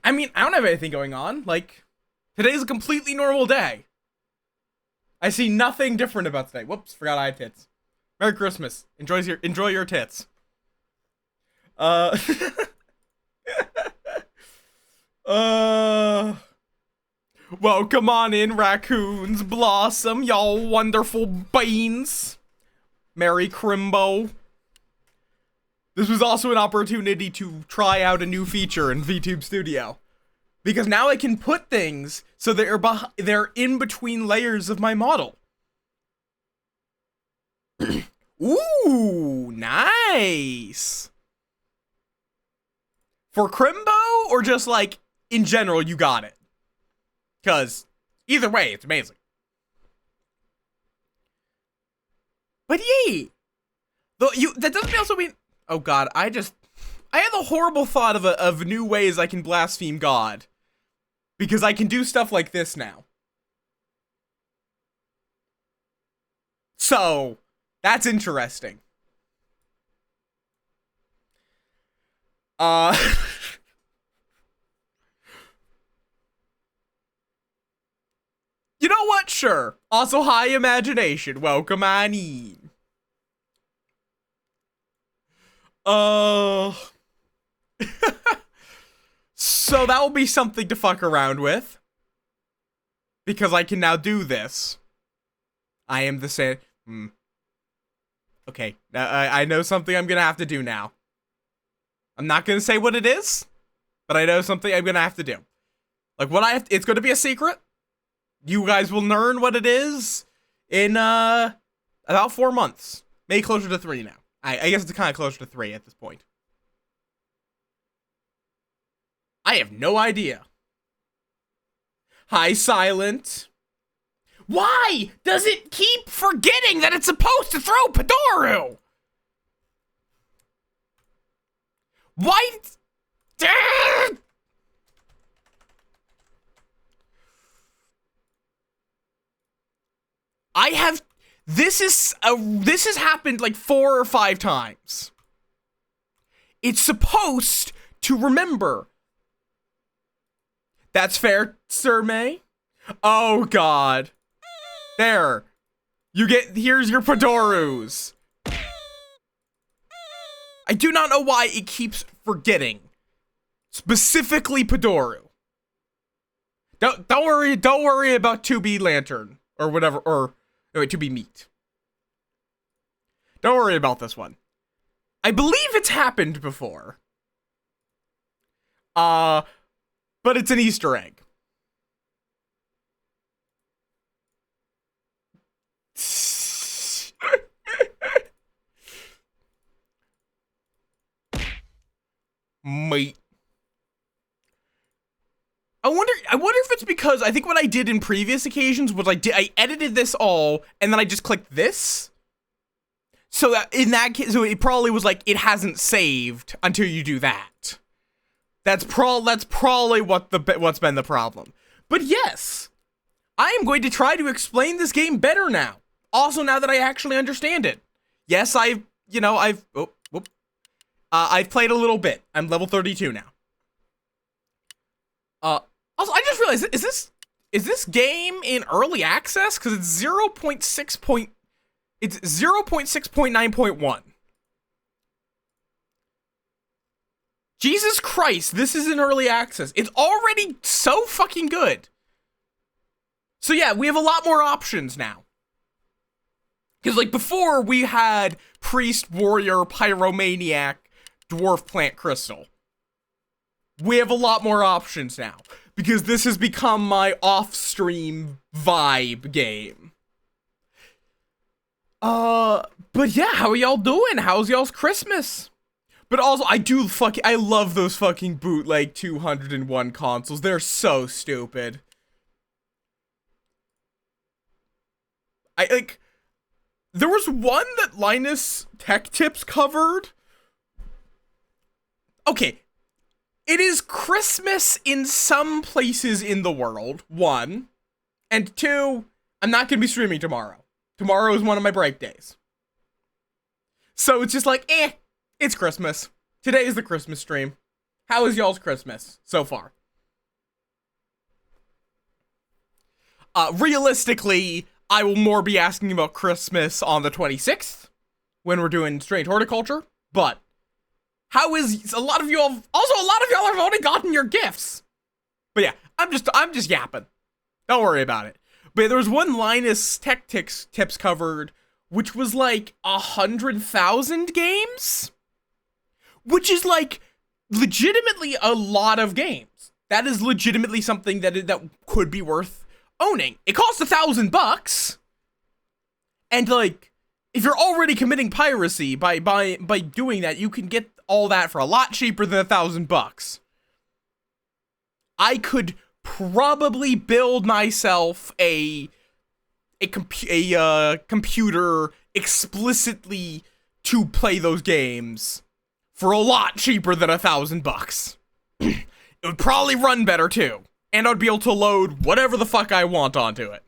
I mean, I don't have anything going on. Like, today's a completely normal day. I see nothing different about today. Whoops, forgot I had tits. Merry Christmas. Enjoy your tits. Uh, uh, welcome on in, raccoons, blossom, y'all wonderful beans. Merry Crimbo. This was also an opportunity to try out a new feature in VTube Studio. Because now I can put things so they're in between layers of my model. Ooh, nice. For Crimbo, or just like, in general, you got it? Because either way, it's amazing. But yay! Though that doesn't also mean... Oh god, I had the horrible thought of new ways I can blaspheme God. Because I can do stuff like this now. So, that's interesting. You know what? Sure. Also, high imagination. Welcome on in. So that will be something to fuck around with. Because I can now do this. I am the same. Okay, I know something I'm gonna have to do now. I'm not gonna say what it is, but I know something I'm gonna have to do. Like, it's gonna be a secret. You guys will learn what it is in, about 4 months. Maybe closer to 3 now. I guess it's kind of closer to 3 at this point. I have no idea. Hi, Silent. Why does it keep forgetting that it's supposed to throw Padoru? Why? This has happened like 4 or 5 times. It's supposed to remember. That's fair, Sir May. Oh god. There. Here's your Padorus. I do not know why it keeps forgetting. Specifically Padoru. Don't worry about 2B Lantern. Or whatever, wait, 2B Meat. Don't worry about this one. I believe it's happened before. But it's an Easter egg. Mate. I wonder if it's because I think what I did in previous occasions was I edited this all and then I just clicked this. So that in that case, so it probably was like it hasn't saved until you do that. That's probably what's been the problem. But yes, I am going to try to explain this game better now. Also, now that I actually understand it. Yes, I've played a little bit. I'm level 32 now. Also, I just realized, is this game in early access? Because it's 0.6.9.1. Jesus Christ, this is in early access. It's already so fucking good. So yeah, we have a lot more options now. Because like before, we had Priest, Warrior, Pyromaniac, Dwarf, Plant, Crystal. We have a lot more options now. Because this has become my off-stream vibe game. But yeah, how are y'all doing? How's y'all's Christmas? But also, I love those fucking bootleg 201 consoles. They're so stupid. There was one that Linus Tech Tips covered. Okay. It is Christmas in some places in the world, 1. And 2, I'm not going to be streaming tomorrow. Tomorrow is one of my break days. So it's just like, it's Christmas. Today is the Christmas stream. How is y'all's Christmas so far? Realistically, I will more be asking about Christmas on the 26th when we're doing Strange Horticulture, but how is a lot of y'all have already gotten your gifts. But yeah, I'm just yapping. Don't worry about it. But there was one Linus Tech Tips covered, which was like 100,000 games, which is like legitimately a lot of games. That is legitimately something that could be worth owning. It costs $1,000, and like, if you're already committing piracy by doing that, you can get all that for a lot cheaper than $1,000. I could probably build myself a computer explicitly to play those games for a lot cheaper than $1,000. It would probably run better too, and I'd be able to load whatever the fuck I want onto it.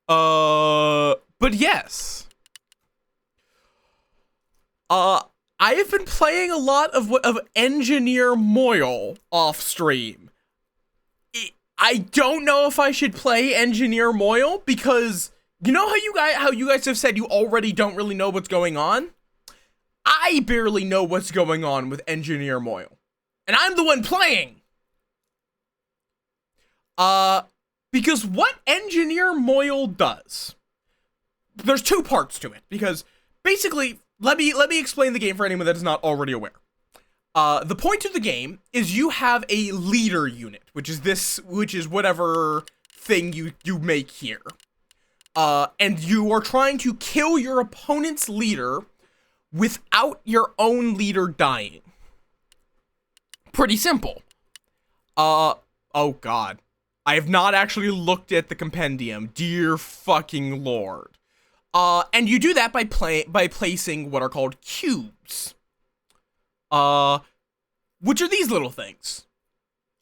But yes. I have been playing a lot of Engineer Moyle off stream. I don't know if I should play Engineer Moyle because you know how you guys have said you already don't really know what's going on? I barely know what's going on with Engineer Moyle. And I'm the one playing. Because what Engineer Moyle does, there's two parts to it, because basically, let me explain the game for anyone that is not already aware. The point of the game is you have a leader unit, which is whatever thing you make here. And you are trying to kill your opponent's leader without your own leader dying. Pretty simple. Oh god. I have not actually looked at the compendium. Dear fucking lord. And you do that by placing what are called cubes. Which are these little things.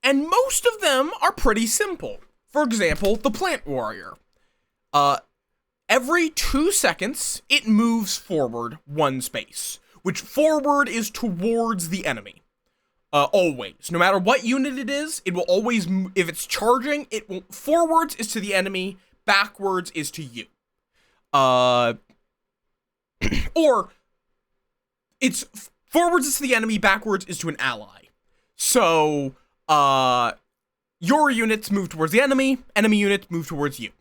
And most of them are pretty simple. For example, the plant warrior. Every 2 seconds, it moves forward 1 space, which forward is towards the enemy. Always. No matter what unit it is, it will always, if it's charging, forwards is to the enemy, backwards is to you. Or, it's forwards is to the enemy, backwards is to an ally. So, your units move towards the enemy units move towards you.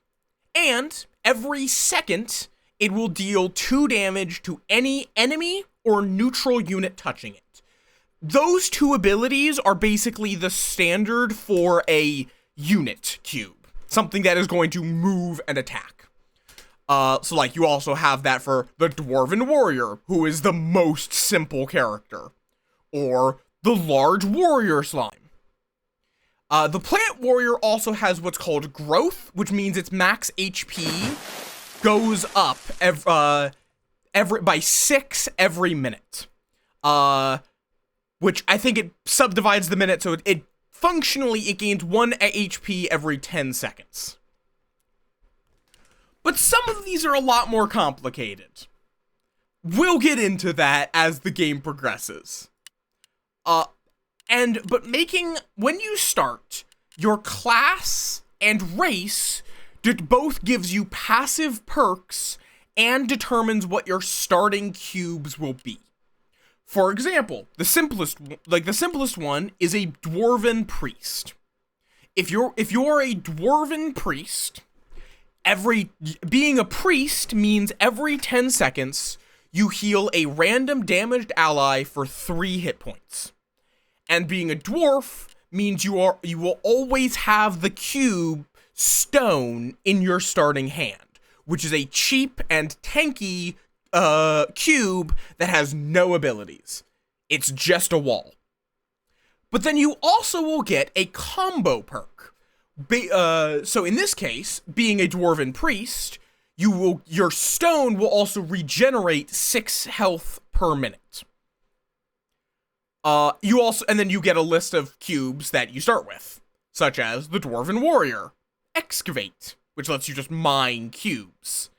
And every second, it will deal 2 damage to any enemy or neutral unit touching it. Those 2 abilities are basically the standard for a unit cube. Something that is going to move and attack. So like you also have that for the Dwarven Warrior, who is the most simple character. Or the Large Warrior Slime. The Plant Warrior also has what's called Growth, which means its max HP goes up by 6 every minute. Which I think it subdivides the minute, so it functionally gains 1 HP every 10 seconds. But some of these are a lot more complicated. We'll get into that as the game progresses. When you start, your class and race both gives you passive perks and determines what your starting cubes will be. For example, the simplest one is a Dwarven Priest. If you're a Dwarven Priest, being a priest means every 10 seconds you heal a random damaged ally for 3 hit points. And being a dwarf means you will always have the cube stone in your starting hand, which is a cheap and tanky cube that has no abilities. It's just a wall. But then you also will get a combo perk. So in this case, being a Dwarven Priest, your stone will also regenerate 6 health per minute. And then you get a list of cubes that you start with, such as the Dwarven Warrior, Excavate, which lets you just mine cubes,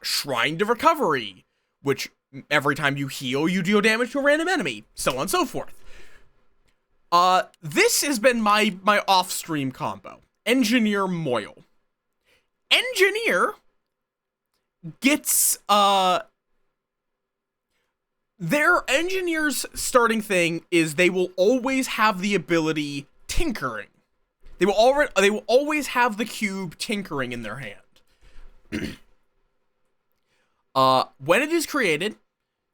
Shrine to Recovery, which every time you heal, you deal damage to a random enemy, so on and so forth. This has been my off-stream combo. Engineer Moyle. Engineer gets their engineer's starting thing is they will always have the ability tinkering. They will always have the cube tinkering in their hand. When it is created,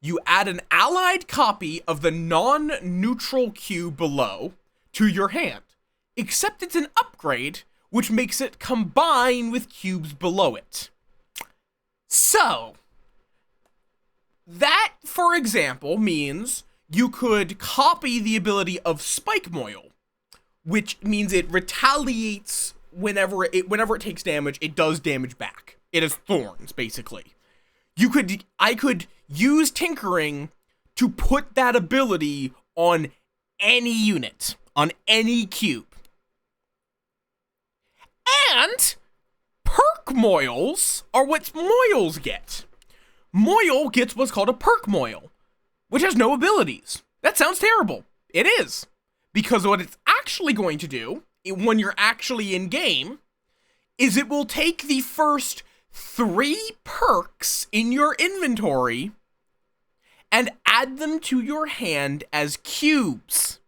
you add an allied copy of the non-neutral cube below to your hand, except it's an upgrade, which makes it combine with cubes below it. So, that, for example, means you could copy the ability of Spike Moyle, which means it retaliates whenever it takes damage, it does damage back. It has thorns, basically. I could use tinkering to put that ability on any unit, on any cube. And perk moils are what moils get. Moyle gets what's called a perk moil, which has no abilities. That sounds terrible. It is. Because what it's actually going to do, when you're actually in game, is it will take the first 3 perks in your inventory and add them to your hand as cubes.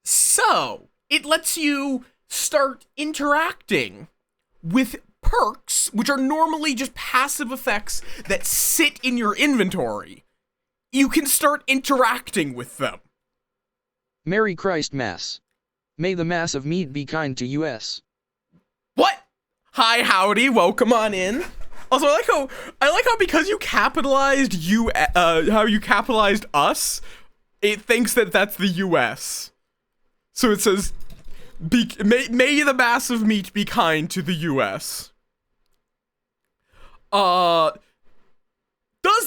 So, it lets you start interacting with perks, which are normally just passive effects that sit in your inventory. You can start interacting with them. Merry Christ Mass. May the Mass of meat be kind to us. What? Hi, howdy, welcome on in. Also, I like how because you capitalized how you capitalized us, it thinks that that's the US. So it says, may the Mass of meat be kind to the US. Does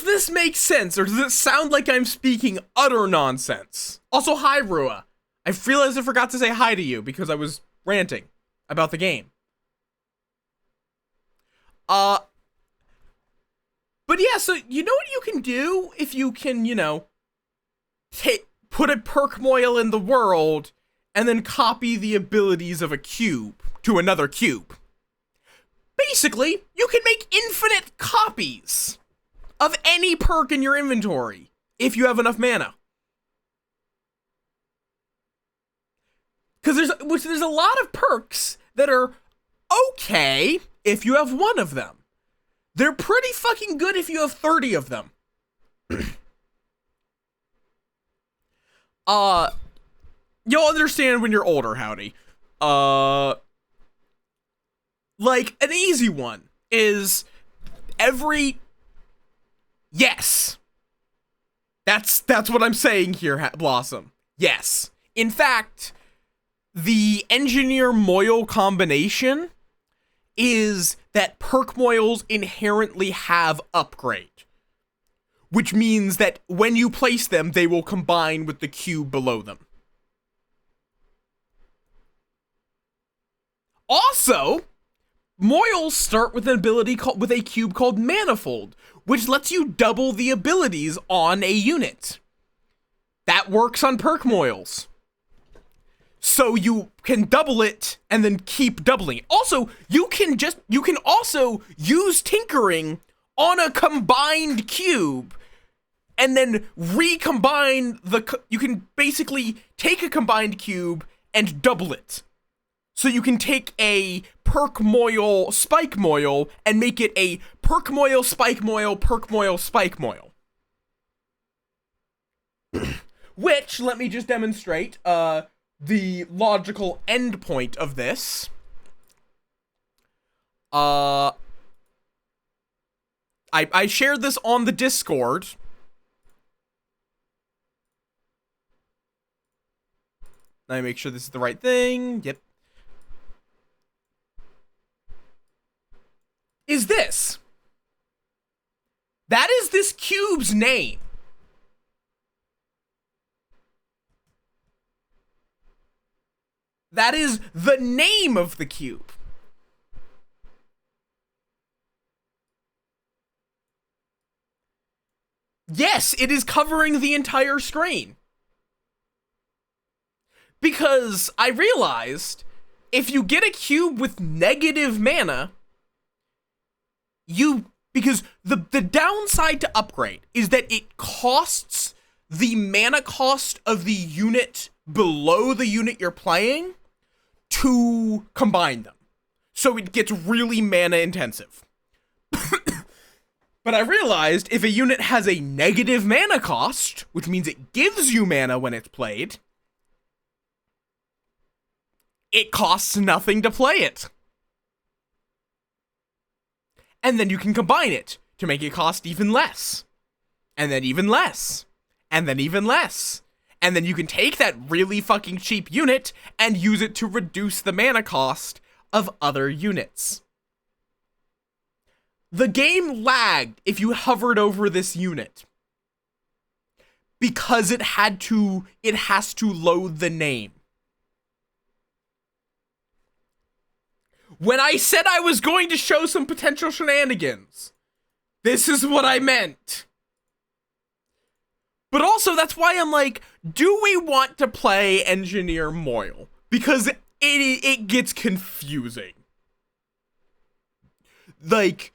this make sense, or does it sound like I'm speaking utter nonsense? Also, hi, Rua. I realized I forgot to say hi to you because I was ranting about the game. But yeah, so you know what you can do if you can, put a perk moil in the world and then copy the abilities of a cube to another cube. Basically, you can make infinite copies of any perk in your inventory if you have enough mana. Because there's a lot of perks that are okay if you have 1 of them. They're pretty fucking good if you have 30 of them. You'll understand when you're older, howdy. Like, an easy one is yes. That's what I'm saying here, Blossom. Yes. In fact, the Engineer Moyle combination is that perk moils inherently have upgrade, which means that when you place them, they will combine with the cube below them. Also, moils start with an ability with a cube called Manifold, which lets you double the abilities on a unit. That works on perk moils. So you can double it and then keep doubling it. Also, you can also use tinkering on a combined cube and then recombine you can basically take a combined cube and double it. So you can take a perk moil spike moil and make it a perk moil spike moil perk moil spike moil. Which, let me just demonstrate the logical endpoint of this. I shared this on the Discord. Let me make sure this is the right thing. Yep. Is this. That is this cube's name. That is the name of the cube. Yes, it is covering the entire screen. Because I realized if you get a cube with negative mana, because the downside to upgrade is that it costs the mana cost of the unit below the unit you're playing to combine them. So it gets really mana intensive. But I realized if a unit has a negative mana cost, which means it gives you mana when it's played, it costs nothing to play it. And then you can combine it to make it cost even less. And then even less. And then even less. And then you can take that really fucking cheap unit and use it to reduce the mana cost of other units. The game lagged if you hovered over this unit, because it has to load the name. When I said I was going to show some potential shenanigans, this is what I meant. But also, that's why I'm like, do we want to play Engineer Moyle? Because it gets confusing. Like,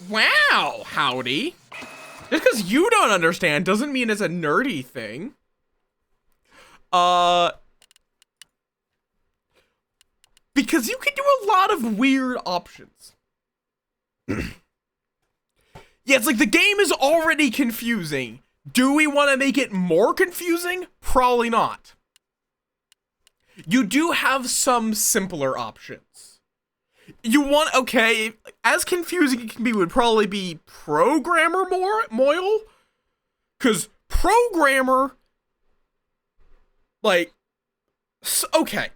Wow, howdy. Just because you don't understand doesn't mean it's a nerdy thing. Because you can do a lot of weird options. Yeah, it's like the game is already confusing. Do we want to make it more confusing? Probably not. You do have some simpler options. You want, okay, as confusing it can be would probably be Programmer Moyle. Because Programmer, like, okay.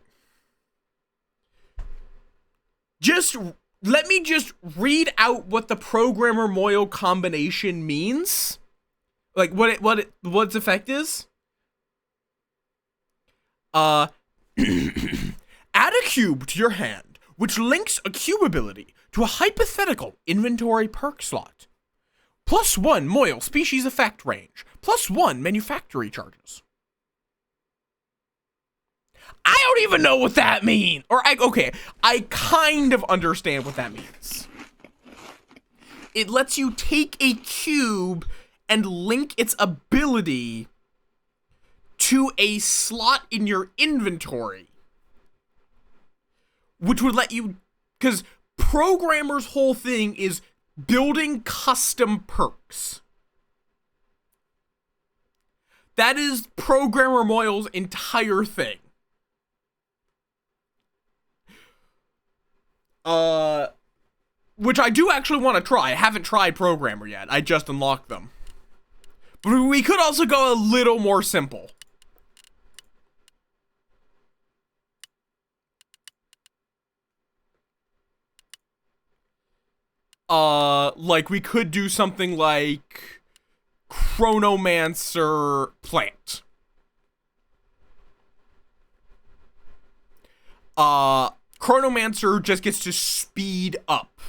Let me just read out what the Programmer Moyle combination means. Like, what its effect is. Add a cube to your hand, which links a cube ability to a hypothetical inventory perk slot. +1 Moyle species effect range. +1 manufactory charges. I don't even know what that means. I kind of understand what that means. It lets you take a cube and link its ability to a slot in your inventory, which would let you, because Programmer's whole thing is building custom perks. That is Programmer Moyle's entire thing. Which I do actually want to try. I haven't tried Programmer yet. I just unlocked them. But we could also go a little more simple. Like we could do something like Chronomancer Plant. Chronomancer just gets to speed up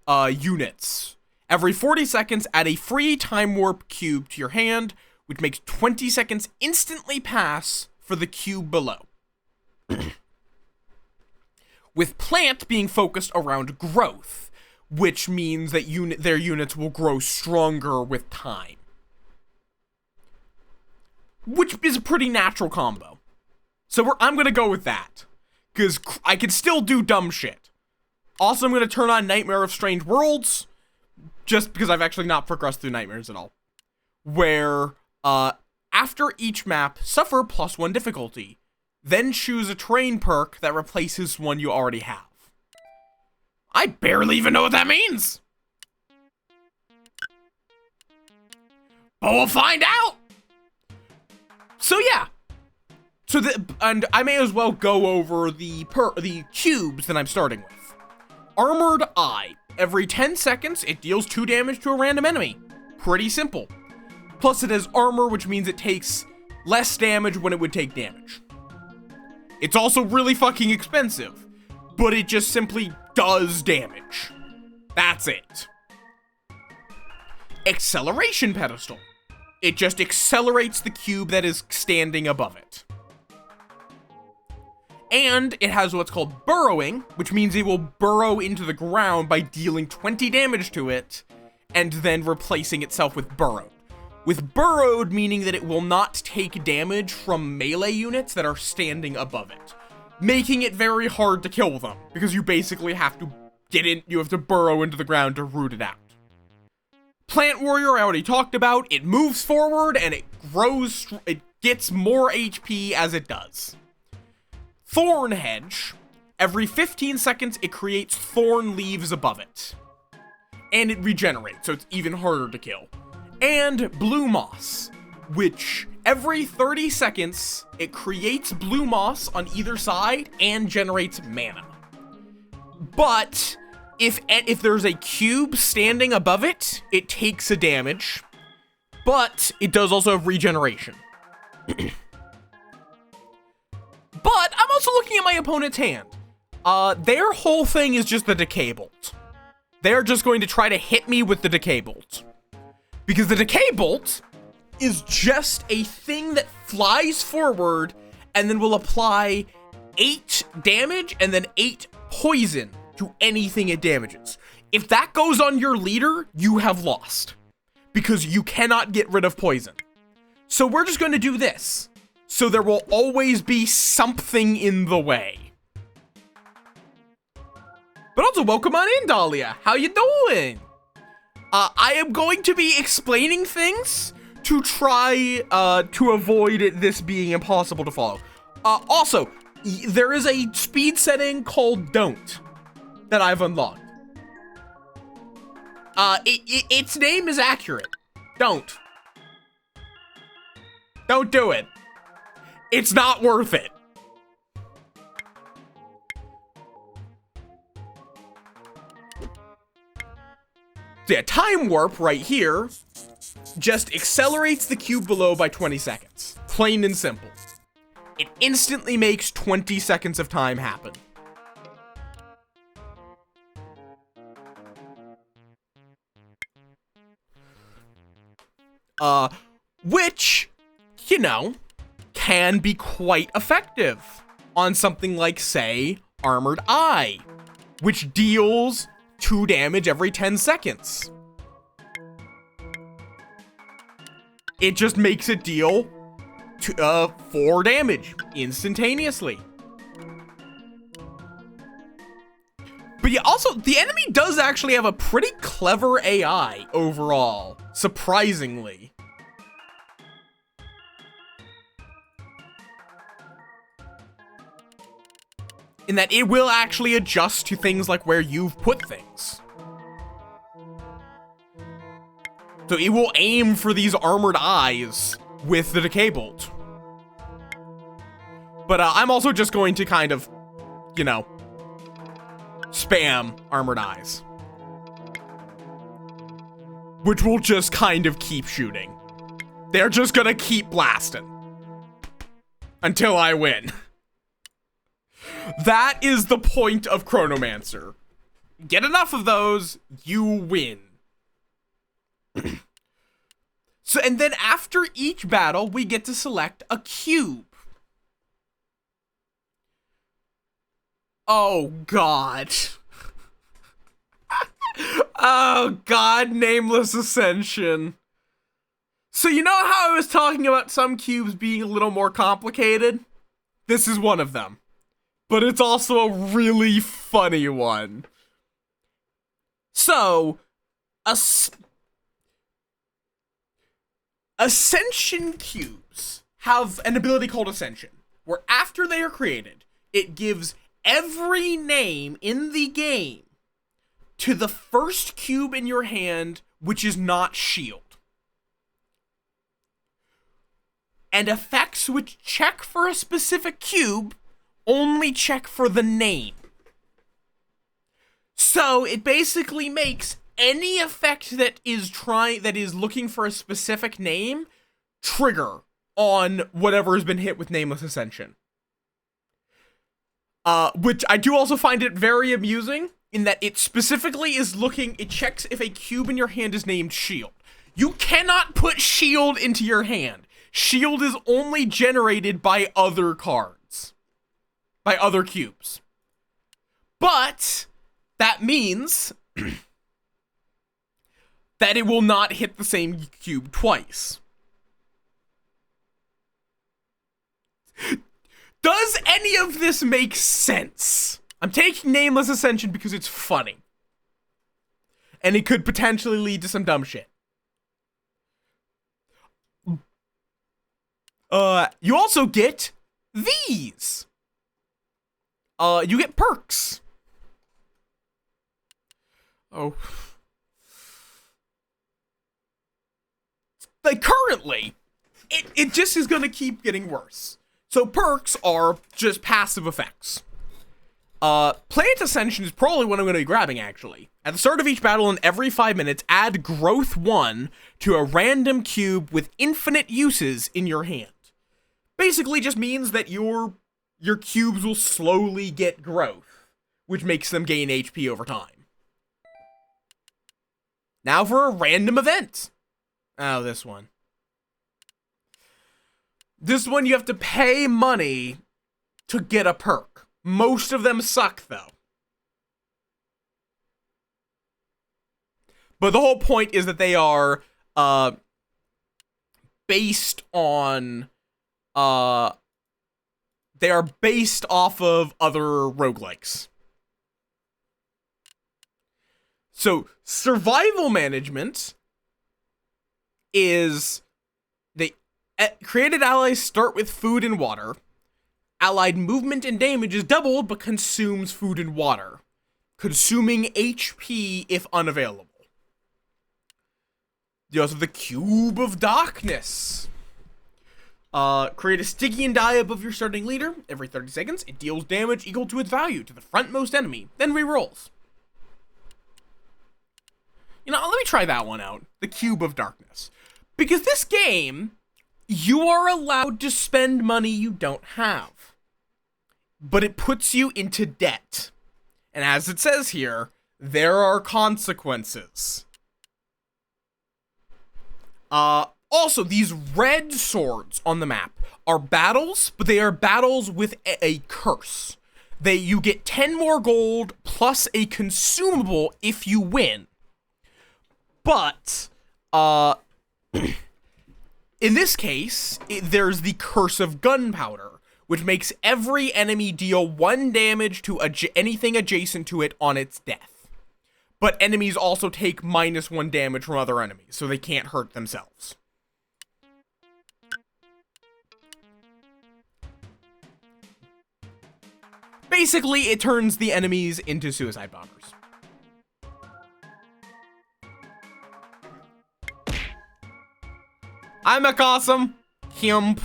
units. Every 40 seconds, add a free time warp cube to your hand, which makes 20 seconds instantly pass for the cube below. With Plant being focused around growth, which means that their units will grow stronger with time. Which is a pretty natural combo. So I'm going to go with that. Because I can still do dumb shit. Also, I'm going to turn on Nightmare of Strange Worlds. Just because I've actually not progressed through Nightmares at all. Where, after each map, suffer +1 difficulty. Then choose a terrain perk that replaces one you already have. I barely even know what that means. But we'll find out. So yeah. And I may as well go over the cubes that I'm starting with. Armored Eye. Every 10 seconds, it deals 2 damage to a random enemy. Pretty simple. Plus it has armor, which means it takes less damage when it would take damage. It's also really fucking expensive, but it just simply does damage. That's it. Acceleration Pedestal. It just accelerates the cube that is standing above it. And it has what's called burrowing, which means it will burrow into the ground by dealing 20 damage to it, and then replacing itself with burrowed. With burrowed meaning that it will not take damage from melee units that are standing above it, making it very hard to kill them, because you basically have to you have to burrow into the ground to root it out. Plant Warrior I already talked about. It moves forward and it grows, it gets more HP as it does. Thorn Hedge, every 15 seconds it creates thorn leaves above it. And it regenerates, so it's even harder to kill. And Blue Moss, which every 30 seconds it creates blue moss on either side and generates mana. But if there's a cube standing above it, it takes a damage, but it does also have regeneration. But I'm also looking at my opponent's hand. Their whole thing is just the Decay Bolt. They're just going to try to hit me with the Decay Bolt. Because the Decay Bolt is just a thing that flies forward and then will apply 8 damage and then 8 poison to anything it damages. If that goes on your leader, you have lost. Because you cannot get rid of poison. So we're just going to do this. So there will always be something in the way. But also, welcome on in, Dahlia. How you doing? I am going to be explaining things to try to avoid this being impossible to follow. Also, there is a speed setting called Don't that I've unlocked. Its name is accurate. Don't do it. It's not worth it. So yeah, Time Warp right here just accelerates the cube below by 20 seconds. Plain and simple. It instantly makes 20 seconds of time happen. Which, you know, can be quite effective on something like, say, Armored Eye, which deals 2 damage every 10 seconds. It just makes it deal 4 damage instantaneously. But yeah, also, the enemy does actually have a pretty clever AI overall, surprisingly. In that it will actually adjust to things like where you've put things. So it will aim for these armored eyes with the Decay Bolt. But I'm also just going to kind of, you know, spam armored eyes. Which will just kind of keep shooting. They're just gonna keep blasting. Until I win. That is the point of Chronomancer. Get enough of those, you win. So, and then after each battle, we get to select a cube. Oh, God. Oh, God, Nameless Ascension. So you know how I was talking about some cubes being a little more complicated? This is one of them. But it's also a really funny one. So, Ascension cubes have an ability called Ascension, where after they are created, it gives every name in the game to the first cube in your hand, which is not shield. And effects which check for a specific cube only check for the name. So it basically makes any effect that is looking for a specific name trigger on whatever has been hit with Nameless Ascension. Which I do also find it very amusing in that it specifically is it checks if a cube in your hand is named shield. You cannot put shield into your hand. Shield is only generated by other cards. By other cubes. But that means that it will not hit the same cube twice. Does any of this make sense? I'm taking Nameless Ascension because it's funny. And it could potentially lead to some dumb shit. You also get these. You get perks. Oh. Like, currently, it just is gonna keep getting worse. So perks are just passive effects. Plant Ascension is probably what I'm gonna be grabbing, actually. At the start of each battle and every 5 minutes, add Growth 1 to a random cube with infinite uses in your hand. Basically just means that your cubes will slowly get growth, which makes them gain HP over time. Now for a random event. Oh, this one. This one you have to pay money to get a perk. Most of them suck, though. But the whole point is that they are based on they are based off of other roguelikes. So survival management is created allies start with food and water. Allied movement and damage is doubled but consumes food and water, consuming HP if unavailable. You also have the Cube of Darkness. Create a Stygian die above your starting leader. Every 30 seconds, it deals damage equal to its value to the frontmost enemy, then rerolls. You know, let me try that one out. The Cube of Darkness. Because this game, you are allowed to spend money you don't have. But it puts you into debt. And as it says here, there are consequences. Also, these red swords on the map are battles, but they are battles with a curse. You get 10 more gold plus a consumable if you win. But, in this case, there's the Curse of Gunpowder, which makes every enemy deal 1 damage to anything adjacent to it on its death. But enemies also take -1 damage from other enemies, so they can't hurt themselves. Basically, it turns the enemies into suicide bombers. I'm a awesome himp.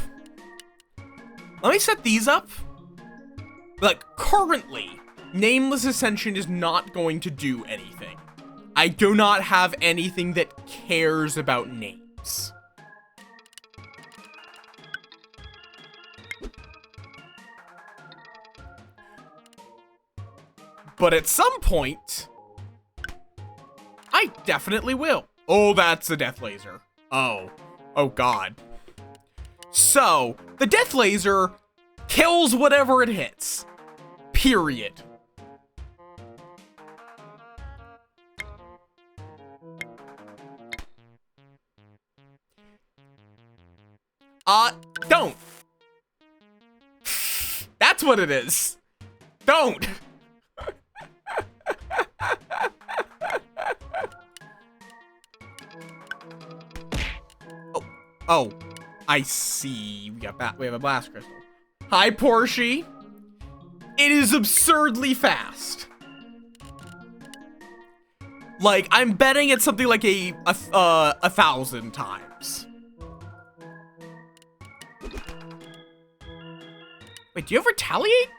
Let me set these up. Like, currently, Nameless Ascension is not going to do anything. I do not have anything that cares about names. But at some point, I definitely will. Oh, that's a death laser. Oh God. So, the death laser kills whatever it hits. Period. Don't. That's what it is. Don't. Oh, I see. We have a blast crystal. Hi, Porsche. It is absurdly fast. Like, I'm betting it's something like a 1,000 times. Wait, do you have retaliate?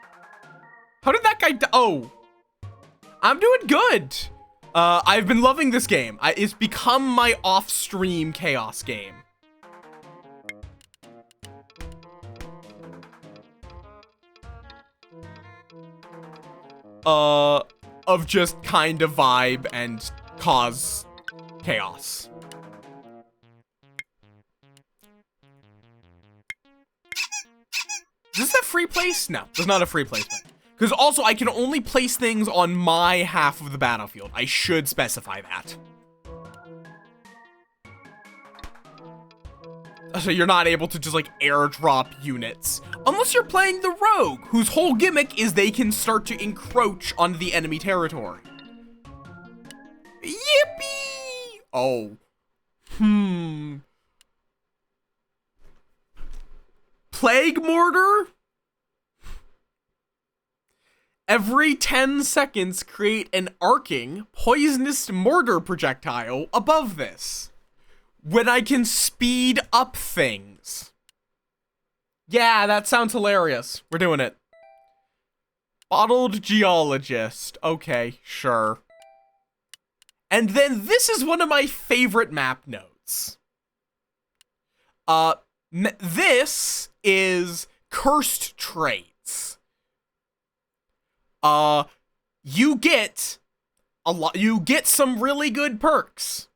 How did that guy oh. I'm doing good. I've been loving this game. It's become my off-stream chaos game. Of just kind of vibe and cause chaos. this a free place? No, there's not a free placement. Because also, I can only place things on my half of the battlefield. I should specify that. So you're not able to just, like, airdrop units. Unless you're playing the rogue, whose whole gimmick is they can start to encroach onto the enemy territory. Yippee! Oh. Plague Mortar? Every 10 seconds, create an arcing, poisonous mortar projectile above this. When I can speed up things. Yeah, that sounds hilarious. We're doing it. Bottled Geologist. Okay, sure. And then this is one of my favorite map notes. This is Cursed Traits. You get some really good perks.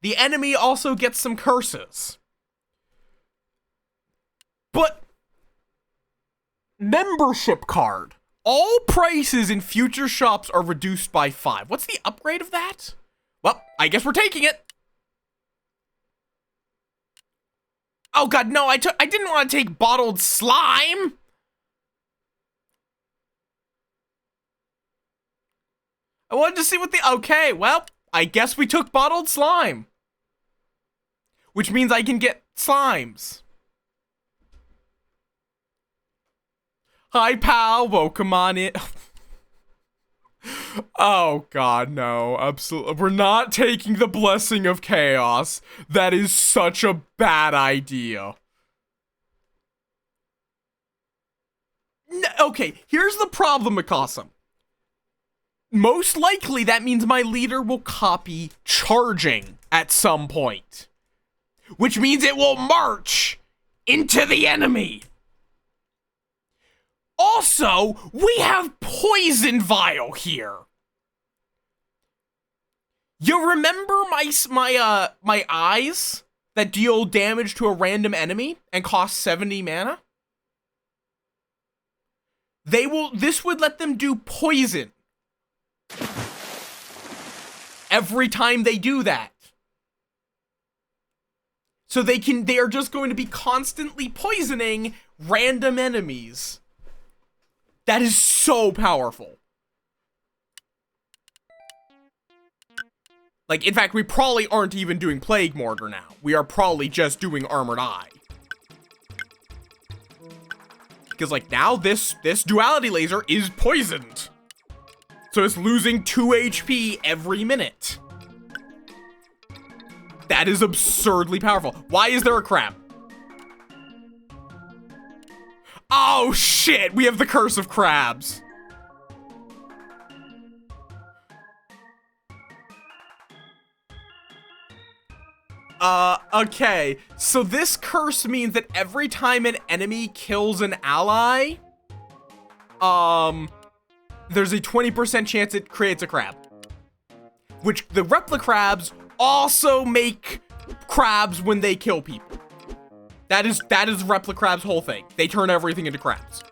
The enemy also gets some curses. But membership card. All prices in future shops are reduced by 5. What's the upgrade of that? Well, I guess we're taking it. Oh god, no, I didn't want to take bottled slime. I wanted to see what the... Okay, well, I guess we took bottled slime. Which means I can get slimes. Hi, pal. Welcome on in. Oh, God, no. Absolutely. We're not taking the Blessing of Chaos. That is such a bad idea. Okay, here's the problem, Mikasa. Most likely, that means my leader will copy charging at some point. Which means it will march into the enemy. Also, we have Poison Vial here. You remember my eyes that deal damage to a random enemy and cost 70 mana? This would let them do poison every time they do that. So they are just going to be constantly poisoning random enemies. That is so powerful. Like, in fact, we probably aren't even doing Plague Mortar now. We are probably just doing Armored Eye. Because, like, now this Duality Laser is poisoned. So it's losing 2 HP every minute. That is absurdly powerful. Why is there a crab? Oh, shit! We have the Curse of Crabs. Okay. So this curse means that every time an enemy kills an ally, there's a 20% chance it creates a crab. Which the Replica Crabs also make crabs when they kill people. That is Replica Crab's whole thing. They turn everything into crabs.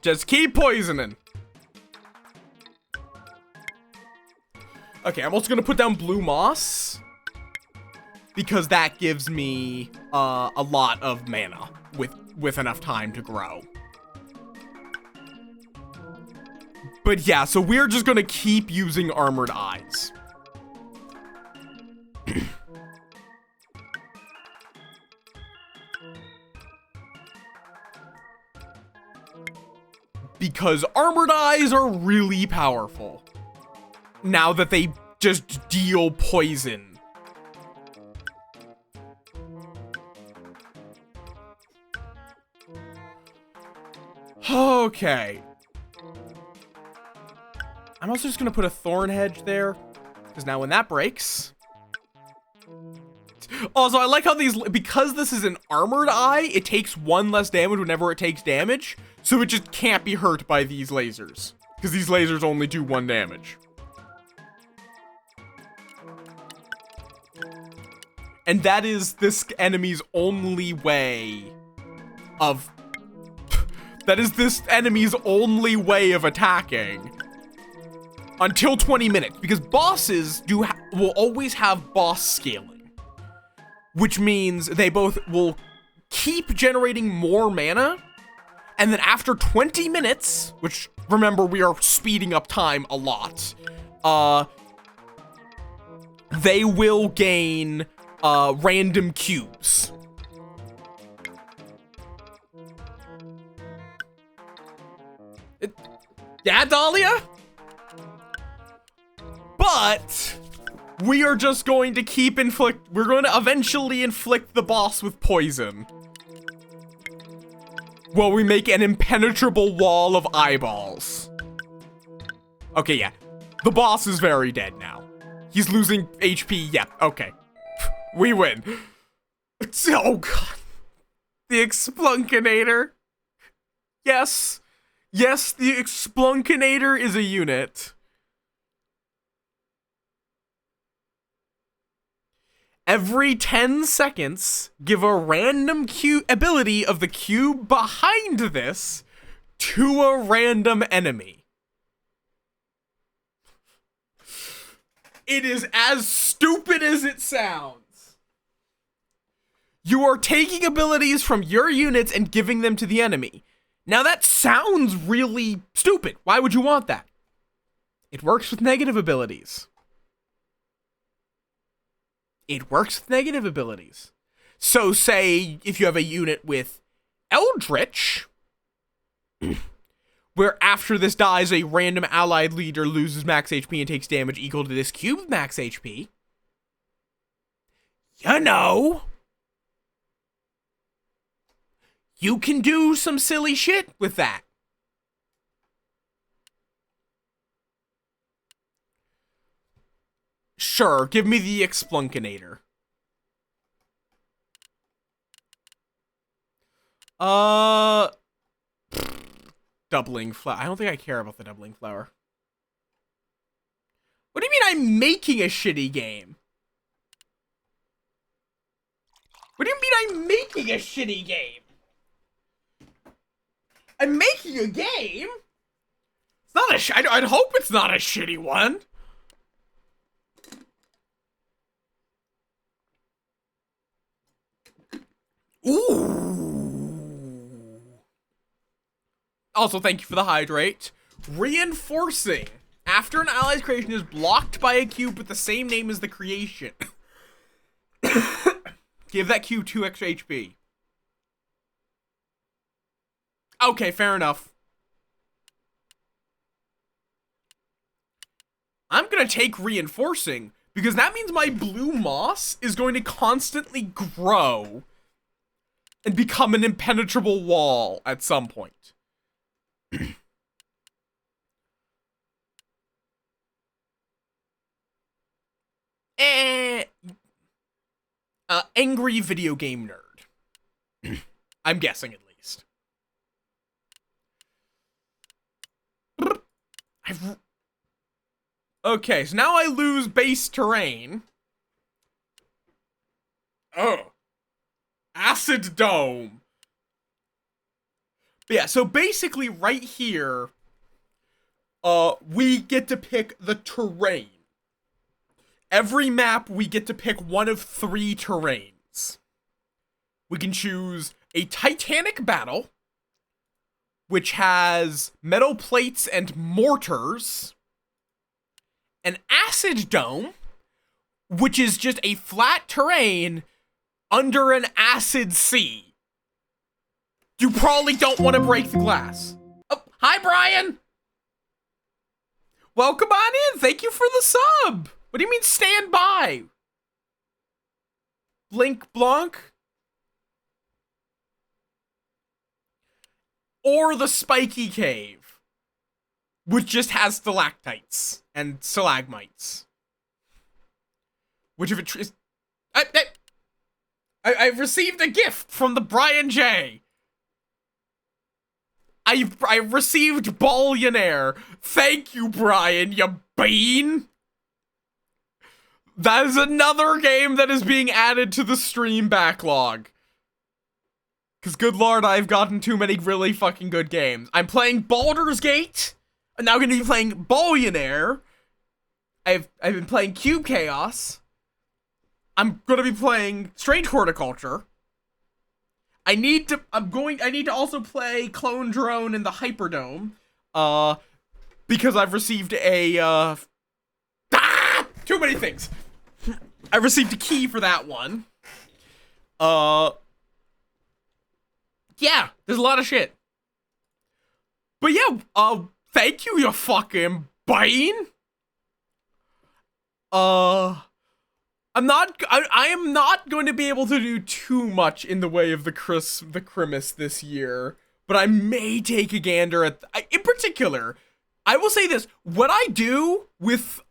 Just keep poisoning. Okay, I'm also gonna put down blue moss, because that gives me a lot of mana with enough time to grow. But yeah, so we're just gonna keep using Armored Eyes. Because Armored Eyes are really powerful. Now that they just deal poison. Okay. I'm also just gonna put a Thorn Hedge there, because now when that breaks... Also, I like how because this is an Armored Eye, it takes 1 less damage whenever it takes damage, so it just can't be hurt by these lasers. Because these lasers only do 1 damage. And that is this enemy's only way of... That is this enemy's only way of attacking. Until 20 minutes. Because bosses will always have boss scaling. Which means they both will keep generating more mana. And then after 20 minutes, which, remember, we are speeding up time a lot. They will gain... random cubes. Yeah, Dahlia? But we are just going to keep we're going to eventually inflict the boss with poison. While we make an impenetrable wall of eyeballs. Okay, yeah. The boss is very dead now. He's losing HP. Yeah, okay. We win. Oh god. The Explunkinator. Yes. Yes, the Explunkinator is a unit. Every 10 seconds, give a random ability of the cube behind this to a random enemy. It is as stupid as it sounds. You are taking abilities from your units and giving them to the enemy. Now that sounds really stupid. Why would you want that? It works with negative abilities. It works with negative abilities. So say if you have a unit with Eldritch, where after this dies, a random allied leader loses max HP and takes damage equal to this cube max HP. You know, you can do some silly shit with that. Sure, give me the Explunkinator. Doubling flower. I don't think I care about the doubling flower. What do you mean I'm making a shitty game? What do you mean I'm making a shitty game? I'm making a game? It's not a I'd hope it's not a shitty one. Ooh. Also, thank you for the hydrate. Reinforcing. After an ally's creation is blocked by a cube with the same name as the creation, give that cube 2 extra HP. Okay, fair enough. I'm gonna take reinforcing, because that means my blue moss is going to constantly grow and become an impenetrable wall at some point. Angry video game nerd. I'm guessing, at least. Okay, so now I lose base terrain. Oh. Acid Dome. But yeah, so basically right here, we get to pick the terrain. Every map, we get to pick one of 3 terrains. We can choose a Titanic Battle, which has metal plates and mortars. An Acid Dome, which is just a flat terrain under an acid sea. You probably don't want to break the glass. Oh, hi, Brian! Welcome on in. Thank you for the sub. What do you mean stand by? Blink Blanc? Or the Spiky Cave, which just has stalactites and stalagmites. Which if it is... I've received a gift from the Brian J. I received Billionaire. Thank you, Brian, you bean. That is another game that is being added to the stream backlog. Because good lord, I've gotten too many really fucking good games. I'm playing Baldur's Gate. I'm now going to be playing Billionaire. I've been playing Cube Chaos. I'm going to be playing Strange Horticulture. I need to also play Clone Drone in the Hyperdome. Because I've received a, too many things. I received a key for that one. Yeah, there's a lot of shit. But yeah, thank you, you fucking bean. I am not going to be able to do too much in the way of the Christmas this year, but I may take a gander at, in particular, I will say this, what I do with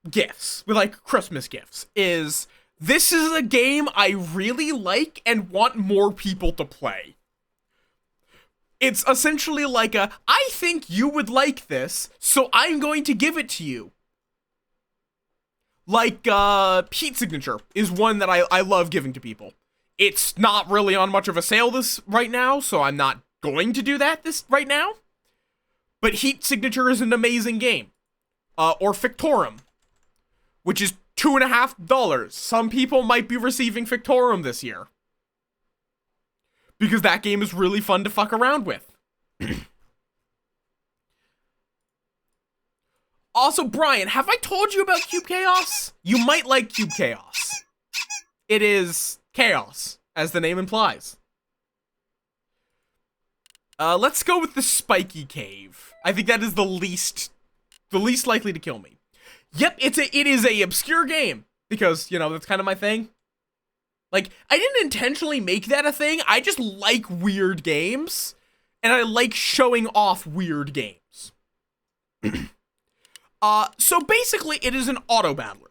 gifts, with like Christmas gifts, is this is a game I really like and want more people to play. It's essentially like I think you would like this, so I'm going to give it to you. Like, Heat Signature is one that I love giving to people. It's not really on much of a sale this right now, so I'm not going to do that this right now. But Heat Signature is an amazing game. Or Fictorum, which is $2.50. Some people might be receiving Fictorum this year. Because that game is really fun to fuck around with. Also, Brian, have I told you about Cube Chaos? You might like Cube Chaos. It is chaos, as the name implies. Let's go with the Spiky Cave. I think that is the least likely to kill me. Yep, it is a obscure game. Because, you know, that's kind of my thing. Like, I didn't intentionally make that a thing, I just like weird games, and I like showing off weird games. So basically, it is an auto battler.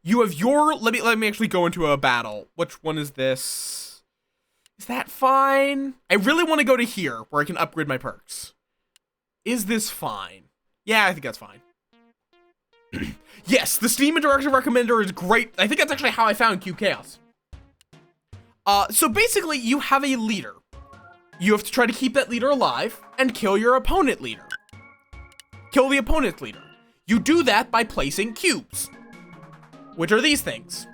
You have your, let me actually go into a battle. Which one is this? Is that fine? I really want to go to here, where I can upgrade my perks. Is this fine? Yeah, I think that's fine. Yes, the Steam Interactive Recommender is great. I think that's actually how I found Cube Chaos. So basically, you have a leader. You have to try to keep that leader alive and kill your opponent leader. Kill the opponent's leader. You do that by placing cubes, which are these things.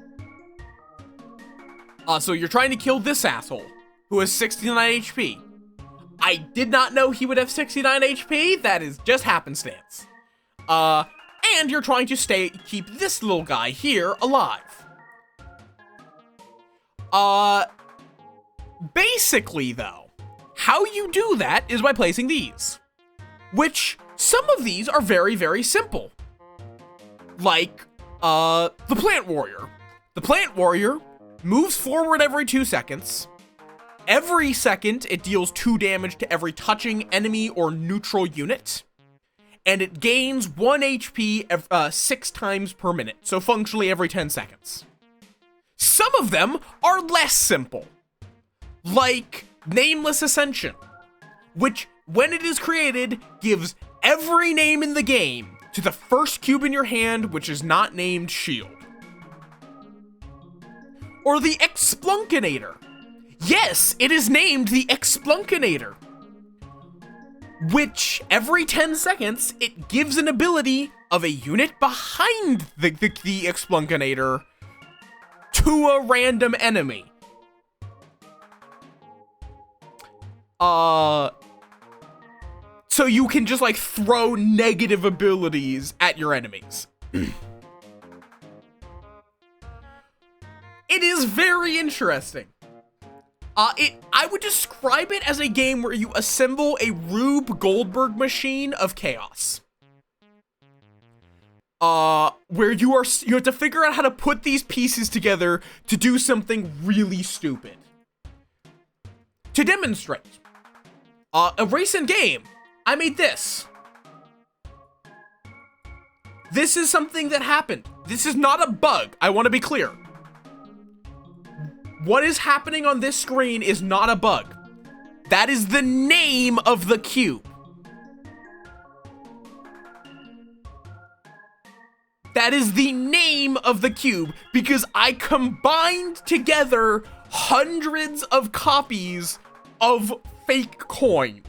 So you're trying to kill this asshole, who has 69 HP. I did not know he would have 69 HP, that is just happenstance. And you're trying to keep this little guy here alive. Basically though, how you do that is by placing these, which some of these are very, very simple. Like, the Plant Warrior. The Plant Warrior moves forward every 2 seconds. Every second, it deals 2 damage to every touching enemy or neutral unit. And it gains 1 HP 6 times per minute, so functionally every 10 seconds. Some of them are less simple, like Nameless Ascension, which, when it is created, gives every name in the game to the first cube in your hand, which is not named Shield. Or the Explunkinator. Yes, it is named the Explunkinator, which, every 10 seconds, it gives an ability of a unit behind the Explunkinator to a random enemy. So you can just like throw negative abilities at your enemies. It is very interesting. I would describe it as a game where you assemble a Rube Goldberg machine of chaos. Where you have to figure out how to put these pieces together to do something really stupid. To demonstrate, a recent game, I made this. This is something that happened. This is not a bug, I want to be clear. What is happening on this screen is not a bug. That is the name of the cube. That is the name of the cube because I combined together hundreds of copies of fake coin.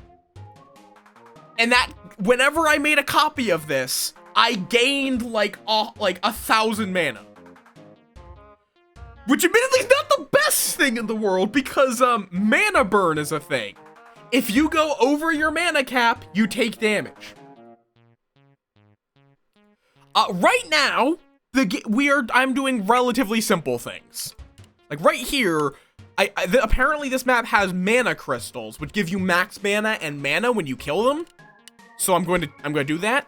And that whenever I made a copy of this, I gained like 1,000 mana. Which admittedly is not the best thing in the world because mana burn is a thing. If you go over your mana cap, you take damage. Right now, I'm doing relatively simple things. Like right here, apparently this map has mana crystals, which give you max mana and mana when you kill them. So I'm going to do that.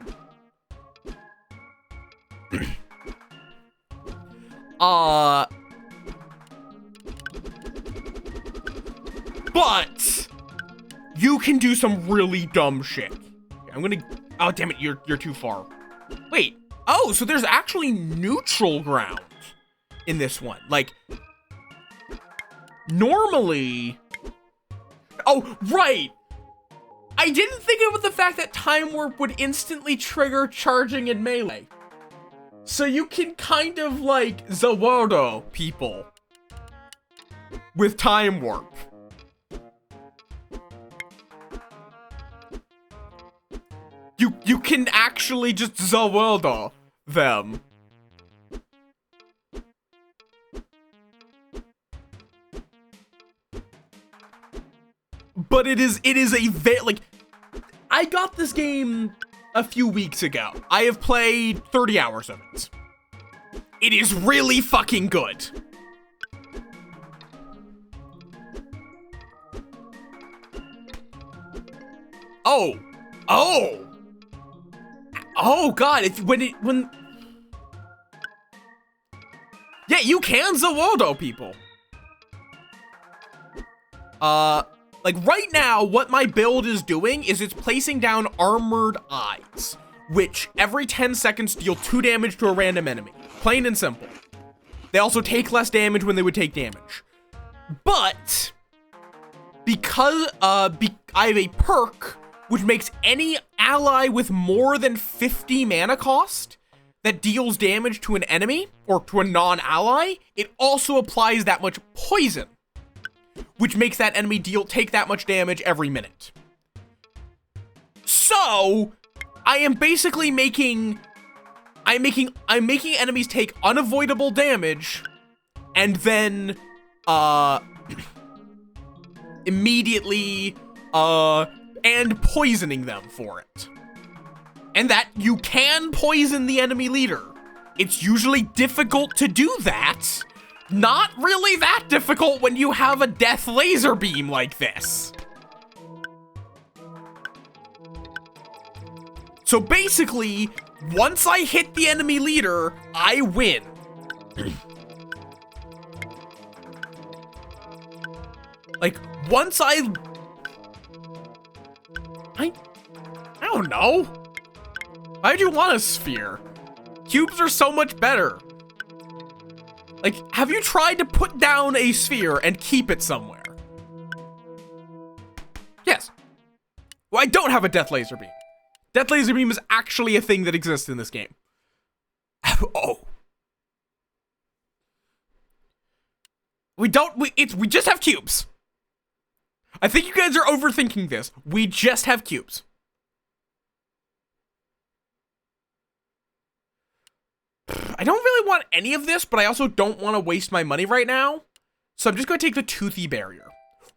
But you can do some really dumb shit. Oh damn it, you're too far. Wait. Oh, so there's actually neutral ground in this one. Like, normally... Oh, right! I didn't think about the fact that Time Warp would instantly trigger charging in melee. So you can kind of, like, Zawardo people with Time Warp. You can actually just Zawardo them. But it is a like, I got this game a few weeks ago. I have played 30 hours of it. It is really fucking good. Oh god, yeah, you can Zawardo people. Like right now, what my build is doing is it's placing down armored eyes, which every 10 seconds deal 2 damage to a random enemy. Plain and simple. They also take less damage when they would take damage. But because I have a perk which makes any ally with more than 50 mana cost that deals damage to an enemy or to a non-ally, it also applies that much poison, which makes that enemy take that much damage every minute. So, I am basically making enemies take unavoidable damage and then immediately and poisoning them for it. And that you can poison the enemy leader. It's usually difficult to do that. Not really that difficult when you have a death laser beam like this. So basically, once I hit the enemy leader, I win. Like, once I don't know. Why'd you want a sphere? Cubes are so much better. Like, have you tried to put down a sphere and keep it somewhere? Yes. Well, I don't have a death laser beam. Death laser beam is actually a thing that exists in this game. Oh. We just have cubes. I think you guys are overthinking this. We just have cubes. I don't really want any of this, but I also don't want to waste my money right now. So I'm just going to take the Toothy Barrier.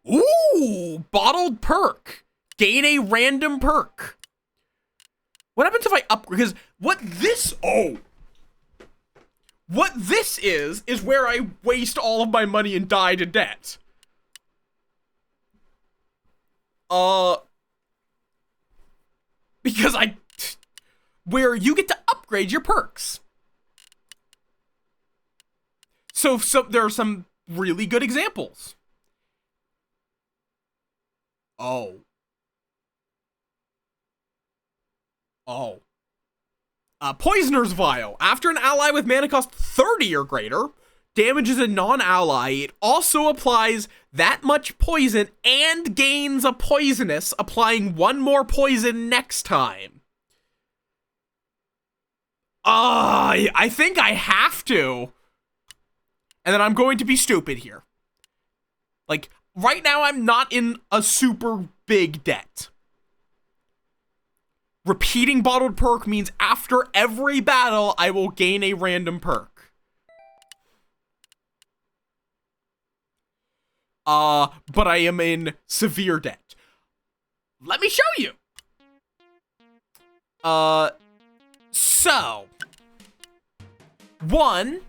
Ooh, bottled perk. Gain a random perk. What happens if I upgrade? Because what this is where I waste all of my money and die to debt. Because where you get to upgrade your perks. So there are some really good examples. Poisoner's Vial. After an ally with mana cost 30 or greater damages a non-ally, it also applies that much poison and gains a poisonous, applying one more poison next time. I think I have to. And then I'm going to be stupid here. Like, right now I'm not in a super big debt. Repeating bottled perk means after every battle, I will gain a random perk. But I am in severe debt. Let me show you. So. One,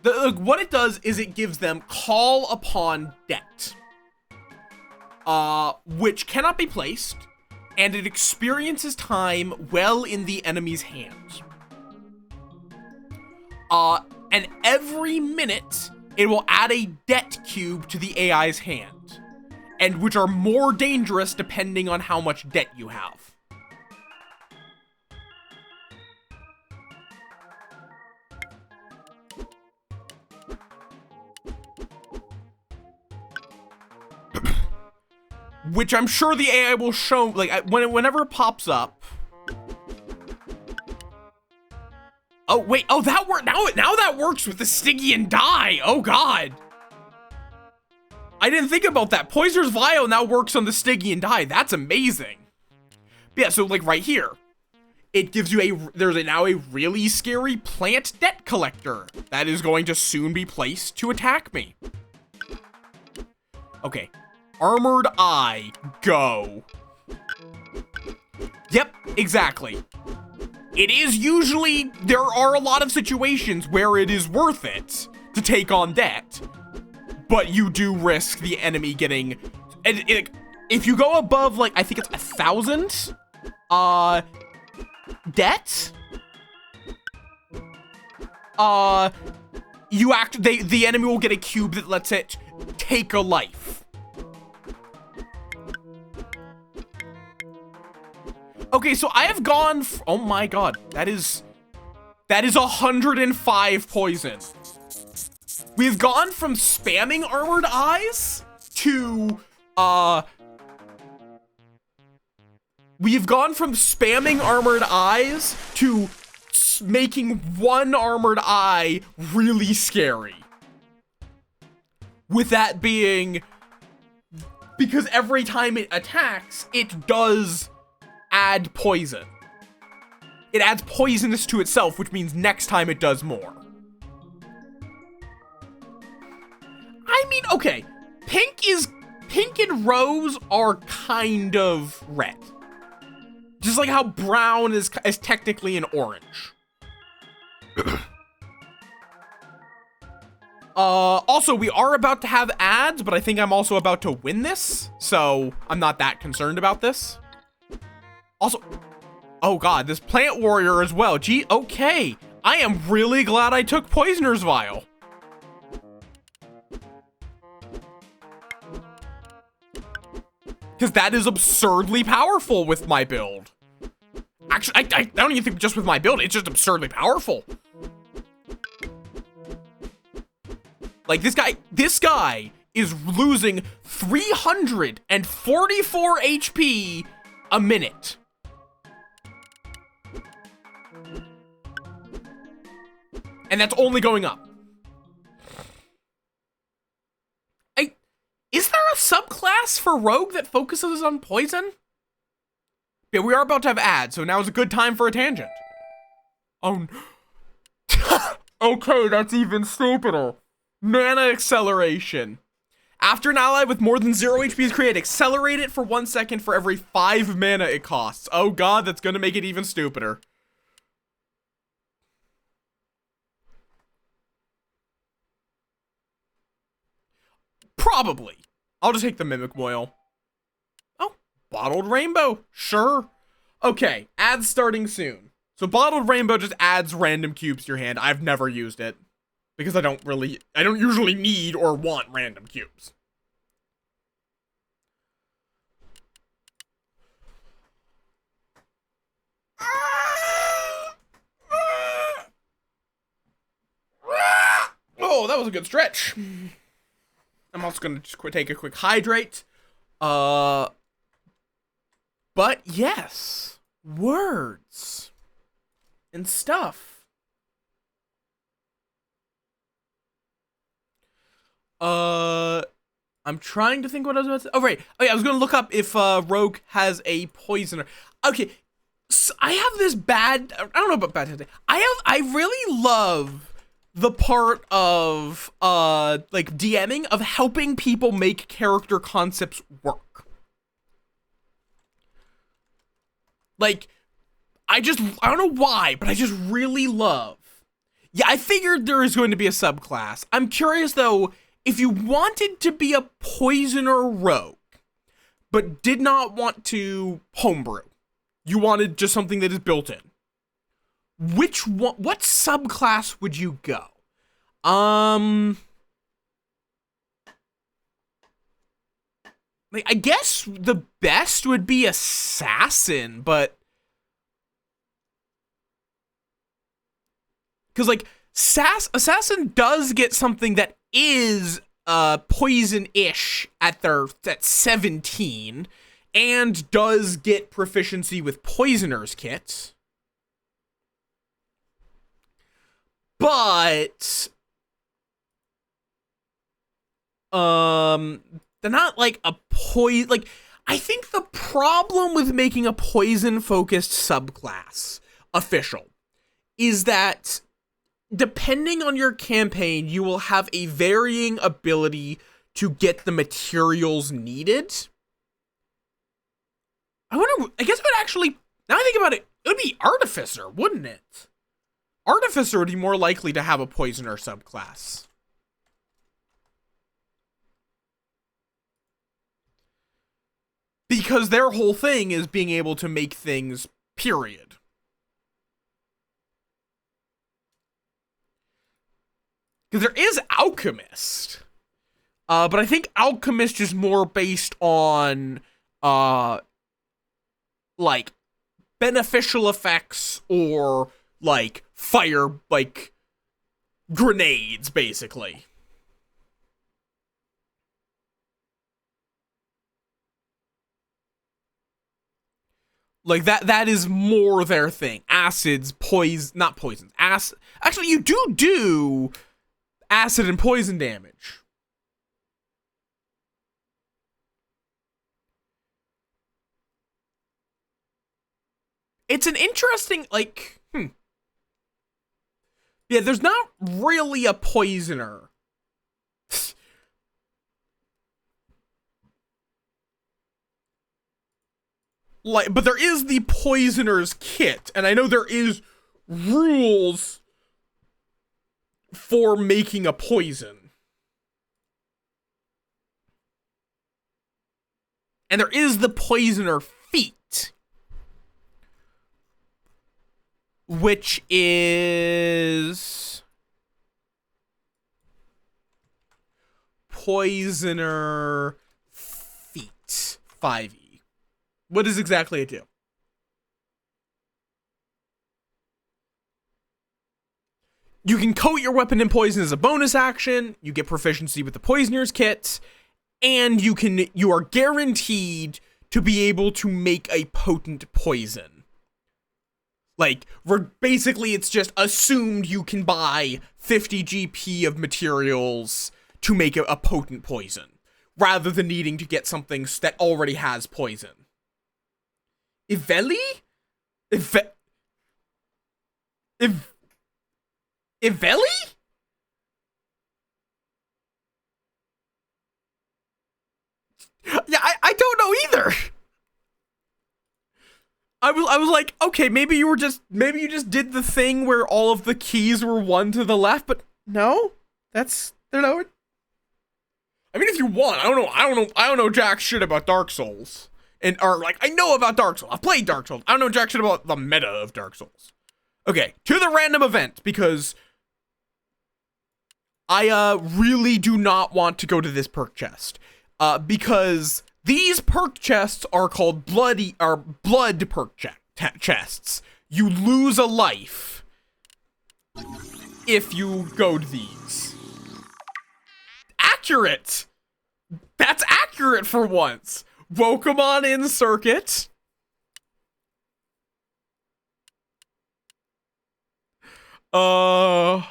what it does is it gives them call upon debt. Which cannot be placed. And it experiences time well in the enemy's hands. And every minute, it will add a debt cube to the AI's hand. And which are more dangerous depending on how much debt you have. Which I'm sure the AI will show, like, whenever it pops up. Oh, wait, oh, that worked, now that works with the Stygian die, oh god. I didn't think about that. Poisoner's Vial now works on the Stygian die, that's amazing. But yeah, so, like, right here. It gives you there's now a really scary plant debt collector that is going to soon be placed to attack me. Okay. Armored Eye, go. Yep, exactly. It is usually, there are a lot of situations where it is worth it to take on debt, but you do risk the enemy getting, if you go above, like, I think it's 1,000, debt, the enemy will get a cube that lets it take a life. Okay, so I have gone, oh my god, that is 105 poison. We've gone from spamming Armored Eyes to, making one Armored Eye really scary. With that being, because every time it attacks, it does add poison. It adds poisonous to itself, which means next time it does more. I mean, okay, pink and rose are kind of red. Just like how brown is technically an orange. Also, we are about to have ads, but I think I'm also about to win this, so I'm not that concerned about this. Also, oh god, this plant warrior as well. Gee, okay. I am really glad I took Poisoner's Vial. Because that is absurdly powerful with my build. Actually, I don't even think just with my build, it's just absurdly powerful. Like, this guy is losing 344 HP a minute. And that's only going up. Is there a subclass for Rogue that focuses on poison? Yeah, we are about to have ads, so now is a good time for a tangent. Oh, okay, that's even stupider. Mana acceleration. After an ally with more than 0 HP is created, accelerate it for 1 second for every 5 mana it costs. Oh god, that's gonna make it even stupider. Probably. I'll just take the Mimic Moil. Oh, Bottled Rainbow. Sure. Okay, ads starting soon. So Bottled Rainbow just adds random cubes to your hand. I've never used it. Because I don't usually need or want random cubes. Whoa, that was a good stretch. I'm also gonna just take a quick hydrate. But yes, words and stuff. I'm trying to think what I was about to say. Oh, right. Oh, yeah, I was gonna look up if Rogue has a poisoner. Okay, so I have this bad. I don't know about bad today. I really love the part of like DMing of helping people make character concepts work. Like, I don't know why, but I just really love. Yeah, I figured there is going to be a subclass. I'm curious though, if you wanted to be a poisoner rogue, but did not want to homebrew, you wanted just something that is built in. Which one, what subclass would you go? Like, I guess the best would be assassin, but because like assassin does get something that is poison-ish at 17, and does get proficiency with poisoner's kit. But they're not like a poison. Like, I think the problem with making a poison-focused subclass official is that depending on your campaign, you will have a varying ability to get the materials needed. I guess it would actually, now I think about it, it would be Artificer, wouldn't it? Artificer would be more likely to have a Poisoner subclass. Because their whole thing is being able to make things, period. Because there is Alchemist. But I think Alchemist is more based on, like, beneficial effects or, like, fire, like, grenades, basically. Like, that is more their thing. Acids, not poisons. Actually, you do acid and poison damage. It's an interesting, like, Yeah, there's not really a poisoner. Like, but there is the poisoner's kit, and I know there is rules for making a poison. And there is the poisoner feat, which is poisoner feat 5e. What does exactly it do? You can coat your weapon in poison as a bonus action, you get proficiency with the poisoner's kit, and you are guaranteed to be able to make a potent poison. Like, basically it's just assumed you can buy 50 GP of materials to make a potent poison, rather than needing to get something that already has poison. Iveli? Iveli? Yeah, I don't know either. I was like, okay, maybe you just did the thing where all of the keys were one to the left, but no, they're not. I mean, if you want, I don't know jack shit about Dark Souls. I know about Dark Souls. I've played Dark Souls. I don't know jack shit about the meta of Dark Souls. Okay, to the random event, because I really do not want to go to this perk chest. Because these perk chests are called blood perk chests. You lose a life if you go to these. accurate. That's accurate for once. Wokamon in circuit. Okay.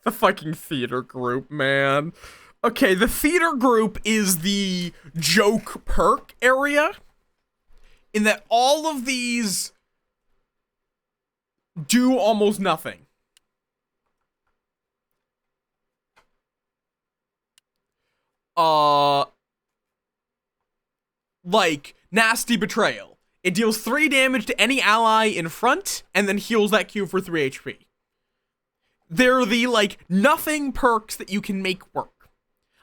The fucking theater group, man. Okay, the theater group is the joke perk area. In that all of these do almost nothing. Like, Nasty Betrayal. It deals 3 damage to any ally in front, and then heals that cube for 3 HP. They're the, like, nothing perks that you can make work.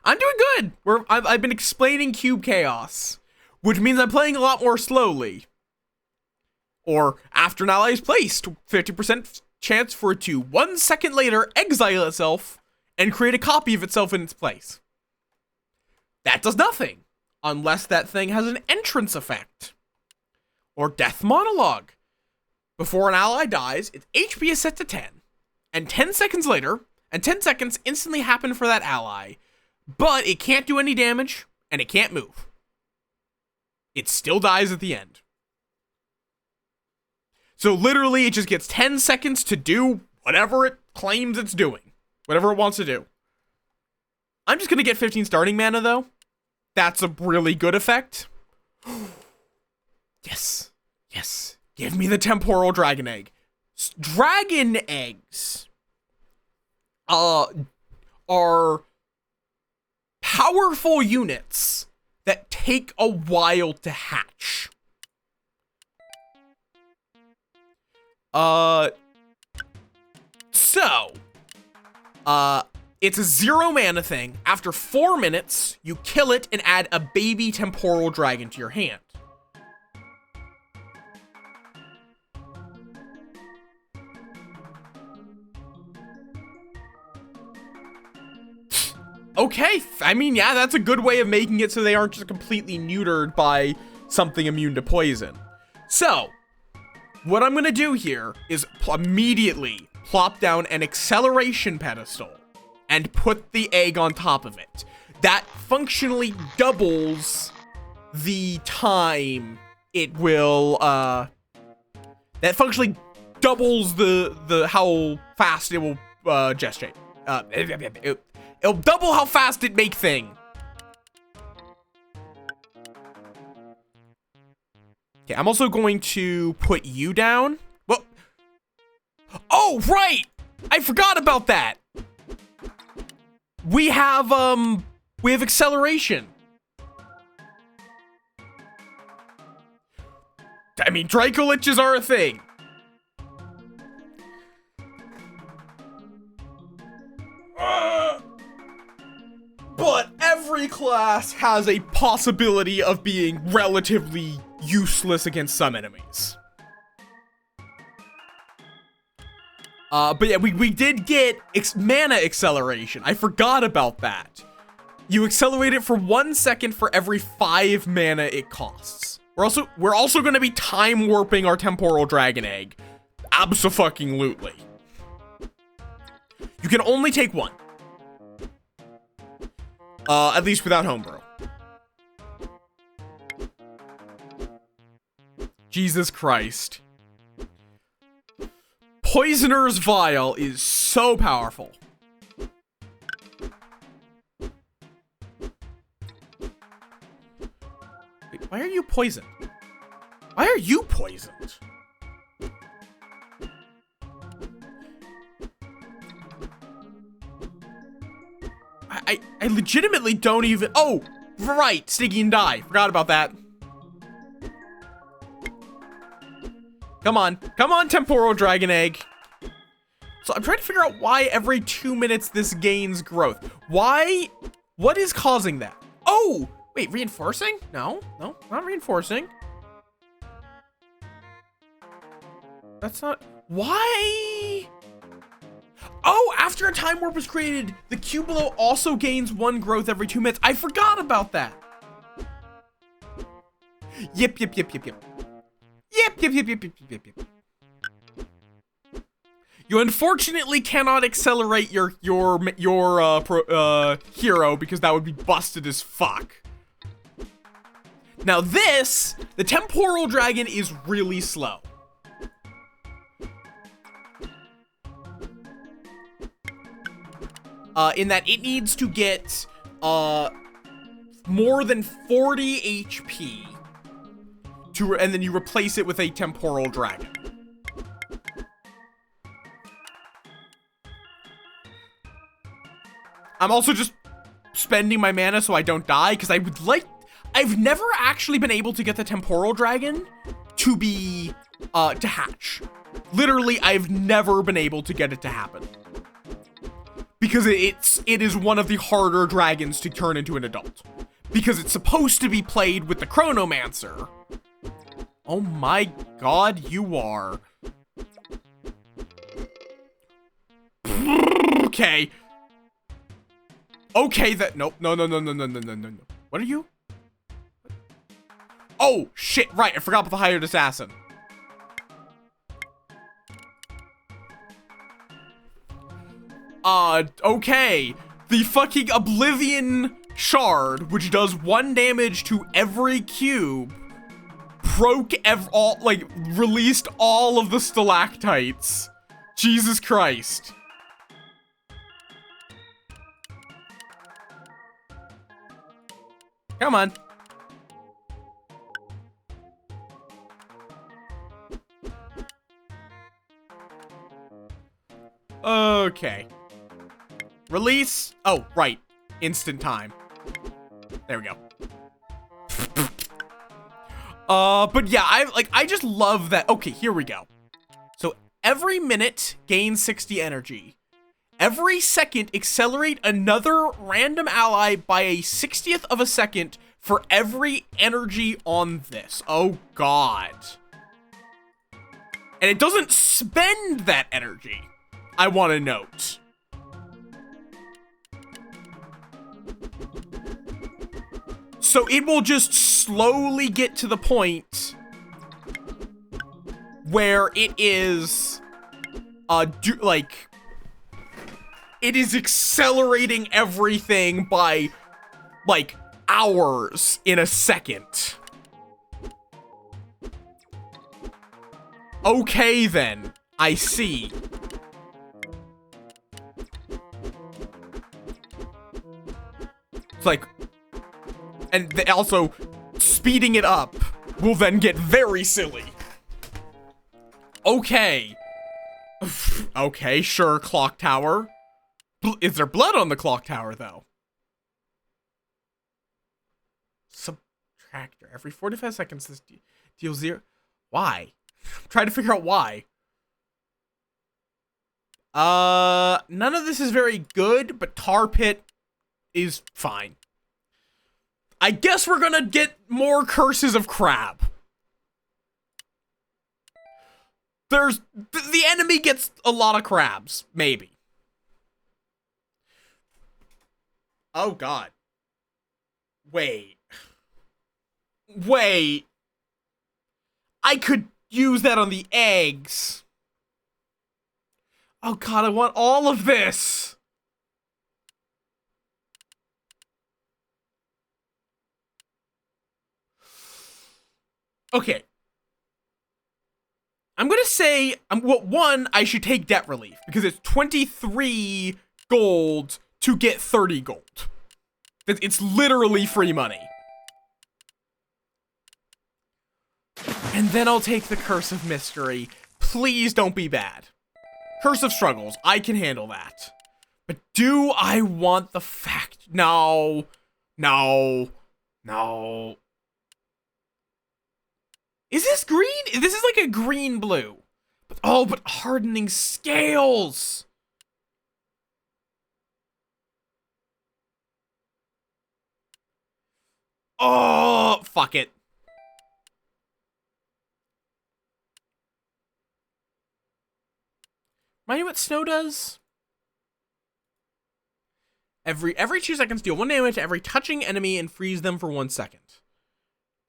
I'm doing good. I've been explaining Cube Chaos, which means I'm playing a lot more slowly. Or, after an ally is placed, 50% chance for it to 1 second later exile itself and create a copy of itself in its place. That does nothing, unless that thing has an entrance effect. Or Death Monologue. Before an ally dies, its HP is set to 10. And 10 seconds later, and 10 seconds instantly happen for that ally, but it can't do any damage, and it can't move. It still dies at the end. So literally, it just gets 10 seconds to do whatever it claims it's doing. Whatever it wants to do. I'm just going to get 15 starting mana, though. That's a really good effect. Yes. Yes. Give me the temporal dragon egg. Dragon eggs are powerful units that take a while to hatch. It's a 0 mana thing. After 4 minutes, you kill it and add a baby temporal dragon to your hand. Okay, I mean, yeah, that's a good way of making it so they aren't just completely neutered by something immune to poison. So, what I'm gonna do here is immediately plop down an acceleration pedestal and put the egg on top of it. That functionally doubles the time it will, that functionally doubles the how fast it will, gestate. It'll double how fast it make thing. Okay, I'm also going to put you down. Well, oh, right! I forgot about that. We have acceleration. I mean, Dracoliches are a thing. But every class has a possibility of being relatively useless against some enemies. But yeah, we did get mana acceleration. I forgot about that. You accelerate it for 1 second for every 5 mana it costs. We're also going to be time warping our temporal dragon egg. Abso-fucking-lutely. You can only take 1. At least without homebrew. Jesus Christ. Poisoner's Vial is so powerful. Wait, why are you poisoned? Why are you poisoned? I legitimately don't even... Oh, right, Stiggy and Die. Forgot about that. Come on, Temporal Dragon Egg. So I'm trying to figure out why every 2 minutes this gains growth. Why? What is causing that? Oh, wait, reinforcing? No, not reinforcing. That's not... Why? Oh, after a time warp is created, the cube below also gains 1 growth every 2 minutes. I forgot about that. Yep. You unfortunately cannot accelerate your hero because that would be busted as fuck. Now this, the temporal dragon is really slow. In that it needs to get more than 40 HP and then you replace it with a temporal dragon. I'm also just spending my mana so I don't die, because I've never actually been able to get the temporal dragon to be, to hatch. Literally, I've never been able to get it to happen. Because it is one of the harder dragons to turn into an adult. Because it's supposed to be played with the Chronomancer. Oh my god, you are. Okay. Okay, nope. No. What are you? Oh, shit, right. I forgot about the hired assassin. Okay. The fucking Oblivion Shard, which does 1 damage to every cube, released all of the stalactites. Jesus Christ. Come on. Okay. Release. Oh, right. Instant time. There we go. But yeah, I just love that. Okay, here we go. So every minute gain 60 energy. Every second, accelerate another random ally by a 60th of a second for every energy on this. Oh, God. And it doesn't spend that energy, I want to note. So it will just slowly get to the point where it is, it is accelerating everything by, hours in a second. Okay, then. I see. It's like... And also, speeding it up will then get very silly. Okay. Okay, sure, clock tower. Is there blood on the clock tower, though? Subtractor. Every 45 seconds, this deals 0. Why? I'm trying to figure out why. None of this is very good, but Tar Pit is fine. I guess we're gonna get more Curses of Crab. The enemy gets a lot of crabs, maybe. Oh, God. Wait. I could use that on the eggs. Oh, God, I want all of this. Okay. I'm gonna say, one, I should take debt relief, because it's 23 gold to get 30 gold. It's literally free money. And then I'll take the Curse of Mystery. Please don't be bad. Curse of Struggles, I can handle that. But do I want the fact? No. Is this green? This is like a green-blue. But Hardening Scales. Oh, fuck it. Mind you what snow does? Every 2 seconds, deal 1 damage to every touching enemy and freeze them for 1 second.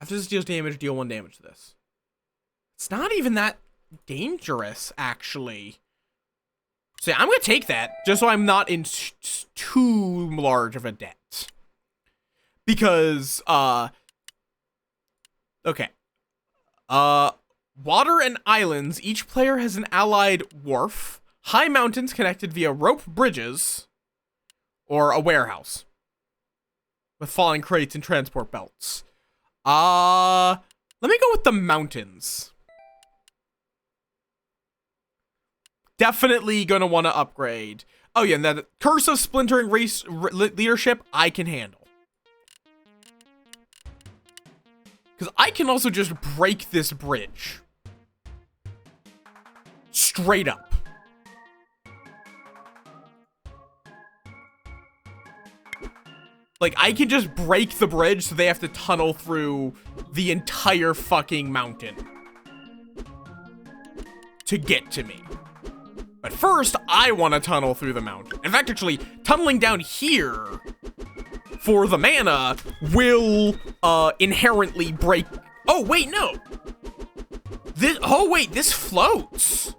After this deals damage, deal 1 damage to this. It's not even that dangerous, actually. So yeah, I'm gonna take that, just so I'm not in too large of a debt. Because, okay. Water and islands, each player has an allied wharf. High mountains connected via rope bridges. Or a warehouse. With falling crates and transport belts. Let me go with the mountains. Definitely gonna want to upgrade. Oh yeah, and that Curse of Splintering Race Leadership, I can handle. Because I can also just break this bridge. Straight up. Like, I can just break the bridge so they have to tunnel through the entire fucking mountain to get to me. But first, I want to tunnel through the mountain. In fact, actually, tunneling down here for the mana will inherently break. Oh, wait, no. This floats.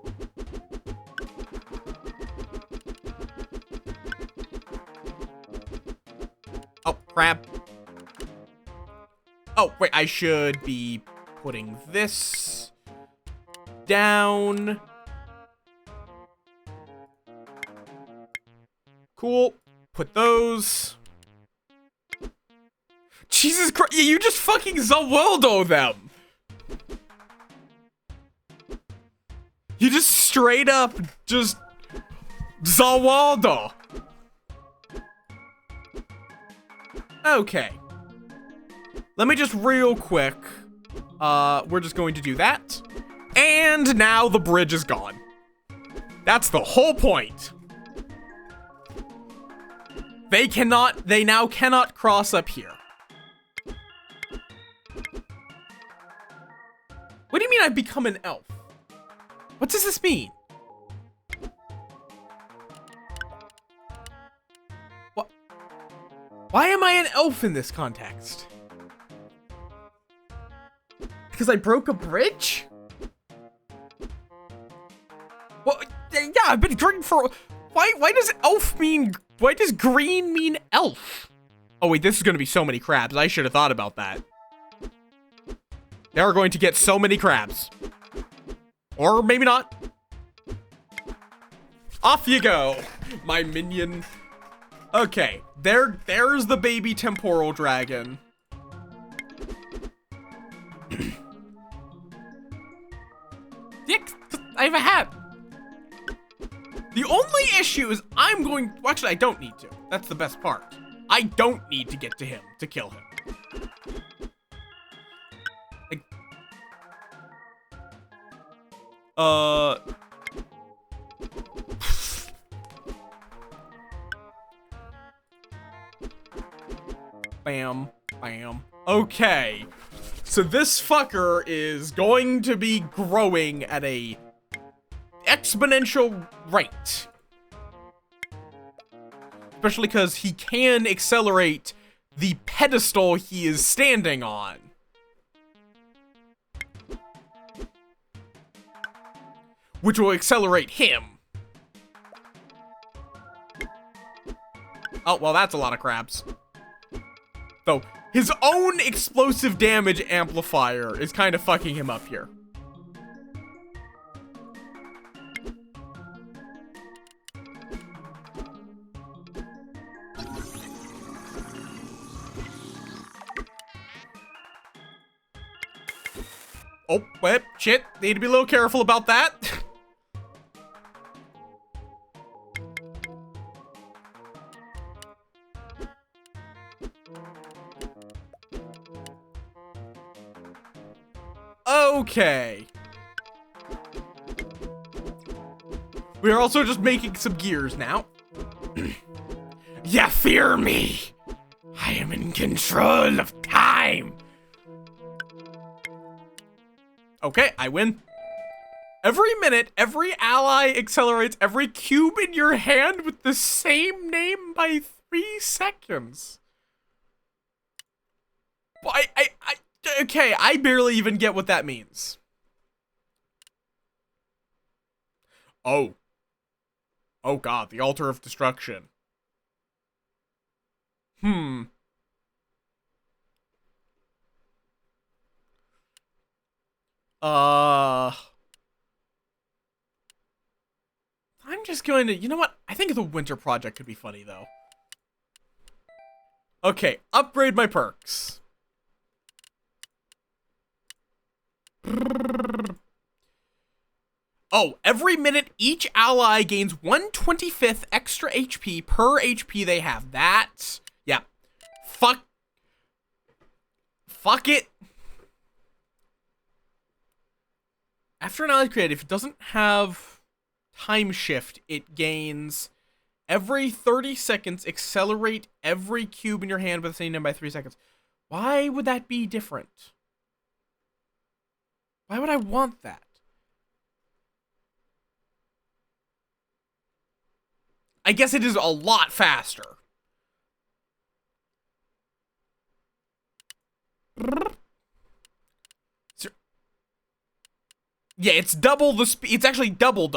Oh, crap. Oh, wait, I should be putting this down. Cool. Put those. Jesus Christ, you just fucking Zawaldo them. You just straight up just Zawaldo. Okay. Let me just real quick. We're just going to do that. And now the bridge is gone. That's the whole point. They now cannot cross up here. What do you mean I've become an elf? What does this mean? What? Why am I an elf in this context? Because I broke a bridge? Well, yeah, I've been green for... Why does elf mean... Why does green mean elf? Oh wait, this is gonna be so many crabs. I should have thought about that. They are going to get so many crabs. Or maybe not. Off you go, my minion. Okay, there's the baby temporal dragon. I have a hat. The only issue is well, actually, I don't need to. That's the best part. I don't need to get to him to kill him. Bam, bam. Okay. So this fucker is going to be growing at a exponential rate. Especially because he can accelerate the pedestal he is standing on. Which will accelerate him. Oh, well, that's a lot of crabs. Though, his own explosive damage amplifier is kind of fucking him up here. Oh, wait, shit. Need to be a little careful about that. Okay. We are also just making some gears now. Ya fear me. I am in control of time. Okay, I win. Every minute, every ally accelerates every cube in your hand with the same name by 3 seconds. Well, okay, I barely even get what that means. Oh. Oh god, the altar of destruction. I'm just going to, you know what? I think the winter project could be funny, though. Okay, upgrade my perks. Oh, every minute each ally gains 1/25th extra HP per HP they have. That's, yeah. Fuck it. After an ally created, if it doesn't have time shift, it gains every 30 seconds, accelerate every cube in your hand with the same number by 3 seconds. Why would that be different? Why would I want that? I guess it is a lot faster. Yeah, it's double the speed. It's actually double.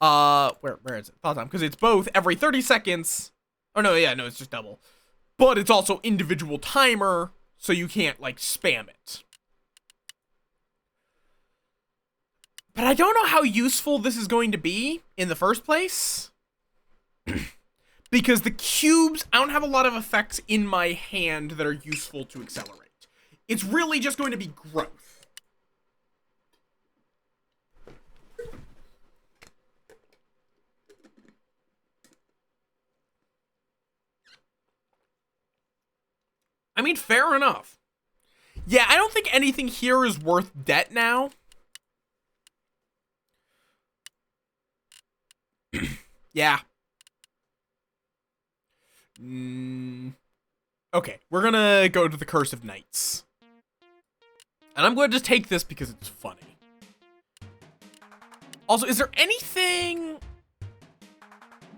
Where is it? Thought time, because it's both every 30 seconds. Oh no, yeah, no, it's just double. But it's also individual timer, so you can't like spam it. But I don't know how useful this is going to be in the first place. Because the cubes, I don't have a lot of effects in my hand that are useful to accelerate. It's really just going to be growth. I mean, fair enough. Yeah, I don't think anything here is worth debt now. Yeah. Okay, we're gonna go to the Curse of Knights. And I'm going to just take this because it's funny. Also, is there anything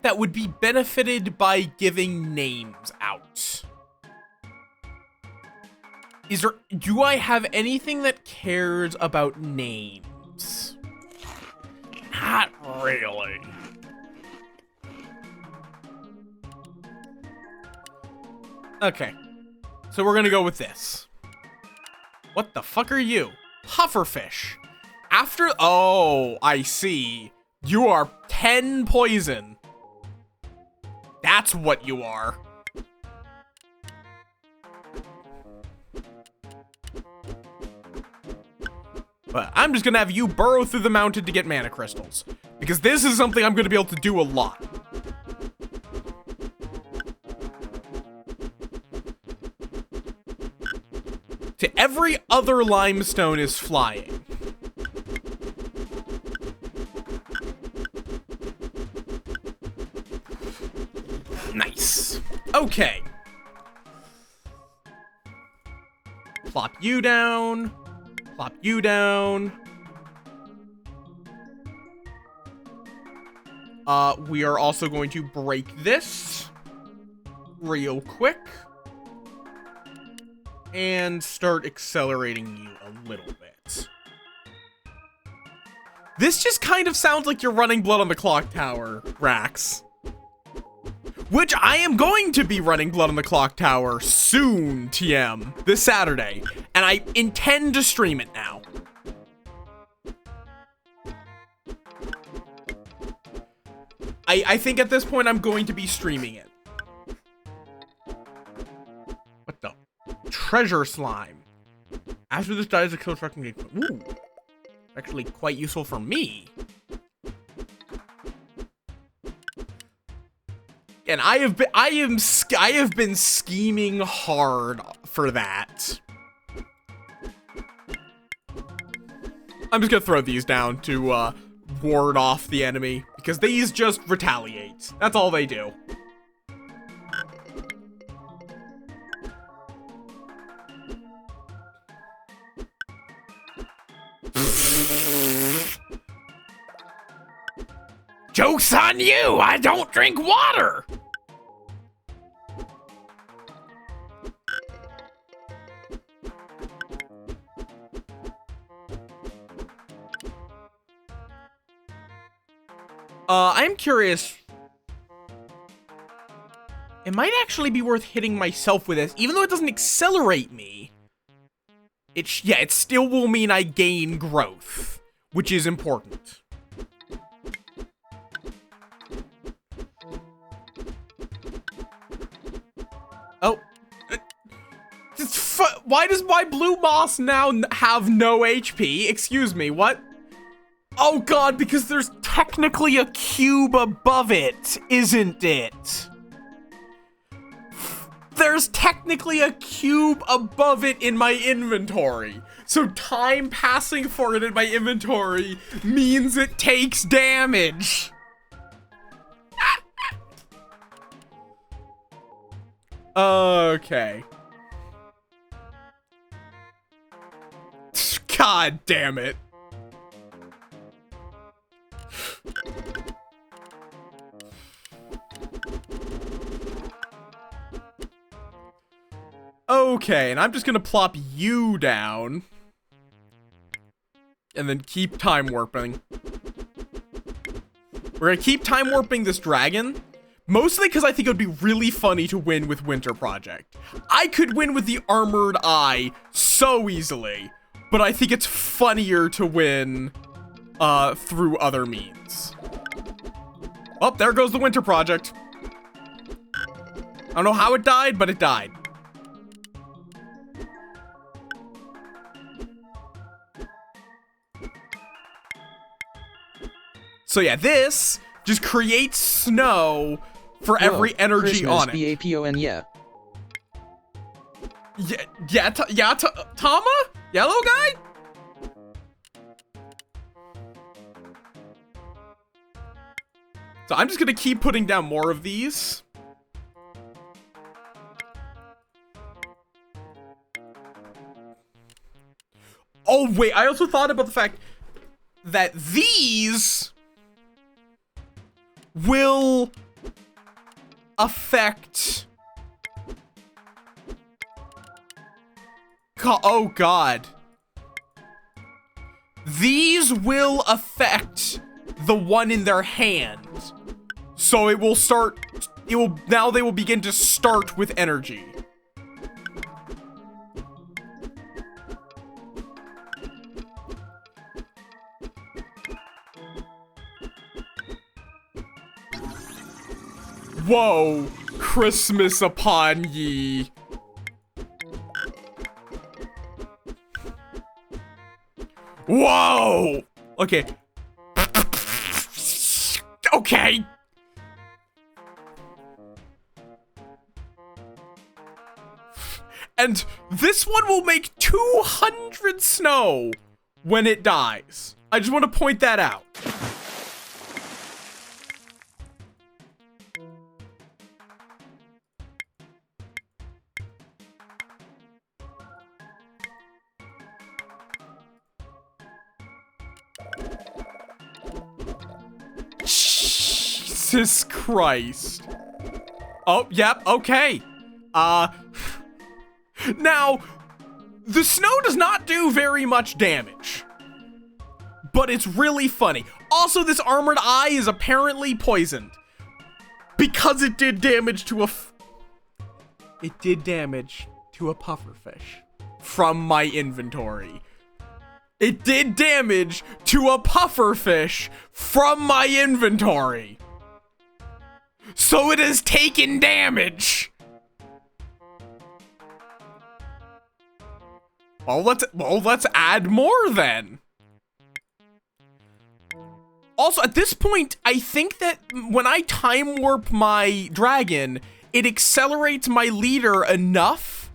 that would be benefited by giving names out? Do I have anything that cares about names? Not really. Okay. So we're gonna go with this. What the fuck are you? Pufferfish. Oh, I see. You are 10 poison. That's what you are. But I'm just gonna have you burrow through the mountain to get mana crystals. Because this is something I'm gonna be able to do a lot. To every other limestone is flying. Nice. Okay. Plop you down. Plop you down. We are also going to break this real quick. And start accelerating you a little bit. This just kind of sounds like you're running Blood on the Clock Tower, Rax. Which I am going to be running Blood on the Clock Tower soon, TM, this Saturday. And I intend to stream it now. I think at this point I'm going to be streaming it. What the? Treasure slime. After this dies, the kill trucking game. Ooh, actually quite useful for me. And I have been scheming hard for that. I'm just gonna throw these down to ward off the enemy because these just retaliate. That's all they do. Joke's on you! I don't drink water! I am curious. It might actually be worth hitting myself with this, even though it doesn't accelerate me. It still will mean I gain growth, which is important. Oh. Why does my blue moss now have no HP? Excuse me, what? Oh god, because there's technically a cube above it, isn't it? There's technically a cube above it in my inventory. So time passing for it in my inventory means it takes damage. Okay. God damn it. Okay, and I'm just gonna plop you down. And then keep time warping. We're gonna keep time warping this dragon. Mostly because I think it would be really funny to win with Winter Project. I could win with the Armored Eye so easily. But I think it's funnier to win through other means. Oh, there goes the Winter Project. I don't know how it died, but it died. So yeah, this just creates snow for every energy Christmas, on it. B-A-P-O-N, yeah. Tama? Yellow guy? So I'm just gonna keep putting down more of these. Oh wait, I also thought about the fact that these will affect... Oh god. These will affect the one in their hand. So it will start, now they will begin to start with energy. Whoa, Christmas upon ye. Whoa! Okay. Okay. And this one will make 200 snow when it dies. I just want to point that out. Jesus Christ. Oh, yep, okay. Now, the snow does not do very much damage, but it's really funny. Also, this Armored Eye is apparently poisoned because it did damage to a pufferfish from my inventory. It did damage to a pufferfish from my inventory. So it has taken damage. Well, let's add more then. Also, at this point, I think that when I time warp my dragon, it accelerates my leader enough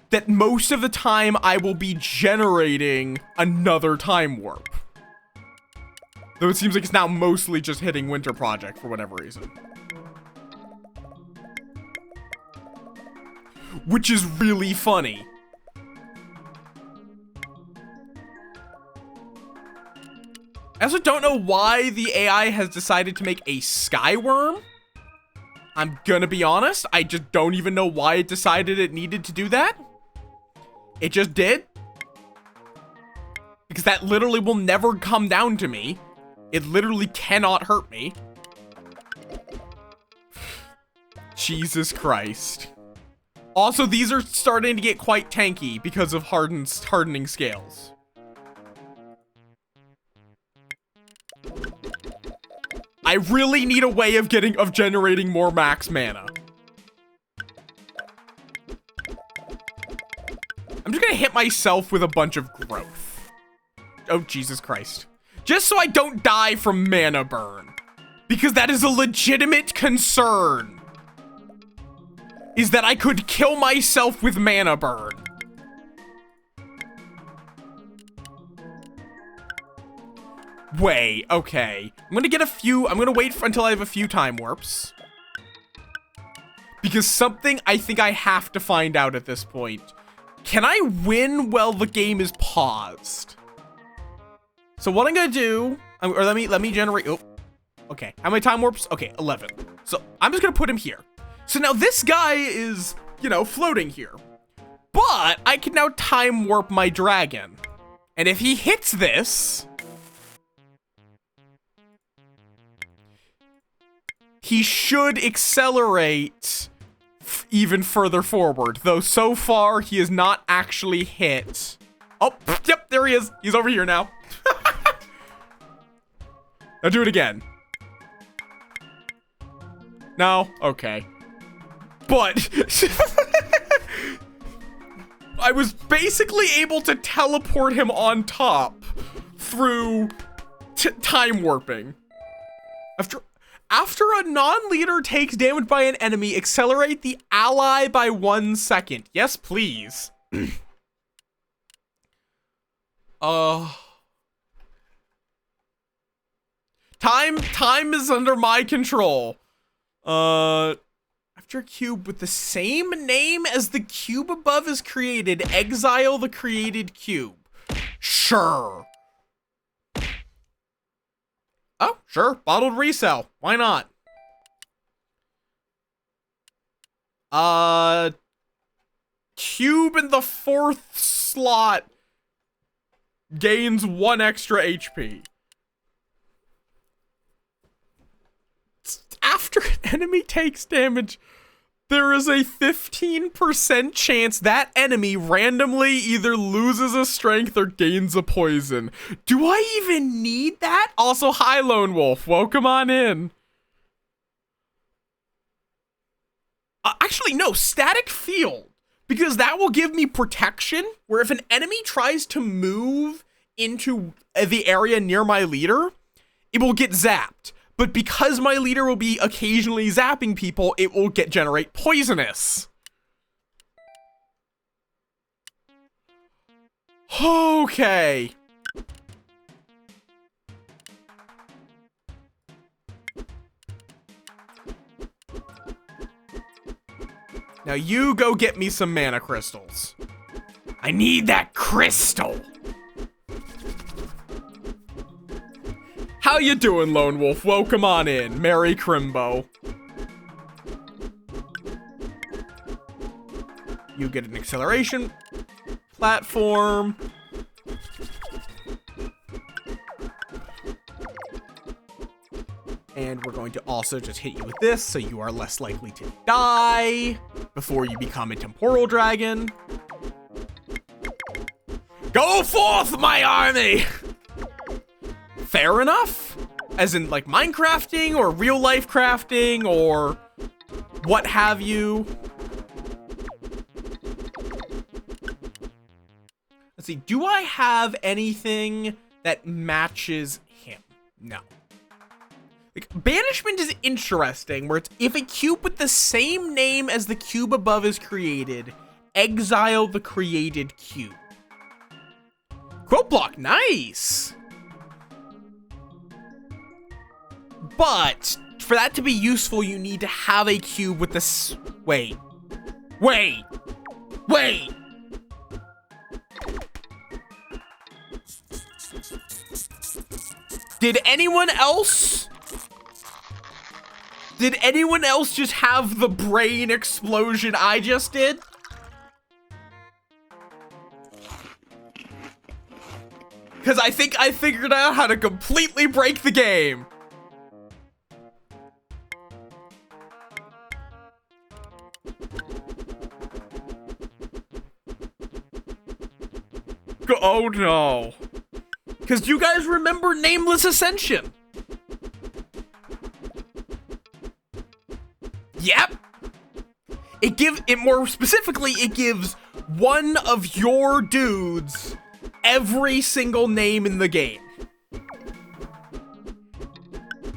that most of the time I will be generating another time warp. Though it seems like it's now mostly just hitting Winter Project for whatever reason. Which is really funny. I also don't know why the AI has decided to make a Skyworm. I'm gonna be honest, I just don't even know why it decided it needed to do that. It just did. Because that literally will never come down to me. It literally cannot hurt me. Jesus Christ. Also, these are starting to get quite tanky because of hardening scales. I really need a way of generating more max mana. I'm just gonna hit myself with a bunch of growth. Oh, Jesus Christ. Just so I don't die from mana burn. Because that is a legitimate concern. Is that I could kill myself with mana burn. Wait, okay. I'm gonna wait until I have a few time warps. Because something I think I have to find out at this point. Can I win while the game is paused? So what I'm gonna do, or let me generate, oh, okay. How many time warps? Okay, 11. So I'm just gonna put him here. So now this guy is, you know, floating here. But I can now time warp my dragon. And if he hits this, he should accelerate even further forward. Though so far, he has not actually hit. Oh, yep, there he is. He's over here now. Now do it again. No? Okay. But I was basically able to teleport him on top through time warping. After a non-leader takes damage by an enemy, accelerate the ally by 1 second. Yes, please. Time is under my control. After a cube with the same name as the cube above is created, exile the created cube. Sure. Oh, sure. Bottled resell. Why not? Cube in the 4th slot gains 1 extra HP. After an enemy takes damage, there is a 15% chance that enemy randomly either loses a strength or gains a poison. Do I even need that? Also, hi, Lone Wolf. Welcome on in. Actually, no. Static field. Because that will give me protection, where if an enemy tries to move into the area near my leader, it will get zapped. But because my leader will be occasionally zapping people, it will generate poisonous. Okay. Now you go get me some mana crystals. I need that crystal. How you doing, Lone Wolf? Welcome on in. Merry Crimbo. You get an acceleration platform. And we're going to also just hit you with this so you are less likely to die before you become a temporal dragon. Go forth, my army! Fair enough? As in, like, Minecrafting or real-life crafting or what have you. Let's see, do I have anything that matches him? No. Like, banishment is interesting, where it's if a cube with the same name as the cube above is created, exile the created cube. Quote block, nice! But for that to be useful, you need to have a cube with this. Wait. Did anyone else just have the brain explosion I just did? Because I think I figured out how to completely break the game. Oh no. Because you guys remember Nameless Ascension? Yep. More specifically, it gives one of your dudes every single name in the game.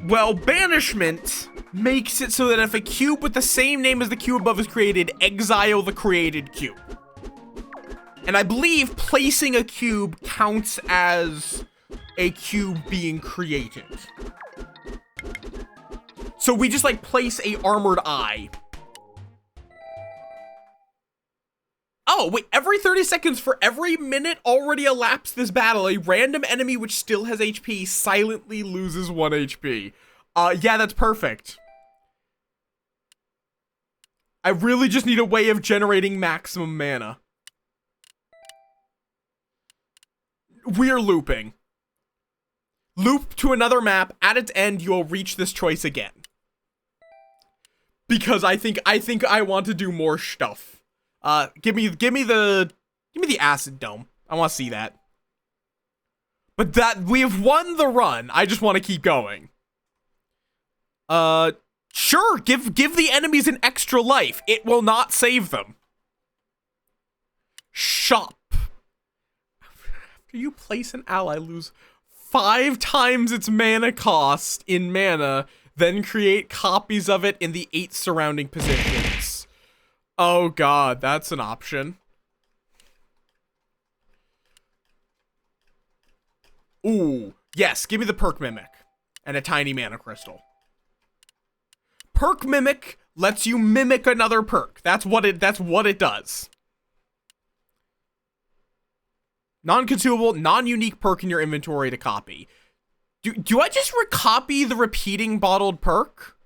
Well, Banishment makes it so that if a cube with the same name as the cube above is created, exile the created cube. And I believe placing a cube counts as a cube being created. So we just like place a armored eye. Oh, wait, every 30 seconds for every minute already elapsed this battle, a random enemy which still has HP silently loses 1 HP. Yeah, that's perfect. I really just need a way of generating maximum mana. We're looping. Loop to another map. At its end, you'll reach this choice again. Because I think I want to do more stuff. Give me the acid dome. I want to see that. But that we have won the run. I just want to keep going. Sure, give the enemies an extra life. It will not save them. Shop. After you place an ally, lose 5 times its mana cost in mana, then create copies of it in the 8 surrounding positions. Oh god, that's an option. Ooh, yes, give me the perk mimic and a tiny mana crystal. Perk mimic lets you mimic another perk. That's what it does. Non-consumable, non-unique perk in your inventory to copy. Do I just recopy the repeating bottled perk?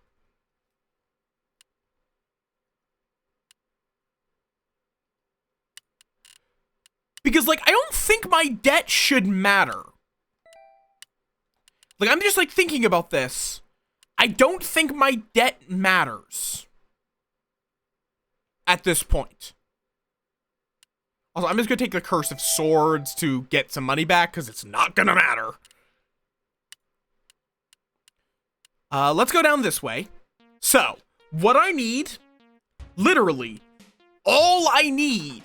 Because, like, I don't think my debt should matter. Like, I'm just, like, thinking about this. I don't think my debt matters. At this point. Also, I'm just gonna take the Curse of Swords to get some money back, because it's not gonna matter. Let's go down this way. So, what I need, literally, all I need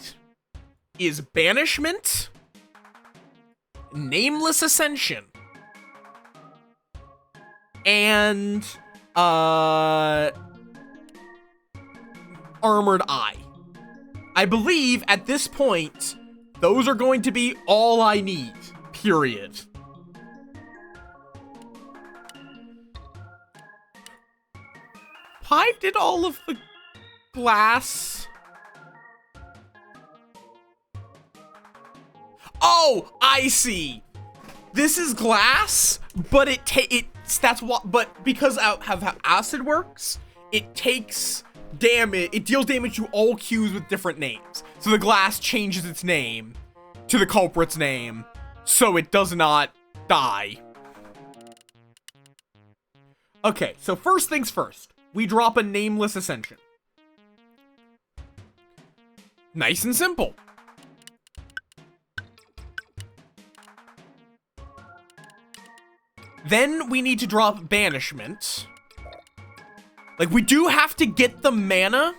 is Banishment, Nameless Ascension, and, Armored Eye. I believe, at this point, those are going to be all I need, period. Why did all of the glass... Oh, I see. This is glass, but that's what. But because how acid works, it takes damage. It deals damage to all cubes with different names. So the glass changes its name to the culprit's name, so it does not die. Okay, so first things first. We drop a Nameless Ascension. Nice and simple. Then we need to drop Banishment. Like, we do have to get the mana.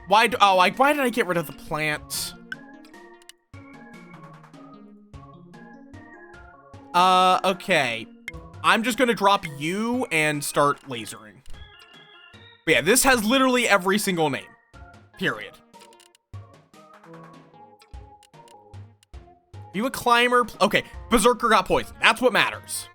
Why did I get rid of the plant? Okay. I'm just gonna drop you and start lasering. But yeah, this has literally every single name. Period. You a climber? Okay, Berserker got poisoned. That's what matters.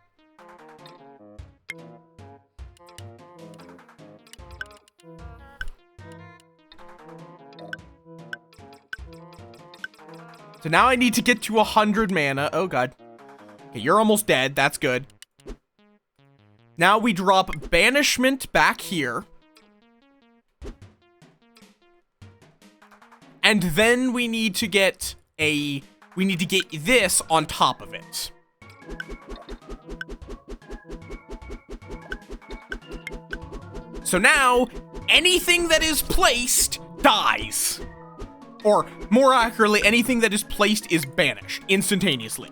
So now I need to get to 100 mana. Oh god. Okay, you're almost dead. That's good. Now we drop Banishment back here. And then we need to get this on top of it. So now, anything that is placed dies. Or, more accurately, anything that is placed is banished instantaneously.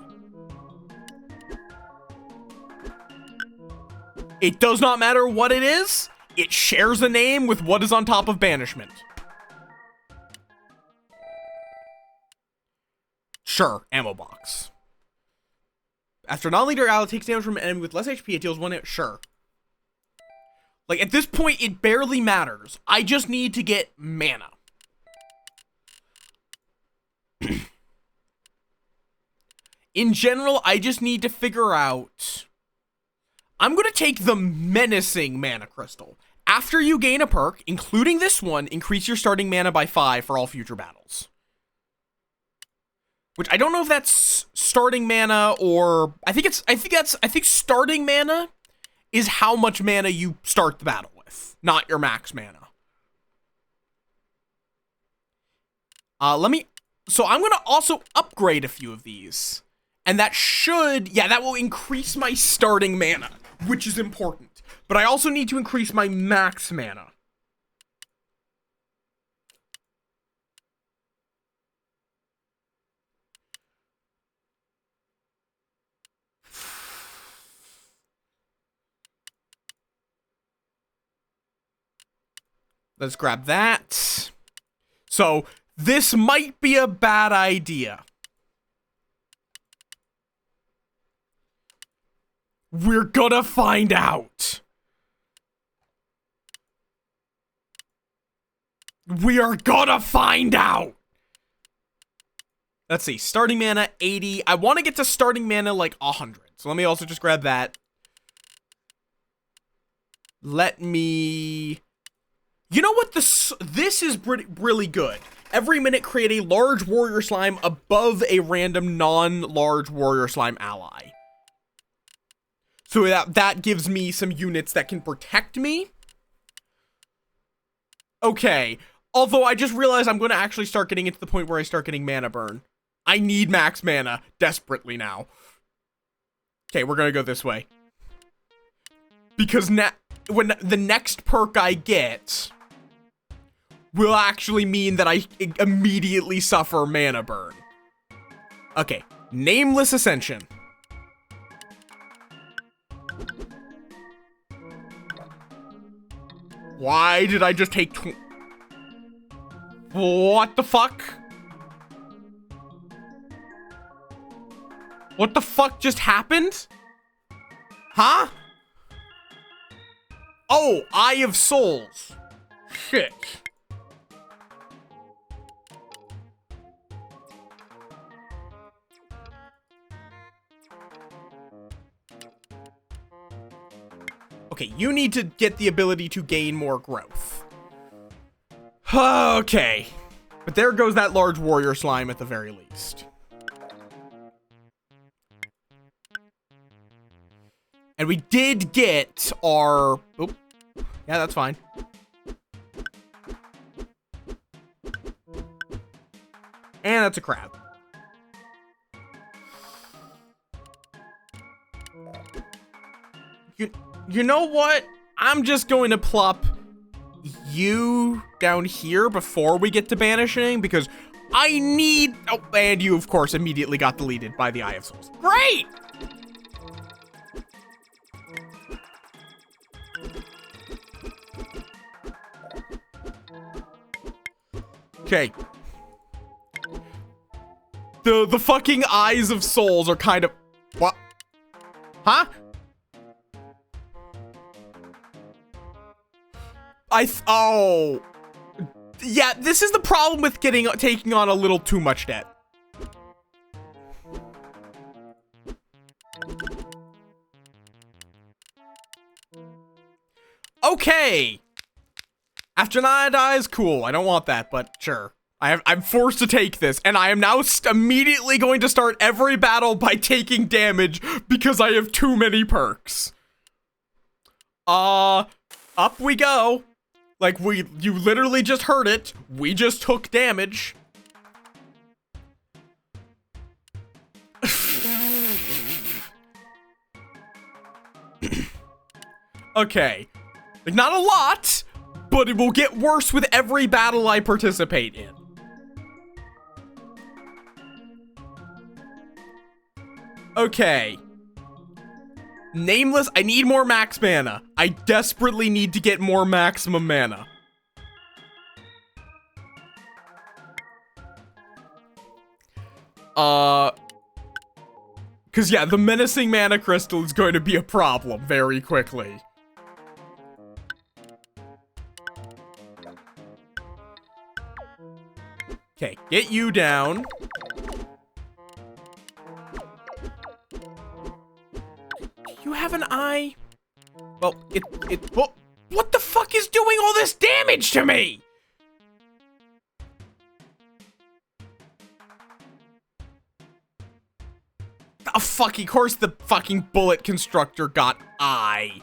It does not matter what it is, it shares a name with what is on top of banishment. Sure, ammo box. After non-leader ally takes damage from an enemy with less HP, it deals 1 hit. Sure. Like, at this point, it barely matters. I just need to get mana. In general, I just need to figure out... I'm going to take the menacing mana crystal. After you gain a perk, including this one, increase your starting mana by 5 for all future battles. Which I don't know if that's starting mana or I think starting mana is how much mana you start the battle with, not your max mana. So I'm gonna also upgrade a few of these. And that will increase my starting mana, which is important. But I also need to increase my max mana. Let's grab that. So, this might be a bad idea. We're gonna find out. We are gonna find out. Let's see, starting mana 80. I want to get to starting mana like 100. So let me also just grab that. Let me... You know what? This is really good. Every minute, create a large warrior slime above a random non-large warrior slime ally. So that gives me some units that can protect me. Okay. Although I just realized I'm going to actually start getting into the point where I start getting mana burn. I need max mana desperately now. Okay, we're going to go this way. Because when the next perk I get will actually mean that I immediately suffer mana burn. Okay, Nameless Ascension. Why did I just take what the fuck? What the fuck just happened? Huh? Oh, Eye of Souls. Shit. Okay, you need to get the ability to gain more growth. Okay. But there goes that large warrior slime at the very least. And we did get our... Oh, yeah, that's fine. And that's a crab. You know what? I'm just going to plop you down here before we get to banishing because I need... Oh, and you, of course, immediately got deleted by the Eye of Souls. Great! Okay. The fucking Eyes of Souls are kind of... What? Huh? Oh. Yeah, this is the problem with taking on a little too much debt. Okay. After Naya dies, cool. I don't want that, but sure. I'm forced to take this, and I am now immediately going to start every battle by taking damage because I have too many perks. Up we go. Like, you literally just heard it. We just took damage. Okay. Like, not a lot, but it will get worse with every battle I participate in. Okay. Nameless, I need more max mana. I desperately need to get more maximum mana. Because yeah, the menacing mana crystal is going to be a problem very quickly. Okay, get you down. You have an eye? Well, what the fuck is doing all this damage to me? Oh, fucking course the fucking bullet constructor got eye.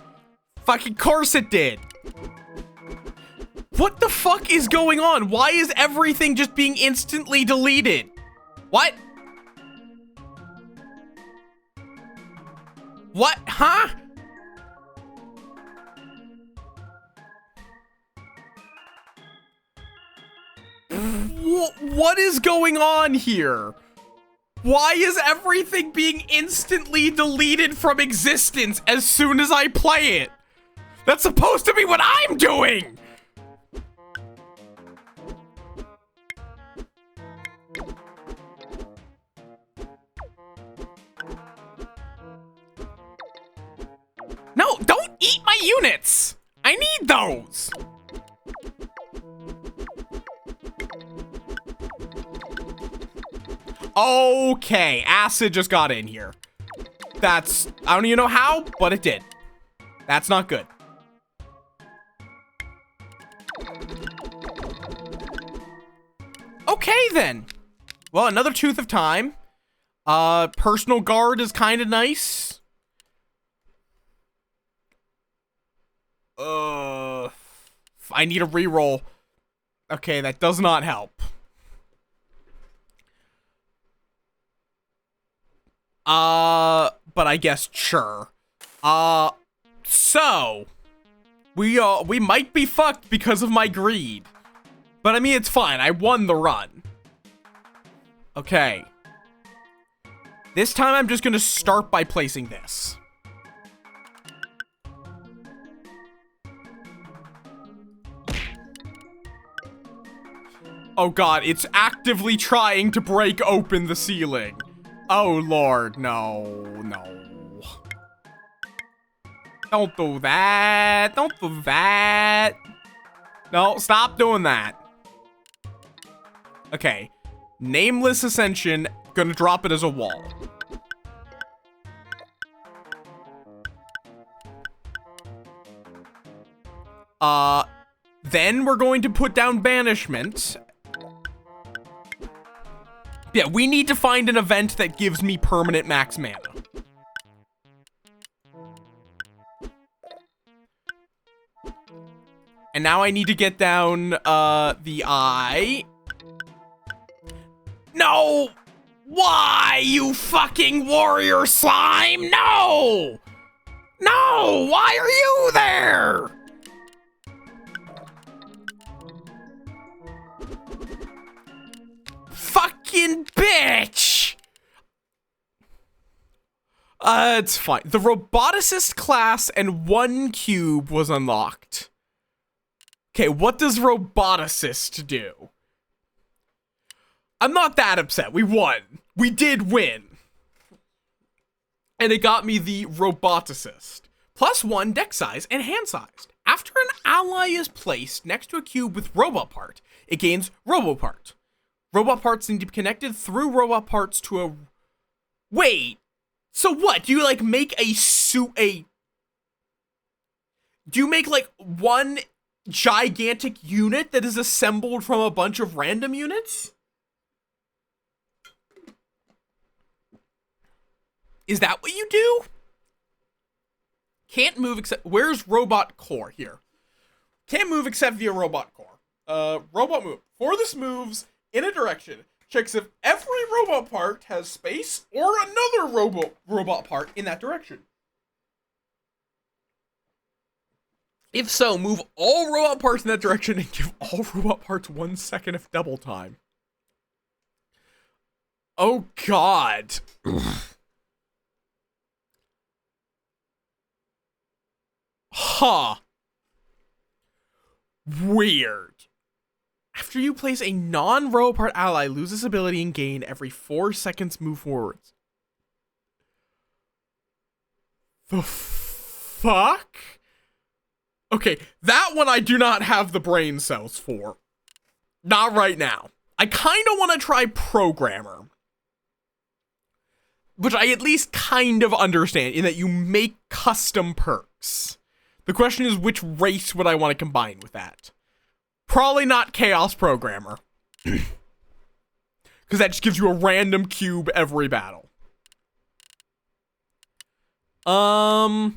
Fucking course it did. What the fuck is going on? Why is everything just being instantly deleted? What? What? Huh? What is going on here? Why is everything being instantly deleted from existence as soon as I play it? That's supposed to be what I'm doing! No, don't eat my units! I need those! Okay, acid just got in here. That's, I don't even know how, but it did. That's not good. Okay then. Well, another Tooth of Time. Personal Guard is kind of nice. I need a reroll. Okay, that does not help. But I guess sure. So we might be fucked because of my greed. But I mean, it's fine. I won the run. Okay. This time I'm just gonna start by placing this. Oh god, it's actively trying to break open the ceiling. Oh lord, no, no. Don't do that. Don't do that. No, stop doing that. Okay. Nameless Ascension, gonna drop it as a wall. Then we're going to put down Banishment. Yeah, we need to find an event that gives me permanent max mana. And now I need to get down, the eye. No! Why, you fucking warrior slime? No! No! Why are you there? Fucking bitch! It's fine. The roboticist class and 1 cube was unlocked. Okay, what does roboticist do? I'm not that upset. We won. We did win. And it got me the roboticist. +1 deck size and hand size. After an ally is placed next to a cube with robot part, it gains robot part. Robot parts need to be connected through robot parts to a... Wait. So what? Do you, like, make a Do you make, like, one gigantic unit that is assembled from a bunch of random units? Is that what you do? Can't move except... Where's robot core? Here. Can't move except via robot core. Robot move. For this moves in a direction, checks if every robot part has space or another robot part in that direction. If so, move all robot parts in that direction and give all robot parts 1 second of double time. Oh god. Huh. Weird. After you place a non-row part ally, lose this ability and gain every 4 seconds move forwards. The fuck? Okay, that one I do not have the brain cells for. Not right now. I kind of want to try Programmer. Which I at least kind of understand, in that you make custom perks. The question is, which race would I want to combine with that? Probably not Chaos Programmer. Because that just gives you a random cube every battle. And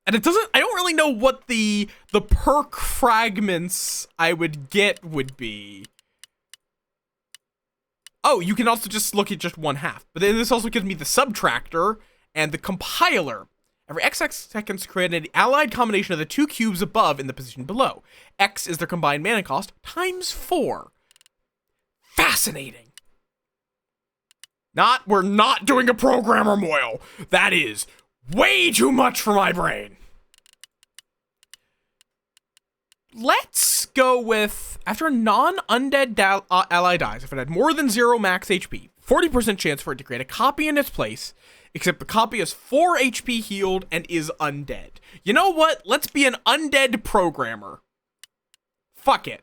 it doesn't, I don't really know what the perk fragments I would get would be. Oh, you can also just look at just 1/2. But then this also gives me the subtractor and the compiler. Every X seconds create an allied combination of the 2 cubes above in the position below. X is their combined mana cost times 4. Fascinating. We're not doing a Programmer Moil. That is way too much for my brain. Let's go with, after a non-undead ally dies, if it had more than 0 max HP, 40% chance for it to create a copy in its place, except the copy is 4 HP healed and is undead. You know what? Let's be an undead programmer. Fuck it.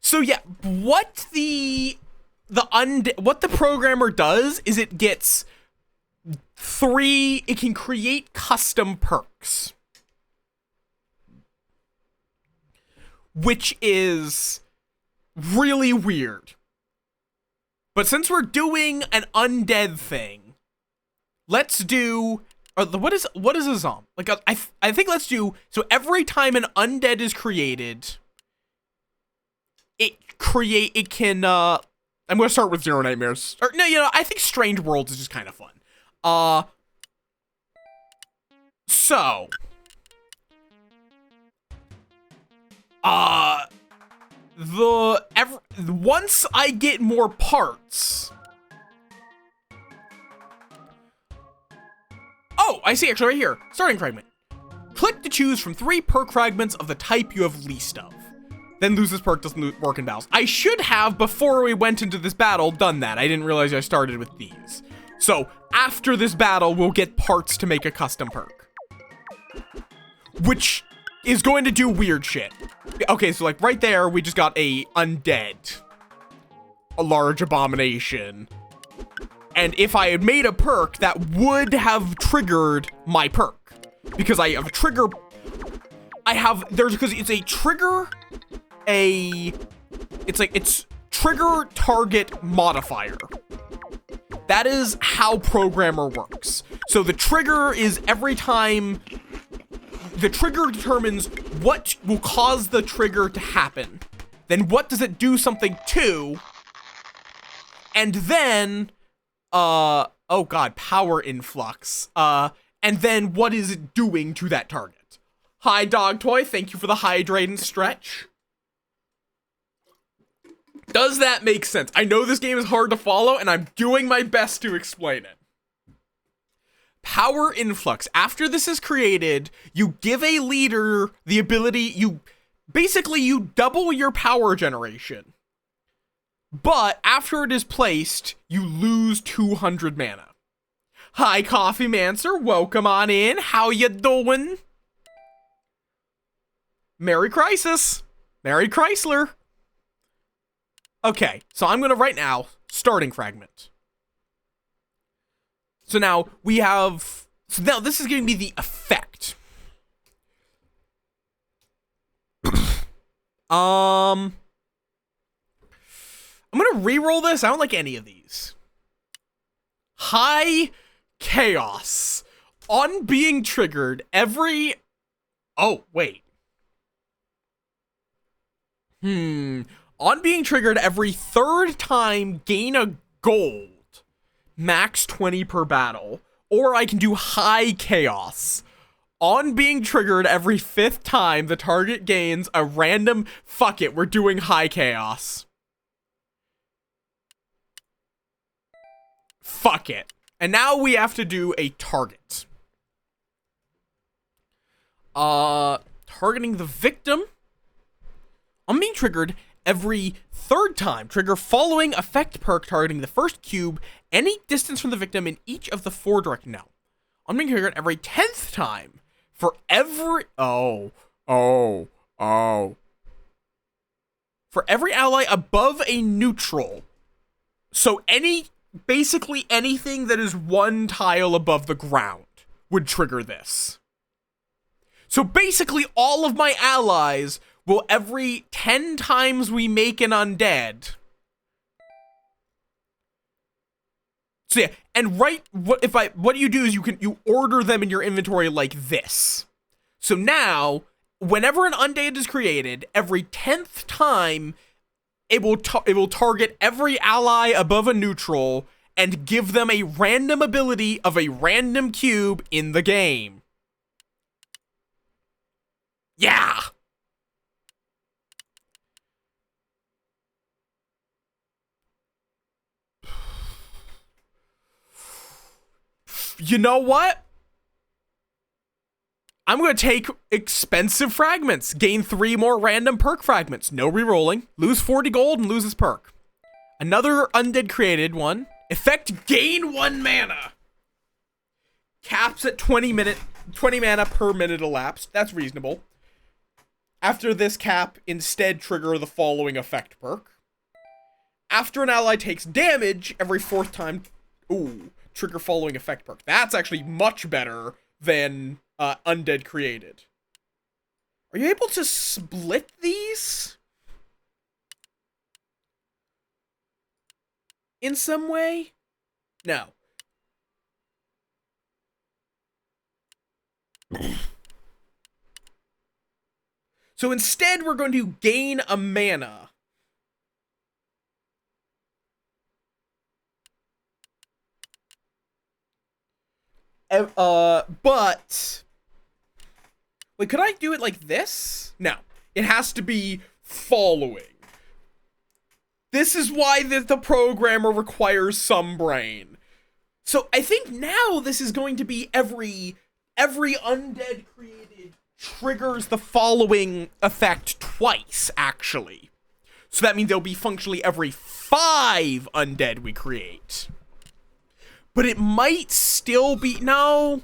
So yeah, what the programmer does is it gets 3, it can create custom perks. Which is really weird. But since we're doing an undead thing, let's do, what is a zombie? Like, I think let's do, so every time an undead is created, it can, I'm gonna start with Zero Nightmares. Or, no, I think Strange Worlds is just kind of fun. So, once I get more parts. Oh, I see, actually, right here. Starting fragment. Click to choose from 3 perk fragments of the type you have least of. Then lose this perk doesn't work in battles. I should have, before we went into this battle, done that. I didn't realize I started with these. So, after this battle, we'll get parts to make a custom perk. Which is going to do weird shit. Okay, so like right there, we just got a undead. A large abomination. And if I had made a perk, that would have triggered my perk. Because I have a trigger. Because it's a trigger, it's trigger target modifier. That is how Programmer works. So the trigger is every time, the trigger determines what will cause the trigger to happen. Then what does it do something to? And then, oh god, power influx. And then what is it doing to that target? Hi, Dog Toy, thank you for the hydrate and stretch. Does that make sense? I know this game is hard to follow, and I'm doing my best to explain it. Power influx. After this is created, you give a leader the ability, you double your power generation. But after it is placed, you lose 200 mana. Hi, Coffee Mancer, welcome on in. How you doing? Merry Crisis. Merry Chrysler. Okay, so I'm gonna right now, starting fragment. So now we have, so now this is gonna be the effect. I'm gonna re-roll this. I don't like any of these. High Chaos. On being triggered, every, oh, wait. On being triggered, every 3rd time, gain a gold. Max 20 per battle. Or I can do High Chaos. On being triggered, every 5th time, the target gains a random, fuck it, we're doing High Chaos. Fuck it. And now we have to do a target. Targeting the victim. On being triggered every third time. Trigger following effect perk targeting the first cube, any distance from the victim in each of the 4 direct. No. On being triggered every 10th time. For every... For every ally above a neutral. So basically anything that is 1 tile above the ground would trigger this. So basically all of my allies will, every 10 times we make an undead. So yeah, and what you do is you order them in your inventory like this. So now, whenever an undead is created, every 10th time it will target every ally above a neutral and give them a random ability of a random cube in the game. Yeah! You know what? I'm going to take expensive fragments. Gain 3 more random perk fragments. No rerolling. Lose 40 gold and lose this perk. Another undead created one. Effect, gain 1 mana. Caps at 20 mana per minute elapsed. That's reasonable. After this cap, instead trigger the following effect perk. After an ally takes damage, every 4th time... Ooh, trigger following effect perk. That's actually much better than undead created. Are you able to split these? In some way? No. So instead, we're going to gain a mana. But... Wait, could I do it like this? No. It has to be following. This is why the programmer requires some brain. So I think now this is going to be every undead created triggers the following effect twice, actually. So that means there'll be functionally every 5 undead we create. But it might still be... No.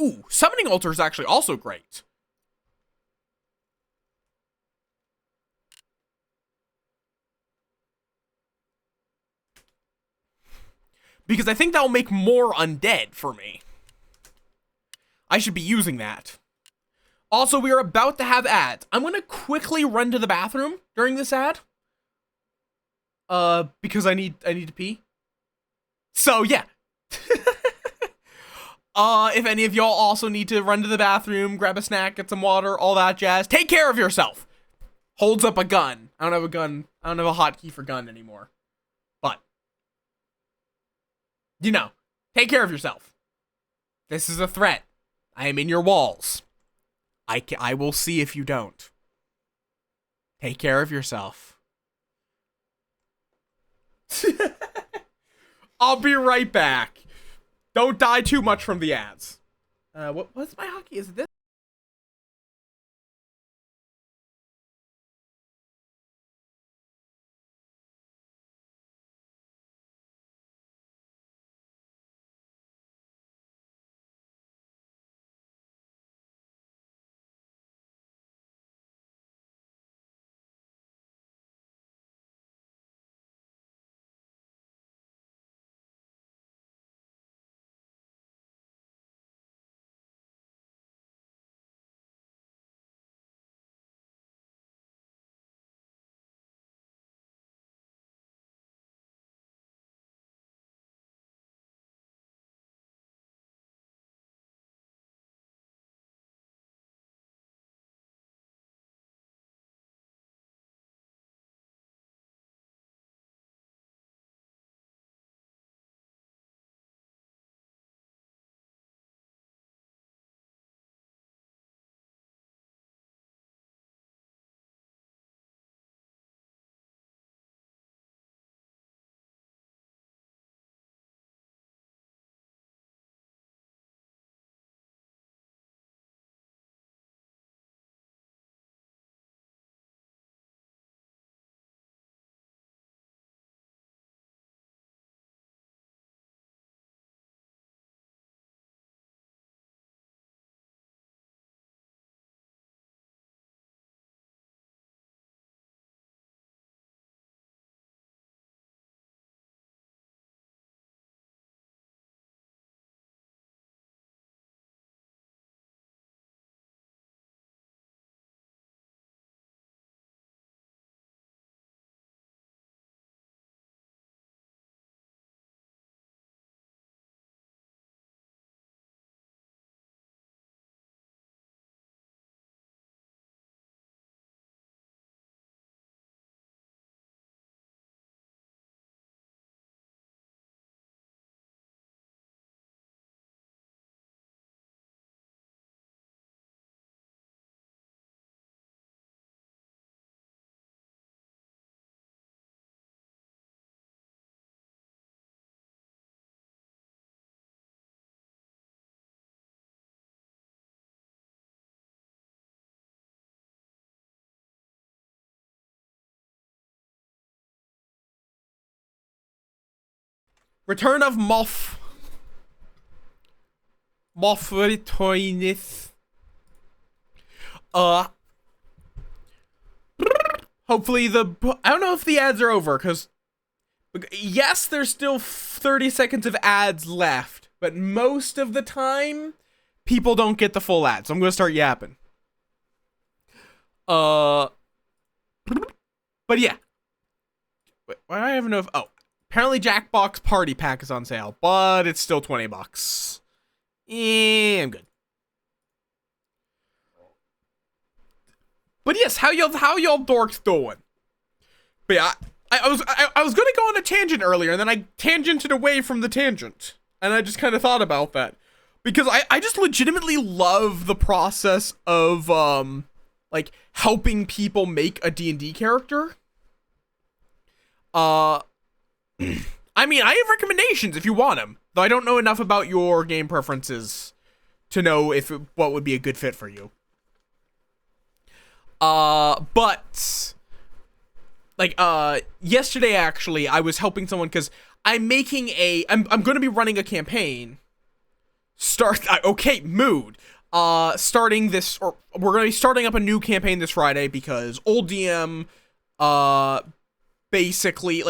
Ooh, Summoning Altar is actually also great. Because I think that'll make more undead for me. I should be using that. Also, we are about to have ads. I'm going to quickly run to the bathroom during this ad. Because I need to pee. So, yeah. If any of y'all also need to run to the bathroom, grab a snack, get some water, all that jazz, take care of yourself. Holds up a gun. I don't have a gun. I don't have a hotkey for gun anymore. But, you know, take care of yourself. This is a threat. I am in your walls. I will see if you don't. Take care of yourself. I'll be right back. Don't die too much from the ads. What's my hotkey? Is it this? Return of Möth. Möth returns. Hopefully I don't know if the ads are over, because yes, there's still 30 seconds of ads left, but most of the time, people don't get the full ad, so I'm gonna start yapping. But yeah. Wait, why do I have enough? Oh, apparently Jackbox Party Pack is on sale, but it's still $20. I'm good. But yes, how y'all dorks doing? But yeah, I was gonna go on a tangent earlier, and then I tangented away from the tangent, and I just kind of thought about that because I just legitimately love the process of like helping people make a D&D character. I mean, I have recommendations if you want them, though I don't know enough about your game preferences to know what would be a good fit for you. But like yesterday actually I was helping someone because I'm making I'm going to be running a campaign. Mood. Starting this, or we're going to be starting up a new campaign this Friday because old DM basically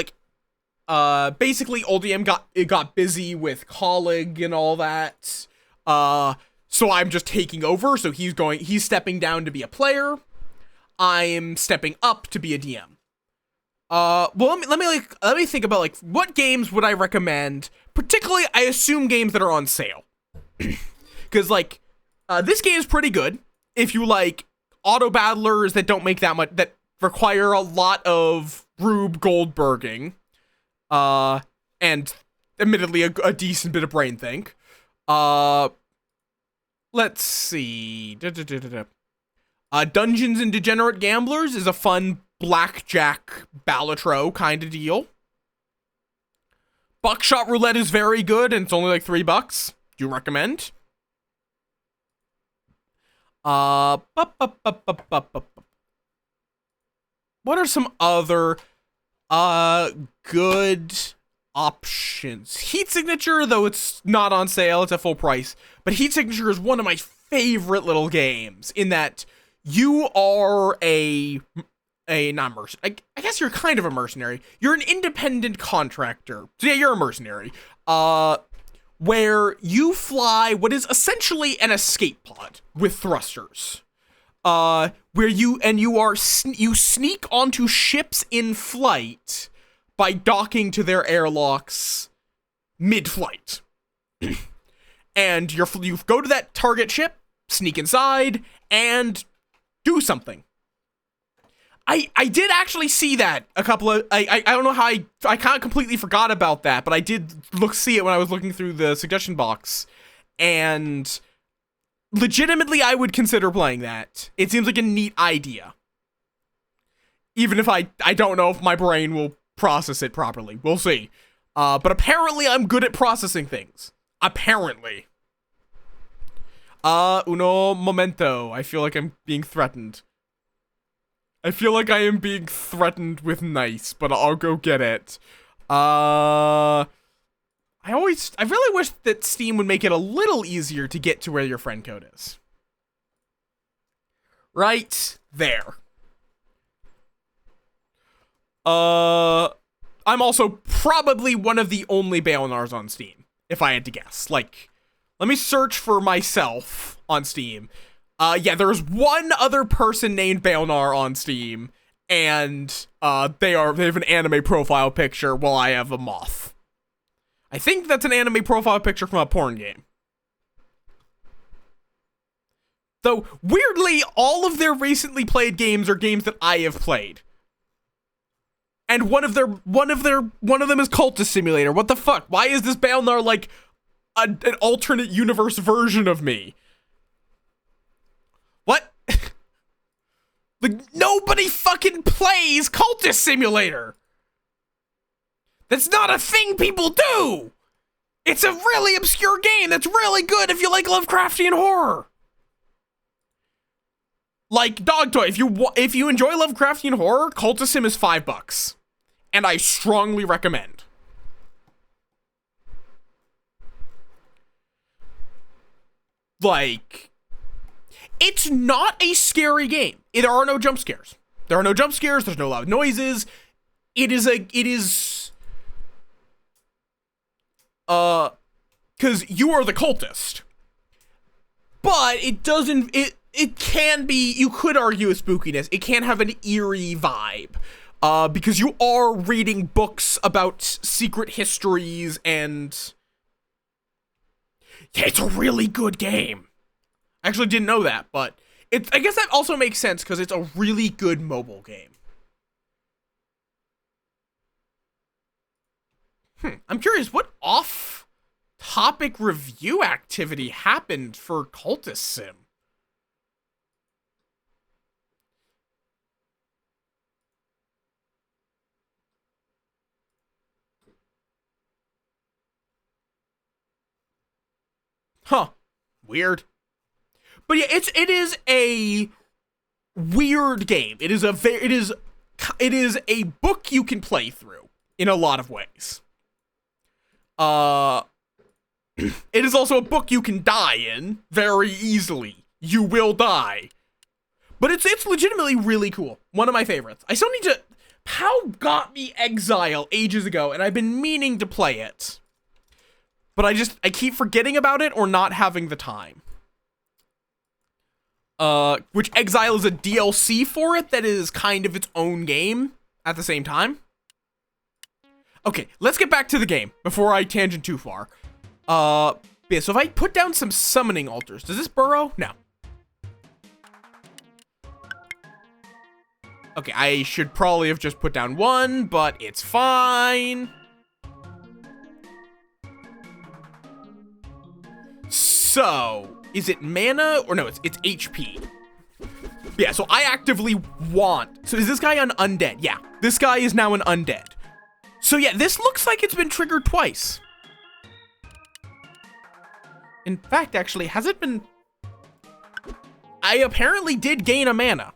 old DM got busy with colleague and all that. So I'm just taking over, so he's stepping down to be a player. I'm stepping up to be a DM. Well, let me think about like what games would I recommend. Particularly, I assume games that are on sale, because like this game is pretty good if you like auto battlers that don't make that much, that require a lot of Rube Goldberging, and admittedly a decent bit of brain think. Let's see. Dungeons and Degenerate Gamblers is a fun blackjack Balatro kind of deal. Buckshot Roulette is very good, and it's only like $3. Do you recommend? What are some other good options? Heat Signature, though it's not on sale, it's at full price. But Heat Signature is one of my favorite little games in that you are not mercenary. I guess you're kind of a mercenary. You're an independent contractor. So yeah, you're a mercenary. Where you fly what is essentially an escape pod with thrusters. Where you sneak onto ships in flight by docking to their airlocks mid-flight. And you go to that target ship, sneak inside, and do something. I did actually see that a couple of, I don't know how I kind of completely forgot about that, but I did see it when I was looking through the suggestion box, and legitimately I would consider playing that. It seems like a neat idea. Even if I don't know if my brain will process it properly. We'll see. But apparently I'm good at processing things. Apparently. Uno momento. I feel like I'm being threatened. I feel like I am being threatened with nice, but I'll go get it. I really wish that Steam would make it a little easier to get to where your friend code is. Right there. I'm also probably one of the only Baelnars on Steam, if I had to guess. Like, let me search for myself on Steam. Yeah, there's one other person named Baelnar on Steam, and they have an anime profile picture while I have a Möth. I think that's an anime profile picture from a porn game. Though, weirdly, all of their recently played games are games that I have played. And one of them is Cultist Simulator. What the fuck? Why is this Baelnar like an alternate universe version of me? What? Like, nobody fucking plays Cultist Simulator. That's not a thing people do. It's a really obscure game that's really good if you like Lovecraftian horror. Like Dogtoy, if you enjoy Lovecraftian horror, Cultist Sim is $5, and I strongly recommend. Like, it's not a scary game. There are no jump scares. There are no jump scares. There's no loud noises. Because you are the cultist. But it doesn't, it can be, you could argue a spookiness. It can have an eerie vibe. Because you are reading books about secret histories and... Yeah, it's a really good game. I actually didn't know that, but I guess that also makes sense because it's a really good mobile game. I'm curious, what off-topic review activity happened for Cultist Sim? Huh. Weird. But yeah, it is a weird game. It is a book you can play through in a lot of ways. It is also a book you can die in very easily. You will die. But it's legitimately really cool. One of my favorites. I still need to... POW got me Exile ages ago, and I've been meaning to play it. But I keep forgetting about it or not having the time. Which Exile is a DLC for it that is kind of its own game at the same time. Okay, let's get back to the game before I tangent too far. Yeah, so if I put down some summoning altars, does this burrow? No. Okay, I should probably have just put down one, but it's fine. So, is it mana? Or no, it's HP. Yeah, so I actively want... So is this guy an undead? Yeah, this guy is now an undead. So yeah, this looks like it's been triggered twice. In fact, actually, has it been... I apparently did gain a mana.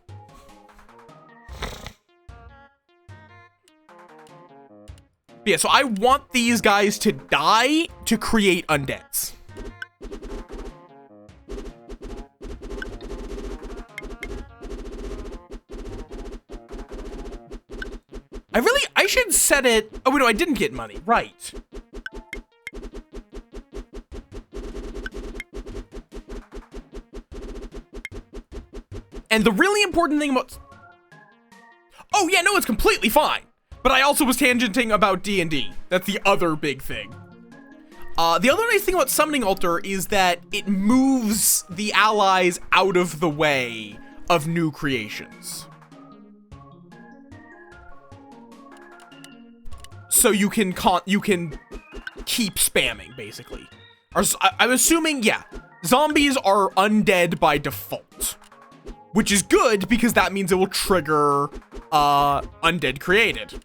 Yeah, so I want these guys to die to create undeads. I should set it... Oh, wait, no, I didn't get money. Right. And the really important thing about... Oh, yeah, no, it's completely fine. But I also was tangenting about D&D. That's the other big thing. The other nice thing about Summoning Altar is that it moves the allies out of the way of new creations. So you can keep spamming, basically. I'm assuming, yeah, zombies are undead by default. Which is good, because that means it will trigger undead created.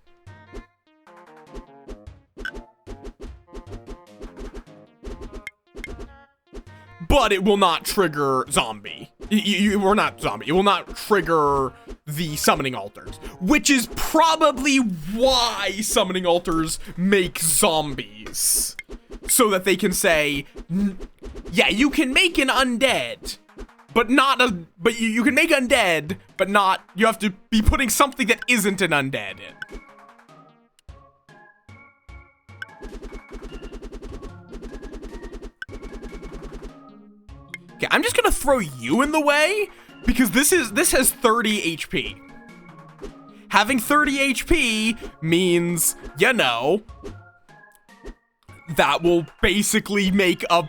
But it will not trigger zombie. Or not zombie. It will not trigger the summoning altars. Which is probably why summoning altars make zombies. So that they can say, yeah, you can make an undead. But not a... But you can make undead, but not... You have to be putting something that isn't an undead in. Okay, I'm just gonna throw you in the way, because this has 30 HP. Having 30 HP means, you know, that will basically make a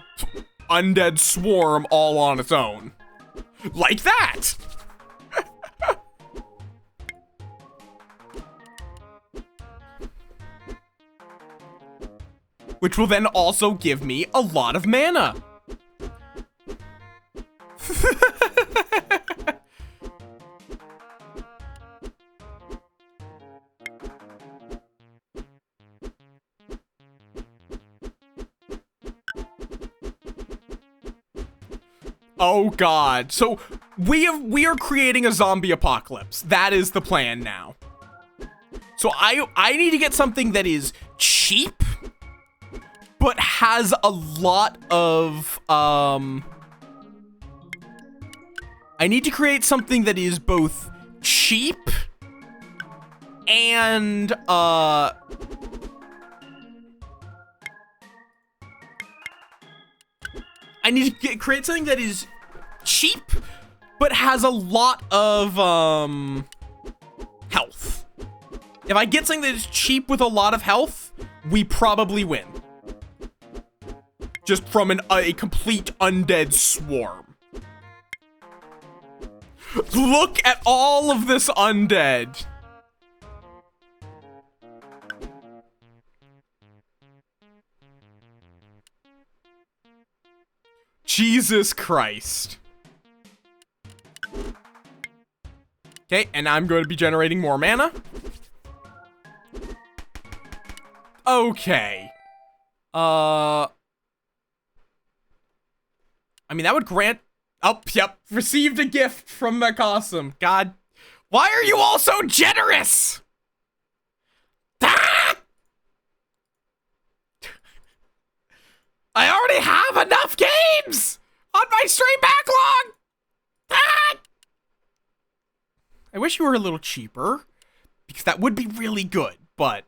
undead swarm all on its own. Like that! Which will then also give me a lot of mana. Oh god. So we are creating a zombie apocalypse. That is the plan now. So I need to get something that is cheap but has a lot of I need to create something that is both cheap and, I need to create something that is cheap, but has a lot of, health. If I get something that is cheap with a lot of health, we probably win. Just from a complete undead swarm. Look at all of this undead. Jesus Christ. Okay, and I'm going to be generating more mana. Okay. I mean, that would grant... Oh, yep. Received a gift from Macawesome. God. Why are you all so generous? Ah! I already have enough games on my stream backlog. Ah! I wish you were a little cheaper, because that would be really good, but...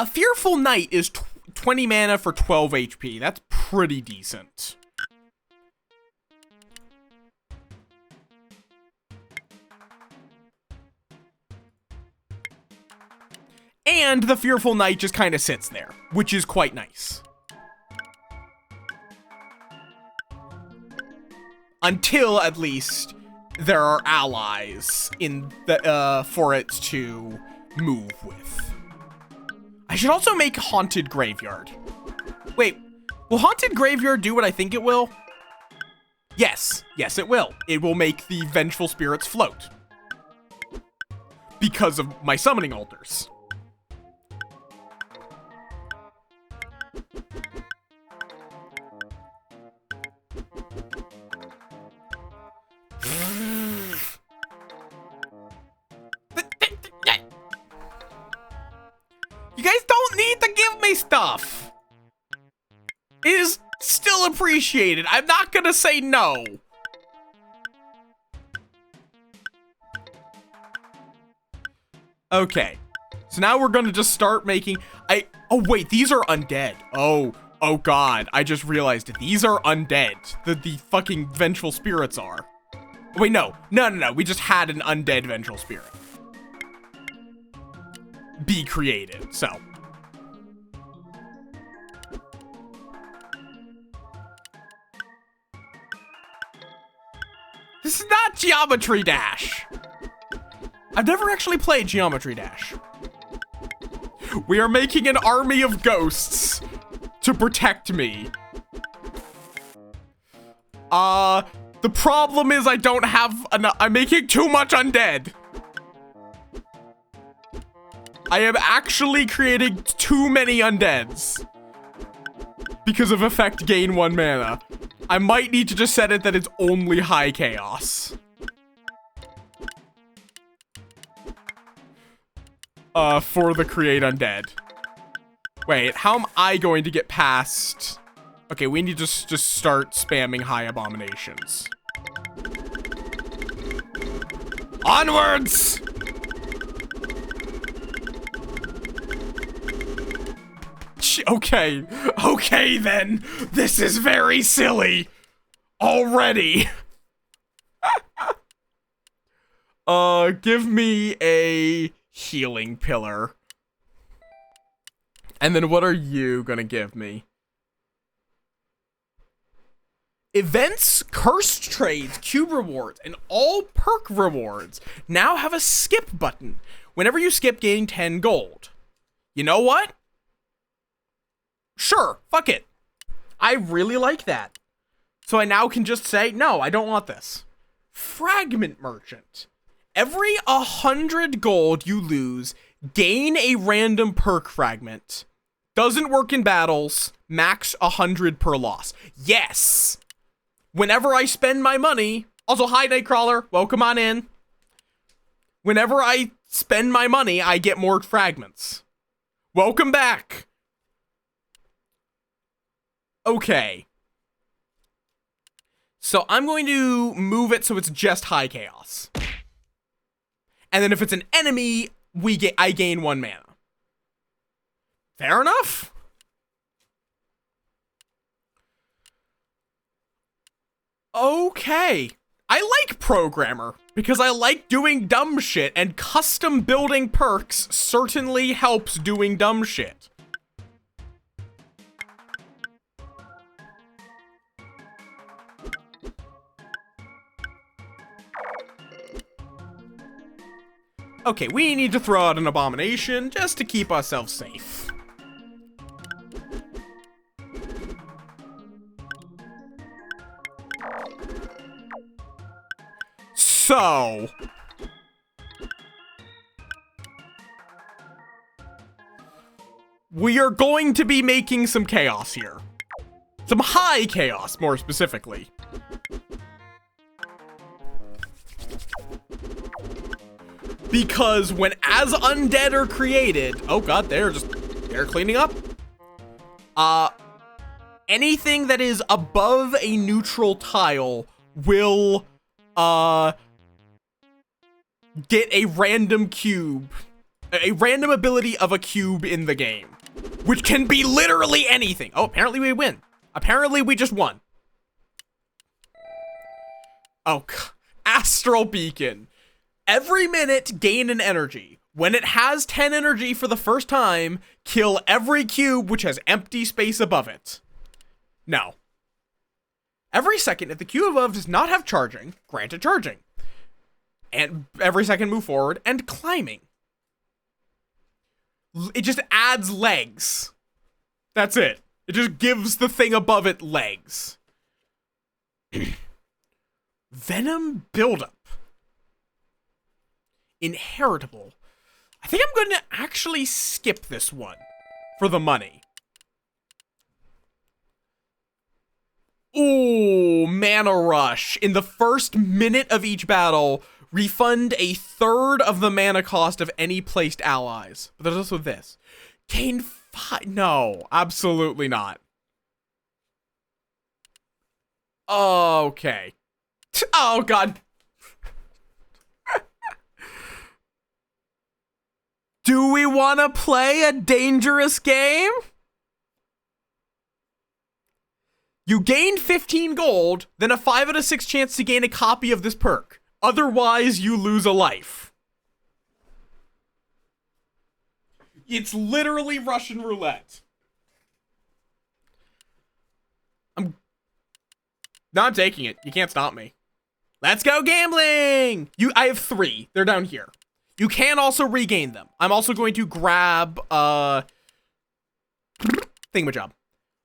Fearful Knight is 20 mana for 12 HP. That's pretty decent. And the Fearful Knight just kind of sits there, which is quite nice. Until, at least, there are allies in the, for it to move with. I should also make Haunted Graveyard. Wait, will Haunted Graveyard do what I think it will? Yes, yes it will. It will make the Vengeful Spirits float. Because of my summoning altars. You guys don't need to give me stuff. It is still appreciated. I'm not gonna say no. Okay. So now we're gonna just start making... Oh wait, these are undead. Oh god. I just realized it. These are undead. The fucking Vengeful Spirits are. Wait, no. No. We just had an undead Vengeful Spirit be created, so. This is not Geometry Dash. I've never actually played Geometry Dash. We are making an army of ghosts to protect me. The problem is I don't have enough. I'm making too much undead. I am actually creating too many undeads because of effect gain 1 mana. I might need to just set it that it's only high chaos. For the create undead. Wait, how am I going to get past? Okay, we need to just start spamming high abominations. Onwards! Okay then. This is very silly. Already. Give me a healing pillar. And then what are you gonna give me? Events, cursed trades, cube rewards, and all perk rewards now have a skip button. Whenever you skip, gain 10 gold. You know what? Sure, fuck it. I really like that. So I now can just say, no, I don't want this. Fragment Merchant. Every 100 gold you lose, gain a random perk fragment. Doesn't work in battles, max 100 per loss. Yes! Whenever I spend my money, also hi Nightcrawler, welcome on in. Whenever I spend my money, I get more fragments. Welcome back. Okay. So I'm going to move it so it's just high chaos. And then if it's an enemy, I gain 1 mana. Fair enough. Okay. I like Programmer because I like doing dumb shit, and custom building perks certainly helps doing dumb shit. Okay, we need to throw out an abomination just to keep ourselves safe. So, we are going to be making some chaos here. Some high chaos, more specifically. Because as undead are created, oh god, they're cleaning up. Anything that is above a neutral tile will get a random cube, a random ability of a cube in the game, which can be literally anything. Oh, apparently we win. Apparently we just won. Oh, Astral Beacon. Every minute, gain an energy. When it has 10 energy for the first time, kill every cube which has empty space above it. No. Every second, if the cube above does not have charging, grant it charging. And every second move forward, and climbing. It just adds legs. That's it. It just gives the thing above it legs. Venom buildup. Inheritable. I think I'm going to actually skip this one for the money. Ooh, Mana Rush. In the first minute of each battle, refund 1/3 of the mana cost of any placed allies. But there's also this. Gain 5. No, absolutely not. Okay. Oh, God. Do we want to play a dangerous game? You gain 15 gold, then a 5 out of 6 chance to gain a copy of this perk. Otherwise, you lose a life. It's literally Russian roulette. I'm taking it. You can't stop me. Let's go gambling! I have 3. They're down here. You can also regain them. I'm also going to grab, thingamajig.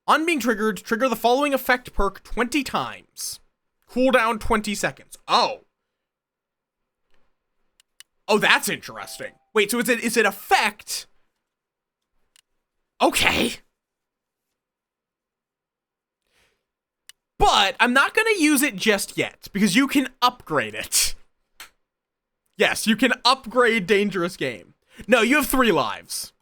On being triggered, trigger the following effect perk 20 times. Cooldown 20 seconds. Oh. Oh, that's interesting. Wait, so it's an effect? Okay. But I'm not going to use it just yet, because you can upgrade it. Yes, you can upgrade Dangerous Game. No, you have 3 lives.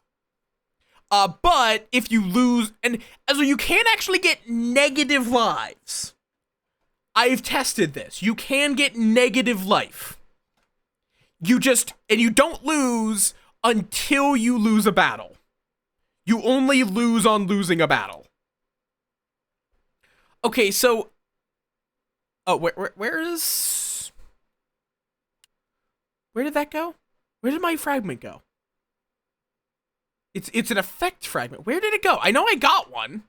But if you lose, and so you can actually get negative lives. I've tested this. You can get negative life. You don't lose until you lose a battle. You only lose on losing a battle. Okay, so, oh, where did that go? Where did my fragment go? It's an effect fragment. Where did it go? I know I got one.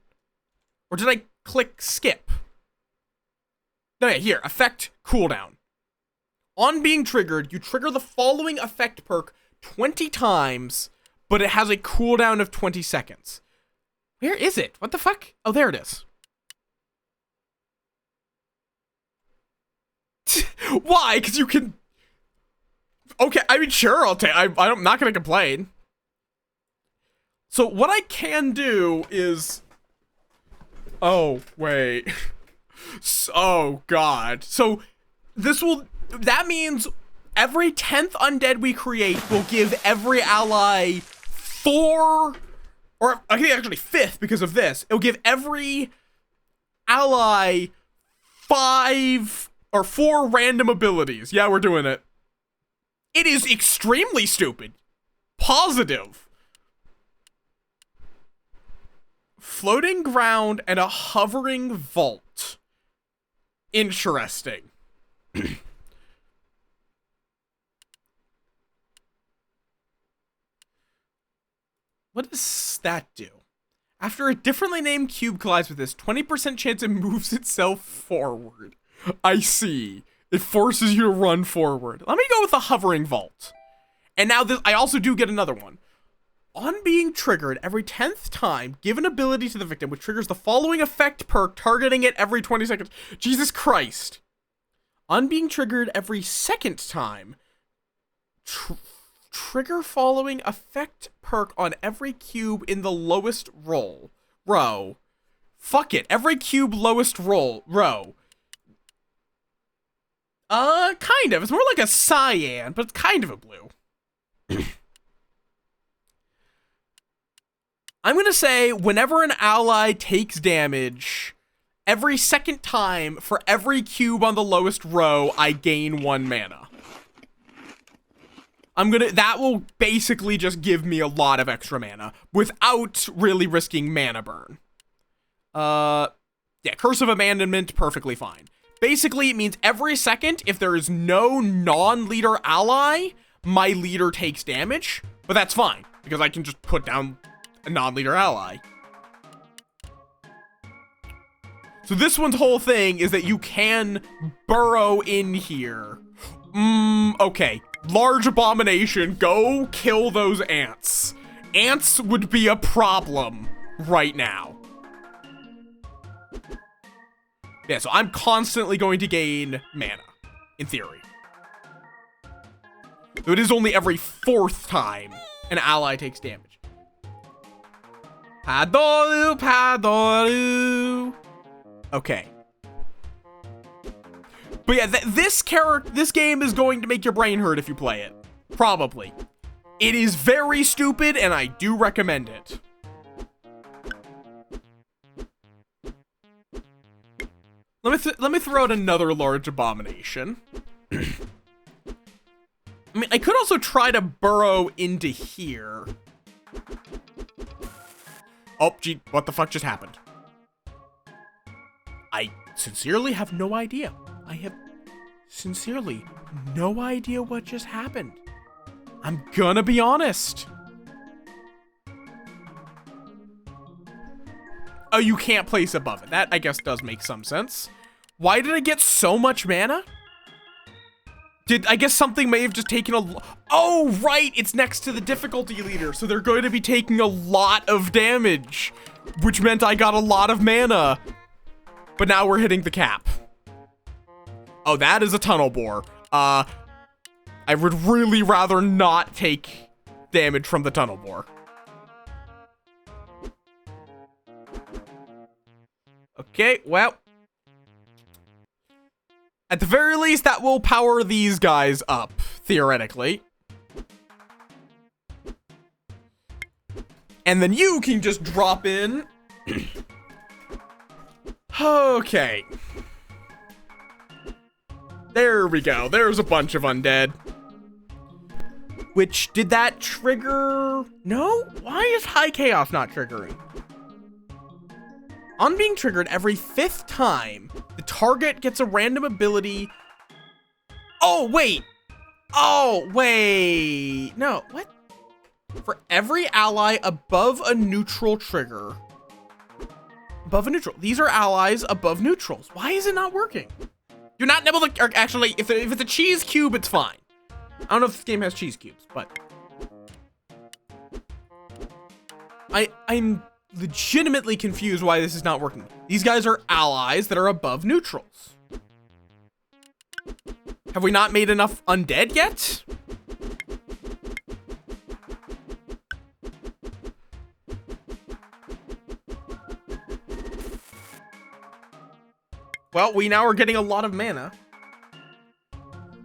Or did I click skip? No, yeah, here. Effect cooldown. On being triggered, you trigger the following effect perk 20 times, but it has a cooldown of 20 seconds. Where is it? What the fuck? Oh, there it is. Why? Because you can... Okay, I mean, sure, I'm not gonna complain. So what I can do is... Oh, wait. Oh, God. So that means every 10th undead we create will give every ally 4... Or I think actually 5th because of this. It'll give every ally 5 or 4 random abilities. Yeah, we're doing it. It is extremely stupid. Positive. Floating ground and a hovering vault. Interesting. What does that do? After a differently named cube collides with this, 20% chance it moves itself forward. I see. It forces you to run forward. Let me go with the hovering vault. And now this, I also do get another one. On being triggered, every 10th time, give an ability to the victim, which triggers the following effect perk, targeting it every 20 seconds. Jesus Christ. On being triggered every 2nd time, trigger following effect perk on every cube in the lowest row. Fuck it. Every cube lowest row. Kind of. It's more like a cyan, but it's kind of a blue. I'm gonna say whenever an ally takes damage, every 2nd time for every cube on the lowest row, I gain 1 mana. That will basically just give me a lot of extra mana without really risking mana burn. Yeah, Curse of Abandonment, perfectly fine. Basically, it means every 2nd, if there is no non-leader ally, my leader takes damage, but that's fine, because I can just put down a non-leader ally. So this one's whole thing is that you can burrow in here. Okay. Large abomination, go kill those ants. Ants would be a problem right now. Yeah, so I'm constantly going to gain mana, in theory. So it is only every 4th time an ally takes damage. Padoru. Okay. But yeah, this game is going to make your brain hurt if you play it. Probably. It is very stupid, and I do recommend it. Let me throw out another large abomination. I mean, I could also try to burrow into here. Oh, gee, what the fuck just happened? I sincerely have no idea. I have sincerely no idea what just happened. I'm gonna be honest. Oh, you can't place above it. That, I guess, does make some sense. Why did I get so much mana? I guess something may have just taken oh, right! It's next to the difficulty leader, so they're going to be taking a lot of damage, which meant I got a lot of mana. But now we're hitting the cap. Oh, that is a tunnel bore. I would really rather not take damage from the tunnel bore. Okay, well. At the very least, that will power these guys up, theoretically. And then you can just drop in. Okay. There we go. There's a bunch of undead. Which, did that trigger? No? Why is High Chaos not triggering? On being triggered every 5th time, the target gets a random ability. Oh, wait. Oh, wait. No, what? For every ally above a neutral trigger. Above a neutral. These are allies above neutrals. Why is it not working? You're not able to, or actually, if it's a cheese cube, it's fine. I don't know if this game has cheese cubes, but I'm legitimately confused why this is not working. These guys are allies that are above neutrals. Have we not made enough undead yet? Well, we now are getting a lot of mana.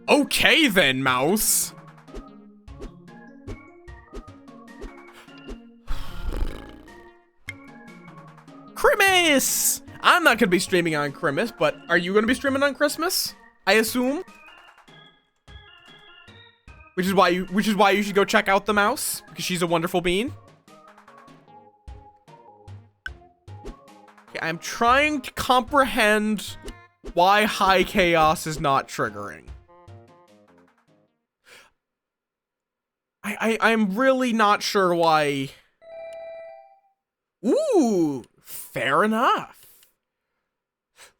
Okay then, mouse. Grimace! I'm not gonna be streaming on Christmas, but are you gonna be streaming on Christmas? I assume. Which is why you should go check out the mouse, because she's a wonderful bean. Okay, I'm trying to comprehend why high chaos is not triggering. I'm really not sure why. Ooh, fair enough.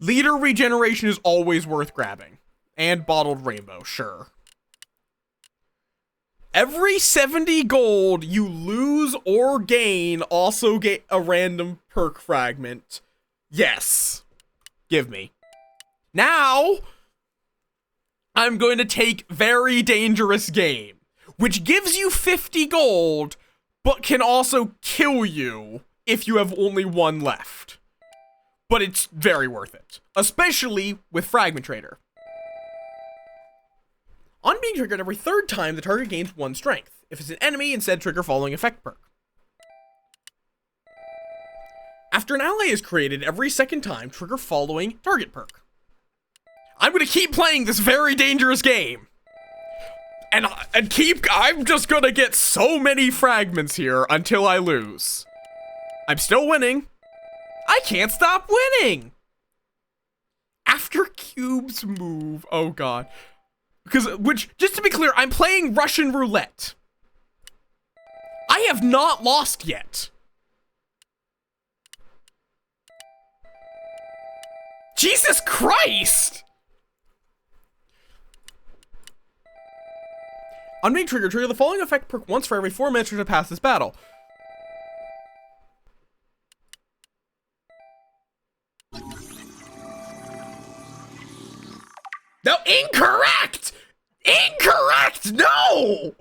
Leader regeneration is always worth grabbing. And bottled rainbow, sure. Every 70 gold you lose or gain also get a random perk fragment. Yes. Give me. Now, I'm going to take very dangerous game, which gives you 50 gold, but can also kill you if you have only one left. But it's very worth it, especially with Fragment Trader. On being triggered every third time, the target gains 1 strength. If it's an enemy, instead trigger following effect perk. After an ally is created every second time, trigger following target perk. I'm gonna keep playing this very dangerous game. And I'm just gonna get so many fragments here until I lose. I'm still winning. I can't stop winning. After cubes move, oh god. Which, just to be clear, I'm playing Russian roulette. I have not lost yet. Jesus Christ! On being triggered, trigger the following effect perk once for every 4 minutes to pass this battle. No, incorrect! Incorrect! No!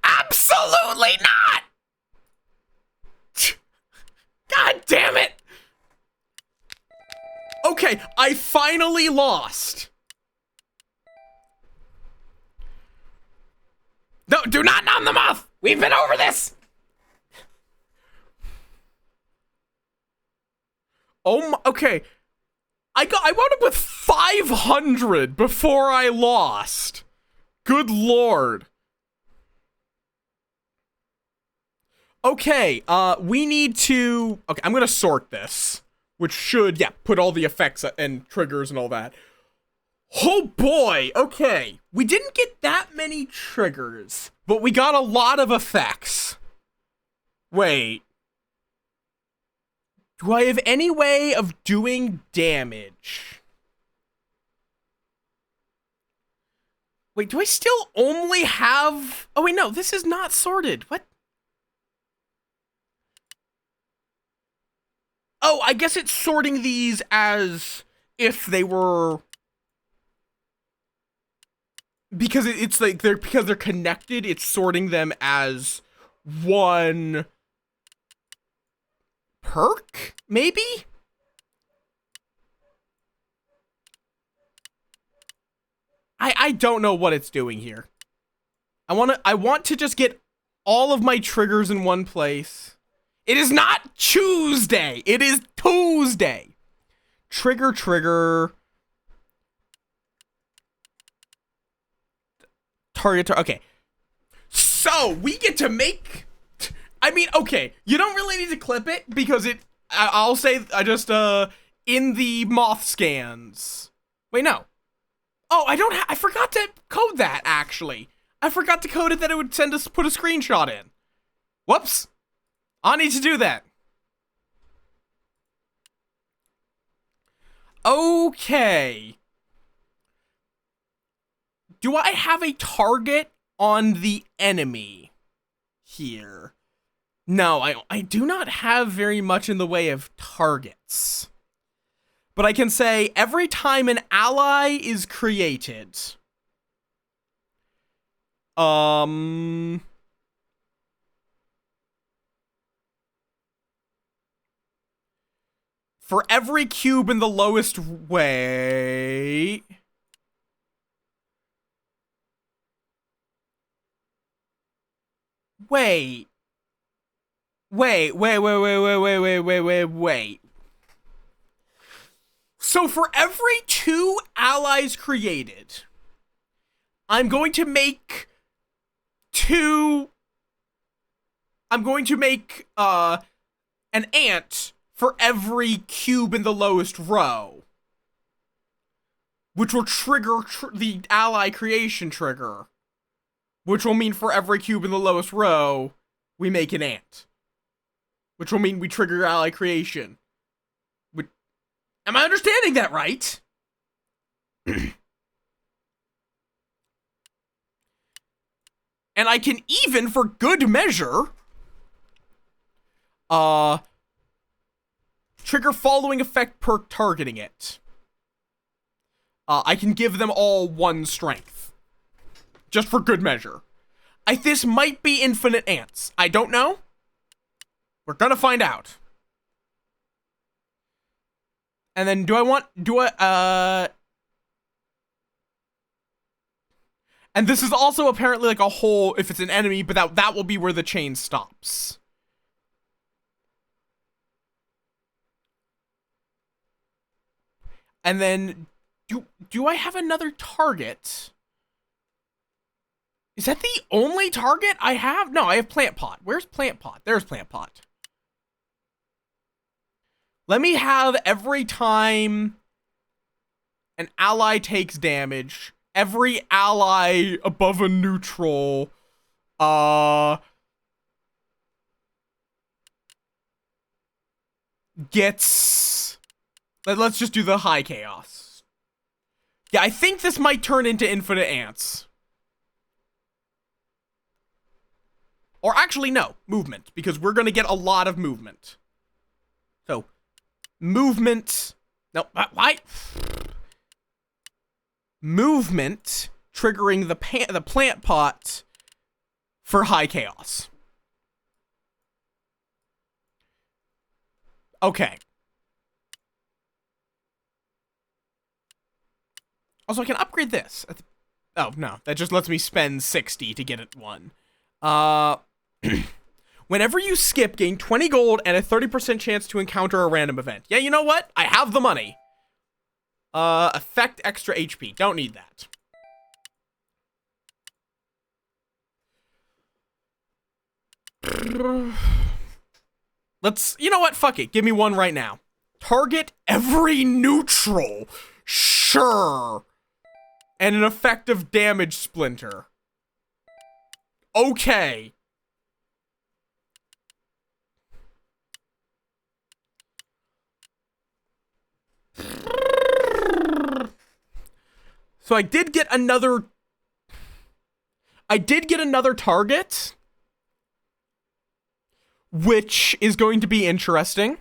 Absolutely not! God damn it! Okay, I finally lost. No, do not numb the mouth! We've been over this! Oh my, okay. I wound up with 500 before I lost. Good lord. Okay, we need to... Okay, I'm gonna sort this. Which should, yeah, put all the effects and triggers and all that. Oh boy, okay. We didn't get that many triggers, but we got a lot of effects. Wait. Do I have any way of doing damage? Wait, do I still only have... Oh wait, no, this is not sorted. What? Oh, I guess it's sorting these as if they were... Because it's like because they're connected, it's sorting them as one perk, maybe? I don't know what it's doing here. I want to just get all of my triggers in one place. It is not Tuesday. It is Tuesday. Trigger. Target. Okay. So we get to make. I mean, okay. You don't really need to clip it because I'll say I just in the Möth scans. Wait, no. Oh, I forgot to code that actually. I forgot to code it that it would put a screenshot in. Whoops. I need to do that. Okay. Do I have a target on the enemy here? No, I do not have very much in the way of targets. But I can say every time an ally is created, for every cube in the lowest way... Wait. Wait. So for every 2 allies created, I'm going to make an ant for every cube in the lowest row, which will trigger the ally creation trigger, which will mean for every cube in the lowest row, we make an ant, which will mean we trigger ally creation. Am I understanding that right? And I can even, for good measure, trigger following effect per targeting it. I can give them all 1 strength. Just for good measure. This might be infinite ants. I don't know. We're gonna find out. And then and this is also apparently like a whole, if it's an enemy, but that will be where the chain stops. And then, do I have another target? Is that the only target I have? No, I have Plant Pot. Where's Plant Pot? There's Plant Pot. Let me have every time an ally takes damage, every ally above a neutral, gets... Let's just do the high chaos. Yeah, I think this might turn into infinite ants. Or actually, no, movement, because we're gonna get a lot of movement. So, movement... No, why? Movement triggering the plant pot for high chaos. Okay. Also, I can upgrade this. Oh, no. That just lets me spend 60 to get it 1. Whenever you skip, gain 20 gold and a 30% chance to encounter a random event. Yeah, you know what? I have the money. Affect extra HP. Don't need that. You know what? Fuck it. Give me 1 right now. Target every neutral. Sure. And an effective damage splinter. Okay. So I did get another target, which is going to be interesting,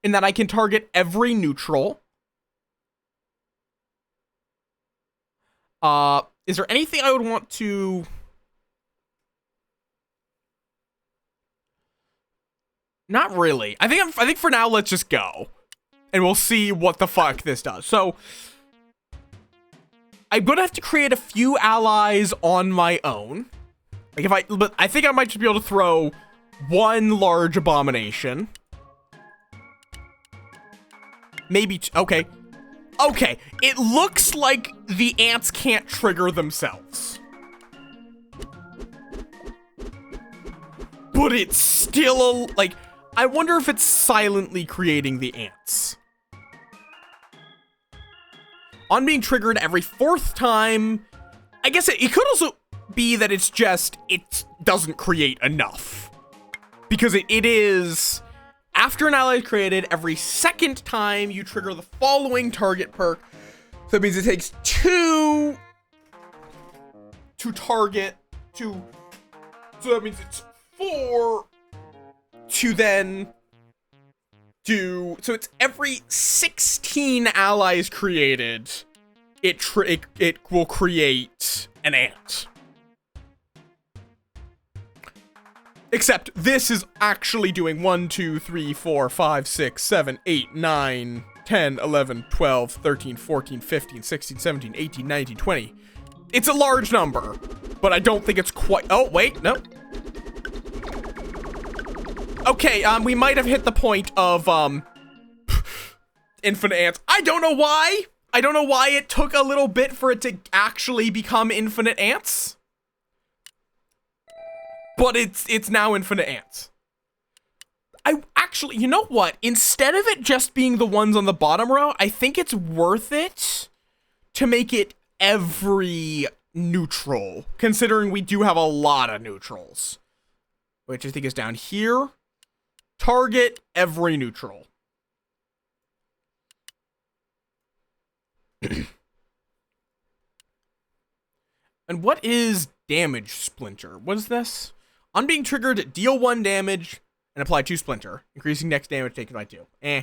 in that I can target every neutral. Is there anything I would want to... Not really. I think for now, let's just go. And we'll see what the fuck this does. So, I'm gonna have to create a few allies on my own. But I think I might just be able to throw 1 large abomination. Maybe okay. Okay, it looks like the ants can't trigger themselves. But it's still like, I wonder if it's silently creating the ants. On being triggered every 4th time, I guess it could also be that it's just, it doesn't create enough. Because it is, after an ally is created, every 2nd time you trigger the following target perk. So that means it takes 2 to target, so that means it's 4 to then do, so it's every 16 allies created, it will create an ant. Except this is actually doing 1, 2, 3, 4, 5, 6, 7, 8, 9, 10, 11, 12, 13, 14, 15, 16, 17, 18, 19, 20. It's a large number, but I don't think it's quite, oh, wait, no. Okay, we might have hit the point of, infinite ants. I don't know why. I don't know why it took a little bit for it to actually become infinite ants. But it's now infinite ants. I actually, you know what? Instead of it just being the ones on the bottom row, I think it's worth it to make it every neutral, considering we do have a lot of neutrals. Which I think is down here. Target every neutral. And what is damage splinter? What is this? On being triggered, deal 1 damage and apply 2 splinter, increasing next damage taken by 2. Eh.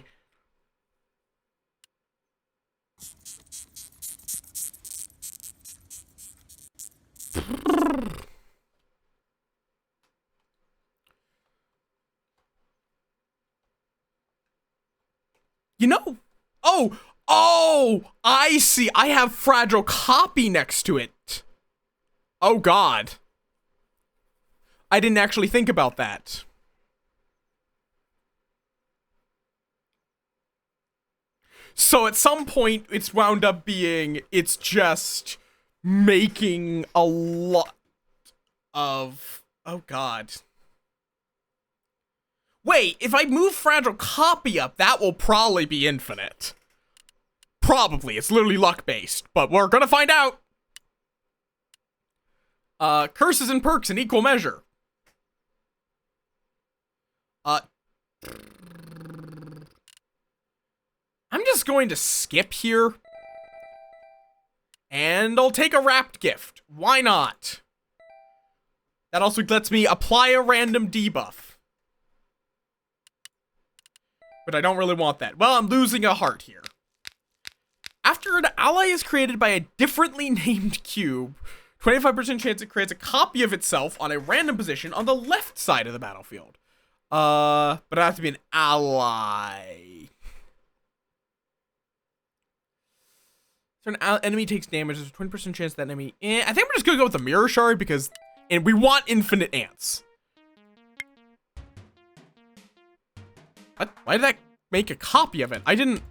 You know, oh, I see. I have fragile copy next to it. Oh God. I didn't actually think about that. So at some point, it's wound up being, it's just making a lot of, oh God. Wait, if I move fragile copy up, that will probably be infinite. Probably, it's literally luck-based, but we're gonna find out. Curses and perks in equal measure. I'm just going to skip here. And I'll take a wrapped gift. Why not? That also lets me apply a random debuff. But I don't really want that. Well, I'm losing a heart here. After an ally is created by a differently named cube, 25% chance it creates a copy of itself on a random position on the left side of the battlefield. But it has to be an ally. So an enemy takes damage, there's a 20% chance that enemy... I think we're just gonna go with the mirror shard because we want infinite ants. What? Why did that make a copy of it? It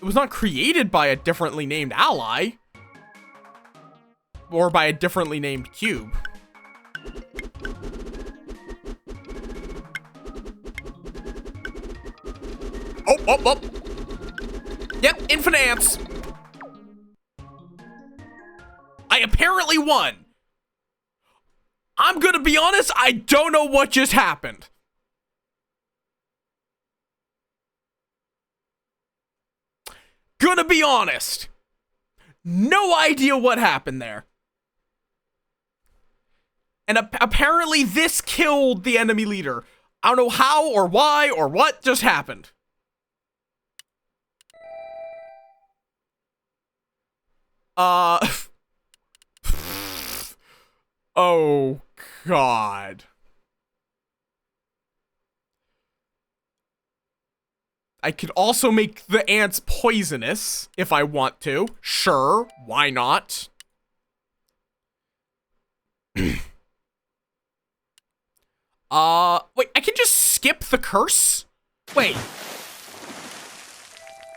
was not created by a differently named ally. Or by a differently named cube. Oh. Yep, infinite ants. I apparently won. I'm gonna be honest, I don't know what just happened. Gonna be honest. No idea what happened there. And apparently this killed the enemy leader. I don't know how or why or what just happened. Oh, God. I could also make the ants poisonous if I want to. Sure, why not? Wait, I can just skip the curse? Wait.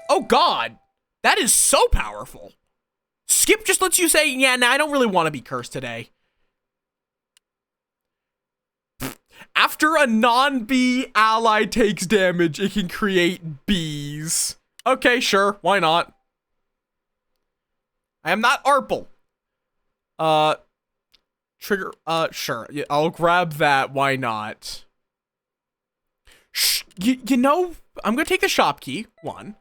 Oh, God. That is so powerful. Skip just lets you say, yeah, nah, I don't really want to be cursed today. After a non-bee ally takes damage, it can create bees. Okay, sure, why not? I am not Arple. Trigger, sure, yeah, I'll grab that, why not? You know, I'm gonna take the shop key, 1.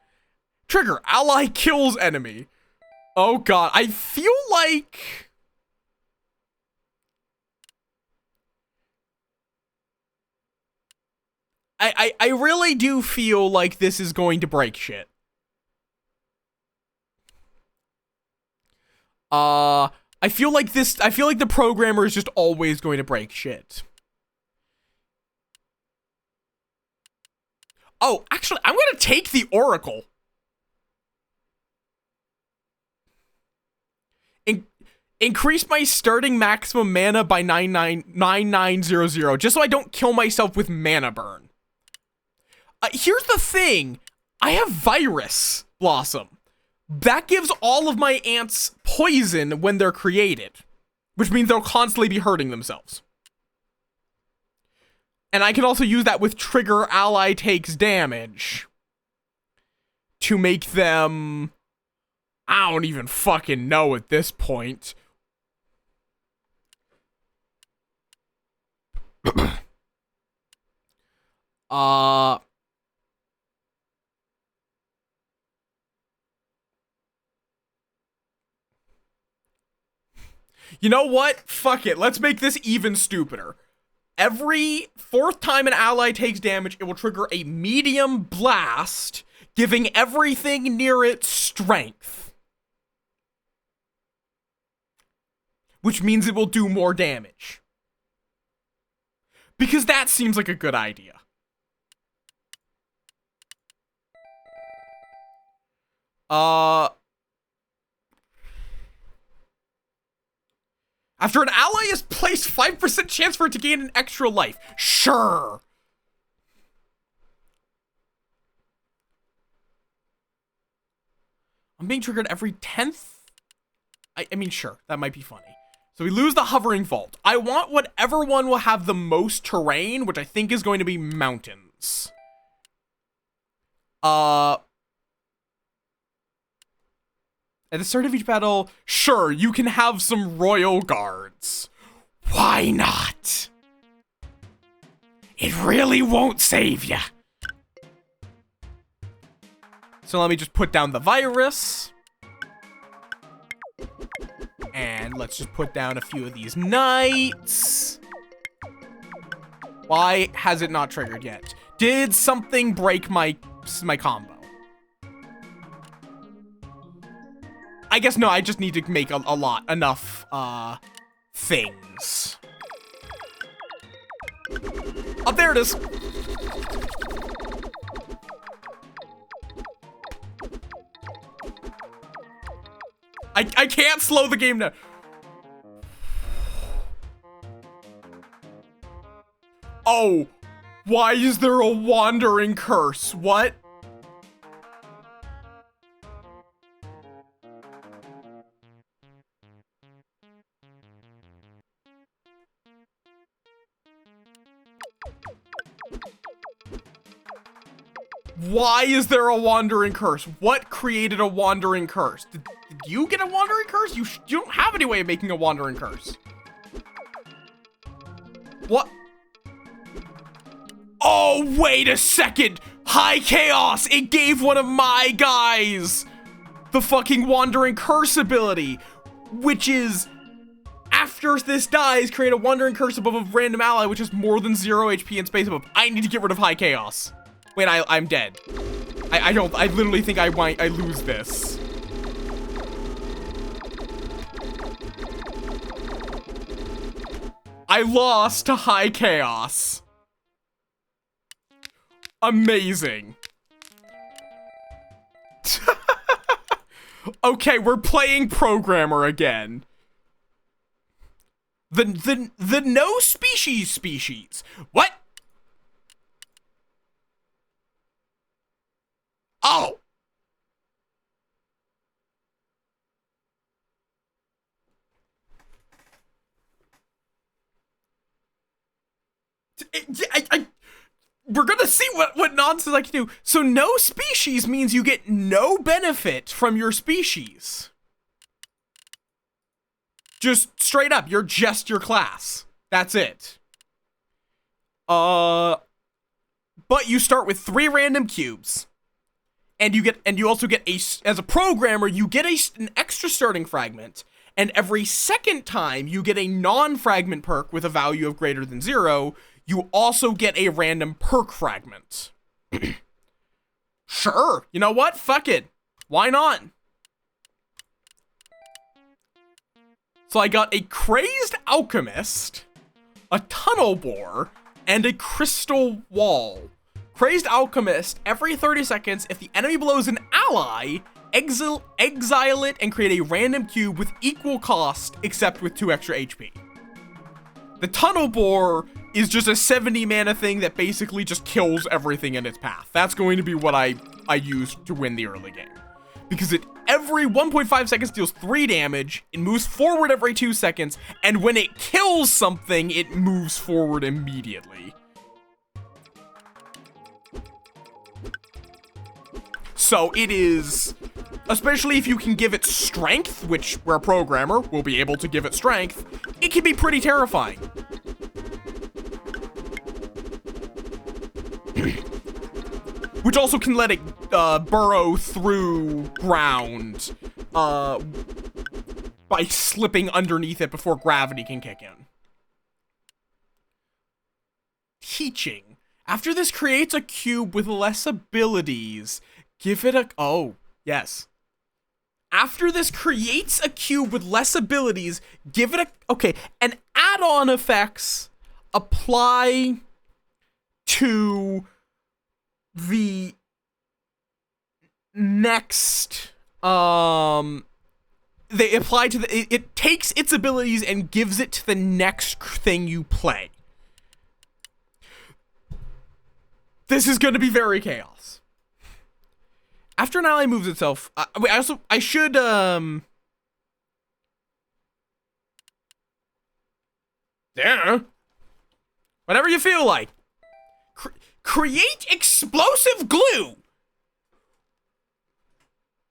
Trigger, ally kills enemy. Oh God, I feel like... I really do feel like this is going to break shit. I feel like the programmer is just always going to break shit. Oh, actually, I'm gonna take the Oracle. Increase my starting maximum mana by 9900, just so I don't kill myself with mana burn. Here's the thing. I have Virus Blossom. That gives all of my ants poison when they're created, which means they'll constantly be hurting themselves. And I can also use that with trigger ally takes damage to make them... I don't even fucking know at this point. You know what? Fuck it. Let's make this even stupider. Every 4th time an ally takes damage, it will trigger a medium blast, giving everything near it strength. Which means it will do more damage. Because that seems like a good idea. After an ally is placed, 5% chance for it to gain an extra life. Sure. I'm being triggered every 10th? I mean, sure, that might be funny. So we lose the hovering vault. I want whatever one will have the most terrain, which I think is going to be mountains. At the start of each battle, sure, you can have some royal guards. Why not? It really won't save ya. So let me just put down the virus. And let's just put down a few of these knights. Why has it not triggered yet? Did something break my combo? I guess no, I just need to make enough things. Oh, there it is. I can't slow the game down. Oh, why is there a wandering curse? What? Why is there a wandering curse? What created a wandering curse? Did you get a wandering curse? You don't have any way of making a wandering curse. What? Oh, wait a second. High Chaos. It gave one of my guys the fucking wandering curse ability, which is after this dies, create a wandering curse above a random ally, which is more than 0 HP and space above. I need to get rid of High Chaos. Wait, I'm dead. I literally think I lose this. I lost to High Chaos. Amazing. Okay, we're playing programmer again. The no species. What? Oh. We're gonna see what nonsense I can do. So no species means you get no benefit from your species. Just straight up, you're just your class. That's it. But you start with 3 random cubes. And you also get as a programmer, you get an extra starting fragment. And every second time you get a non-fragment perk with a value of greater than 0, you also get a random perk fragment. Sure. You know what? Fuck it. Why not? So I got a Crazed Alchemist, a Tunnel Bore, and a Crystal Wall. Crazed Alchemist, every 30 seconds, if the enemy blows an ally, exile it and create a random cube with equal cost, except with 2 extra HP. The Tunnel Bore is just a 70 mana thing that basically just kills everything in its path. That's going to be what I use to win the early game. Because it every 1.5 seconds deals 3 damage, it moves forward every 2 seconds, and when it kills something, it moves forward immediately. So it is, especially if you can give it strength, which we're a programmer, we'll be able to give it strength, it can be pretty terrifying. Which also can let it burrow through ground by slipping underneath it before gravity can kick in. Teaching. After this creates a cube with less abilities, give it a... Oh, yes. After this creates a cube with less abilities, give it a... Okay, and add-on effects apply to the next... They apply to the... It takes its abilities and gives it to the next thing you play. This is going to be very chaos. After an ally moves itself, I should, yeah, whatever you feel like. Create explosive glue.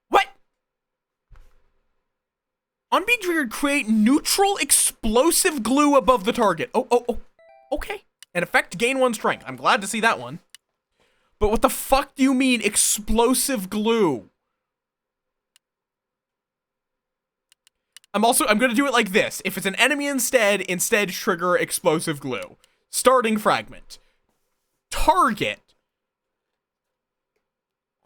What? On being triggered, create neutral explosive glue above the target. Oh, okay. And effect, gain 1 strength. I'm glad to see that one. But what the fuck do you mean, explosive glue? I'm gonna do it like this. If it's an enemy instead trigger explosive glue. Starting fragment. Target.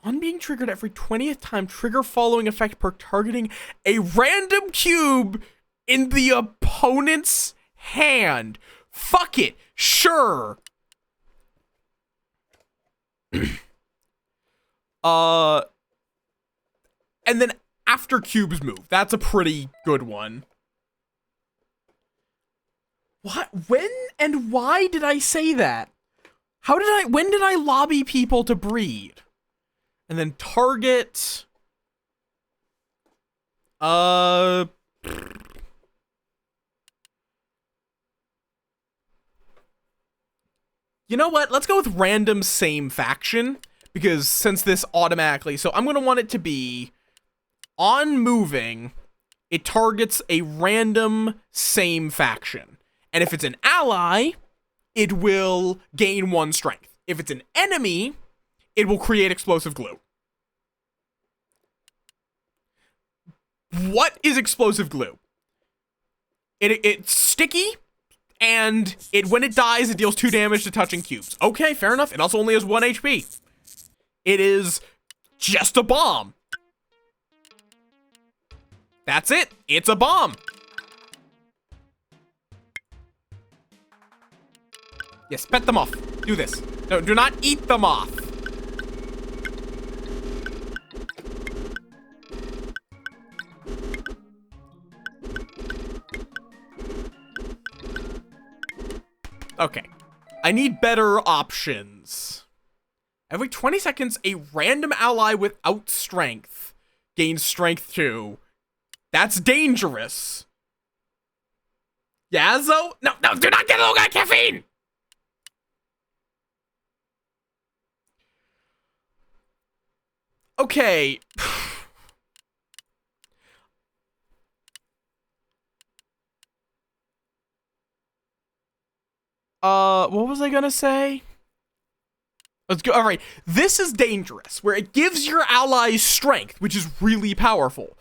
On being triggered every 20th time, trigger following effect per targeting a random cube in the opponent's hand. Fuck it. Sure. And then after cubes move, that's a pretty good one. What? When and why did I say that? When did I lobby people to breed? And then target, you know what? Let's go with random same faction. Because since this automatically... So I'm going to want it to be... On moving, it targets a random same faction. And if it's an ally, it will gain 1 strength. If it's an enemy, it will create explosive glue. What is explosive glue? It's sticky... And when it dies, it deals 2 damage to touching cubes. Okay, fair enough. It also only has 1 HP. It is just a bomb. That's it. It's a bomb. Yes, pet them off. Do this. No, do not eat them off. Okay. I need better options. Every 20 seconds, a random ally without strength gains strength 2. That's dangerous. Yazzo? No, do not get low guy caffeine! Okay. What was I gonna say? Let's go. All right. This is dangerous, where it gives your allies strength, which is really powerful.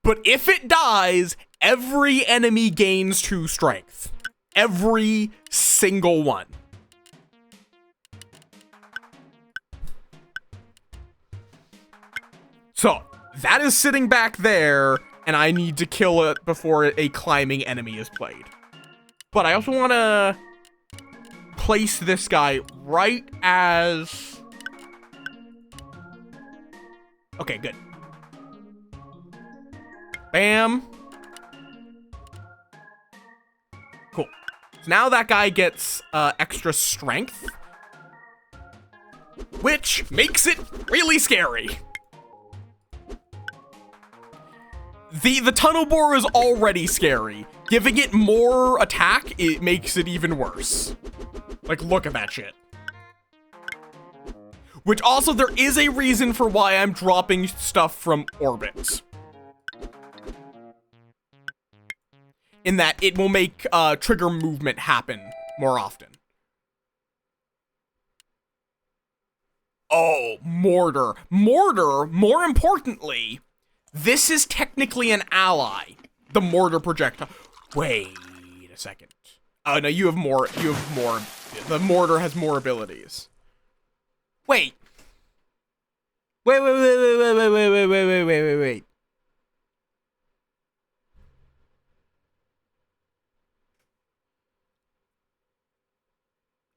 But if it dies, every enemy gains 2 strength. Every single one. So, that is sitting back there, and I need to kill it before a climbing enemy is played. But I also want to place this guy right as... Okay, good. Bam. Cool. So Now that guy gets extra strength, which makes it really scary. The tunnel borer is already scary. Giving it more attack, it makes it even worse. Like, look at that shit. Which also, there is a reason for why I'm dropping stuff from orbits. In that it will make trigger movement happen more often. Oh, mortar. Mortar, more importantly, this is technically an ally. The mortar projectile. Wait a second. Oh, no, you have more. The mortar has more abilities. Wait. Wait.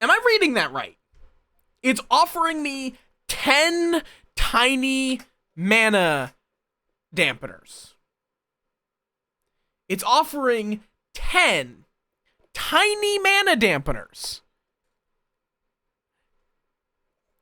Am I reading that right? It's offering me 10 tiny mana dampeners. It's offering 10 tiny mana dampeners.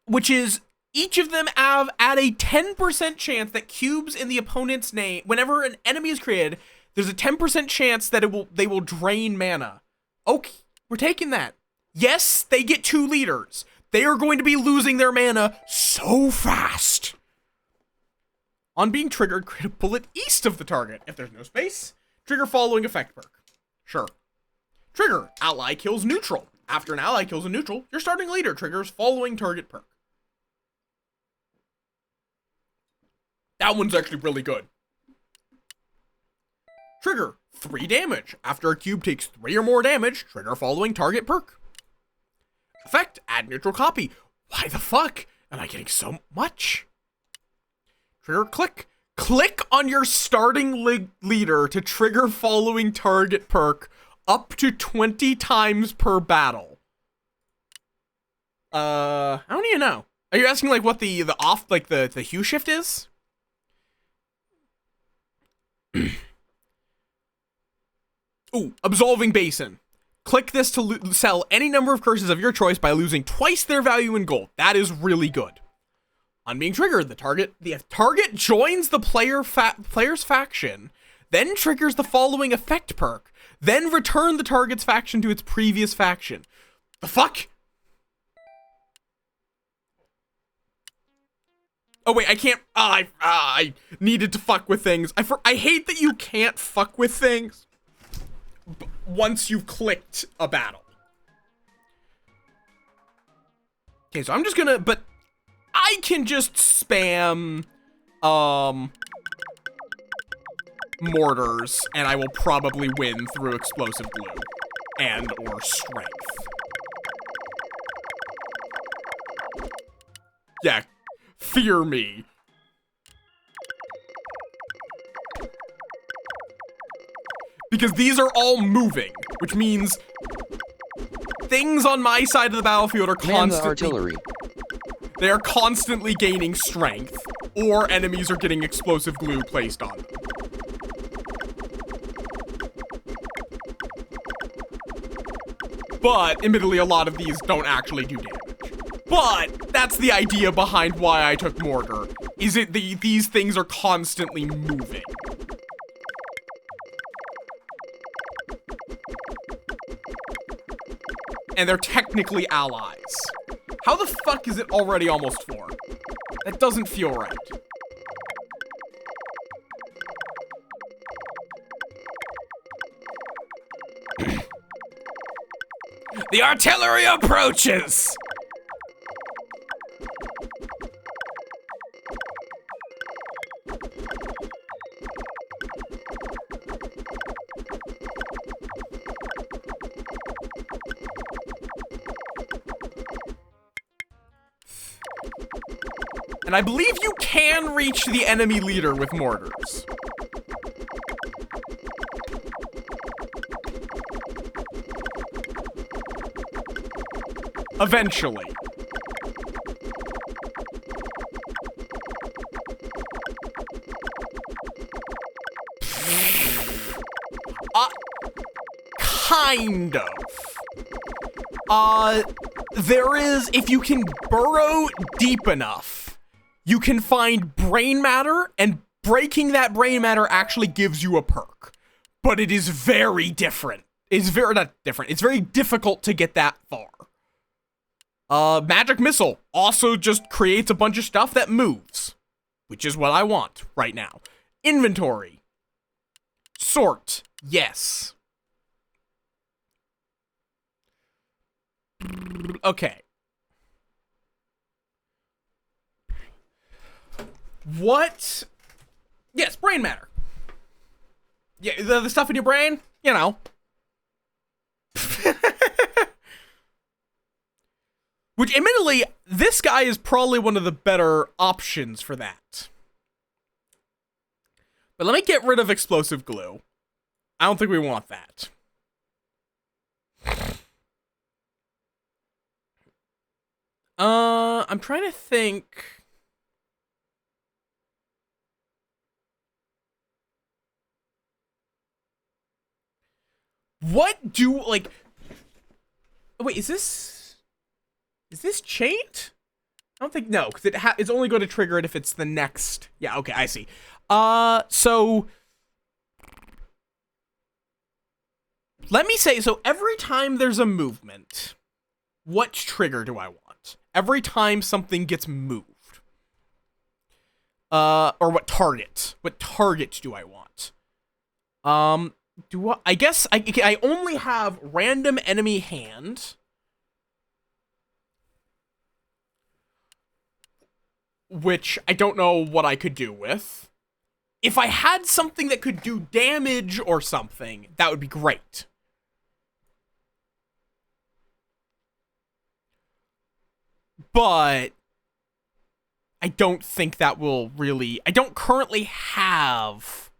Which is, each of them add a 10% chance that cubes in the opponent's name, whenever an enemy is created, there's a 10% chance that they will drain mana. Okay, we're taking that. Yes, they get 2 leaders. They are going to be losing their mana so fast. On being triggered, create a bullet east of the target. If there's no space, trigger following effect perk. Sure. Trigger, ally kills neutral. After an ally kills a neutral, your starting leader triggers following target perk. That one's actually really good. Trigger, 3 damage. After a cube takes 3 or more damage, trigger following target perk. Effect, add neutral copy. Why the fuck am I getting so much? Trigger, click. Click on your starting leader to trigger following target perk up to 20 times per battle. I don't even know. Are you asking like what the hue shift is? Ooh, Absolving Basin. Click this to sell any number of curses of your choice by losing twice their value in gold. That is really good. On being triggered, the target joins the player's faction, then triggers the following effect perk, then return the target's faction to its previous faction. The fuck? Oh wait, I can't. I needed to fuck with things. I hate that you can't fuck with things once you've clicked a battle. Okay, so I'm just gonna, but I can just spam mortars and I will probably win through explosive glue and or strength. Yeah, fear me. Because these are all moving, which means things on my side of the battlefield are constantly... They are constantly gaining strength, or enemies are getting explosive glue placed on them. But, admittedly, a lot of these don't actually do damage. But, that's the idea behind why I took Mortar, is it these things are constantly moving. And they're technically allies. How the fuck is it already almost 4? That doesn't feel right. The artillery approaches! And I believe you can reach the enemy leader with mortars. Eventually. Kind of. There is, if you can burrow deep enough, you can find brain matter, and breaking that brain matter actually gives you a perk. But it is very different. It's very, not different, it's very difficult to get that far. Magic Missile also just creates a bunch of stuff that moves, which is what I want right now. Inventory. Sort, yes. Okay. What? Yes, brain matter. Yeah, the stuff in your brain, you know. Which, admittedly, this guy is probably one of the better options for that. But let me get rid of explosive glue. I don't think we want that. I'm trying to think. What do, like... Wait, is this chained? I don't think, no, because it's only going to trigger it if it's the next... Yeah, okay, I see. So... Let me say, so every time there's a movement, what trigger do I want? Every time something gets moved. Or what target? What target do I want? I guess I only have random enemy hand. Which I don't know what I could do with. If I had something that could do damage or something, that would be great. But I don't think that will really... I don't currently have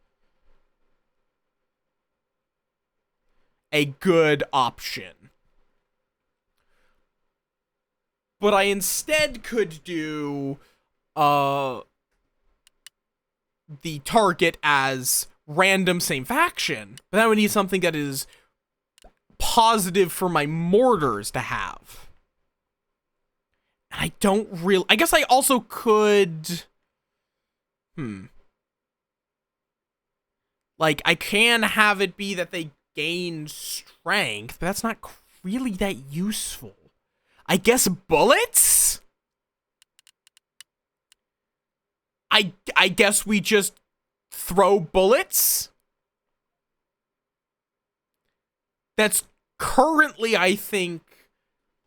a good option. But I instead could do the target as random same faction. But then I would need something that is positive for my mortars to have. I don't really... I guess I also could... Like, I can have it be that they gain strength, but that's not really that useful. I guess bullets? I guess we just throw bullets? That's currently, I think,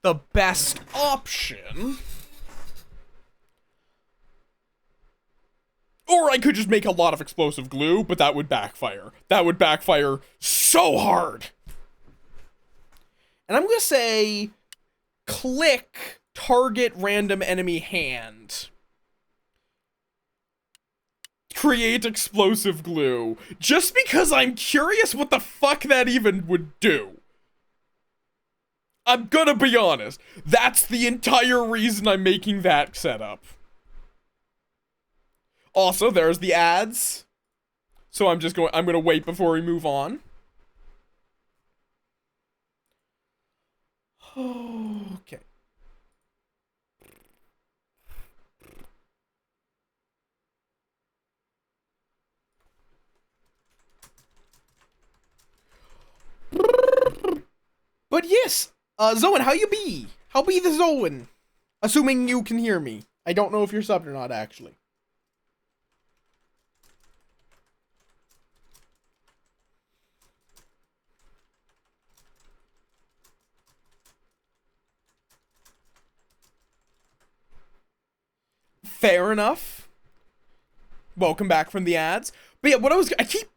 the best option. Or I could just make a lot of explosive glue, but that would backfire. That would backfire so hard. And I'm gonna say, click target random enemy hand. Create explosive glue. Just because I'm curious what the fuck that even would do. I'm gonna be honest. That's the entire reason I'm making that setup. Also, there's the ads. So I'm gonna wait before we move on. Okay. But yes, Zoan, how you be? How be the Zoan? Assuming you can hear me. I don't know if you're subbed or not, actually. Fair enough. Welcome back from the ads. But yeah, what I keep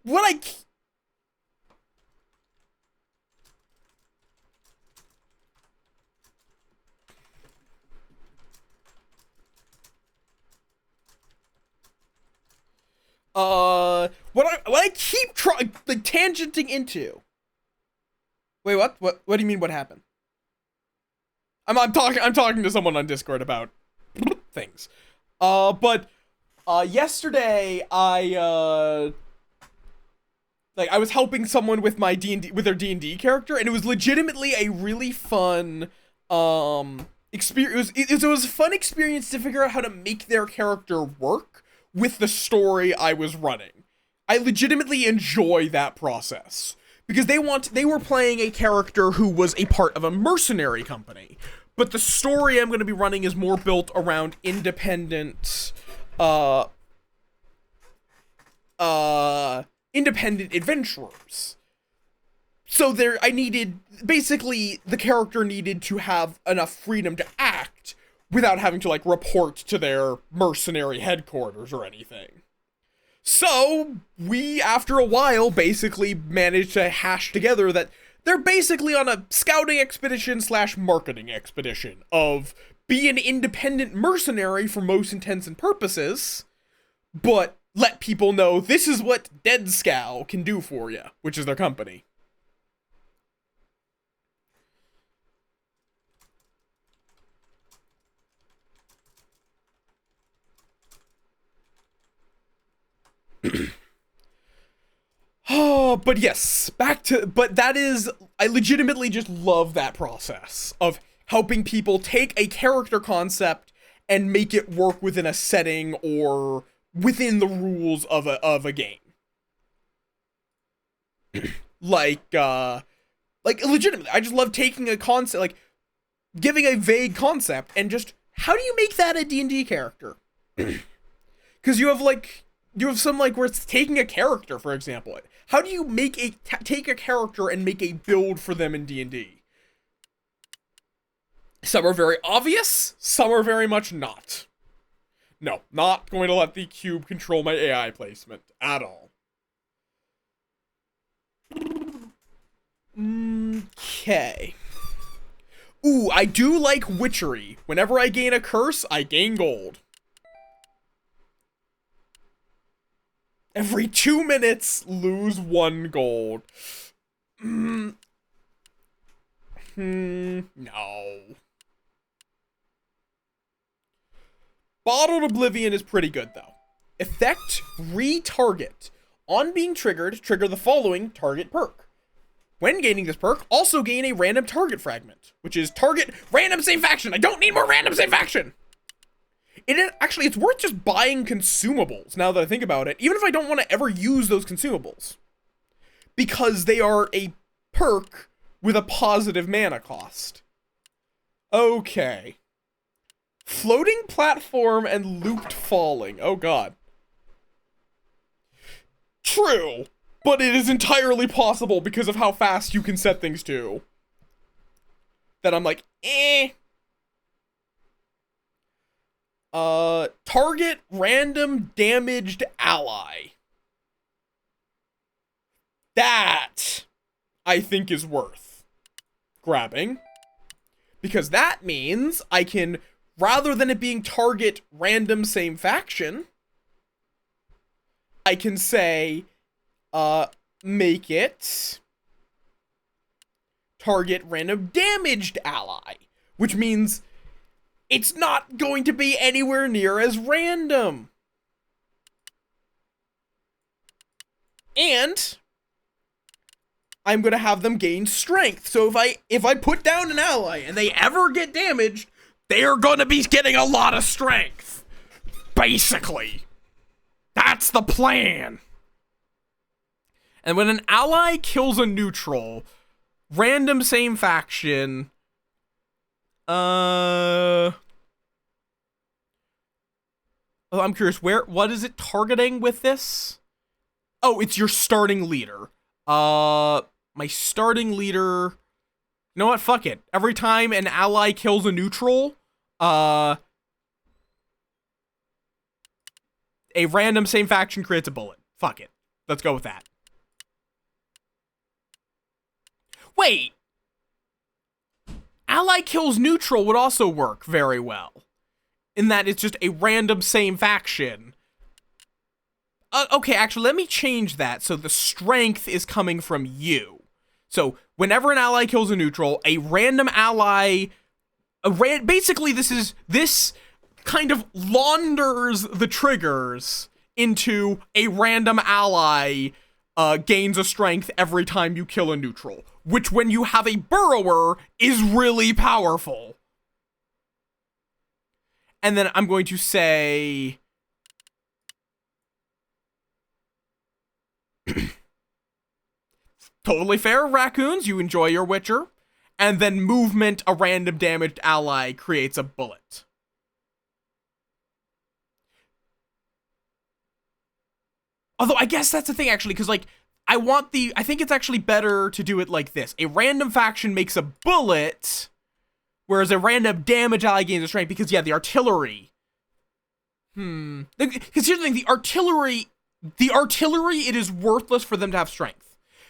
tangenting into. Wait, what? What do you mean? What happened? I'm talking to someone on Discord about things. But yesterday Like, I was helping someone with my D&D, with their D&D character, and it was legitimately a really fun, experience. It was a fun experience to figure out how to make their character work with the story I was running. I legitimately enjoy that process. Because they were playing a character who was a part of a mercenary company. But the story I'm going to be running is more built around independent, independent adventurers. So basically, the character needed to have enough freedom to act without having to, like, report to their mercenary headquarters or anything. So, we, after a while, basically managed to hash together that they're basically on a scouting expedition / marketing expedition of be an independent mercenary for most intents and purposes, but let people know this is what Dead Scow can do for you, which is their company. Oh, but yes, I legitimately just love that process of helping people take a character concept and make it work within a setting or within the rules of a game. like legitimately, I just love taking a concept, like giving a vague concept and just, how do you make that a D&D character? Because you have some, like, where it's taking a character, for example. How do you take a character and make a build for them in D&D? Some are very obvious, some are very much not. No, not going to let the cube control my AI placement at all. Okay. Ooh, I do like witchery. Whenever I gain a curse, I gain gold. Every 2 minutes, lose 1 gold. No. Bottled Oblivion is pretty good, though. Effect, retarget. On being triggered, trigger the following target perk. When gaining this perk, also gain a random target fragment, which is target random same faction. I don't need more random same faction. Actually, it's worth just buying consumables, now that I think about it, even if I don't want to ever use those consumables. Because they are a perk with a positive mana cost. Okay. Floating platform and looped falling. Oh god. True, but it is entirely possible because of how fast you can set things to. That I'm like, eh. Target random damaged ally. That, I think, is worth grabbing. Because that means I can, rather than it being target random same faction, I can say, make it target random damaged ally. Which means it's not going to be anywhere near as random. And I'm going to have them gain strength. So if I put down an ally and they ever get damaged, they are going to be getting a lot of strength. Basically. That's the plan. And when an ally kills a neutral, random same faction, oh, I'm curious, what is it targeting with this? Oh, it's your starting leader. My starting leader, you know what, fuck it. Every time an ally kills a neutral, a random same faction creates a bullet. Fuck it. Let's go with that. Wait! Ally kills neutral would also work very well. In that it's just a random same faction. Okay, actually, let me change that so the strength is coming from you. So, whenever an ally kills a neutral, a random ally... basically, this kind of launders the triggers into a random ally gains a strength every time you kill a neutral, which when you have a burrower is really powerful. And then I'm going to say totally fair, raccoons, you enjoy your Witcher. And then movement, a random damaged ally creates a bullet. Although, I guess that's the thing, actually, because, like, I think it's actually better to do it like this. A random faction makes a bullet, whereas a random damage ally gains a strength, because, yeah, the artillery. Because here's the thing, the artillery, it is worthless for them to have strength.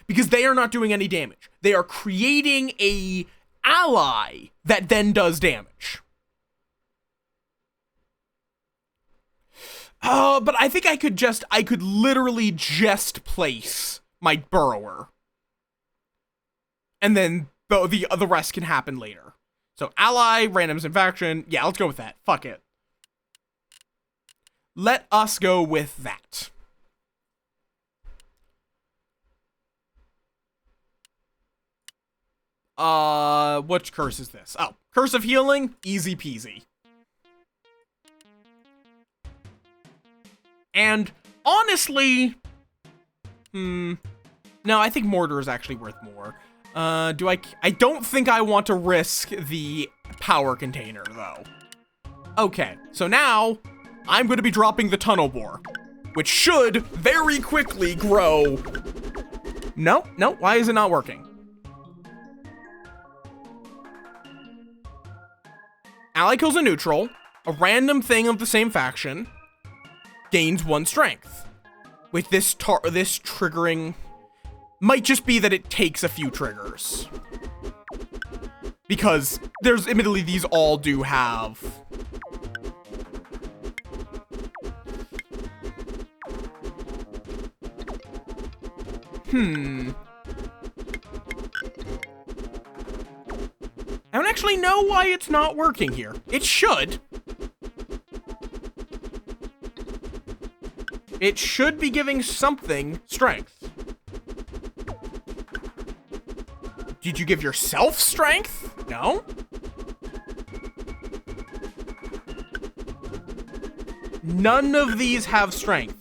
Because they are not doing any damage. They are creating a ally that then does damage. But I think I could literally just place my burrower. And then the rest can happen later. So ally, randoms, and faction. Yeah, let's go with that. Fuck it. Let us go with that. Which curse is this? Oh, Curse of Healing? Easy peasy. And honestly, no, I think Mortar is actually worth more. I don't think I want to risk the power container, though. Okay, so now I'm going to be dropping the Tunnel Bore, which should very quickly grow. No, why is it not working? Ally kills a neutral, a random thing of the same faction, gains 1 strength. With this triggering, might just be that it takes a few triggers. Because admittedly, these all do have. I don't actually know why it's not working here. It should. It should be giving something strength. Did you give yourself strength? No? None of these have strength.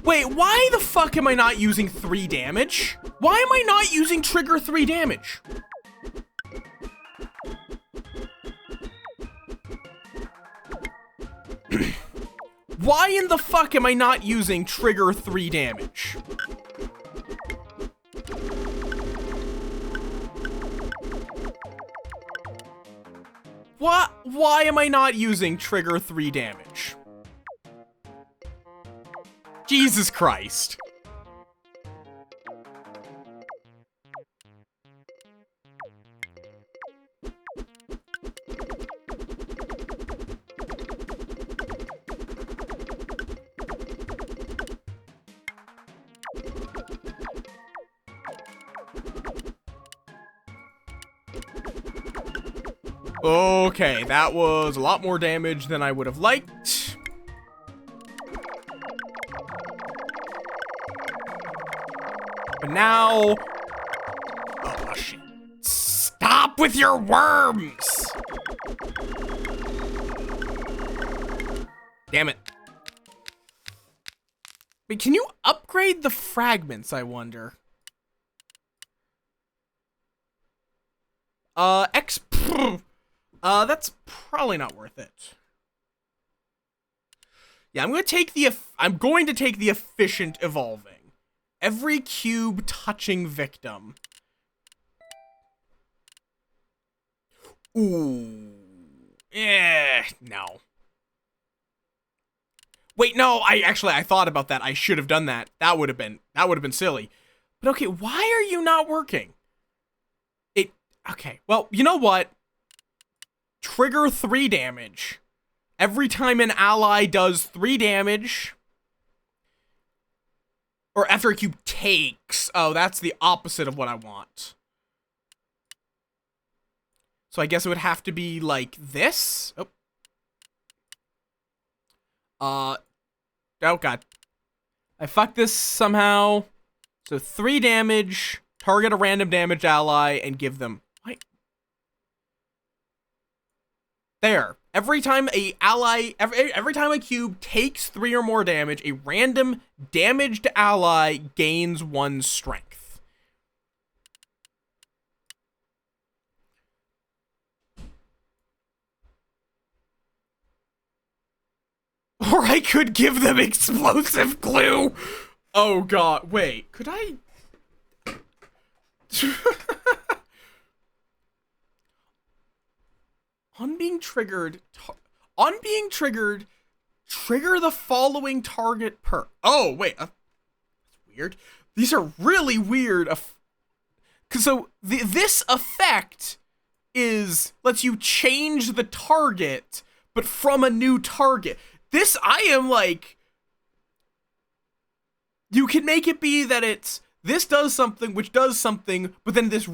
Wait, why the fuck am I not using 3 damage? Why am I not using trigger 3 damage? Why in the fuck am I not using trigger 3 damage? What? Why am I not using trigger 3 damage? Jesus Christ. Okay, that was a lot more damage than I would have liked. But now... Oh, shit. Stop with your worms! Damn it. Wait, can you upgrade the fragments, I wonder? That's probably not worth it. Yeah, I'm going to take the efficient evolving. Every cube touching victim. Ooh. No. Wait, no, I thought about that. I should have done that. That would have been silly. But okay, why are you not working? Okay, well, you know what? Trigger 3 damage. Every time an ally does 3 damage. Or after a cube takes. Oh, that's the opposite of what I want. So I guess it would have to be like this. Oh. Oh, God. I fucked this somehow. So 3 damage, target a random damaged ally, and give them... What? There. Every time every time a cube takes 3 or more damage, a random damaged ally gains 1 strength. Or I could give them explosive glue. Oh God, wait, could I? On being triggered, trigger the following target per. Oh wait, that's weird. These are really weird. So this effect lets you change the target, but from a new target. This I am like. You can make it be that this does something, which does something, but then this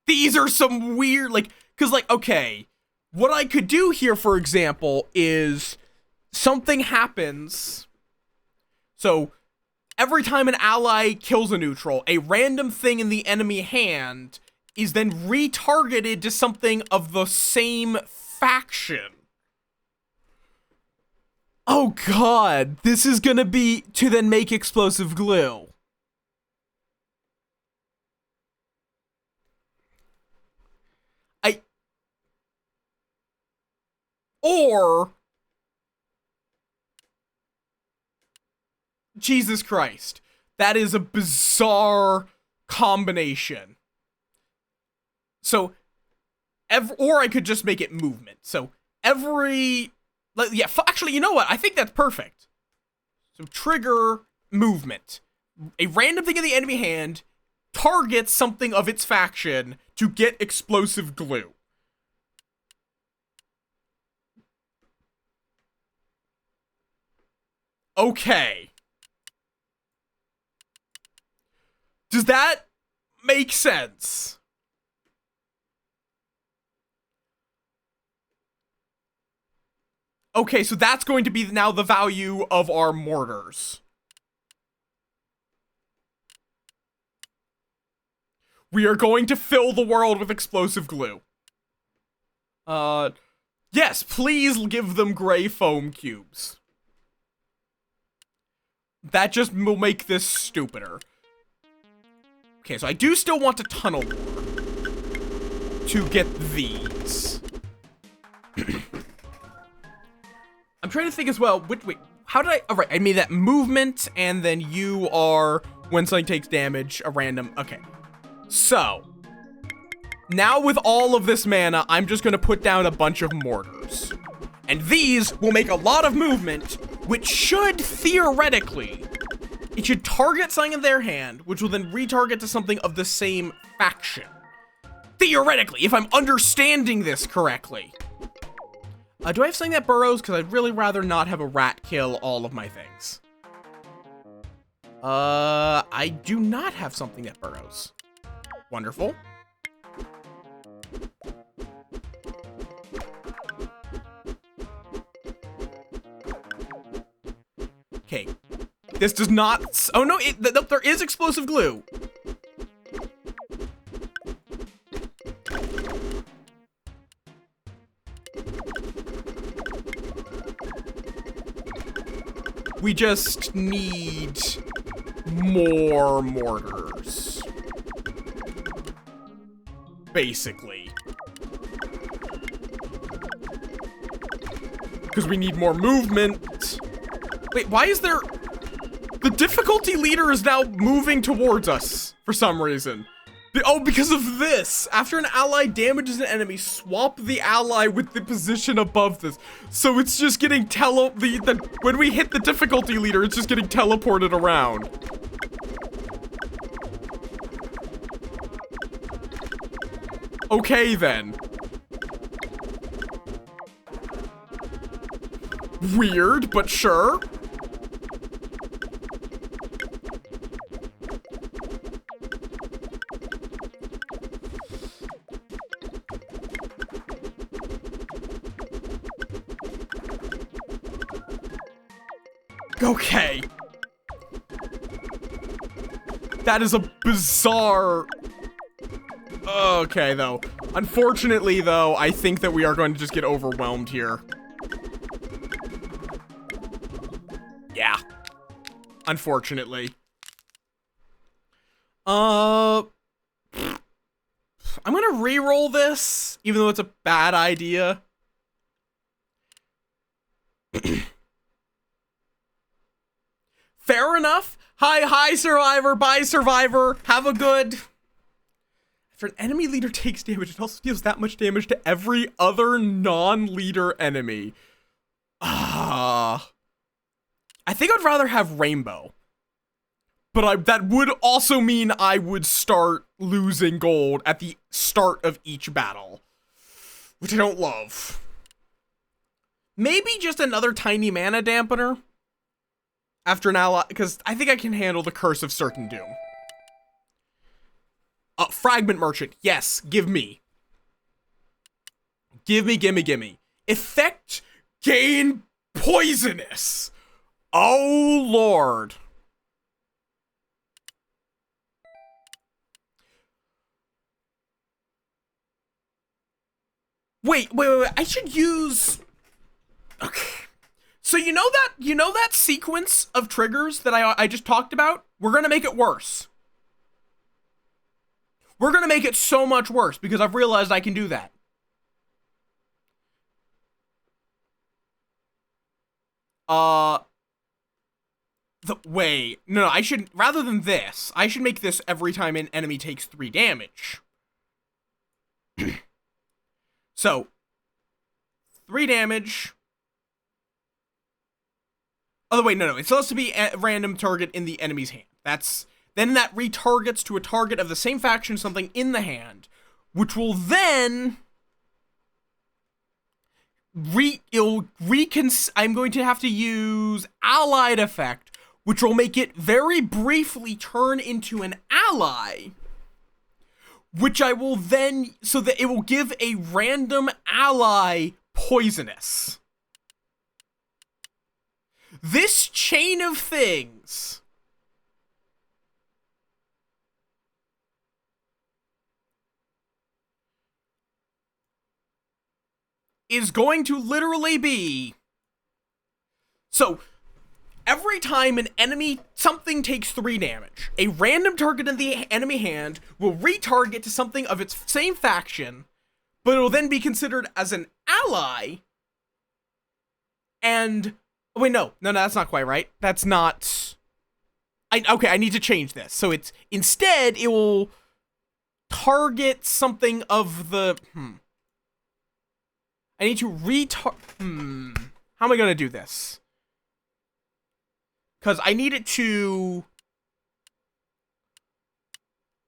These are some weird, cause okay, what I could do here, for example, is something happens. So every time an ally kills a neutral, a random thing in the enemy hand is then retargeted to something of the same faction. Oh God, this is gonna be to then make explosive glue. Or Jesus Christ, that is a bizarre combination. So, or I could just make it movement. So actually, you know what? I think that's perfect. So trigger movement. A random thing in the enemy hand targets something of its faction to get explosive glue. Okay. Does that make sense? Okay, so that's going to be now the value of our mortars. We are going to fill the world with explosive glue. Yes, please give them gray foam cubes. That just will make this stupider. Okay, so I do still want to tunnel to get these. I'm trying to think as well. Wait, how did I? All right, I made that movement, and then you are when something takes damage, a random. Okay, so now with all of this mana, I'm just gonna put down a bunch of mortars, and these will make a lot of movement, which should theoretically, it should target something in their hand, which will then retarget to something of the same faction. Theoretically, if I'm understanding this correctly. Do I have something that burrows? Because I'd really rather not have a rat kill all of my things. I do not have something that burrows. Wonderful. Okay. This does not... Oh, no, there is explosive glue. We just need more mortars. Basically. Because we need more movement. Wait, why is there... The difficulty leader is now moving towards us for some reason. Oh, because of this. After an ally damages an enemy, swap the ally with the position above this. So it's just getting when we hit the difficulty leader, it's just getting teleported around. Okay, then. Weird, but sure. Okay. That is a bizarre... Okay, though. Unfortunately, though, I think that we are going to just get overwhelmed here. Yeah. Unfortunately. I'm gonna re-roll this, even though it's a bad idea. Fair enough. Hi, Survivor. Bye, Survivor. Have a good... After an enemy leader takes damage, it also deals that much damage to every other non-leader enemy. I think I'd rather have Rainbow. But that would also mean I would start losing gold at the start of each battle. Which I don't love. Maybe just another tiny mana dampener. After an ally, because I think I can handle the Curse of Certain Doom. Fragment Merchant, yes, give me. Gimme. Effect gain poisonous. Oh, Lord. Wait, I should use... Okay. So you know that sequence of triggers that I just talked about? We're gonna make it worse. We're gonna make it so much worse because I've realized I can do that. Wait, no, I should, rather than this, I should make this every time an enemy takes 3 damage. So, 3 damage. Oh, wait, no, it's supposed to be a random target in the enemy's hand. Then that retargets to a target of the same faction, something in the hand, which will then I'm going to have to use allied effect, which will make it very briefly turn into an ally, which I will then, so that it will give a random ally poisonous. This chain of things is going to literally be... So, every time an enemy, something takes 3 damage, a random target in the enemy hand will retarget to something of its same faction, but it will then be considered as an ally, and... Wait, no, that's not quite right. That's not... Okay, I need to change this. So it's, instead, it will target something of the... I need to How am I gonna do this? Because I need it to...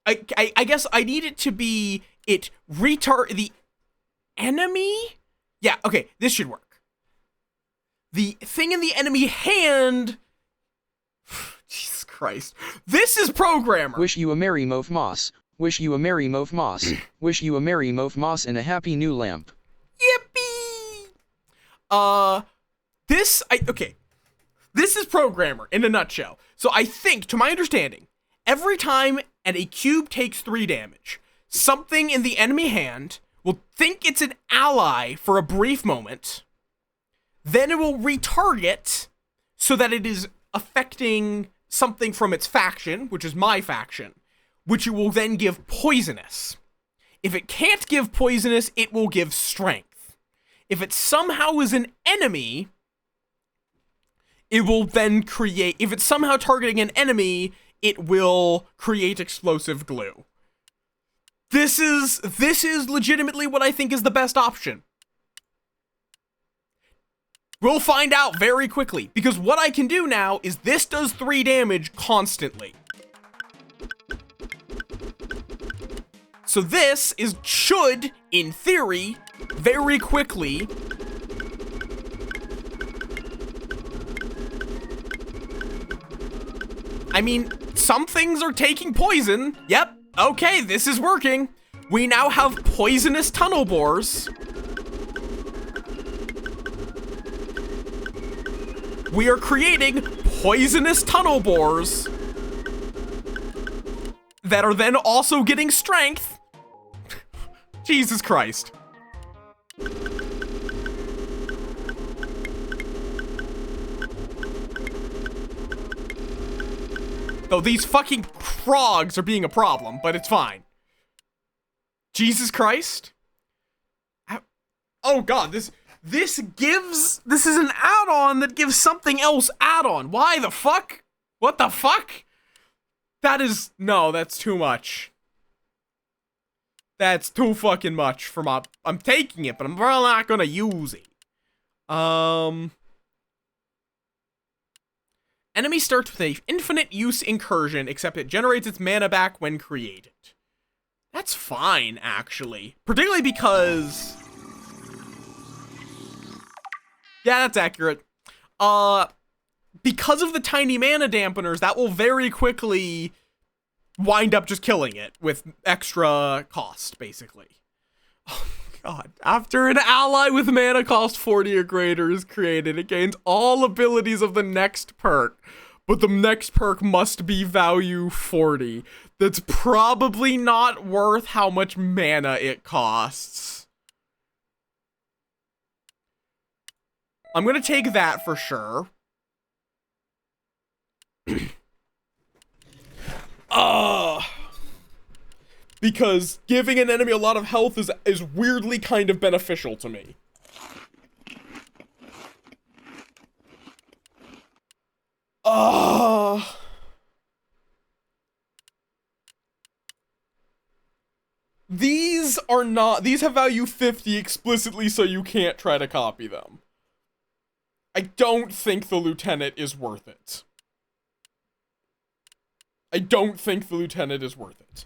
I guess I need it to be... the enemy? Yeah, okay, this should work. The thing in the enemy hand... Jesus Christ. This is Programmer. Wish you a merry Möth Moss. Wish you a merry Möth Moss. Wish you a merry Möth Moss and a happy new lamp. Yippee! Okay. This is Programmer in a nutshell. So I think, to my understanding, every time a cube takes 3 damage, something in the enemy hand will think it's an ally for a brief moment, then it will retarget so that it is affecting something from its faction, which is my faction, which it will then give poisonous. If it can't give poisonous, it will give strength. If it somehow is an enemy, it will then create... If it's somehow targeting an enemy, it will create explosive glue. This is legitimately what I think is the best option. We'll find out very quickly, because what I can do now is this does 3 damage constantly. So this should, in theory, very quickly... I mean, some things are taking poison. Yep, okay, this is working. We now have poisonous tunnel bores. We are creating poisonous tunnel bores that are then also getting strength. Jesus Christ. Though these fucking frogs are being a problem, but it's fine. Jesus Christ. Oh god, this is an add-on that gives something else add-on. Why the fuck? What the fuck? No, that's too much. That's too fucking much for my, I'm taking it, but I'm really not gonna use it. Enemy starts with a infinite use incursion, except it generates its mana back when created. That's fine, actually. Particularly because... yeah, that's accurate. Because of the tiny mana dampeners, that will very quickly wind up just killing it with extra cost, basically. Oh my god. After an ally with mana cost 40 or greater is created, it gains all abilities of the next perk, but the next perk must be value 40. That's probably not worth how much mana it costs. I'm gonna take that for sure. Because giving an enemy a lot of health is weirdly kind of beneficial to me. These have value 50 explicitly, so you can't try to copy them. I don't think the lieutenant is worth it. I don't think the lieutenant is worth it.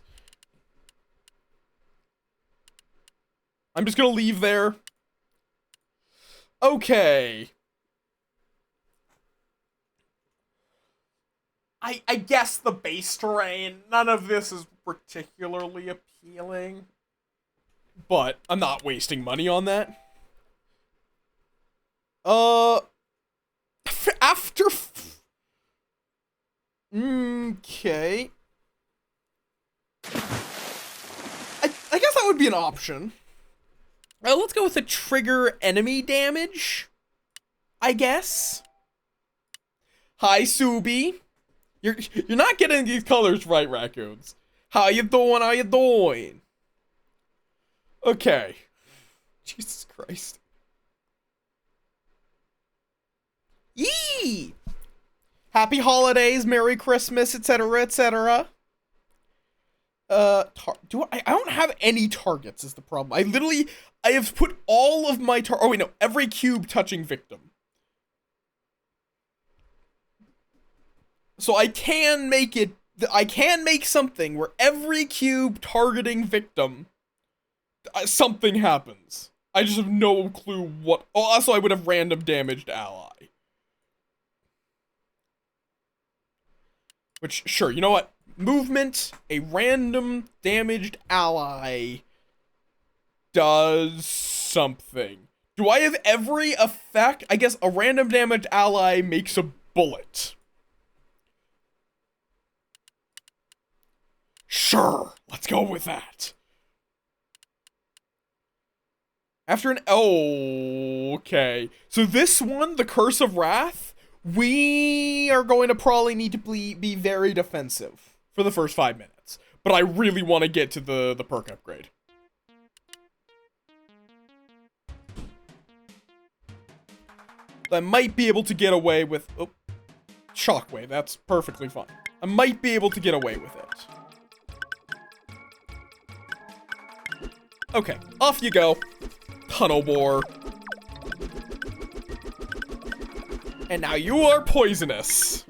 I'm just gonna leave there. Okay. I guess the base terrain, none of this is particularly appealing. But I'm not wasting money on that. After... okay. I guess that would be an option. Let's go with the trigger enemy damage, I guess. Hi, Subi. You're not getting these colors right, raccoons. How you doing? How you doing? Okay. Jesus Christ. Yee! Happy holidays, Merry Christmas, etc., etc. I don't have any targets is the problem. I have put all of my oh wait, no, every cube touching victim. So I can make something where every cube targeting victim, something happens. I just have no clue what. Oh, also I would have random damaged ally. Which, sure, you know what? Movement, a random damaged ally does something. Do I have every effect? I guess a random damaged ally makes a bullet. Sure, let's go with that. After an... oh, okay. So this one, the Curse of Wrath, we are going to probably need to be very defensive for the first 5 minutes. But I really want to get to the perk upgrade. I might be able to get away with... oh, Shockwave, that's perfectly fine. I might be able to get away with it. Okay, off you go. Tunnel bore. And now you are poisonous.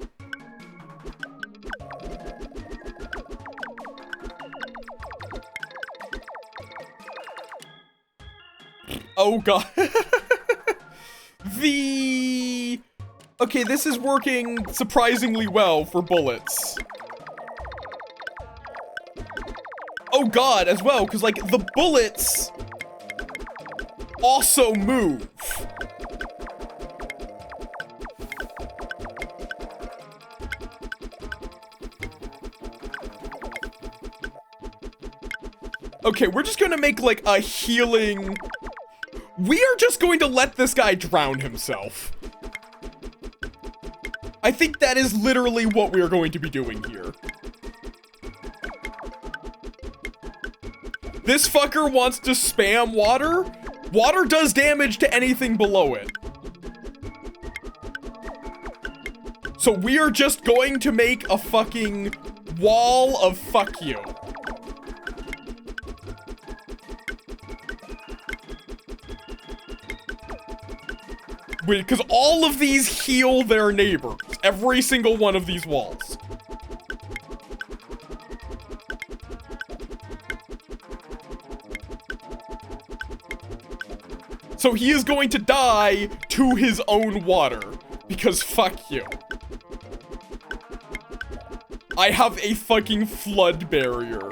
Oh god. Okay, this is working surprisingly well for bullets. Oh god, as well, because, like, the bullets also move. Okay, we're just gonna make, like, a healing... We are just going to let this guy drown himself. I think that is literally what we are going to be doing here. This fucker wants to spam water. Water does damage to anything below it. So we are just going to make a fucking wall of fuck you. Because all of these heal their neighbors. Every single one of these walls. So he is going to die to his own water. Because fuck you. I have a fucking flood barrier.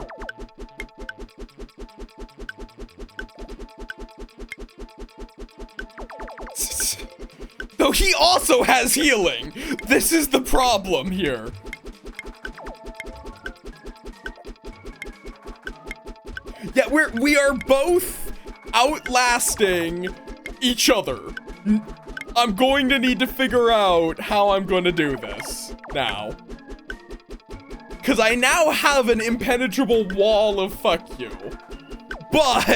Though he also has healing. This is the problem here. Yeah, we are both outlasting each other. I'm going to need to figure out how I'm going to do this now. Because I now have an impenetrable wall of fuck you. But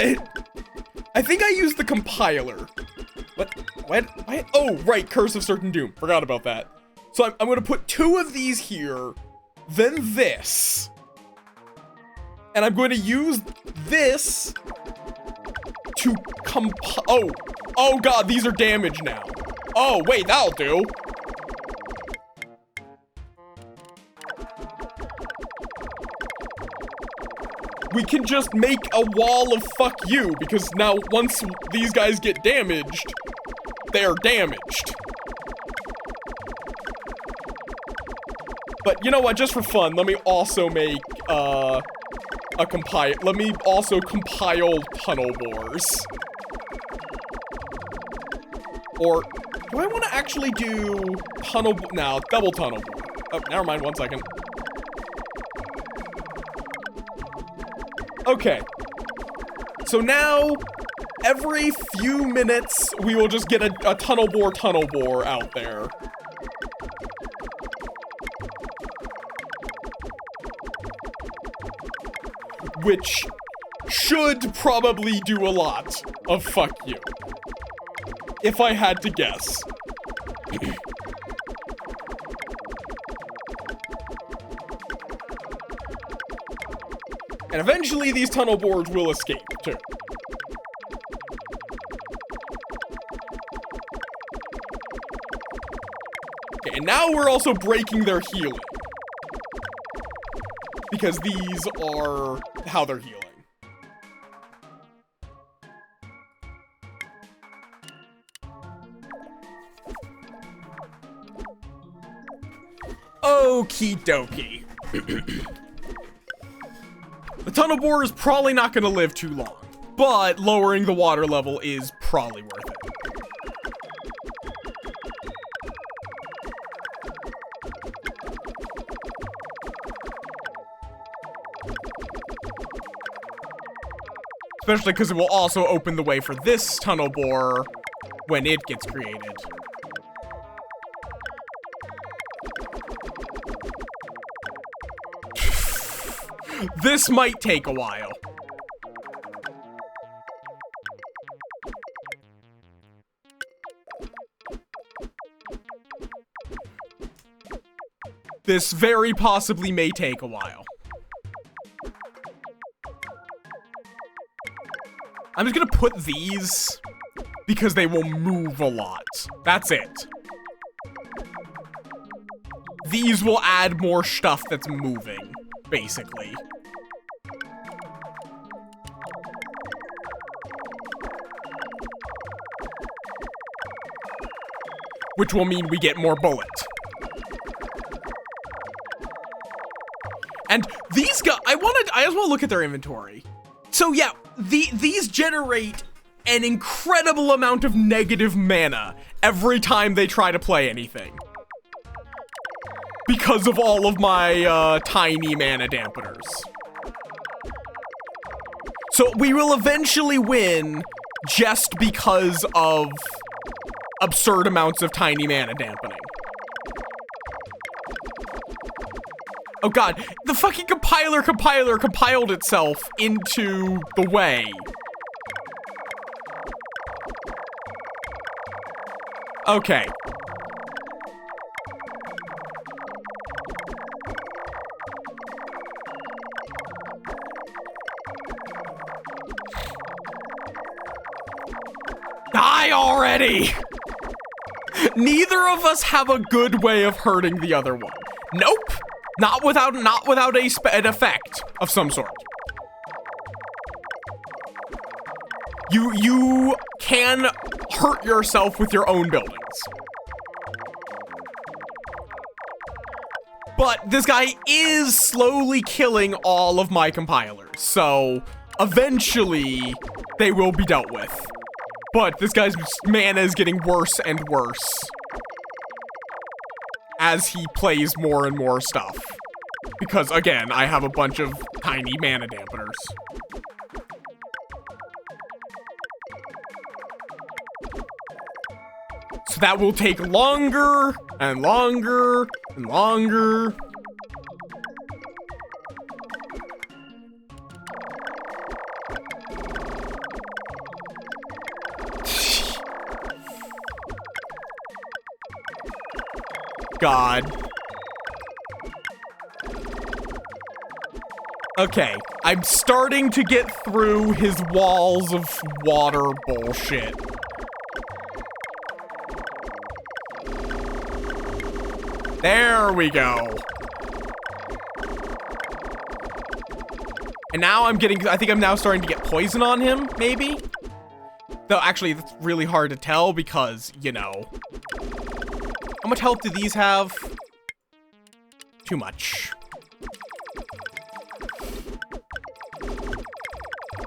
I think I used the compiler. What? Oh, right, Curse of Certain Doom. Forgot about that. So I'm going to put 2 of these here, then this. And I'm going to use this to Oh god, these are damaged now. Oh, wait, that'll do. We can just make a wall of fuck you, because now once these guys get damaged, they're damaged. But you know what, just for fun, let me also make, let me also compile tunnel bores. Or, do I want to actually do double tunnel bore? Oh, never mind, 1 second. Okay. So now, every few minutes, we will just get a tunnel bore out there. Which should probably do a lot of fuck you. If I had to guess. And eventually these tunnel boards will escape, too. Okay, and now we're also breaking their healing. Because these are how they're healing. Okie dokie. The tunnel bore is probably not going to live too long, but lowering the water level is probably worth it. Especially because it will also open the way for this tunnel bore when it gets created. This might take a while. This very possibly may take a while. I'm just gonna put these because they will move a lot. That's it. These will add more stuff that's moving, basically. Which will mean we get more bullet. And these guys, I just want to look at their inventory. So yeah, these generate an incredible amount of negative mana every time they try to play anything. Because of all of my tiny mana dampeners. So we will eventually win just because of absurd amounts of tiny mana dampening. Oh god, the fucking compiler compiled itself into the way. Okay. Die already! Neither of us have a good way of hurting the other one. Nope. Not without an effect of some sort. You can hurt yourself with your own buildings. But this guy is slowly killing all of my compilers, so eventually they will be dealt with. But this guy's mana is getting worse and worse as he plays more and more stuff. Because, again, I have a bunch of tiny mana dampeners. So that will take longer and longer and longer. God. Okay, I'm starting to get through his walls of water bullshit. There we go. And now I think I'm now starting to get poison on him, maybe? Though actually, that's really hard to tell because, you know. How much health do these have? Too much.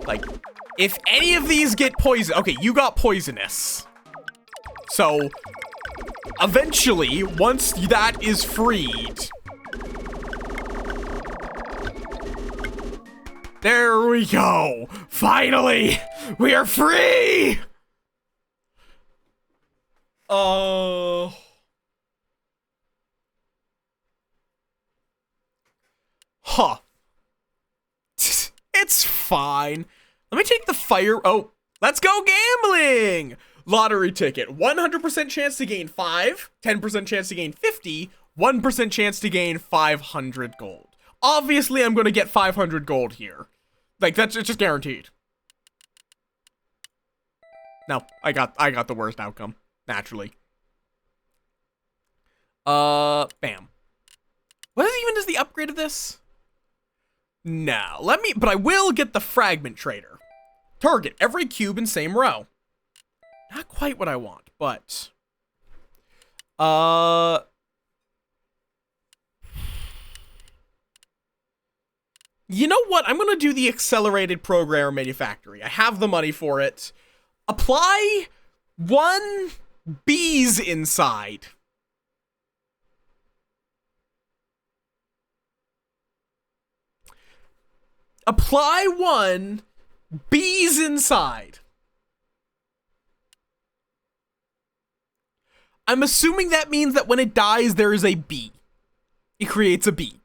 Like, if any of these get poison, okay, you got poisonous. So, eventually, once that is freed. There we go. Finally, we are free. Huh. It's fine. Let me take the fire. Oh, let's go gambling. Lottery ticket. 100% chance to gain 5, 10% chance to gain 50, 1% chance to gain 500 gold. Obviously, I'm going to get 500 gold here. Like, it's just guaranteed. No, I got the worst outcome, naturally. Bam. What even is the upgrade of this? No, but I will get the fragment trader. Target every cube in same row. Not quite what I want, but you know what? I'm gonna do the accelerated programmer manufactory. I have the money for it. Apply 1 bees inside. Apply 1 bees inside. I'm assuming that means that when it dies, there is a bee. It creates a bee.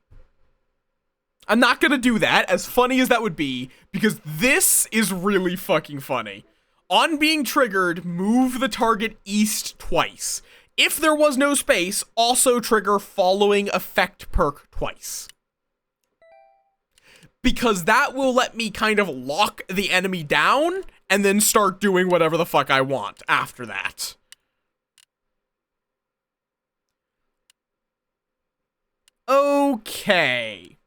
I'm not gonna do that, as funny as that would be, because this is really fucking funny. On being triggered, move the target east twice. If there was no space, also trigger following effect perk twice. Because that will let me kind of lock the enemy down and then start doing whatever the fuck I want after that. Okay.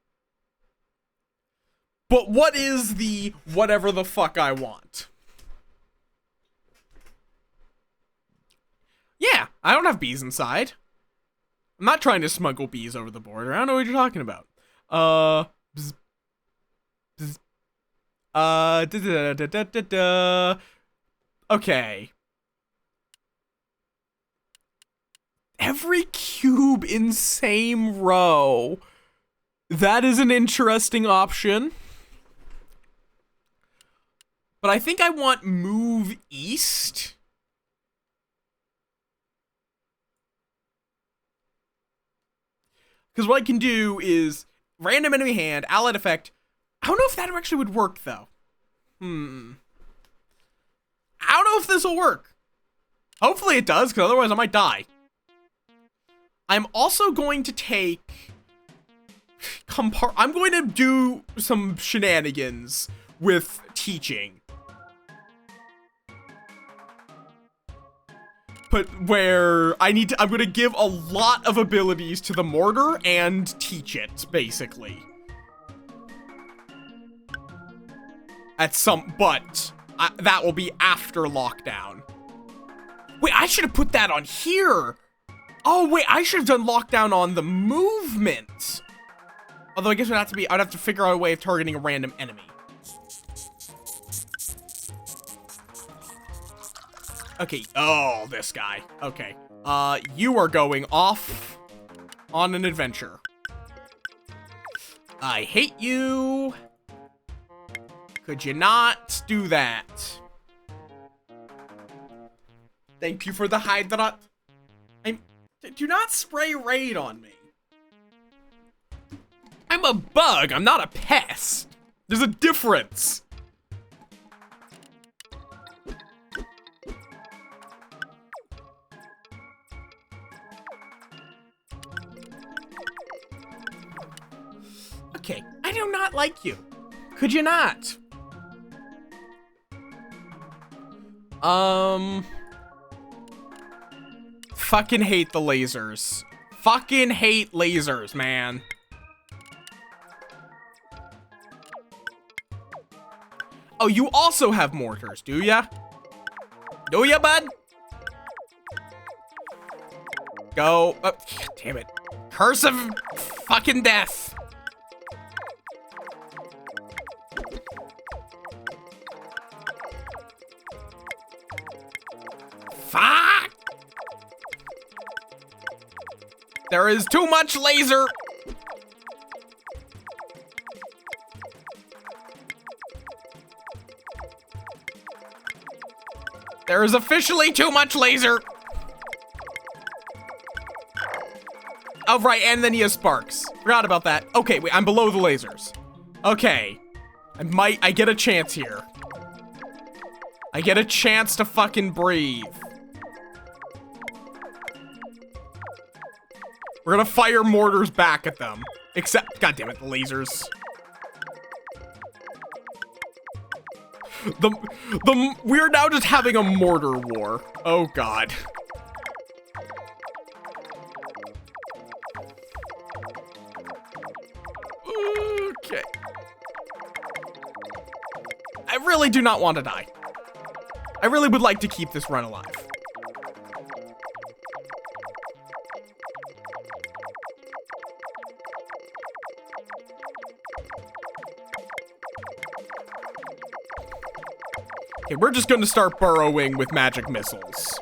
But what is the whatever the fuck I want? Yeah, I don't have bees inside. I'm not trying to smuggle bees over the border. I don't know what you're talking about. Bzz. Bzz. Okay. Every cube in same row. That is an interesting option. But I think I want move east. Because what I can do is random enemy hand, allied effect. I don't know if that actually would work, though. I don't know if this will work. Hopefully it does, because otherwise I might die. I'm also going to take... I'm going to do some shenanigans with teaching. But where I'm going to give a lot of abilities to the mortar and teach it, basically. But that will be after lockdown. Wait, I should have put that on here. Oh, wait, I should have done lockdown on the movement. Although I guess I'd have to figure out a way of targeting a random enemy. Okay, oh, this guy. Okay. You are going off on an adventure. I hate you. Could you not do that? Thank you for the hydrat. Do not spray raid on me. I'm a bug, I'm not a pest. There's a difference. Okay, I do not like you. Could you not? Fucking hate the lasers. Fucking hate lasers, man. Oh, you also have mortars, do ya? Do ya, bud? Go. Oh, damn it. Curse of fucking death. Fuck! There is too much laser. There is officially too much laser. Oh, right, and then he has sparks. Forgot about that. Okay, wait, I'm below the lasers. Okay. I get a chance here. I get a chance to fucking breathe. We're gonna fire mortars back at them. Except, goddammit, the lasers. We're now just having a mortar war. Oh god. Okay. I really do not want to die. I really would like to keep this run alive. Okay, we're just gonna start burrowing with magic missiles.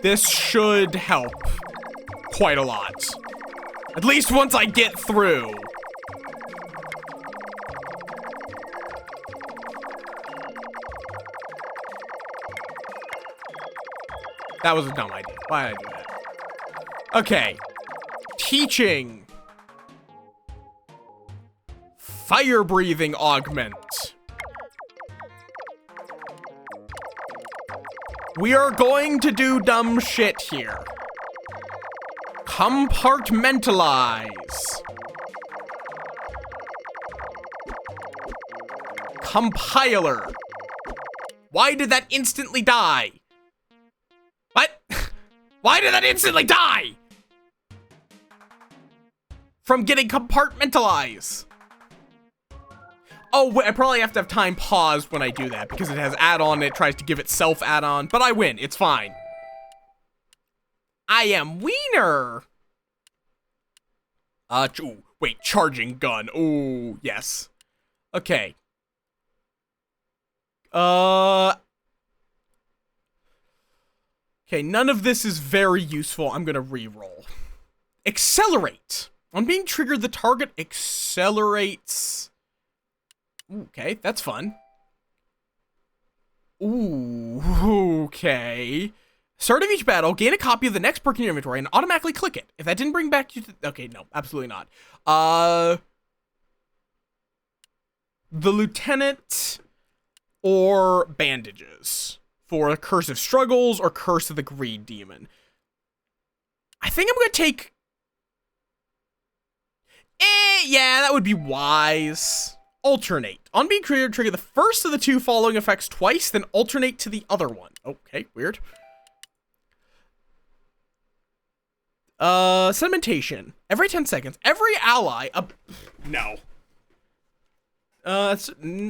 This should help quite a lot. At least once I get through. That was a dumb idea. Why did I do that? Okay. Teaching. Fire breathing augment. We are going to do dumb shit here. Compartmentalize. Compiler. Why did that instantly die? What? Why did that instantly die? From getting compartmentalized. Oh, wait, I probably have to have time paused when I do that because it has add-on, it tries to give itself add-on, but I win, it's fine. I am Wiener. Ooh, wait, charging gun. Ooh, yes. Okay. Okay, none of this is very useful. I'm gonna re-roll. Accelerate. On being triggered, the target accelerates. Okay, that's fun. Ooh, okay. Start of each battle, gain a copy of the next perk in your inventory and automatically click it. If that didn't bring back you to... Okay, no, absolutely not. The Lieutenant or Bandages for Curse of Struggles or Curse of the Greed Demon. I think I'm going to take... yeah, that would be wise. Alternate. On being triggered, trigger the first of the two following effects twice, then alternate to the other one. Okay, weird. Sedimentation. Every 10 seconds. Every ally... no. I'm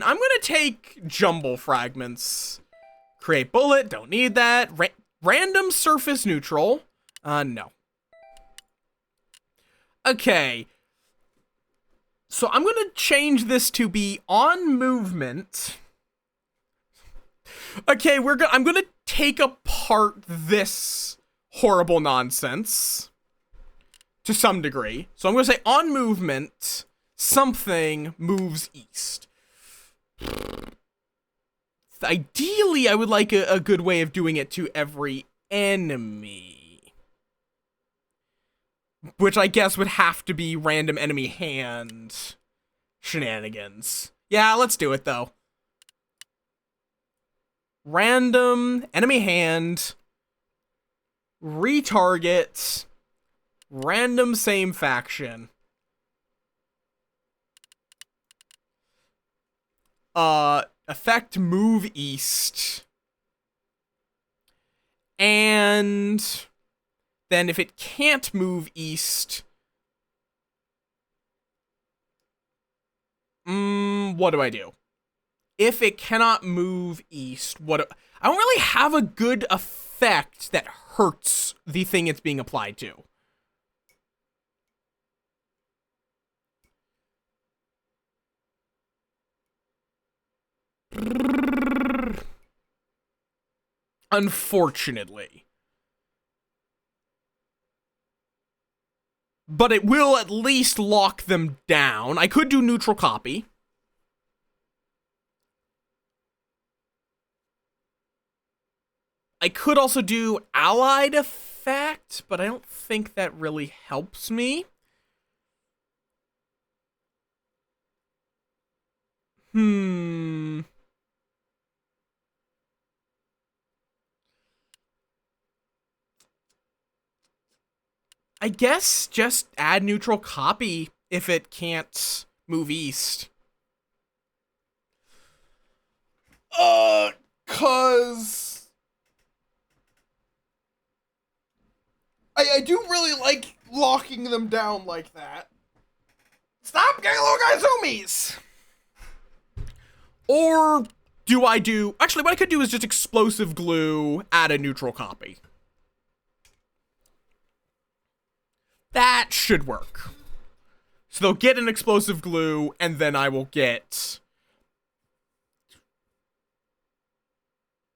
gonna take Jumble Fragments. Create Bullet. Don't need that. Random Surface Neutral. No. Okay. So I'm gonna change this to be on movement. Okay, I'm gonna take apart this horrible nonsense to some degree. So I'm gonna say on movement, something moves east. Ideally, I would like a good way of doing it to every enemy. Which I guess would have to be random enemy hand shenanigans. Yeah, let's do it though. Random enemy hand, retarget, random same faction. Effect move east. And then if it can't move east, what do I do? If it cannot move east, I don't really have a good effect that hurts the thing it's being applied to. Unfortunately. But it will at least lock them down. I could do neutral copy. I could also do allied effect, but I don't think that really helps me. I guess just add neutral copy if it can't move east. Cause I do really like locking them down like that. Stop getting little guys zoomies! Or do I do... Actually, what I could do is just explosive glue, add a neutral copy. That should work. So they'll get an explosive glue, and then I will get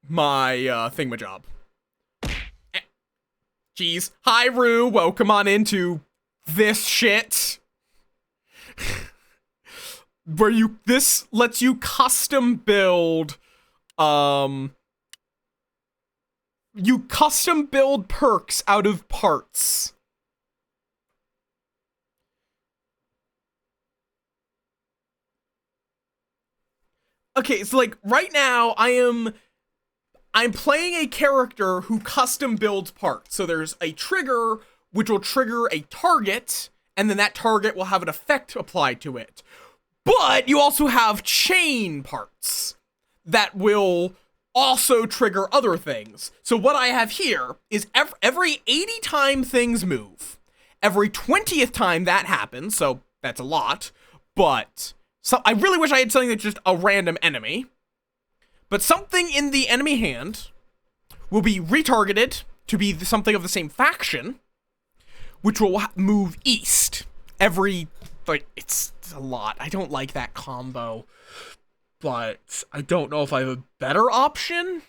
my thingamajob. Jeez. Hi, Rue. Welcome on into this shit. This lets you custom build, you custom build perks out of parts. Okay, so like right now I'm playing a character who custom builds parts. So there's a trigger which will trigger a target, and then that target will have an effect applied to it. But you also have chain parts that will also trigger other things. So what I have here is every 80 time things move, every 20th time that happens, so that's a lot, but I really wish I had something that's just a random enemy. But something in the enemy hand will be retargeted to be something of the same faction, which will move east every, like, it's a lot. I don't like that combo, but I don't know if I have a better option.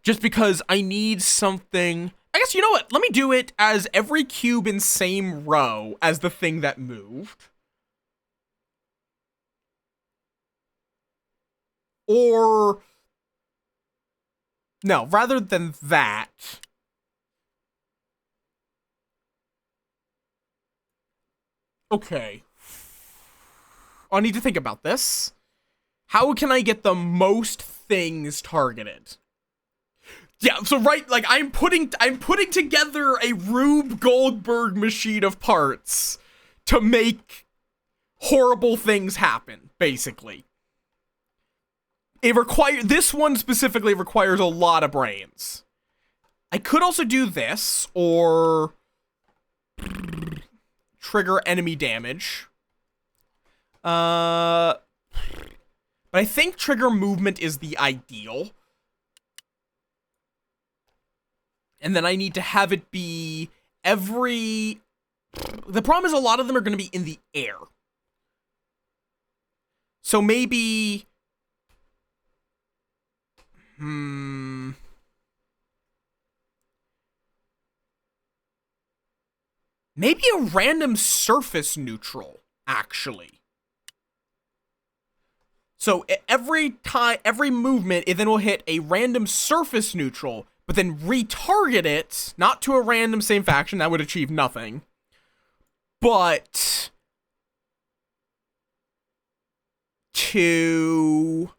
Just because I need something, I guess, you know what? Let me do it as every cube in same row as the thing that moved. Or... no, rather than that... okay. I'll need to think about this. How can I get the most things targeted? Yeah, so right, like, I'm putting together a Rube Goldberg machine of parts to make horrible things happen, basically. This one specifically requires a lot of brains. I could also do this, or trigger enemy damage. But I think trigger movement is the ideal. And then I need to have it be every... the problem is a lot of them are going to be in the air. So maybe... maybe a random surface neutral, actually. So every movement, it then will hit a random surface neutral, but then retarget it, not to a random same faction, that would achieve nothing, but to...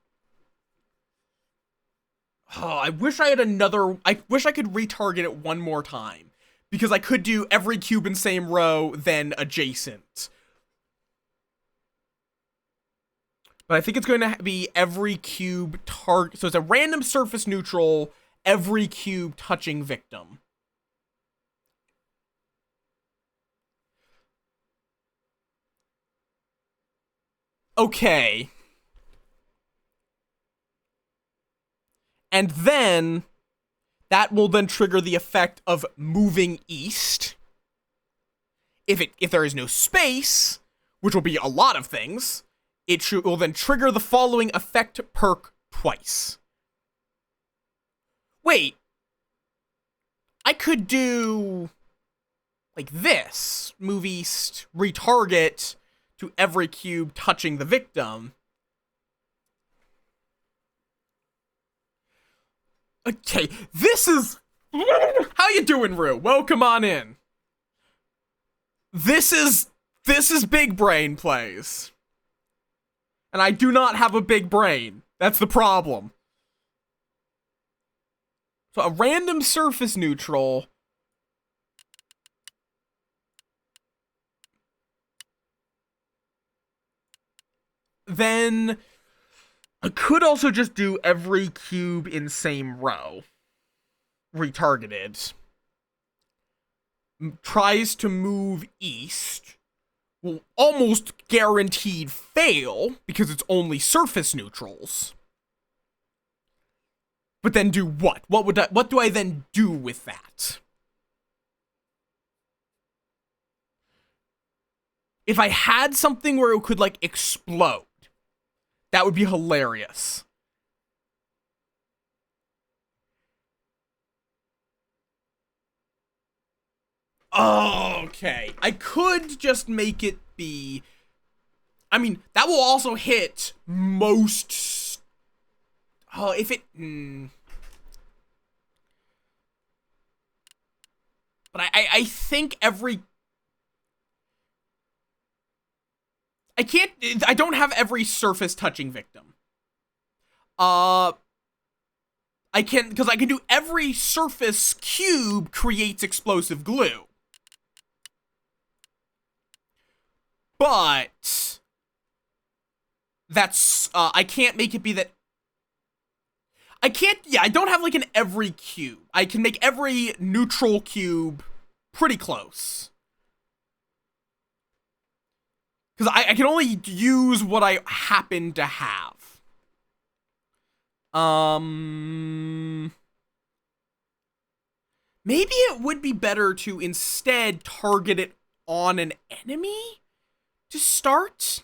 oh, I wish I could retarget it one more time, because I could do every cube in same row, then adjacent. But I think it's going to be every cube target. So it's a random surface neutral, every cube touching victim. Okay. And then that will then trigger the effect of moving east. If there is no space, which will be a lot of things, it will then trigger the following effect perk twice. Wait. I could do like this. Move east, retarget to every cube touching the victim. Okay, this is... how you doing, Rue? Welcome on in. This is big brain plays. And I do not have a big brain. That's the problem. So a random surface neutral. Then I could also just do every cube in same row. Retargeted. Tries to move east. Will almost guaranteed fail because it's only surface neutrals. But then do what? What do I then do with that? If I had something where it could like explode, that would be hilarious. Okay. I could just make it be... I mean, that will also hit most... oh, if it... But I think every... I don't have every surface touching victim. I can... because I can do every surface cube creates explosive glue. But that's, I can't make it be that, I don't have like an every cube. I can make every neutral cube pretty close. Because I can only use what I happen to have. Maybe it would be better to instead target it on an enemy to start.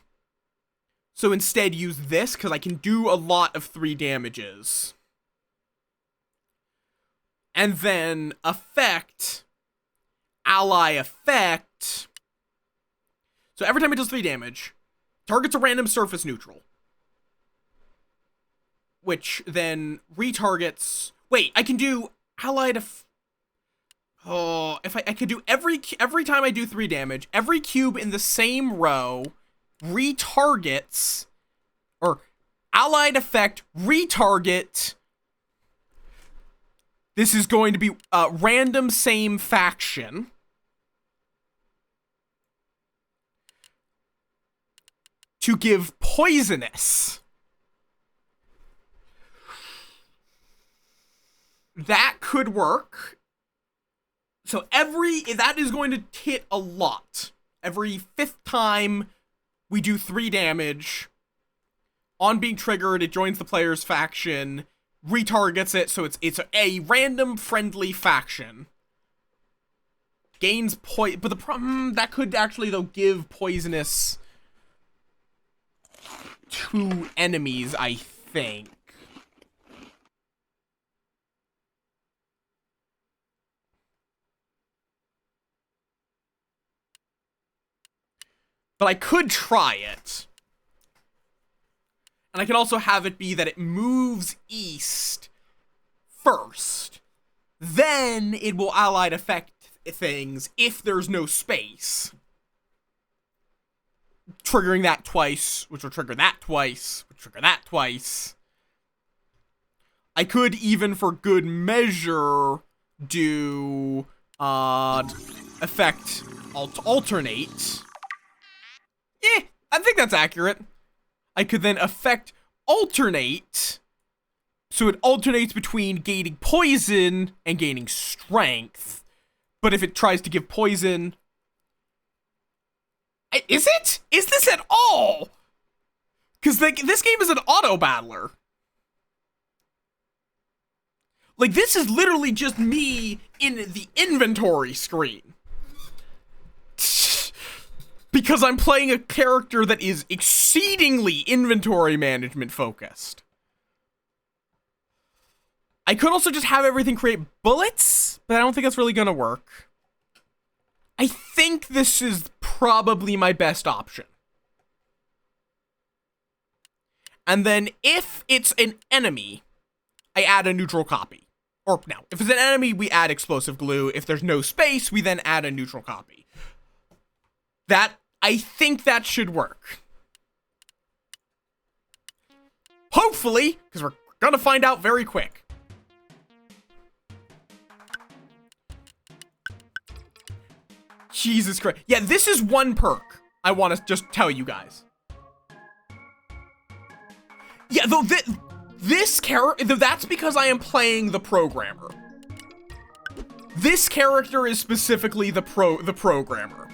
So instead use this, because I can do a lot of 3 damages. And then effect, ally effect. So every time it does 3 damage, targets a random surface neutral. Which then retargets... Wait, I can do allied... Oh, if I could do every time I do 3 damage, every cube in the same row retargets... Or allied effect, retarget... This is going to be random same faction. To give poisonous. That could work. So that is going to hit a lot. Every 5th time we do 3 damage. On being triggered, it joins the player's faction. Retargets it, so it's a random friendly faction. Gains but the problem, that could actually, though, give poisonous to enemies, I think. But I could try it. And I can also have it be that it moves east first. Then it will allied affect things if there's no space. Triggering that twice, which will trigger that twice, which will trigger that twice. I could even, for good measure, do effect alternate. I think that's accurate. I could then effect alternate, so it alternates between gaining poison and gaining strength. But if it tries to give poison... Is it? Is this at all? Because this game is an auto-battler. Like, this is literally just me in the inventory screen. Because I'm playing a character that is exceedingly inventory management focused. I could also just have everything create bullets, but I don't think that's really gonna work. I think this is probably my best option. And then if it's an enemy, I add a neutral copy. Or no, if it's an enemy, we add explosive glue. If there's no space, we then add a neutral copy. I think that should work. Hopefully, because we're gonna find out very quick. Jesus Christ. Yeah, this is one perk I want to just tell you guys. Yeah, though this character, that's because I am playing the programmer. This character is specifically the programmer.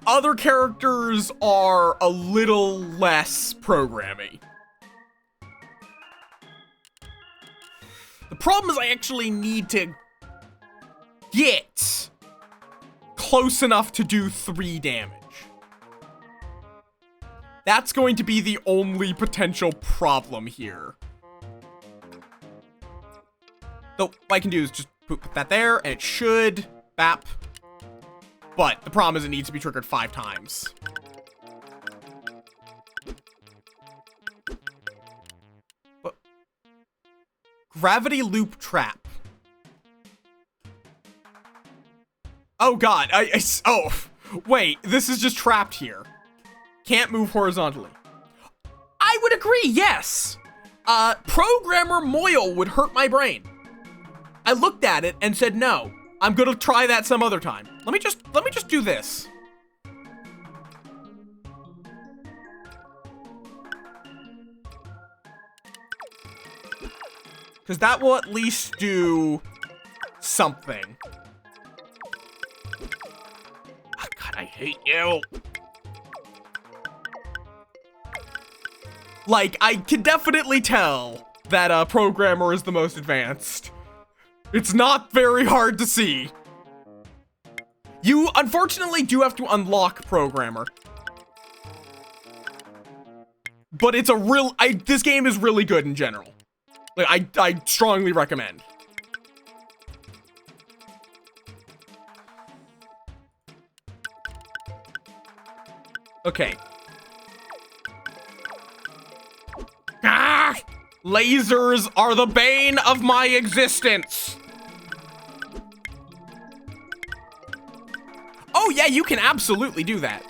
Other characters are a little less programmy. The problem is I actually need to get close enough to do 3 damage. That's going to be the only potential problem here. So what I can do is just put that there, and it should bap. But the problem is it needs to be triggered 5 times. But gravity loop trap. Oh god, oh, wait, this is just trapped here. Can't move horizontally. I would agree, yes. Programmer Moyle would hurt my brain. I looked at it and said, no, I'm gonna try that some other time. Let me just do this. Because that will at least do something. Oh god, I hate you. Like, I can definitely tell that programmer is the most advanced. It's not very hard to see. You, unfortunately, do have to unlock programmer. But it's a this game is really good in general. Like, I strongly recommend. Okay. Ah! Lasers are the bane of my existence. Oh yeah, you can absolutely do that.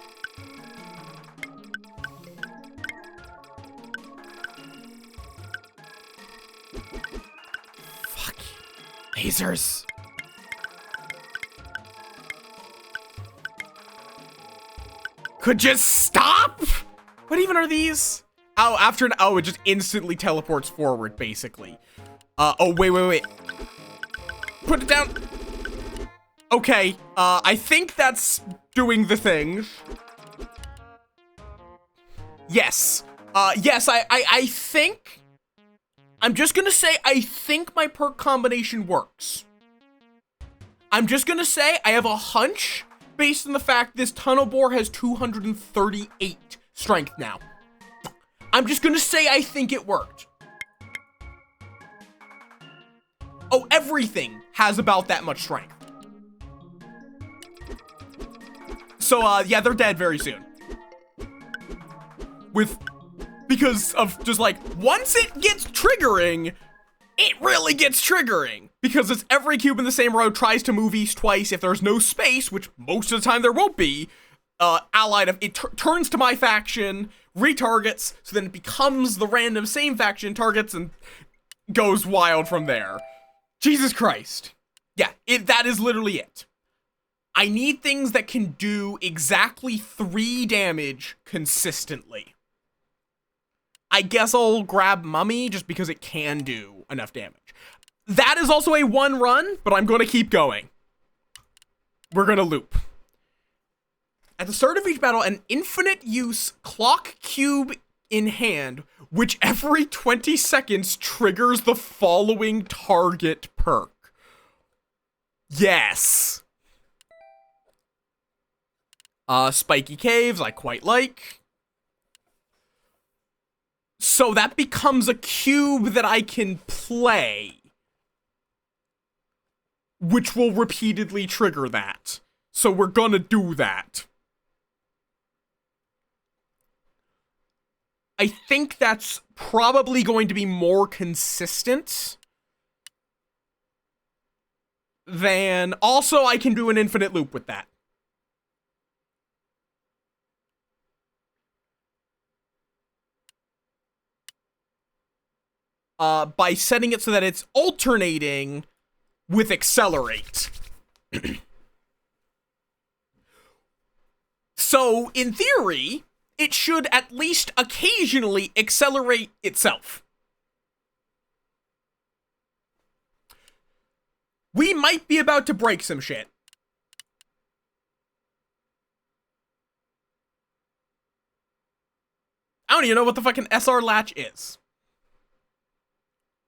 Fuck. Lasers. Could just stop? What even are these? Oh, it just instantly teleports forward, basically. Oh, wait. Put it down. Okay, I think that's doing the thing. Yes. Yes, I think... I'm just gonna say, I think my perk combination works. I'm just gonna say, I have a hunch based on the fact this tunnel bore has 238 strength now. I'm just gonna say I think it worked. Oh, everything has about that much strength. So, yeah, they're dead very soon. Because of just like, once it gets triggering, it really gets triggering. Because it's every cube in the same row tries to move east twice. If there's no space, which most of the time there won't be, allied of, it turns to my faction, retargets, so then it becomes the random same faction, targets, and goes wild from there. Jesus Christ. Yeah, that is literally it. I need things that can do exactly 3 damage consistently. I guess I'll grab Mummy just because it can do enough damage. That is also a 1 run, but I'm going to keep going. We're going to loop. At the start of each battle, an infinite use clock cube in hand, which every 20 seconds triggers the following target perk. Yes. Spiky caves, I quite like. So that becomes a cube that I can play, which will repeatedly trigger that. So we're gonna do that. I think that's probably going to be more consistent than... Also, I can do an infinite loop with that. By setting it so that it's alternating with accelerate. So, in theory, it should at least occasionally accelerate itself. We might be about to break some shit. I don't even know what the fucking SR latch is.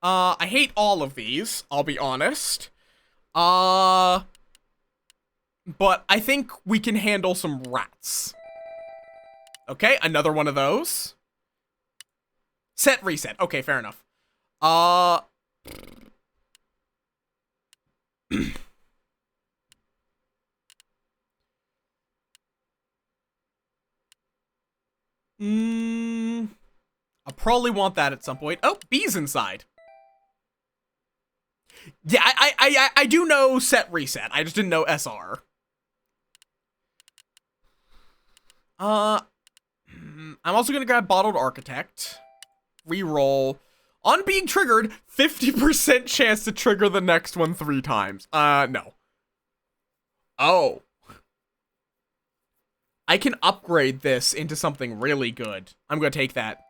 I hate all of these, I'll be honest. But I think we can handle some rats. Okay, another one of those. Set, reset. Okay, fair enough. I'll probably want that at some point. Oh, bees inside. Yeah, I do know set reset. I just didn't know SR. I'm also gonna grab Bottled Architect. Reroll. On being triggered, 50% chance to trigger the next one 3 times. No. Oh. I can upgrade this into something really good. I'm gonna take that.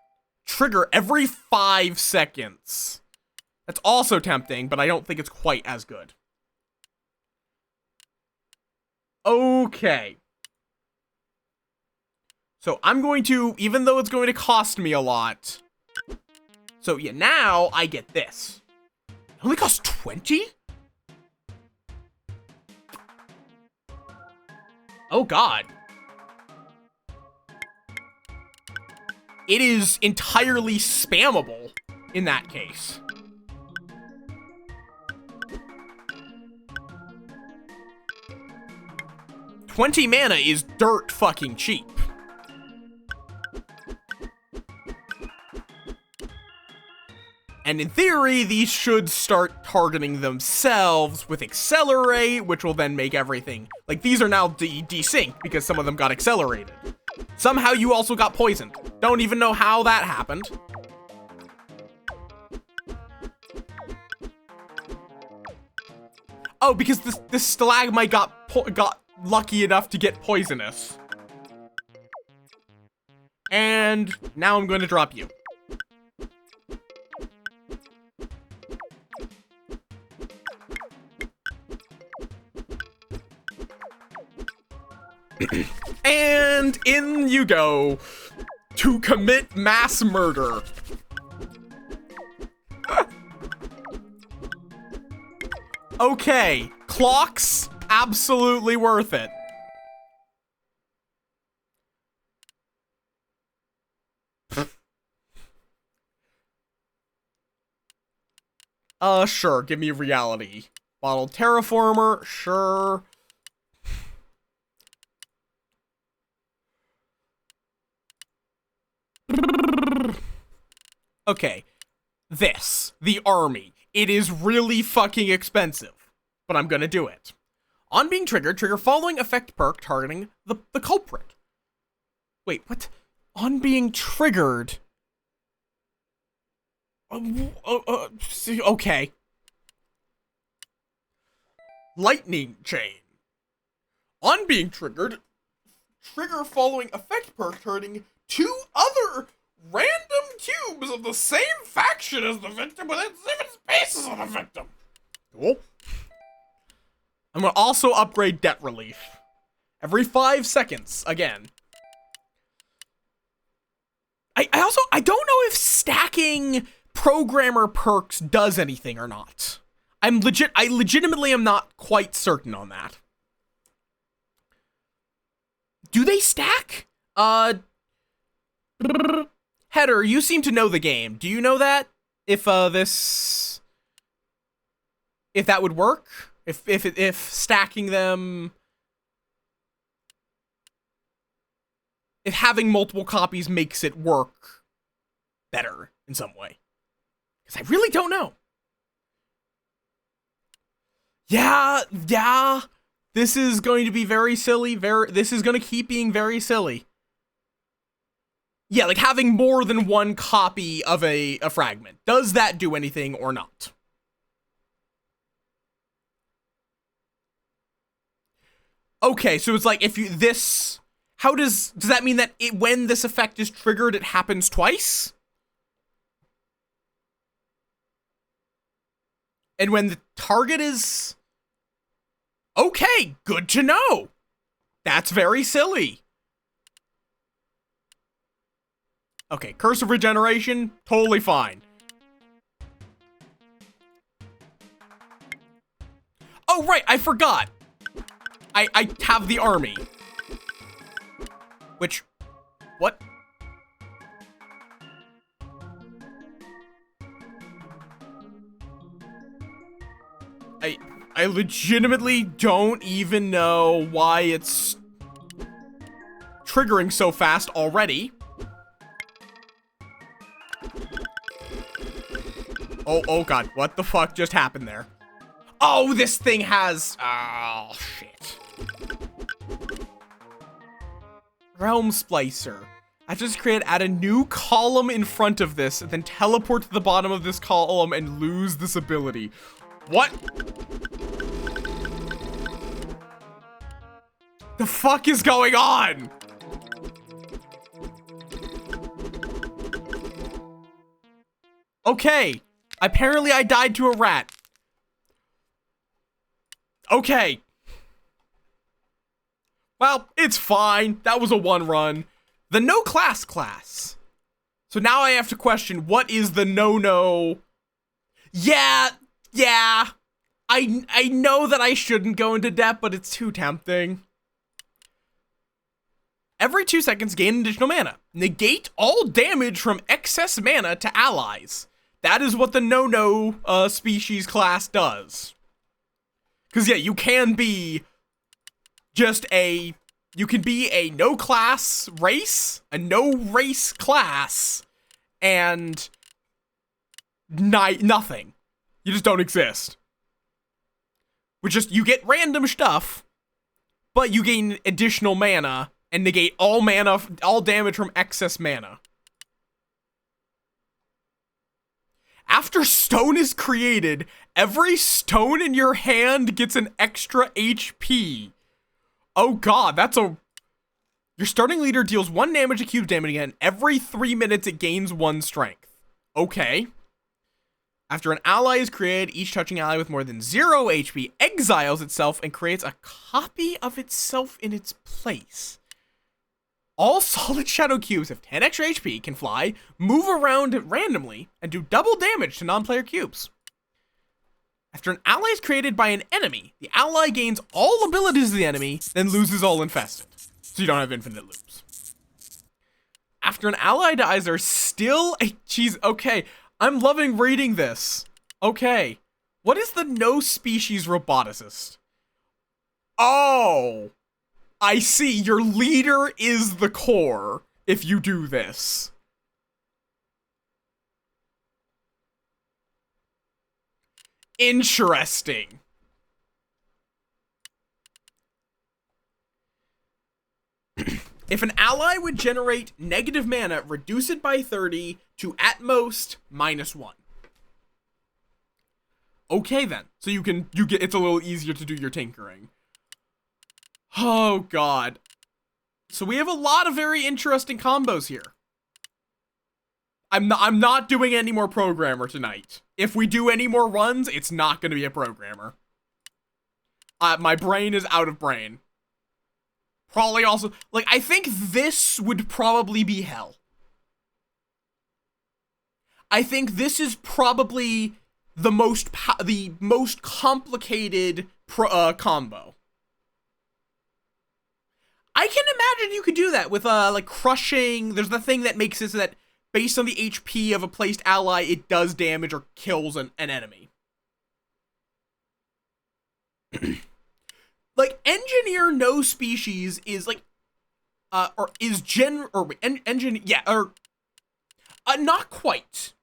Trigger every 5 seconds. That's also tempting, but I don't think it's quite as good. Okay. So I'm going to, even though it's going to cost me a lot. So yeah, now I get this. It only costs 20? Oh God. It is entirely spammable in that case. $20 mana is dirt fucking cheap. And in theory, these should start targeting themselves with Accelerate, which will then make everything... Like, these are now desynced because some of them got accelerated. Somehow you also got poisoned. Don't even know how that happened. Oh, because this stalagmite got lucky enough to get poisonous. And now I'm going to drop you. And in you go to commit mass murder. Okay, clocks, absolutely worth it. Sure, give me reality. Bottled terraformer, sure. Okay, the army. It is really fucking expensive, but I'm gonna do it. On being triggered, trigger following effect perk targeting the culprit. Wait, what? On being triggered? Okay. Lightning chain. On being triggered, trigger following effect perk targeting 2 other random cubes of the same faction as the victim within 7 spaces of the victim. Cool. I'm gonna also upgrade debt relief. Every 5 seconds, again. I don't know if stacking programmer perks does anything or not. I legitimately am not quite certain on that. Do they stack? Header, you seem to know the game. Do you know that? If that would work? If stacking them, if having multiple copies makes it work better in some way. Because I really don't know. Yeah. This is going to be very silly. This is going to keep being very silly. Yeah, like having more than one copy of a fragment. Does that do anything or not? Okay, so it's like if you how does that mean that when this effect is triggered, it happens twice? And when the target is... Okay, good to know. That's very silly. Okay, Curse of Regeneration, totally fine. Oh, right, I forgot. I have the army. Which... What? I legitimately don't even know why it's triggering so fast already. Oh god, what the fuck just happened there? Oh, this thing has... Oh, shit. Realm Splicer. I just add a new column in front of this, and then teleport to the bottom of this column and lose this ability. What? The fuck is going on? Okay. Apparently I died to a rat. Okay. Well, it's fine. That was a one run. The no class. So now I have to question, what is the no-no? Yeah. I know that I shouldn't go into depth, but it's too tempting. Every 2 seconds, gain additional mana. Negate all damage from excess mana to allies. That is what the no-no species class does. Because, yeah, you can be just you can be a no-class race, a no-race class, and nothing. You just don't exist. Which just, you get random stuff, but you gain additional mana and negate all damage from excess mana. After stone is created, every stone in your hand gets an extra HP. Oh god, your starting leader deals 1 damage to cube damage again. Every 3 minutes it gains 1 strength. Okay. After an ally is created, each touching ally with more than 0 HP exiles itself and creates a copy of itself in its place. All solid shadow cubes have 10 extra HP, can fly, move around randomly, and do double damage to non-player cubes. After an ally is created by an enemy, the ally gains all abilities of the enemy, then loses all infested. So you don't have infinite loops. After an ally dies, there's still a... okay. I'm loving reading this. Okay. What is the no species roboticist? Oh! I see, your leader is the core if you do this. Interesting. If an ally would generate negative mana, reduce it by 30 to at most -1. Okay then. So it's a little easier to do your tinkering. Oh god. So we have a lot of very interesting combos here. I'm not doing any more programmer tonight. If we do any more runs, it's not going to be a programmer. My brain is out of brain. Probably also, like, I think this would probably be hell. I think this is probably the most complicated combo. I can imagine you could do that with, like, crushing. There's the thing that makes it so that based on the HP of a placed ally, it does damage or kills an enemy. Like, engineer no species is, like, not quite.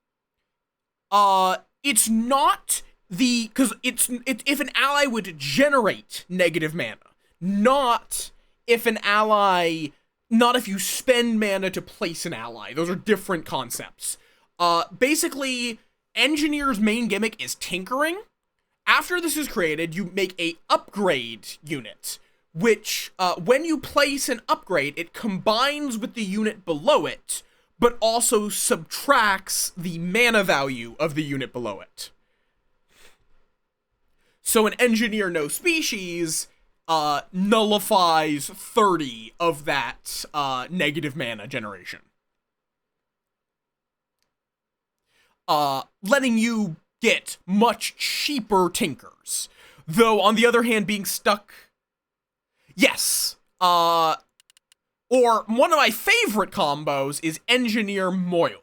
It's not because if an ally would generate negative mana, not if you spend mana to place an ally. Those are different concepts. Basically, engineer's main gimmick is tinkering. After this is created, you make a upgrade unit, which, when you place an upgrade, it combines with the unit below it, but also subtracts the mana value of the unit below it. So an engineer no species nullifies 30 of that negative mana generation. Letting you get much cheaper tinkers. Though, on the other hand, being stuck... Yes. Or one of my favorite combos is Engineer Moil.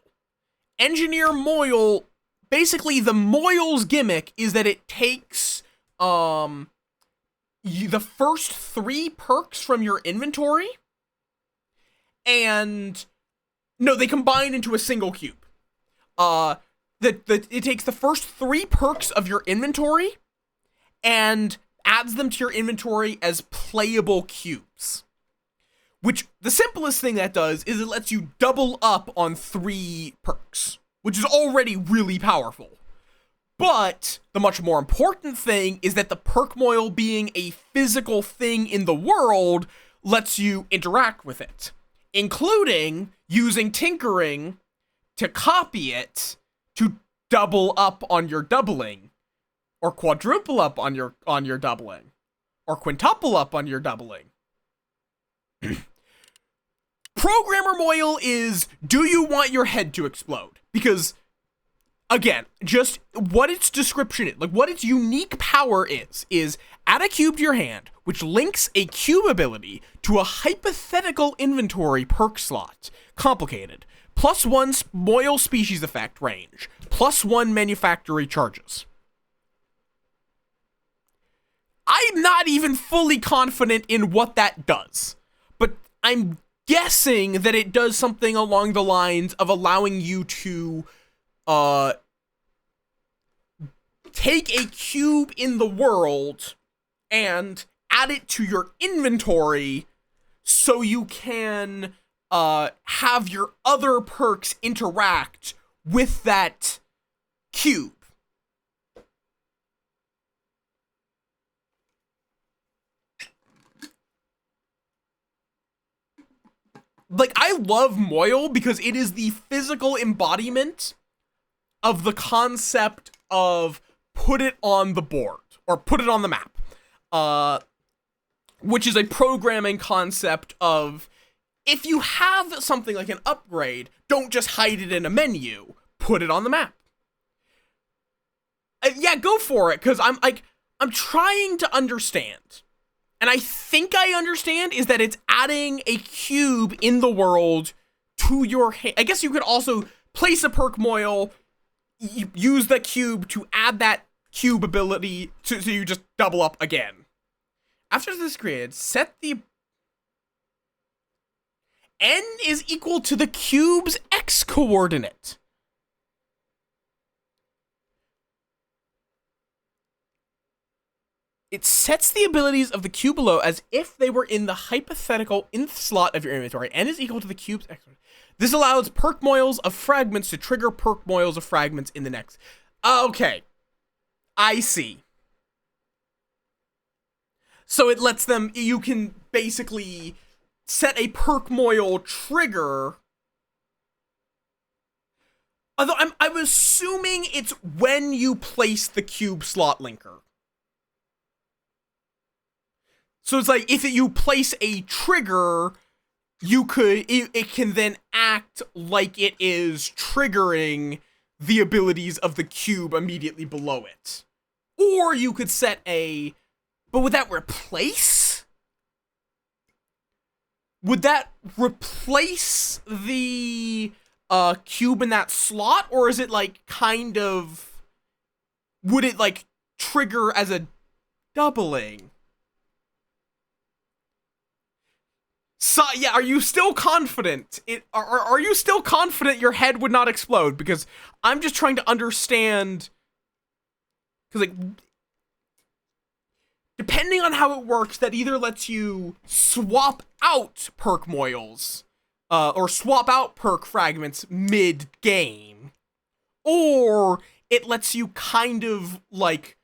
Engineer Moil, basically the Moil's gimmick is that it takes the first 3 perks from your inventory, and no, they combine into a single cube. It takes the first 3 perks of your inventory and adds them to your inventory as playable cubes. Which, the simplest thing that does is it lets you double up on 3 perks, which is already really powerful. But the much more important thing is that the perk moil, being a physical thing in the world, lets you interact with it, including using tinkering to copy it to double up on your doubling, or quadruple up on your doubling, or quintuple up on your doubling. Programmer Moil is, do you want your head to explode? Because, again, just what its description is, like what its unique power is add a cube to your hand, which links a cube ability to a hypothetical inventory perk slot. Complicated. +1 Moil species effect range. +1 manufactory charges. I'm not even fully confident in what that does, but I'm guessing that it does something along the lines of allowing you to take a cube in the world and add it to your inventory so you can have your other perks interact with that cube. Like, I love Moyle because it is the physical embodiment of the concept of put it on the board, or put it on the map. Which is a programming concept of, if you have something like an upgrade, don't just hide it in a menu, put it on the map. Yeah, go for it, because I'm trying to understand. And I think I understand is that it's adding a cube in the world to your hand. I guess you could also place a perk Moyle, use the cube to add that cube ability so you just double up again. After this grid, set the n is equal to the cube's x coordinate. It sets the abilities of the cube below as if they were in the hypothetical nth slot of your inventory. N is equal to the cube's x. This allows perk moils of fragments to trigger perk moils of fragments in the next. Okay. I see. So it lets them, you can basically set a perk moil trigger. Although I'm assuming it's when you place the cube slot linker. So it's like, if you place a trigger, it can then act like it is triggering the abilities of the cube immediately below it. Or you could set but would that replace? Would that replace the cube in that slot? Or is it like kind of, would it like trigger as a doubling? So, yeah, are you still confident? Are you still confident your head would not explode? Because I'm just trying to understand. Because, like, depending on how it works, that either lets you swap out perk moils, or swap out perk fragments mid-game, or it lets you kind of, like,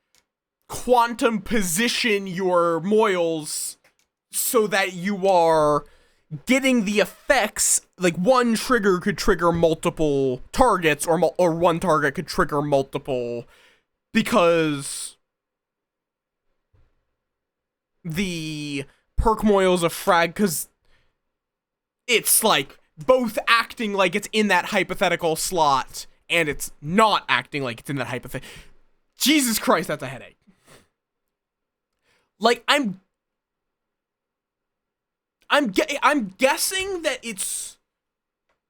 quantum position your moils so that you are getting the effects, like one trigger could trigger multiple targets, or one target could trigger multiple, because the perk moils of frag, because it's like both acting like it's in that hypothetical slot, and it's not acting like it's in that hypothetical. Jesus Christ, that's a headache. Like, I'm guessing that it's,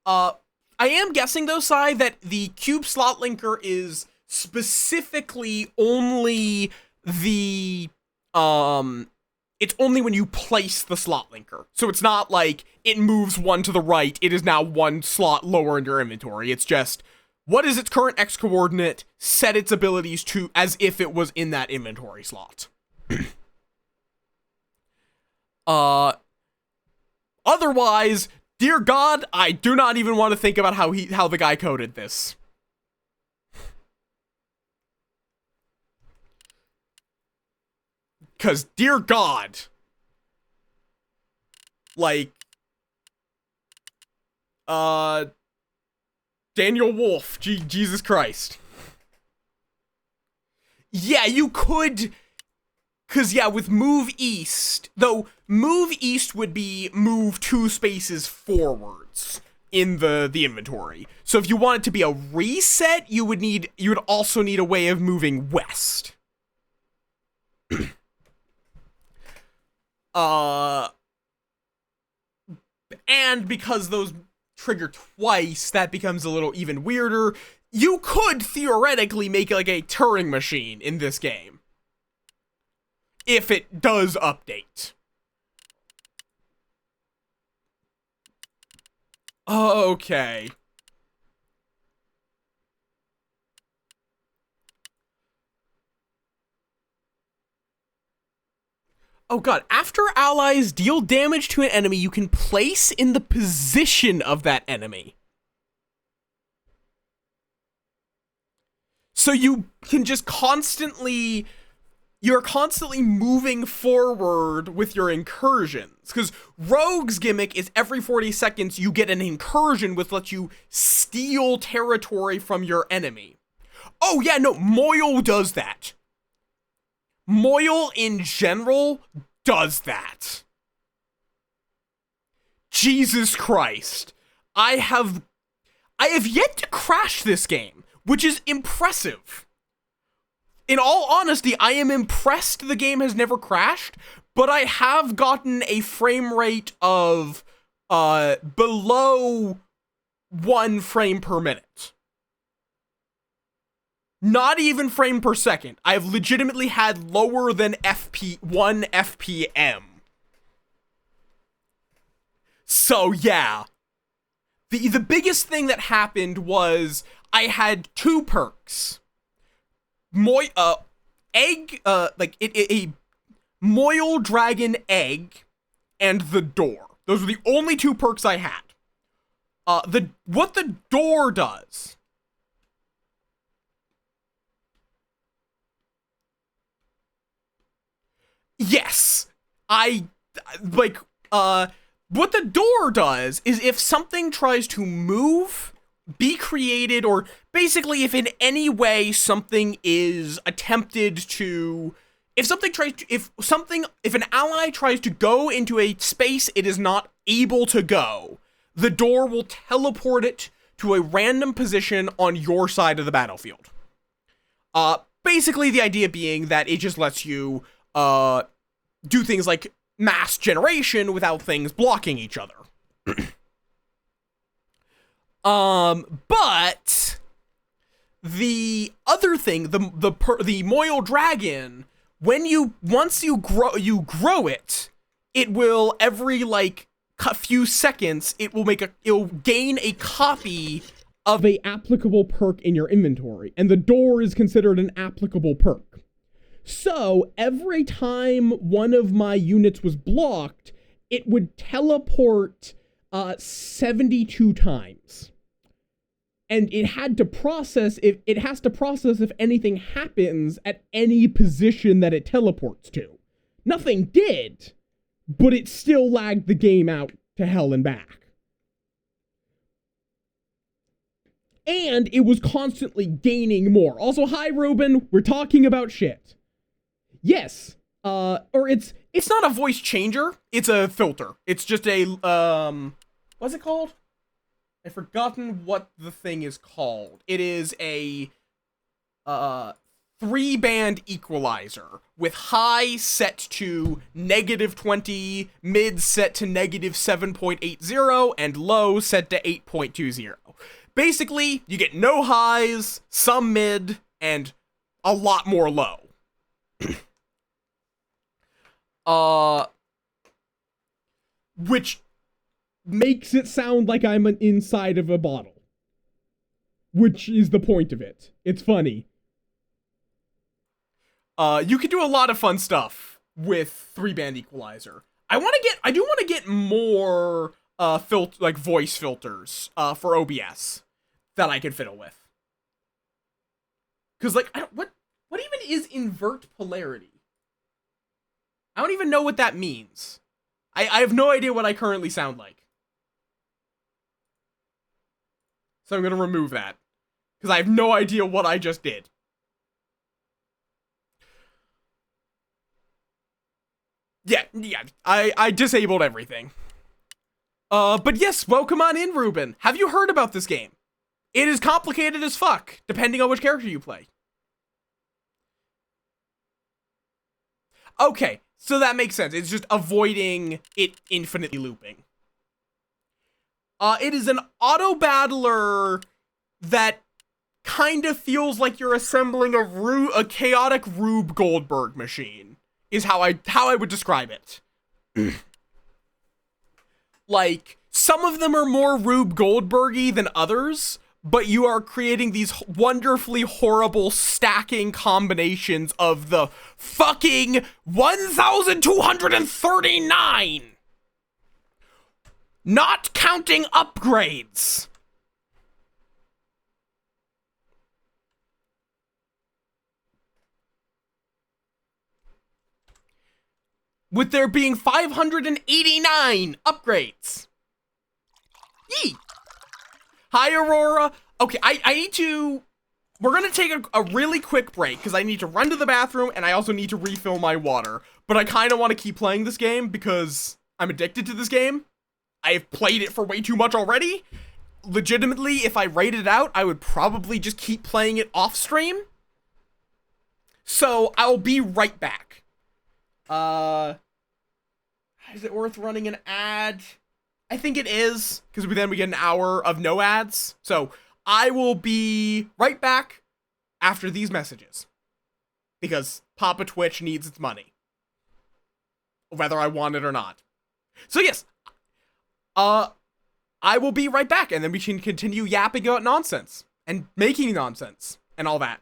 I am guessing though, Sai, that the cube slot linker is specifically only the, it's only when you place the slot linker. So it's not like it moves one to the right, it is now one slot lower in your inventory. It's just, what is its current X coordinate, set its abilities to as if it was in that inventory slot. Otherwise, dear God, I do not even want to think about how the guy coded this. Cause dear God, like, Daniel Wolf, Jesus Christ. Yeah, you could. Because, yeah, with move east, though move east would be move 2 spaces forwards in the inventory. So if you want it to be a reset, you would also need a way of moving west. And because those trigger twice, that becomes a little even weirder. You could theoretically make like a Turing machine in this game, if it does update. Okay. Oh god, after allies deal damage to an enemy, you can place in the position of that enemy. So you can just you're constantly moving forward with your incursions. Because Rogue's gimmick is every 40 seconds you get an incursion which lets you steal territory from your enemy. Oh yeah, no, Moyle does that. Moyle in general does that. Jesus Christ. I have yet to crash this game, which is impressive. In all honesty, I am impressed the game has never crashed, but I have gotten a frame rate of below 1 frame per minute. Not even frame per second. I've legitimately had lower than 1 FPM. So yeah. The biggest thing that happened was I had 2 perks. A Moyle Dragon Egg and the Door. Those were the only 2 perks I had. What the Door does. Yes. What the Door does is if something tries to move, be created, or basically if in any way something is attempted to, if an ally tries to go into a space it is not able to go, the Door will teleport it to a random position on your side of the battlefield. Basically the idea being that it just lets you do things like mass generation without things blocking each other. But the other thing, the Moyle Dragon, once you grow it, it will every few seconds it'll gain a copy of a applicable perk in your inventory, and the Door is considered an applicable perk. So every time one of my units was blocked, it would teleport 72 times. And it has to process if anything happens at any position that it teleports to. Nothing did, but it still lagged the game out to hell and back. And it was constantly gaining more. Also, hi Ruben, we're talking about shit. Yes, or it's not a voice changer, it's a filter. It's just a, what's it called? I've forgotten what the thing is called. It is a, 3-band equalizer, with high set to -20, mid set to -7.80, and low set to 8.20. Basically, you get no highs, some mid, and a lot more low. Which makes it sound like I'm inside of a bottle. Which is the point of it. It's funny. You can do a lot of fun stuff with 3-band equalizer. I do want to get more voice filters for OBS that I can fiddle with. Cause what even is invert polarity? I don't even know what that means. I have no idea what I currently sound like. So I'm gonna remove that. Because I have no idea what I just did. Yeah, I disabled everything. But yes, welcome on in, Ruben. Have you heard about this game? It is complicated as fuck, depending on which character you play. Okay, so that makes sense. It's just avoiding it infinitely looping. It is an auto-battler that kind of feels like you're assembling a chaotic Rube Goldberg machine, is how I would describe it. Like, some of them are more Rube Goldberg-y than others, but you are creating these wonderfully horrible stacking combinations of the fucking 1,239. Not counting upgrades. With there being 589 upgrades. Yee. Hi, Aurora. Okay, I need to... We're gonna take a really quick break, because I need to run to the bathroom, and I also need to refill my water. But I kind of want to keep playing this game, because I'm addicted to this game. I've played it for way too much already. Legitimately, if I rated it out, I would probably just keep playing it off stream. So, I'll be right back. Is it worth running an ad? I think it is, because then we get an hour of no ads. So, I will be right back after these messages. Because Papa Twitch needs its money. Whether I want it or not. So yes, I will be right back, and then we can continue yapping about nonsense. And making nonsense. And all that.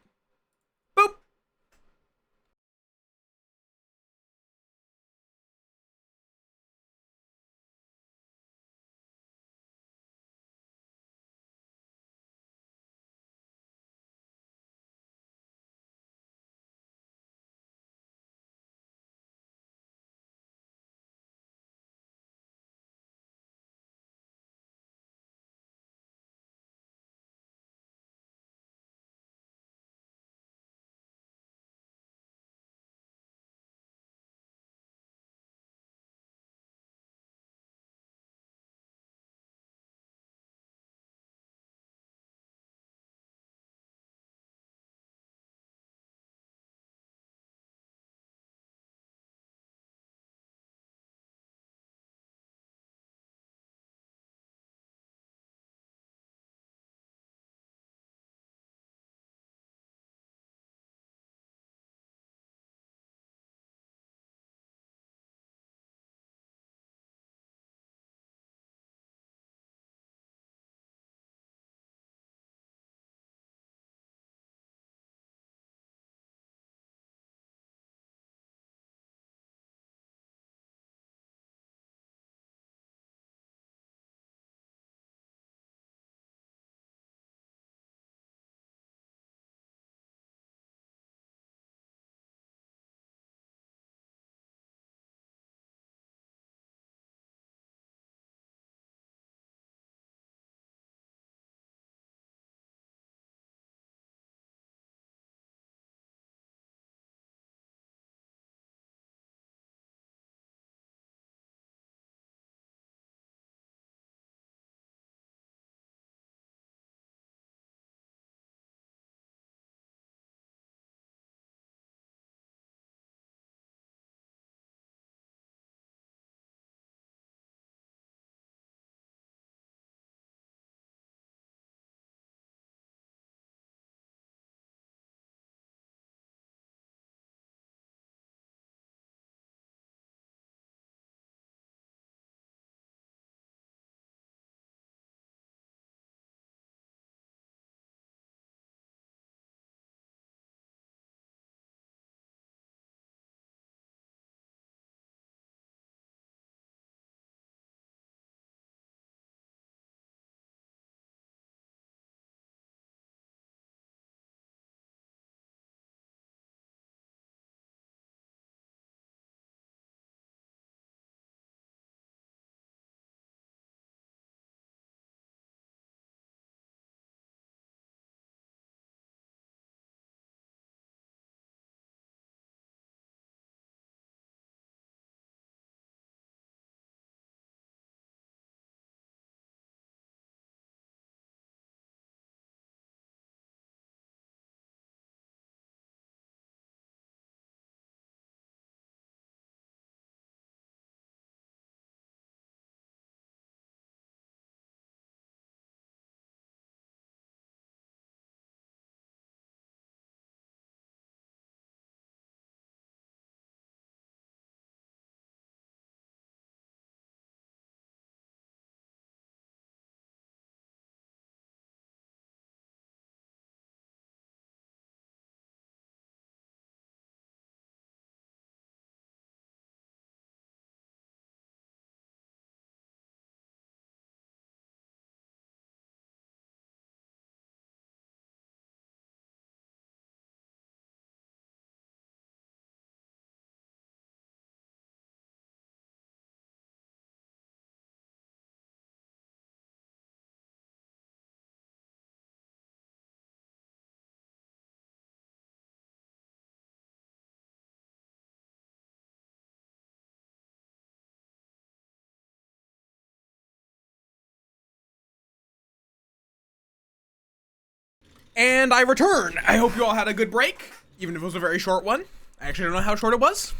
And I return. I hope you all had a good break, even if it was a very short one. I actually don't know how short it was.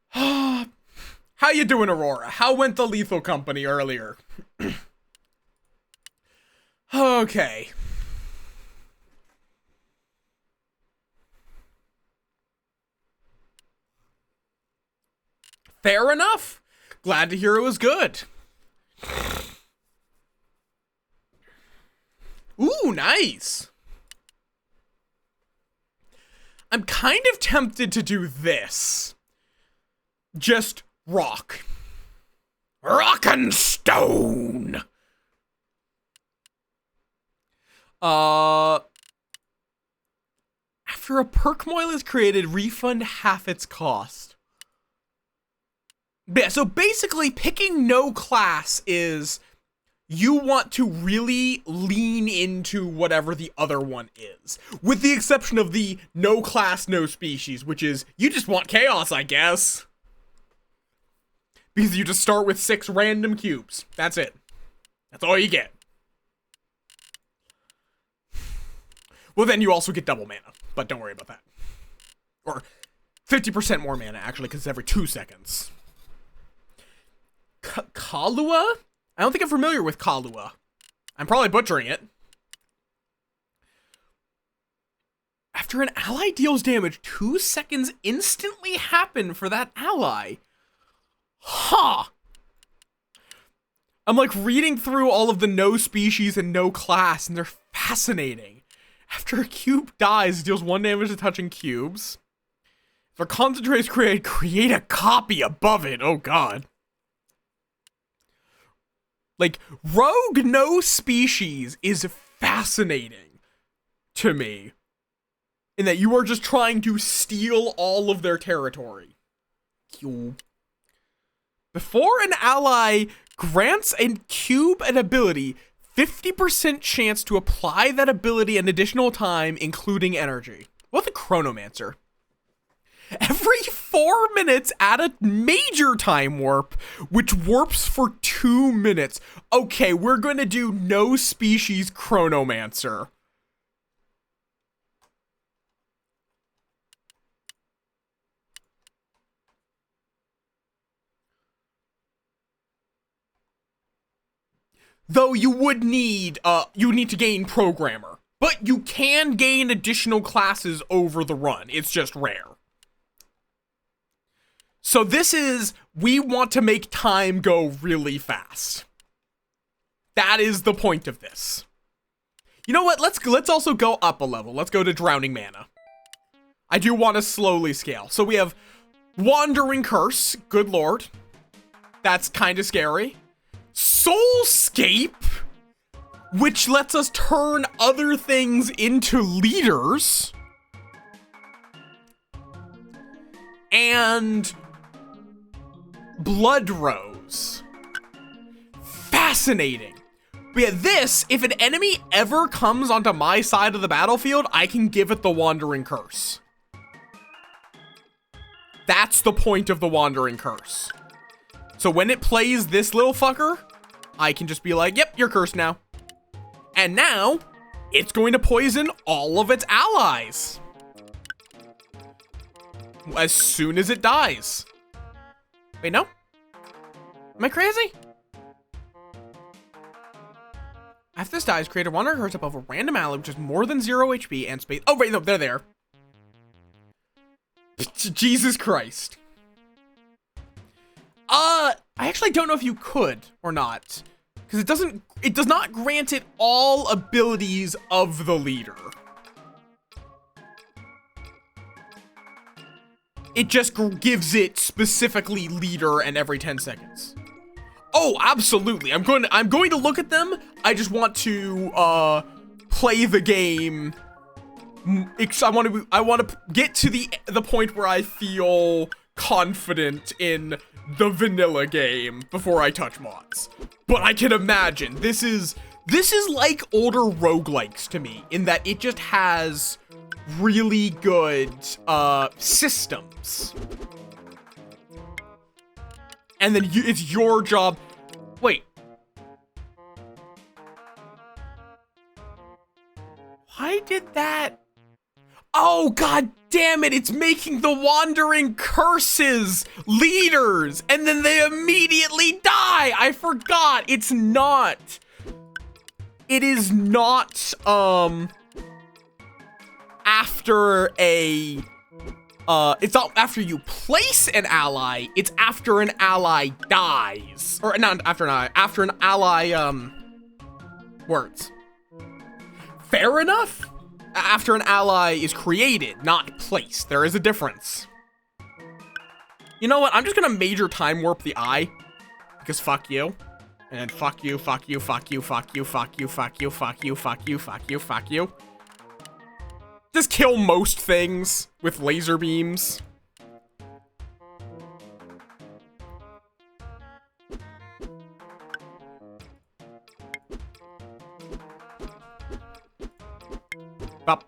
How you doing, Aurora? How went the Lethal Company earlier? Okay. Fair enough. Glad to hear it was good. Ooh, nice. I'm kind of tempted to do this. Just rock. Rock and stone. After a perk moil is created, refund half its cost. Yeah, so basically picking no class is you want to really lean into whatever the other one is. With the exception of the no class, no species, which is you just want chaos, I guess. Because you just start with 6 random cubes. That's it. That's all you get. Well, then you also get double mana, but don't worry about that. Or 50% more mana, actually, because it's every 2 seconds. Kalua? I don't think I'm familiar with Kalua. I'm probably butchering it. After an ally deals damage, 2 seconds instantly happen for that ally. Huh. I'm like reading through all of the no species and no class, and they're fascinating. After a cube dies, it deals 1 damage to touching cubes. If a concentrate is created, create a copy above it. Oh god. Like, rogue no species is fascinating to me. In that you are just trying to steal all of their territory. Before an ally grants a cube an ability, 50% chance to apply that ability an additional time, including energy. What the Chronomancer? Every 4 minutes, add a major time warp, which warps for 2 minutes. Okay, we're going to do no species Chronomancer. Though you would need, you need to gain Programmer. But you can gain additional classes over the run. It's just rare. So this is, we want to make time go really fast. That is the point of this. You know what, let's also go up a level. Let's go to Drowning Mana. I do want to slowly scale. So we have Wandering Curse, good lord. That's kind of scary. Soulscape, which lets us turn other things into leaders. And Blood Rose. Fascinating. But yeah, this, if an enemy ever comes onto my side of the battlefield, I can give it the Wandering Curse. That's the point of the Wandering Curse. So when it plays this little fucker, I can just be like, yep, you're cursed now. And now, it's going to poison all of its allies. As soon as it dies. Wait, no? Am I crazy? After this dies, create a Wandering Curse above a random ally which is more than 0 HP and space. Oh, wait, no, they're there. Jesus Christ. I actually don't know if you could or not. Because it does not grant it all abilities of the leader. It just gives it specifically leader and every 10 seconds. Oh, absolutely. I'm going to look at them. I just want to play the game. I want to get to the point where I feel confident in the vanilla game before I touch mods. But I can imagine this is like older roguelikes to me in that it just has really good systems. And then it's your job. Wait. did that? Oh, god damn it, it's making the wandering curses leaders, and then they immediately die. I forgot. It is not, after it's not after you place an ally, it's after an ally dies. Or not after an ally, words. Fair enough? After an ally is created, not placed. There is a difference. You know what? I'm just gonna major time warp the eye. Because fuck you. And then fuck you, fuck you, fuck you, fuck you, fuck you, fuck you, fuck you, fuck you, fuck you, fuck you. Just kill most things with laser beams. Bop.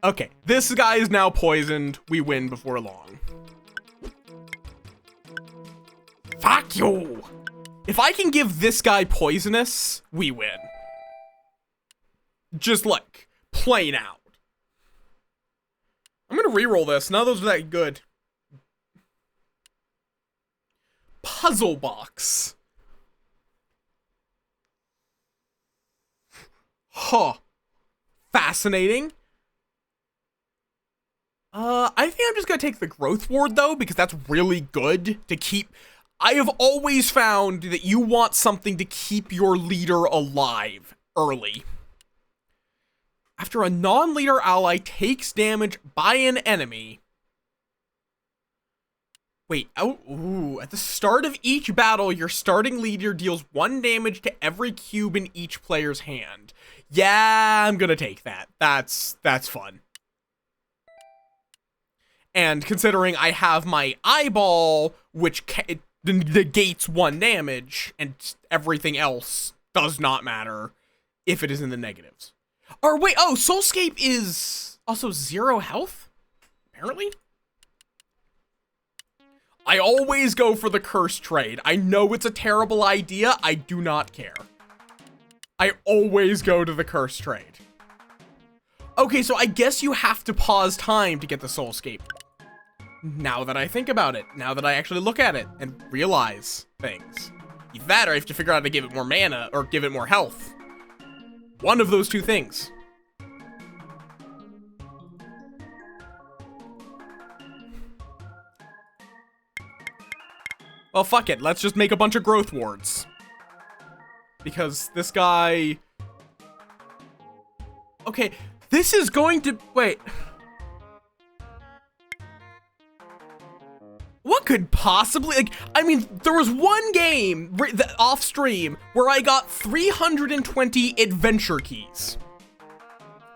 Okay, this guy is now poisoned. We win before long. Fuck you! If I can give this guy poisonous, we win. Just like, plain out. I'm gonna reroll this. None of those are that good. Puzzle box. Huh. Fascinating. I think I'm just gonna take the growth ward though, because that's really good to keep. I have always found that you want something to keep your leader alive early. After a non-leader ally takes damage by an enemy. Wait, ooh, at the start of each battle, your starting leader deals 1 damage to every cube in each player's hand. Yeah, I'm gonna take that. That's fun. And considering I have my eyeball, which negates 1 damage, and everything else does not matter if it is in the negatives. Or wait, oh, Soulscape is also 0 health? Apparently? I always go for the curse trade. I know it's a terrible idea. I do not care. I always go to the curse trade. Okay, so I guess you have to pause time to get the Soulscape. Now that I think about it, now that I actually look at it and realize things. Either that or I have to figure out how to give it more mana or give it more health. One of those two things. Well, fuck it. Let's just make a bunch of growth wards. Because this guy... Okay, this is going to... Wait. What could possibly... Like, I mean, there was one game off stream where I got 320 adventure keys.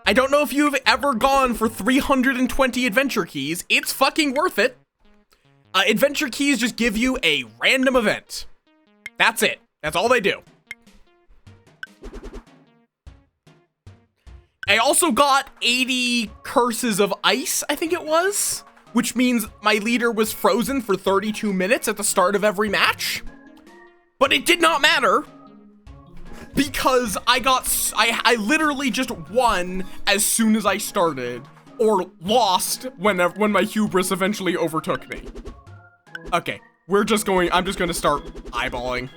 I don't know if you've ever gone for 320 adventure keys. It's fucking worth it. Adventure keys just give you a random event. That's it. That's all they do. I also got 80 curses of ice, I think it was, which means my leader was frozen for 32 minutes at the start of every match. But it did not matter because I literally just won as soon as I started, or lost when my hubris eventually overtook me. Okay, I'm just gonna start eyeballing.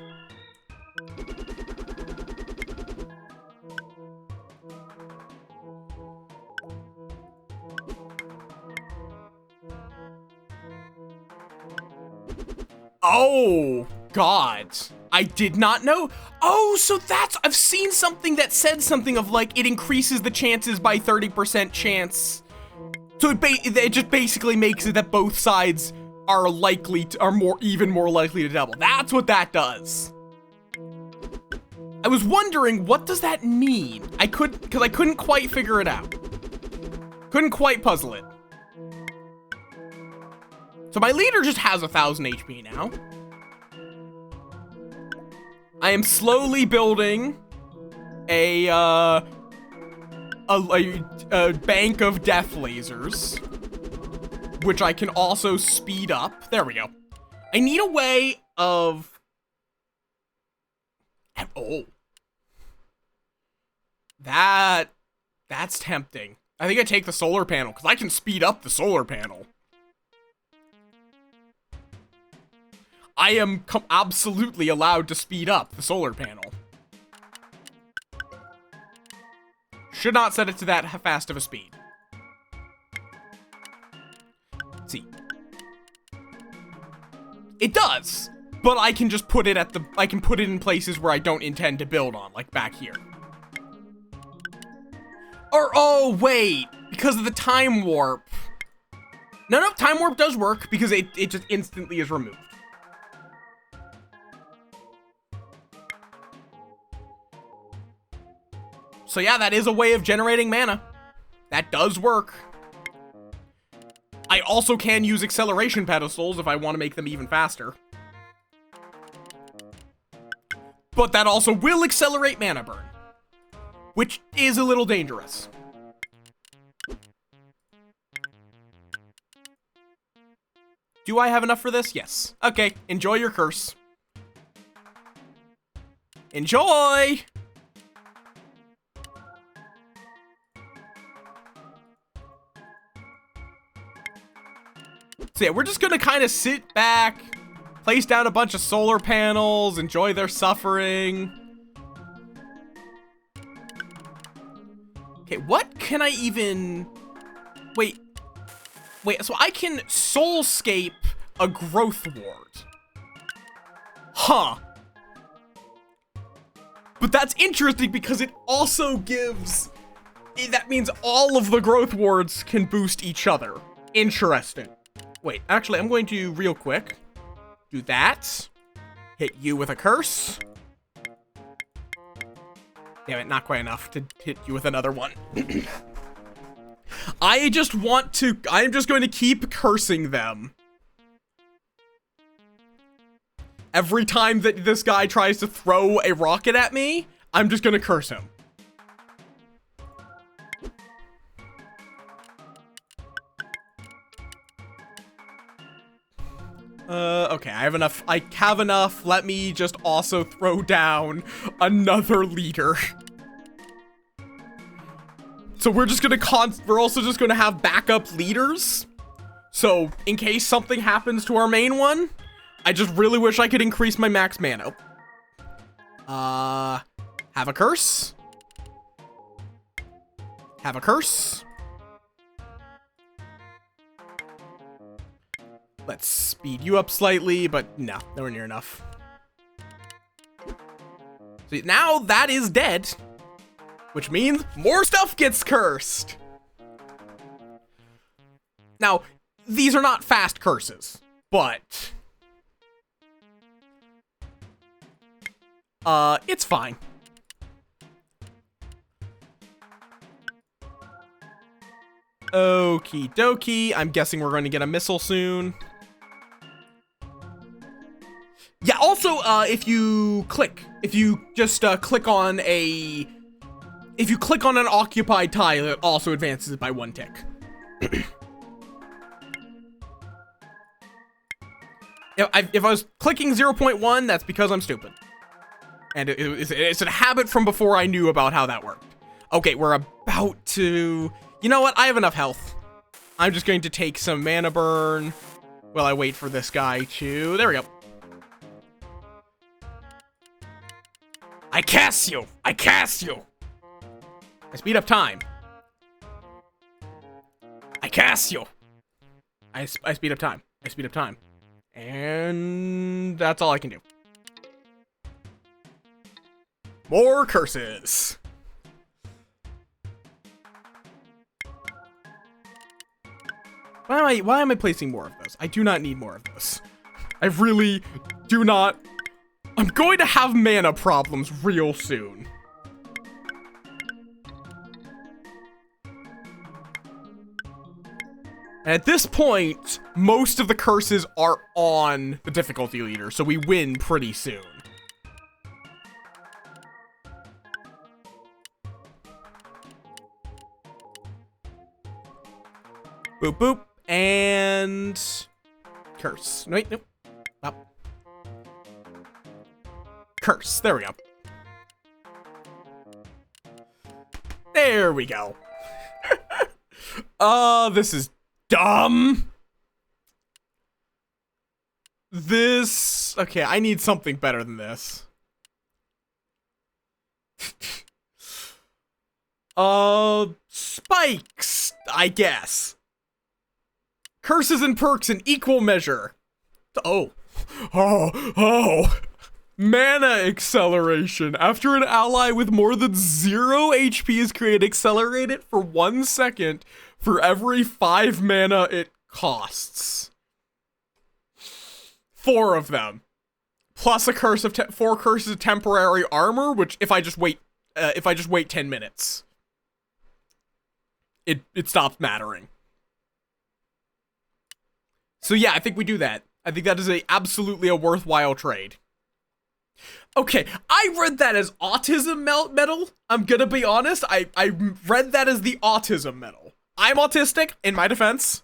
Oh, God. I did not know. Oh, so I've seen something that said something of like, it increases the chances by 30% chance. So it just basically makes it that both sides are even more likely to double. That's what that does. I was wondering, what does that mean? Because I couldn't quite figure it out. Couldn't quite puzzle it. So my leader just has 1,000 HP now. I am slowly building a bank of death lasers, which I can also speed up. There we go. I need a way of... Oh. That's tempting. I think I take the solar panel, because I can speed up the solar panel. I am absolutely allowed to speed up the solar panel. Should not set it to that fast of a speed. Let's see. It does, but I can just put it I can put it in places where I don't intend to build on, like back here. Or, oh, wait, because of the time warp. No, time warp does work, because it just instantly is removed. So yeah, that is a way of generating mana. That does work. I also can use acceleration pedestals if I want to make them even faster. But that also will accelerate mana burn, which is a little dangerous. Do I have enough for this? Yes. Okay, enjoy your curse. Enjoy! So yeah, we're just gonna kind of sit back, place down a bunch of solar panels, enjoy their suffering. Okay, what can I even... Wait, so I can soulscape a growth ward. Huh. But that's interesting because it also gives... That means all of the growth wards can boost each other. Interesting. Wait, actually, I'm going to, real quick, do that. Hit you with a curse. Damn it, not quite enough to hit you with another one. I'm just going to keep cursing them. Every time that this guy tries to throw a rocket at me, I'm just gonna curse him. Okay, I have enough. Let me just also throw down another leader. So we're also just gonna have backup leaders. So in case something happens to our main one, I just really wish I could increase my max mana. Have a curse. Have a curse. Let's speed you up slightly, but no, nowhere near enough. So now that is dead, which means more stuff gets cursed. Now, these are not fast curses, but it's fine. Okie dokie. I'm guessing we're going to get a missile soon. Yeah, also, if you just click on an occupied tile, it also advances it by 1 tick. If I was clicking 0.1, that's because I'm stupid. And it's a habit from before I knew about how that worked. Okay, we're about to... You know what? I have enough health. I'm just going to take some mana burn while I wait for this guy to... There we go. I cast you! I cast you! I speed up time. I cast you! I speed up time. I speed up time. And that's all I can do. More curses. Why am I placing more of those? I do not need more of those. I really do not. I'm going to have mana problems real soon. And at this point, most of the curses are on the difficulty leader, so we win pretty soon. Boop, boop, and curse. No, wait, nope. Up. Curse. There we go. There we go. This is dumb. Okay, I need something better than this. Spikes, I guess. Curses and perks in equal measure. Oh. Mana acceleration. After an ally with more than 0 HP is created, accelerate it for 1 second for every 5 mana it costs. 4 of them. Plus a curse of 4 curses of temporary armor, which if I just wait 10 minutes, it stops mattering. So yeah, I think we do that. I think that is absolutely a worthwhile trade. Okay, I read that as autism medal. I'm gonna be honest. I read that as the autism medal. I'm autistic, in my defense.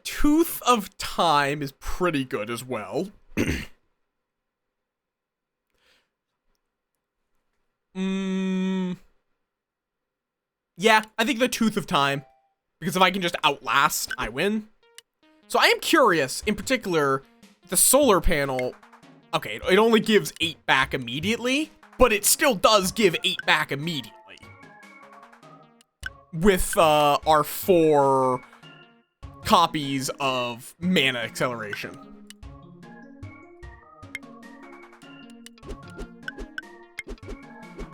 Tooth of Time is pretty good as well. Yeah, I think the Tooth of Time. Because if I can just outlast, I win. So I am curious, in particular, the solar panel. Okay, it only gives 8 back immediately, but it still does give 8 back immediately. With our 4 copies of mana acceleration.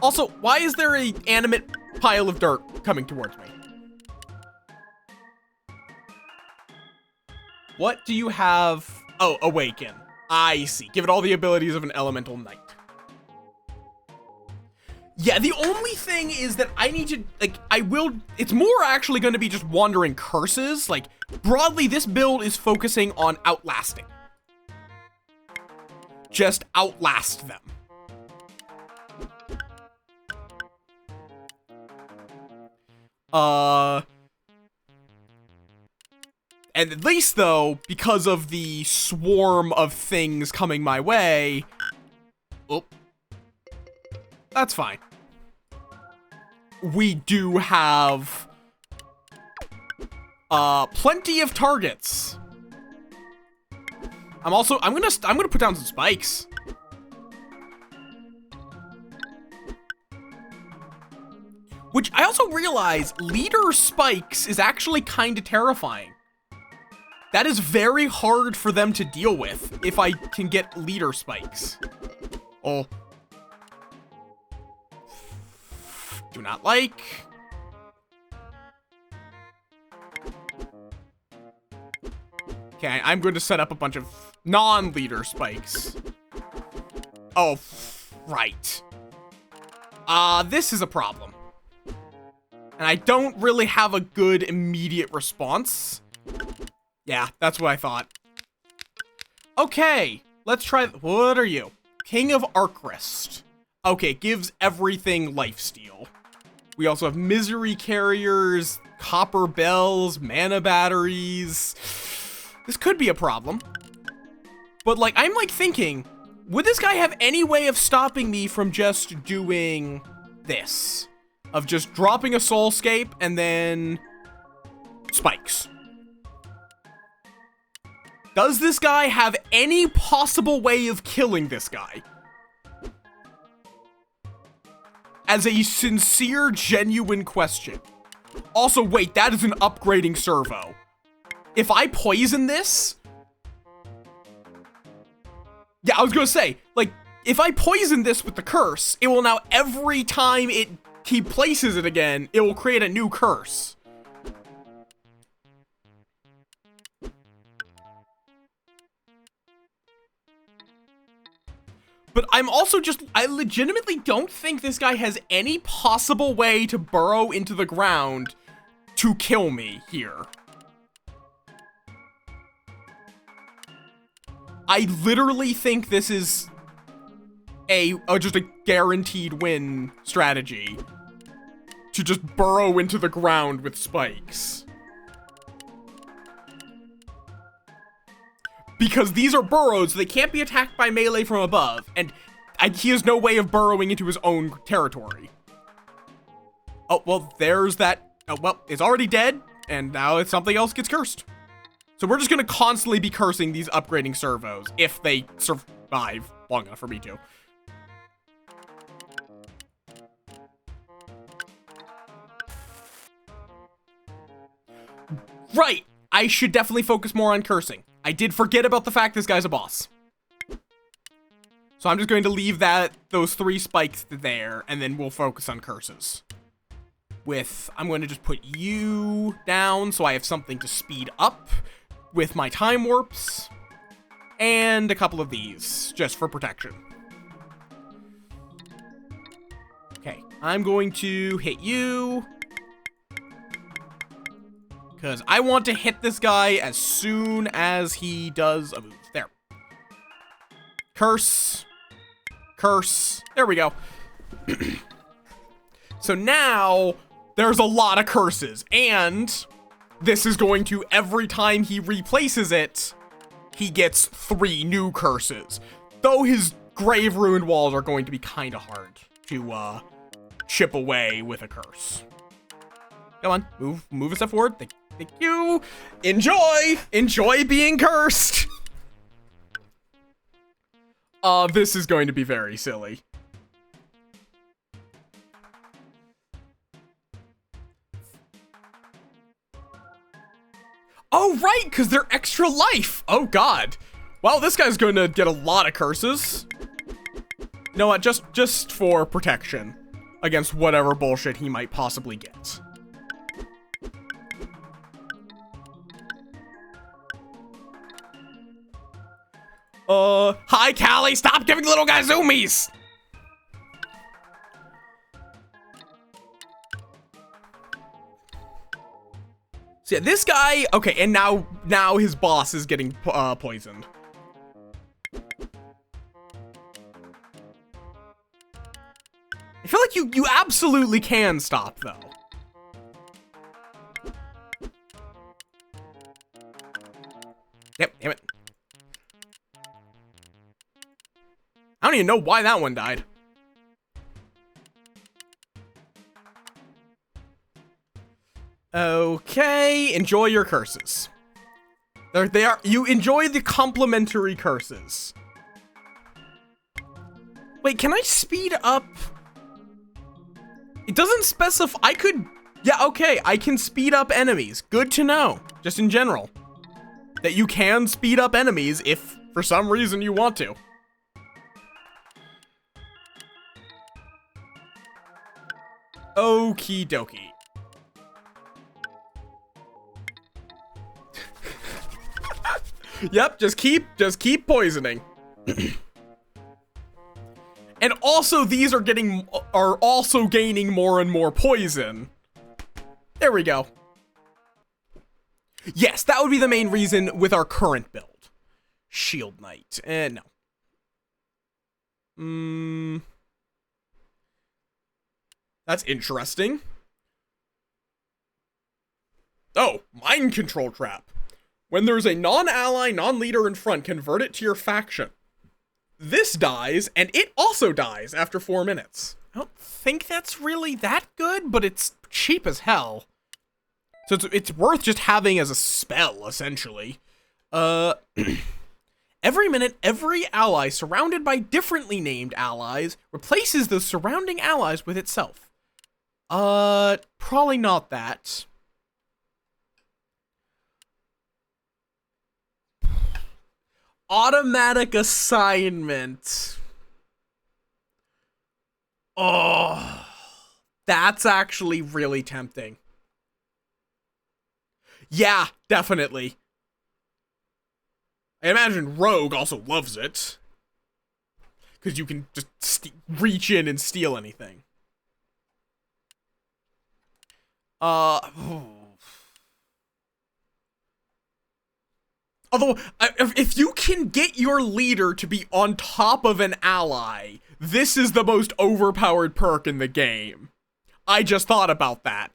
Also, why is there an animate pile of dirt coming towards me? What do you have? Oh, Awaken. I see. Give it all the abilities of an elemental knight. Yeah, the only thing is that I need to, like, it's more actually going to be just wandering curses. Like, broadly, this build is focusing on outlasting. Just outlast them. And at least, though, because of the swarm of things coming my way... Oh. That's fine. We do have... plenty of targets. I'm gonna put down some spikes. Which I also realize leader spikes is actually kind of terrifying. That is very hard for them to deal with if I can get leader spikes. Oh. Do not like. Okay, I'm going to set up a bunch of non-leader spikes. Oh, right. This is a problem. And I don't really have a good immediate response. Yeah, that's what I thought. Okay, let's try. What are you? King of Archrist. Okay, gives everything lifesteal. We also have Misery Carriers, Copper Bells, Mana Batteries. This could be a problem. But, like, I'm, like, thinking, would this guy have any way of stopping me from just doing this? Of just dropping a Soulscape and then spikes. Does this guy have any possible way of killing this guy? As a sincere, genuine question. Also, wait, that is an upgrading servo. If I poison this... Yeah, I was gonna say, like, if I poison this with the curse, it will now, every time he places it again, it will create a new curse. But I'm also I legitimately don't think this guy has any possible way to burrow into the ground to kill me here. I literally think this is just a guaranteed win strategy to just burrow into the ground with spikes. Because these are burrows, so they can't be attacked by melee from above. And he has no way of burrowing into his own territory. Oh, well, there's that. Oh, well, it's already dead, and now something else gets cursed. So we're just gonna constantly be cursing these upgrading servos if they survive long enough for me to. Right, I should definitely focus more on cursing. I did forget about the fact this guy's a boss. So I'm just going to leave those 3 spikes there, and then we'll focus on curses. I'm going to just put you down so I have something to speed up with my time warps. And a couple of these, just for protection. Okay, I'm going to hit you. Because I want to hit this guy as soon as he does a move. There. Curse. Curse. There we go. So now, there's a lot of curses. And this is going to, every time he replaces it, he gets 3 new curses. Though his grave ruined walls are going to be kind of hard to chip away with a curse. Come on, move a step forward. Thank you. Enjoy being cursed. This is going to be very silly. Oh, right, because they're extra life. Oh, God. Well, this guy's going to get a lot of curses. You know what? Just for protection against whatever bullshit he might possibly get. Hi, Callie, stop giving the little guy zoomies! So yeah, this guy, okay, and now his boss is getting poisoned. I feel like you absolutely can stop, though. Yep, damn it. I don't even know why that one died. Okay, enjoy your curses. You enjoy the complimentary curses. Wait, can I speed up? It doesn't specify. Yeah, okay, I can speed up enemies. Good to know, just in general. That you can speed up enemies if for some reason you want to. Okie dokie. Yep, just keep poisoning. And also these are also gaining more and more poison. There we go. Yes, that would be the main reason with our current build. Shield Knight. No. That's interesting. Oh, mind control trap. When there's a non-ally, non-leader in front, convert it to your faction. This dies, and it also dies after 4 minutes. I don't think that's really that good, but it's cheap as hell. So it's worth just having as a spell, essentially. Every minute, every ally surrounded by differently named allies replaces the surrounding allies with itself. Probably not that. Automatic assignment. Oh, that's actually really tempting. Yeah, definitely. I imagine Rogue also loves it. Because you can just reach in and steal anything. Although, if you can get your leader to be on top of an ally, this is the most overpowered perk in the game. I just thought about that.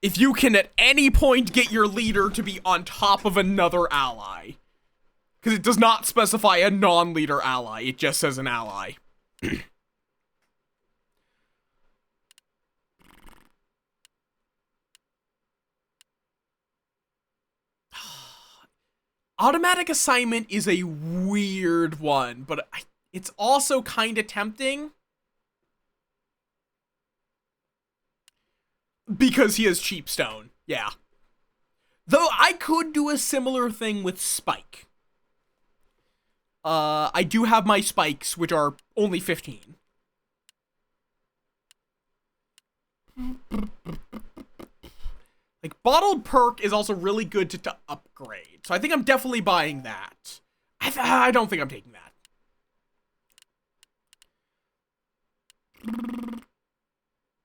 If you can at any point get your leader to be on top of another ally, Because it does not specify a non-leader ally. It just says an ally. Automatic assignment is a weird one, but it's also kind of tempting. Because he has cheap stone. Yeah. Though I could do a similar thing with Spike. I do have my spikes, which are only 15. Like, bottled perk is also really good to upgrade. So I think I'm definitely buying that. I don't think I'm taking that.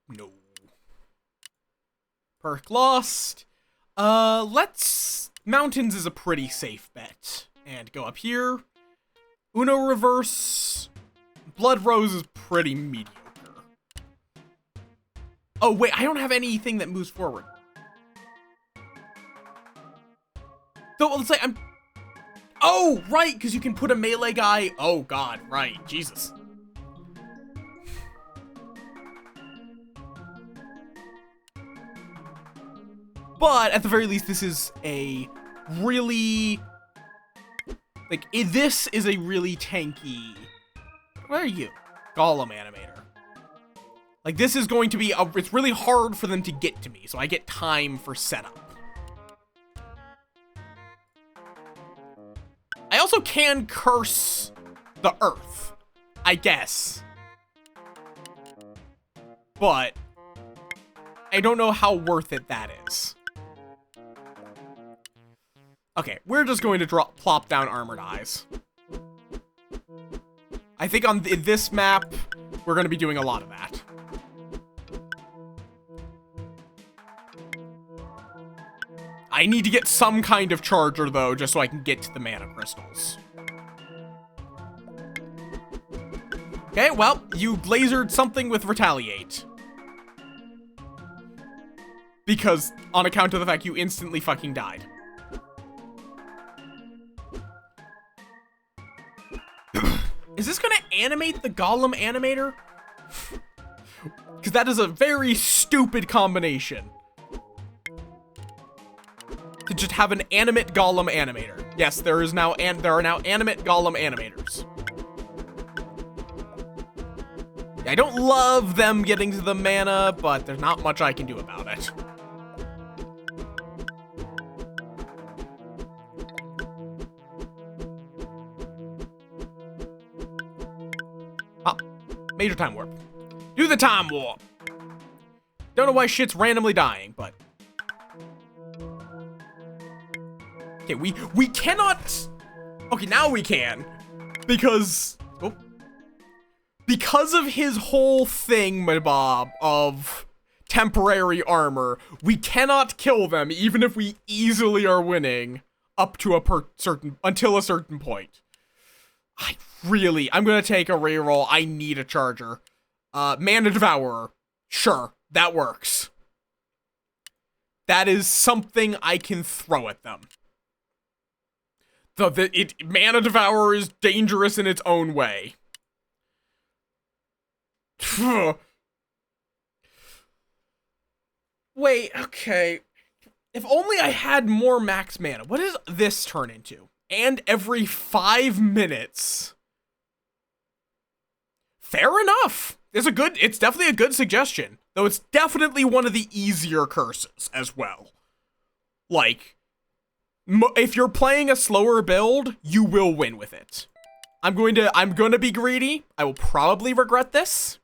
No. Perk lost. Mountains is a pretty safe bet. And go up here. Uno reverse. Blood Rose is pretty mediocre. Oh, wait, I don't have anything that moves forward. So, let's say I'm... Oh, right, because you can put a melee guy... Oh, God, right, Jesus. But, at the very least, this is a really... Like, this is a really tanky... Where are you? Golem animator. Like, this is going to be... It's really hard for them to get to me, so I get time for setup. I also can curse the earth, I guess. But I don't know how worth it that is. Okay, we're just going to plop down Armored Eyes. I think on this map, we're going to be doing a lot of that. I need to get some kind of charger, though, just so I can get to the mana crystals. Okay, well, you lasered something with Retaliate. Because, on account of the fact you instantly fucking died. Is this gonna animate the Golem animator? Because that is a very stupid combination. To just have an animate Golem animator. Yes, there are now animate Golem animators. I don't love them getting to the mana, but there's not much I can do about it. Ah, major time warp. Do the time warp. Don't know why shit's randomly dying, but... Okay, we cannot... Okay, now we can. Because... Oh. Because of his whole thing, Mabob, of temporary armor, we cannot kill them, even if we easily are winning, up to until a certain point. I'm gonna take a reroll. I need a charger. Mana Devourer. Sure, that works. That is something I can throw at them. Mana Devourer is dangerous in its own way. Wait, okay. If only I had more max mana. What does this turn into? And every 5 minutes. Fair enough. It's definitely a good suggestion. Though it's definitely one of the easier curses as well. Like, if you're playing a slower build, you will win with it. I'm going to be greedy. I will probably regret this.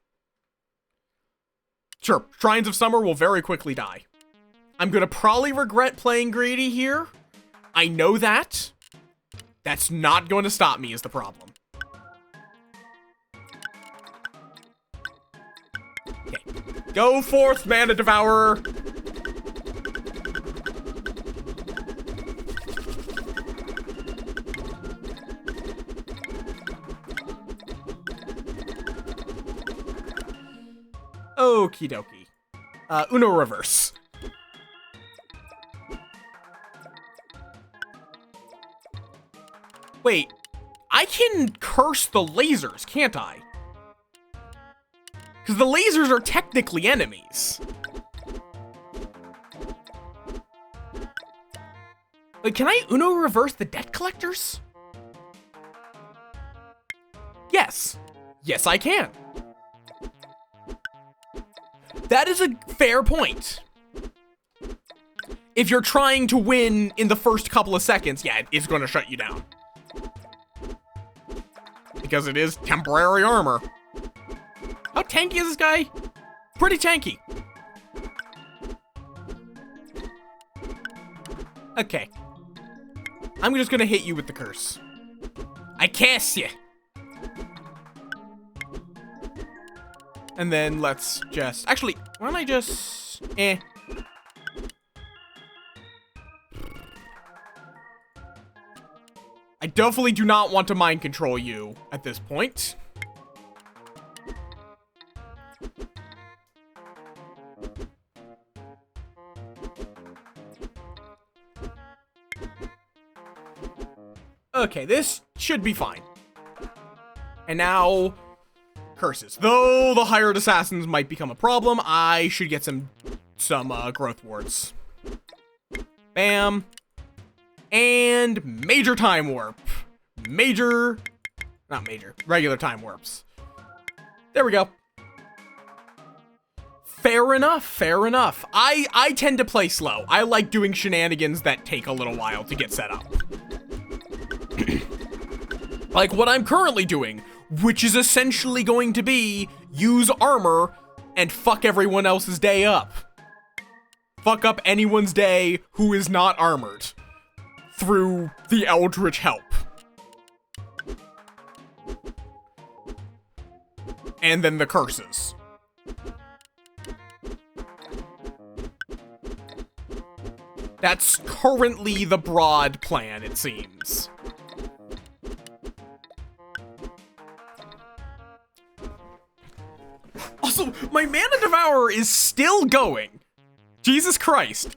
Sure, Shrines of Summer will very quickly die. I'm gonna probably regret playing greedy here. I know that. That's not going to stop me is the problem. Okay. Go forth, Mana Devourer! Okie dokie. Uno reverse. Wait, I can curse the lasers, can't I? Because the lasers are technically enemies. Wait, can I Uno reverse the debt collectors? Yes. Yes, I can. That is a fair point. If you're trying to win in the first couple of seconds, yeah, it's going to shut you down. Because it is temporary armor. How tanky is this guy? Pretty tanky. Okay. I'm just gonna hit you with the curse. I cast you. And then let's just... Actually, why don't I just... I definitely do not want to mind control you at this point. Okay, this should be fine. And now, curses. Though the hired assassins might become a problem, I should get some growth wards. Bam. And major time warp. Regular time warps. There we go. Fair enough, fair enough. I tend to play slow. I like doing shenanigans that take a little while to get set up. Like what I'm currently doing, which is essentially going to be use armor and fuck everyone else's day up. Fuck up anyone's day who is not armored through the Eldritch Help. And then the curses. That's currently the broad plan, it seems. Also, my Mana Devourer is still going. Jesus Christ.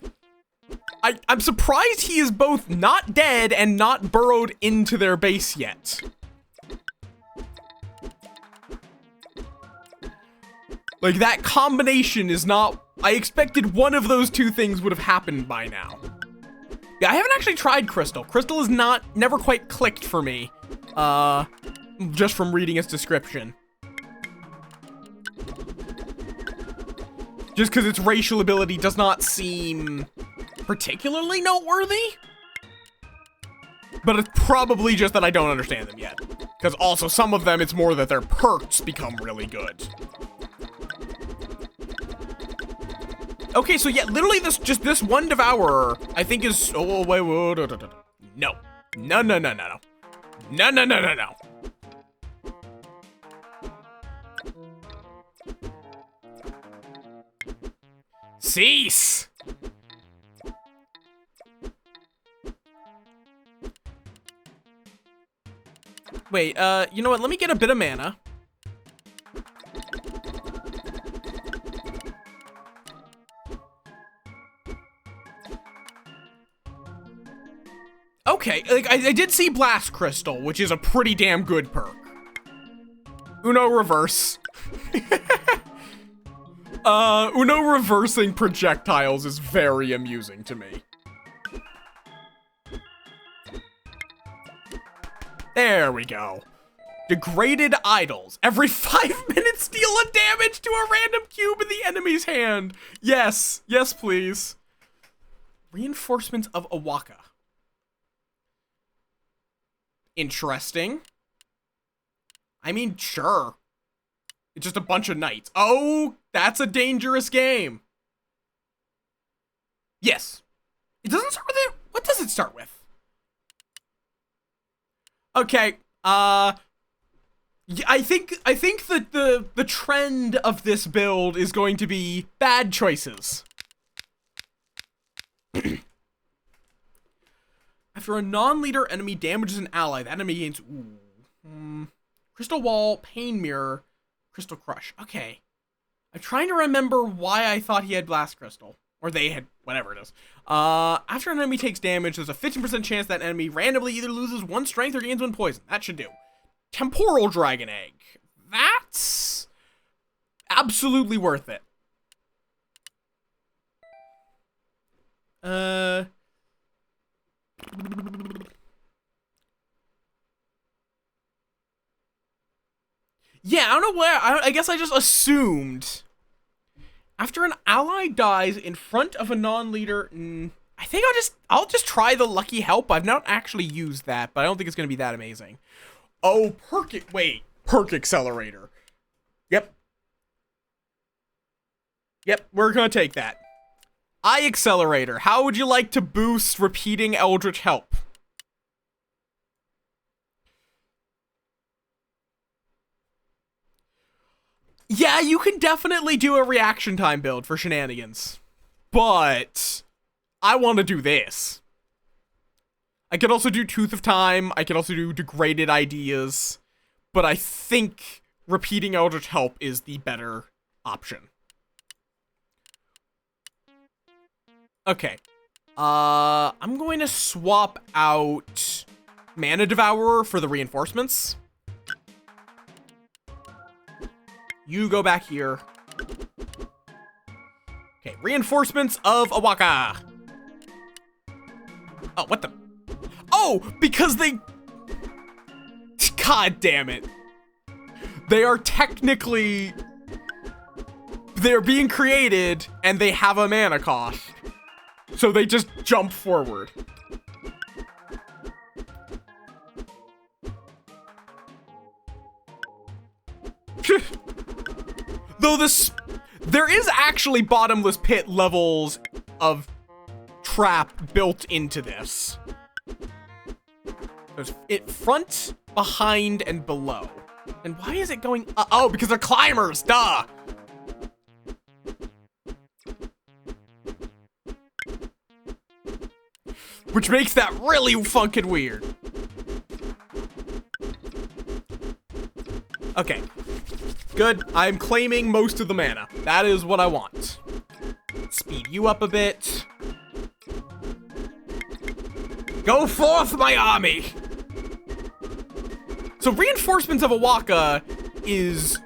I'm surprised he is both not dead and not burrowed into their base yet. Like, that combination is not... I expected one of those two things would have happened by now. Yeah, I haven't actually tried Crystal. Crystal is never quite clicked for me. Just from reading its description. Just because its racial ability does not seem particularly noteworthy. But it's probably just that I don't understand them yet. Because also, some of them, it's more that their perks become really good. Okay, so yeah, literally this one Devourer, I think is... Oh, wait, no. No. No. Cease! Wait, you know what? Let me get a bit of mana. Okay, like, I did see Blast Crystal, which is a pretty damn good perk. Uno reverse. Uno reversing projectiles is very amusing to me. There we go. Degraded idols. Every 5 minutes deal a damage to a random cube in the enemy's hand. Yes. Yes, please. Reinforcements of Awaka. Interesting. I mean, sure. It's just a bunch of knights. Oh, that's a dangerous game. Yes. It doesn't start with it. What does it start with? Okay. I think that the trend of this build is going to be bad choices. After a non-leader enemy damages an ally, the enemy gains Crystal Wall, Pain Mirror, Crystal Crush. Okay. I'm trying to remember why I thought he had Blast Crystal. Or they had, whatever it is. After an enemy takes damage, there's a 15% chance that enemy randomly either loses 1 strength or gains 1 poison. That should do. Temporal Dragon Egg. That's absolutely worth it. Yeah, I don't know where. I guess I just assumed. After an ally dies in front of a non-leader, I think I'll just try the Lucky Help. I've not actually used that, but I don't think it's gonna be that amazing. Oh, Perk Accelerator. Yep, we're gonna take that. Eye Accelerator. How would you like to boost repeating Eldritch Help? Yeah, you can definitely do a reaction time build for shenanigans. But I want to do this. I could also do Tooth of Time. I could also do Degraded Ideas. But I think repeating Eldritch Help is the better option. Okay. I'm going to swap out Mana Devourer for the reinforcements. You go back here. Okay, reinforcements of Awaka. Oh, what the? Oh, because they... God damn it. They are technically... They're being created, and they have a mana cost. So they just jump forward. Though there is actually bottomless pit levels of trap built into this. There's it front, behind, and below. And why is it going up? Oh, because they're climbers, duh! Which makes that really fucking weird. Okay. Good. I'm claiming most of the mana. That is what I want. Speed you up a bit. Go forth, my army! So Reinforcements of Awaka is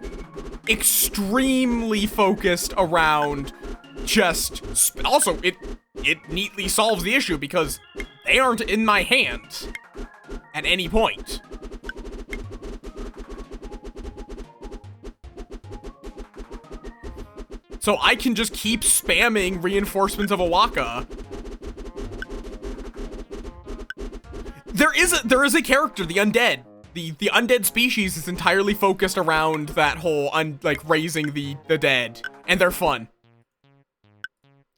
extremely focused around just... Also, it neatly solves the issue because they aren't in my hand at any point. So I can just keep spamming Reinforcements of Awaka. There is a character, the undead. The undead species is entirely focused around that whole raising the dead, and they're fun.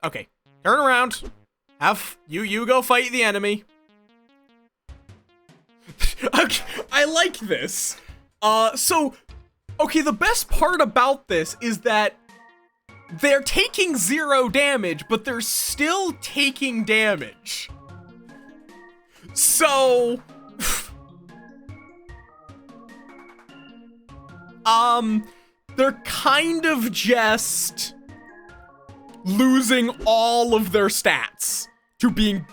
Okay, turn around. Have you go fight the enemy. Okay, I like this. Okay, the best part about this is that they're taking 0 damage, but they're still taking damage. So, they're kind of just losing all of their stats to being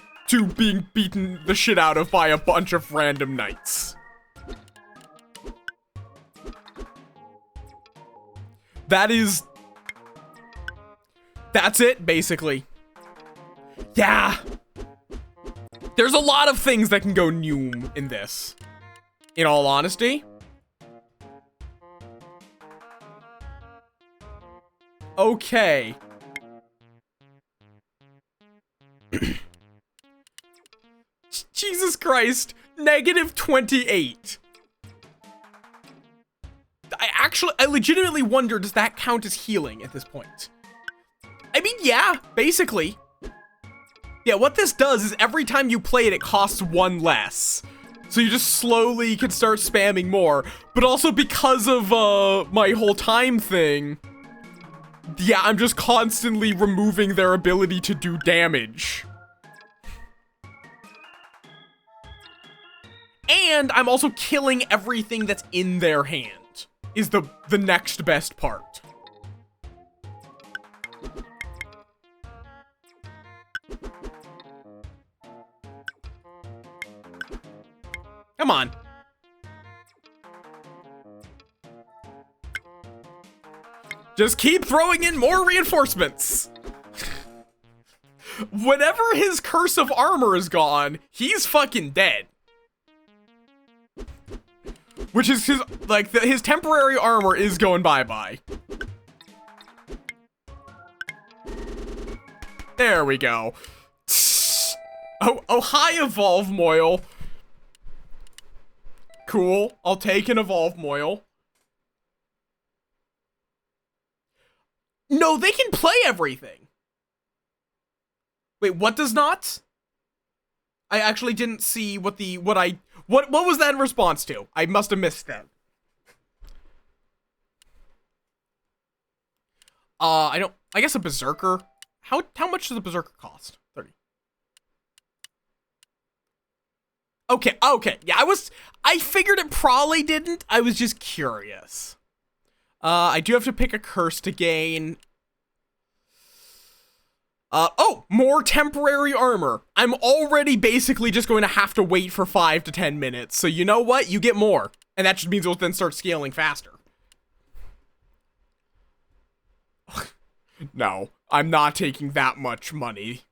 beaten the shit out of by a bunch of random knights. That's it, basically. Yeah. There's a lot of things that can go noom in this, in all honesty. Okay. Jesus Christ, -28. I legitimately wonder, does that count as healing at this point? I mean, yeah, basically. Yeah, what this does is every time you play it, it costs 1 less. So you just slowly can start spamming more. But also because of my whole time thing, yeah, I'm just constantly removing their ability to do damage. And I'm also killing everything that's in their hand, is the next best part. Come on. Just keep throwing in more reinforcements. Whenever his curse of armor is gone, he's fucking dead. Which is his, like, his temporary armor is going bye-bye. There we go. Oh, hi, Evolve Moil. Cool. I'll take an Evolve Moil. No, they can play everything. Wait, what does not? I actually didn't see what was that in response to? I must have missed that. I guess a Berserker. How much does a Berserker cost? 30. Okay. Yeah, I figured it probably didn't. I was just curious. I do have to pick a curse to gain. Oh, more temporary armor. I'm already basically just going to have to wait for 5 to 10 minutes. So you know what? You get more. And that just means it'll then start scaling faster. No, I'm not taking that much money.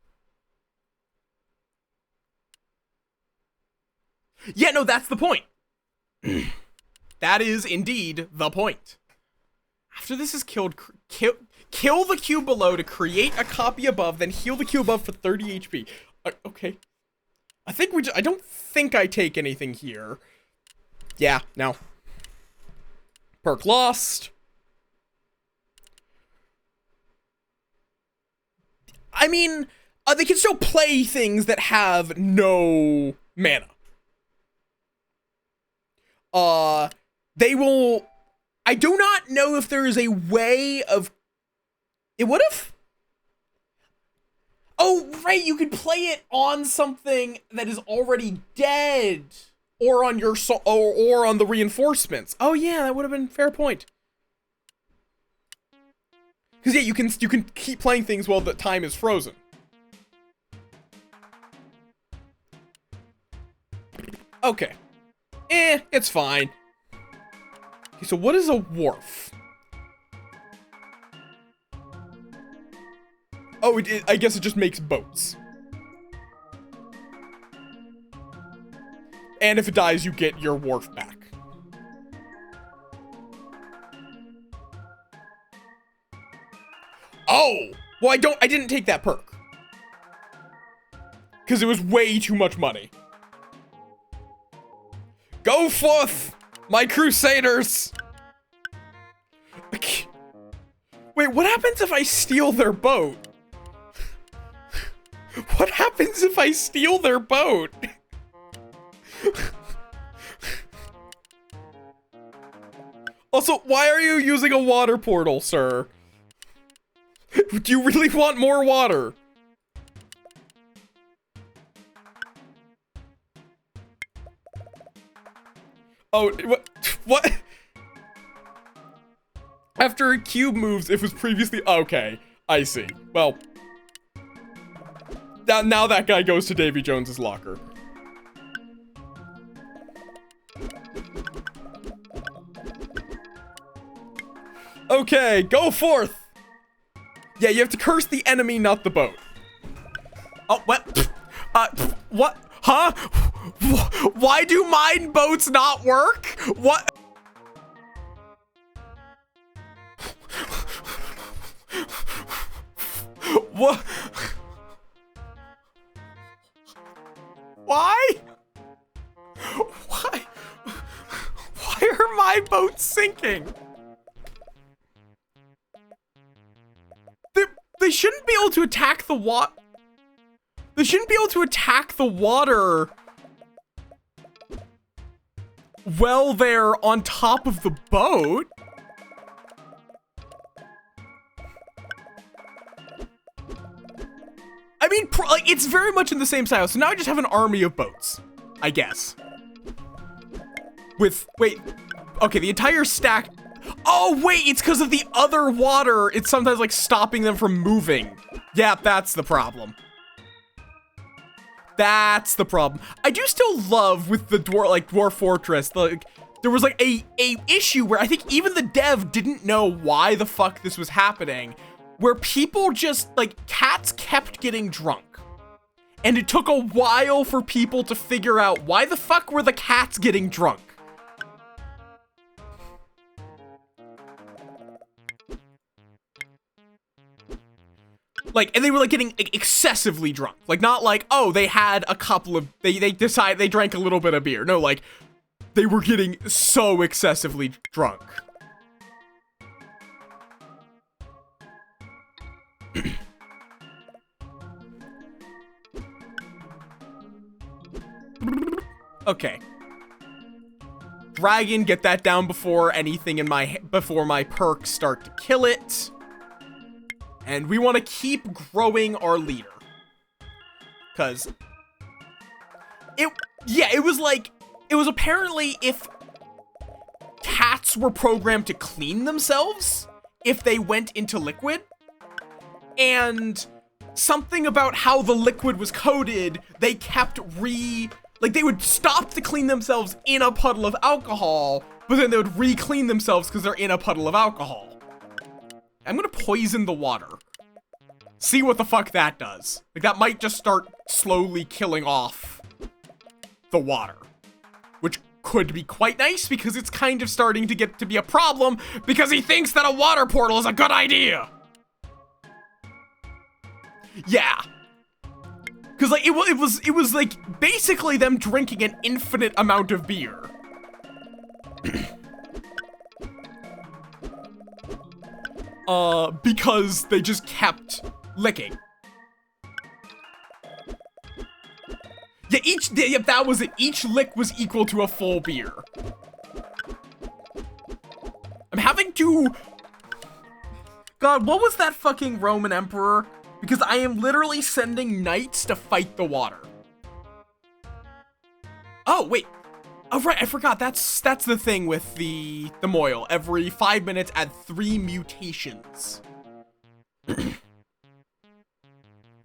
Yeah, no, that's the point. That is indeed the point. After this is killed, kill the cube below to create a copy above, then heal the cube above for 30 HP. Okay. I don't think I take anything here. Yeah, no. Perk lost. I mean, they can still play things that have no mana. They will... I do not know if there is a way of... It would have? Oh, right, you could play it on something that is already dead. Or on your or on the reinforcements. Oh yeah, that would have been a fair point. Because yeah, you can keep playing things while the time is frozen. Okay. It's fine. Okay, so what is a wharf? Oh, I guess it just makes boats. And if it dies, you get your wharf back. Oh! Well, I didn't take that perk. Because it was way too much money. Go forth, my crusaders! Wait, what happens if I steal their boat? What happens if I steal their boat? Also, why are you using a water portal, sir? Do you really want more water? Oh, what? After a cube moves, it was previously... Okay, I see. Well, now that guy goes to Davy Jones's locker. Okay, go forth! Yeah, you have to curse the enemy, not the boat. Oh, what? What? Huh? Why do mine boats not work? What? What? Why? Why? Why are my boats sinking? They shouldn't be able to attack the water. They shouldn't be able to attack the water while they're on top of the boat. I mean, like, it's very much in the same style. So now I just have an army of boats, I guess. Wait, okay, the entire stack. Oh, wait, it's because of the other water. It's sometimes, like, stopping them from moving. Yeah, that's the problem. That's the problem. I do still love with the Dwarf Fortress, like, there was like a issue where I think even the dev didn't know why the fuck this was happening, where people just, like, cats kept getting drunk. And it took a while for people to figure out why the fuck were the cats getting drunk. Like, and they were like getting excessively drunk. Like, not like, oh, they had a couple of, they drank a little bit of beer. No, like, they were getting so excessively drunk. Okay. Dragon, get that down before anything in before my perks start to kill it. And we want to keep growing our leader. Cause it was apparently if cats were programmed to clean themselves if they went into liquid, and something about how the liquid was coated, they kept they would stop to clean themselves in a puddle of alcohol, but then they would re-clean themselves because they're in a puddle of alcohol. I'm gonna poison the water. See what the fuck that does. Like, that might just start slowly killing off the water. Which could be quite nice, because it's kind of starting to get to be a problem, because he thinks that a water portal is a good idea. Yeah. Because, like, it was like, basically them drinking an infinite amount of beer. Because they just kept licking. Yeah, that was it. Each lick was equal to a full beer. I'm having to... God, what was that fucking Roman emperor? Because I am literally sending knights to fight the water. Oh, wait. Oh, right, I forgot. That's the thing with the Moil. Every 5 minutes, add 3 mutations.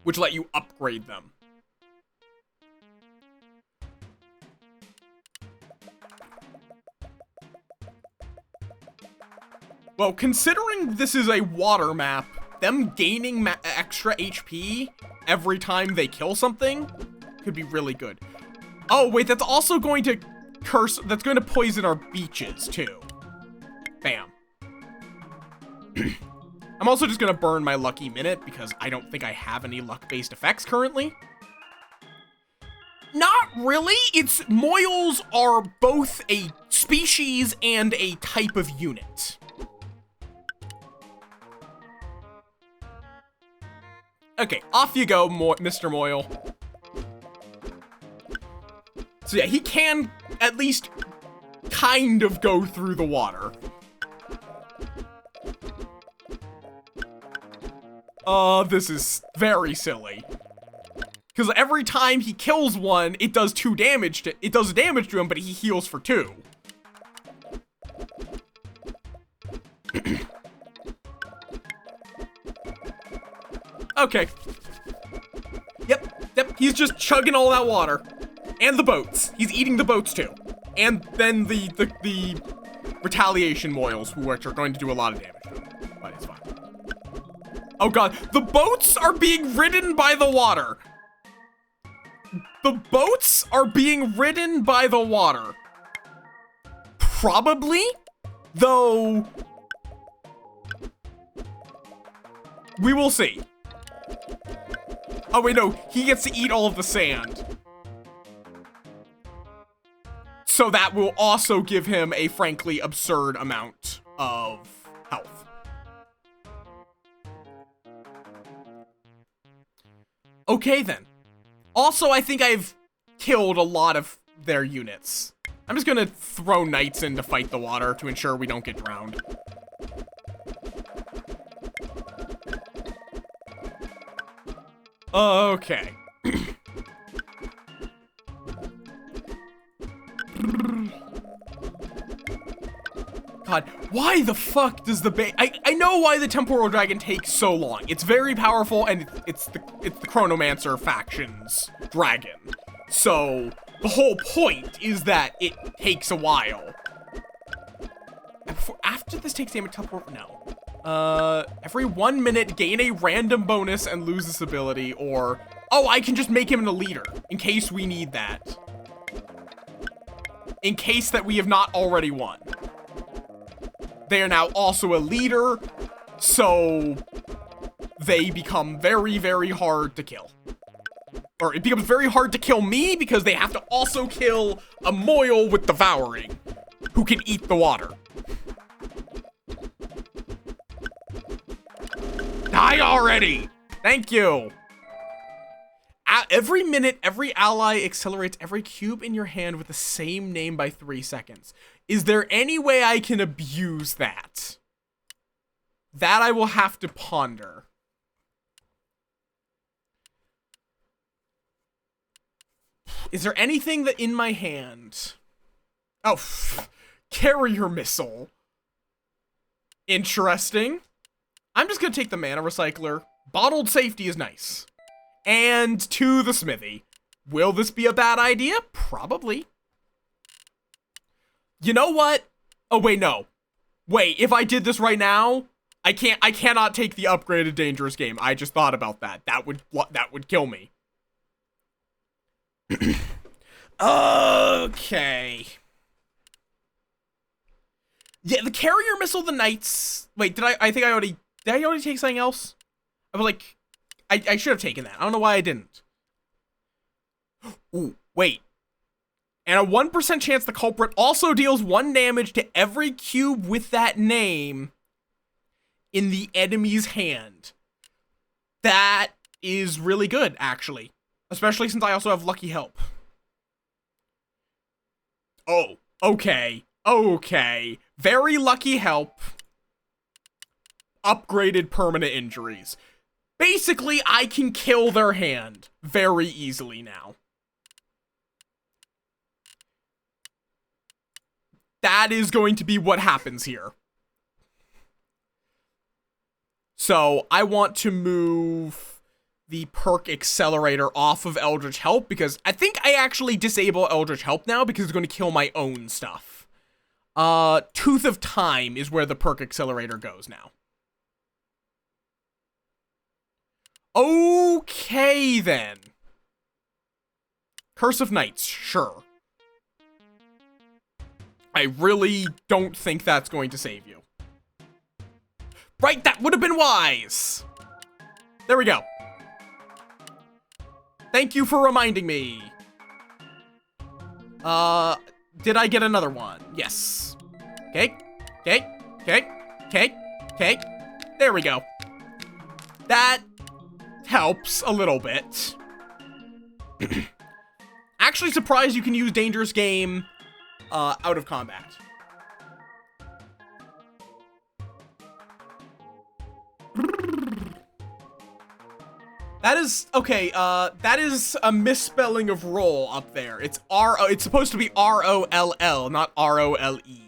Which let you upgrade them. Well, considering this is a water map, them gaining extra HP every time they kill something could be really good. Oh, wait, that's also going to that's going to poison our beaches, too. Bam. I'm also just going to burn my lucky minute, because I don't think I have any luck-based effects currently. Not really. Moils are both a species and a type of unit. Okay, off you go, Mr. Moil. So yeah, he can at least kind of go through the water. This is very silly. Because every time he kills one, it does damage to him, but he heals for 2. Okay. Yep, he's just chugging all that water. And the boats. He's eating the boats too. And then the retaliation moils, which are going to do a lot of damage to him. But it's fine. Oh god, the boats are being ridden by the water. The boats are being ridden by the water. Probably, though. We will see. Oh wait, no, he gets to eat all of the sand. So that will also give him a frankly absurd amount of health. Okay then. Also, I think I've killed a lot of their units. I'm just gonna throw knights in to fight the water to ensure we don't get drowned. Okay. God, why the fuck does the I know why the Temporal Dragon takes so long. It's very powerful, and it's the Chronomancer faction's dragon. So, the whole point is that it takes a while. After this takes damage, teleport, no. Every 1 minute, gain a random bonus and lose this ability, or, oh, I can just make him a leader, in case we need that. In case that we have not already won. They are now also a leader, so they become very, very hard to kill. Or it becomes very hard to kill me because they have to also kill a Moil with Devouring, who can eat the water. Die already! Thank you! Every minute, every ally accelerates every cube in your hand with the same name by 3 seconds. Is there any way I can abuse that? That I will have to ponder. Is there anything that in my hand? Oh, carrier missile. Interesting. I'm just gonna take the mana recycler. Bottled safety is nice. And to the smithy. Will this be a bad idea? Probably. You know what? Oh, wait, no. Wait, if I did this right now, I cannot take the upgraded dangerous game. I just thought about that. That would kill me. Okay. Yeah, the carrier missile, the knights. Wait, did I already take something else? I was like, I should have taken that. I don't know why I didn't. Ooh, wait. And a 1% chance the culprit also deals 1 damage to every cube with that name in the enemy's hand. That is really good, actually. Especially since I also have lucky help. Oh, okay. Okay. Very lucky help. Upgraded permanent injuries. Basically, I can kill their hand very easily now. That is going to be what happens here. So, I want to move the perk accelerator off of Eldritch Help because I think I actually disable Eldritch Help now because it's going to kill my own stuff. Tooth of Time is where the perk accelerator goes now. Okay, then. Curse of Knights, sure. I really don't think that's going to save you. Right, that would have been wise. There we go. Thank you for reminding me. Did I get another one? Yes. Okay. Okay. There we go. That helps a little bit. Actually surprised you can use Dangerous Game out of combat. That is, okay, that is a misspelling of roll up there. It's it's supposed to be R-O-L-L, not R-O-L-E.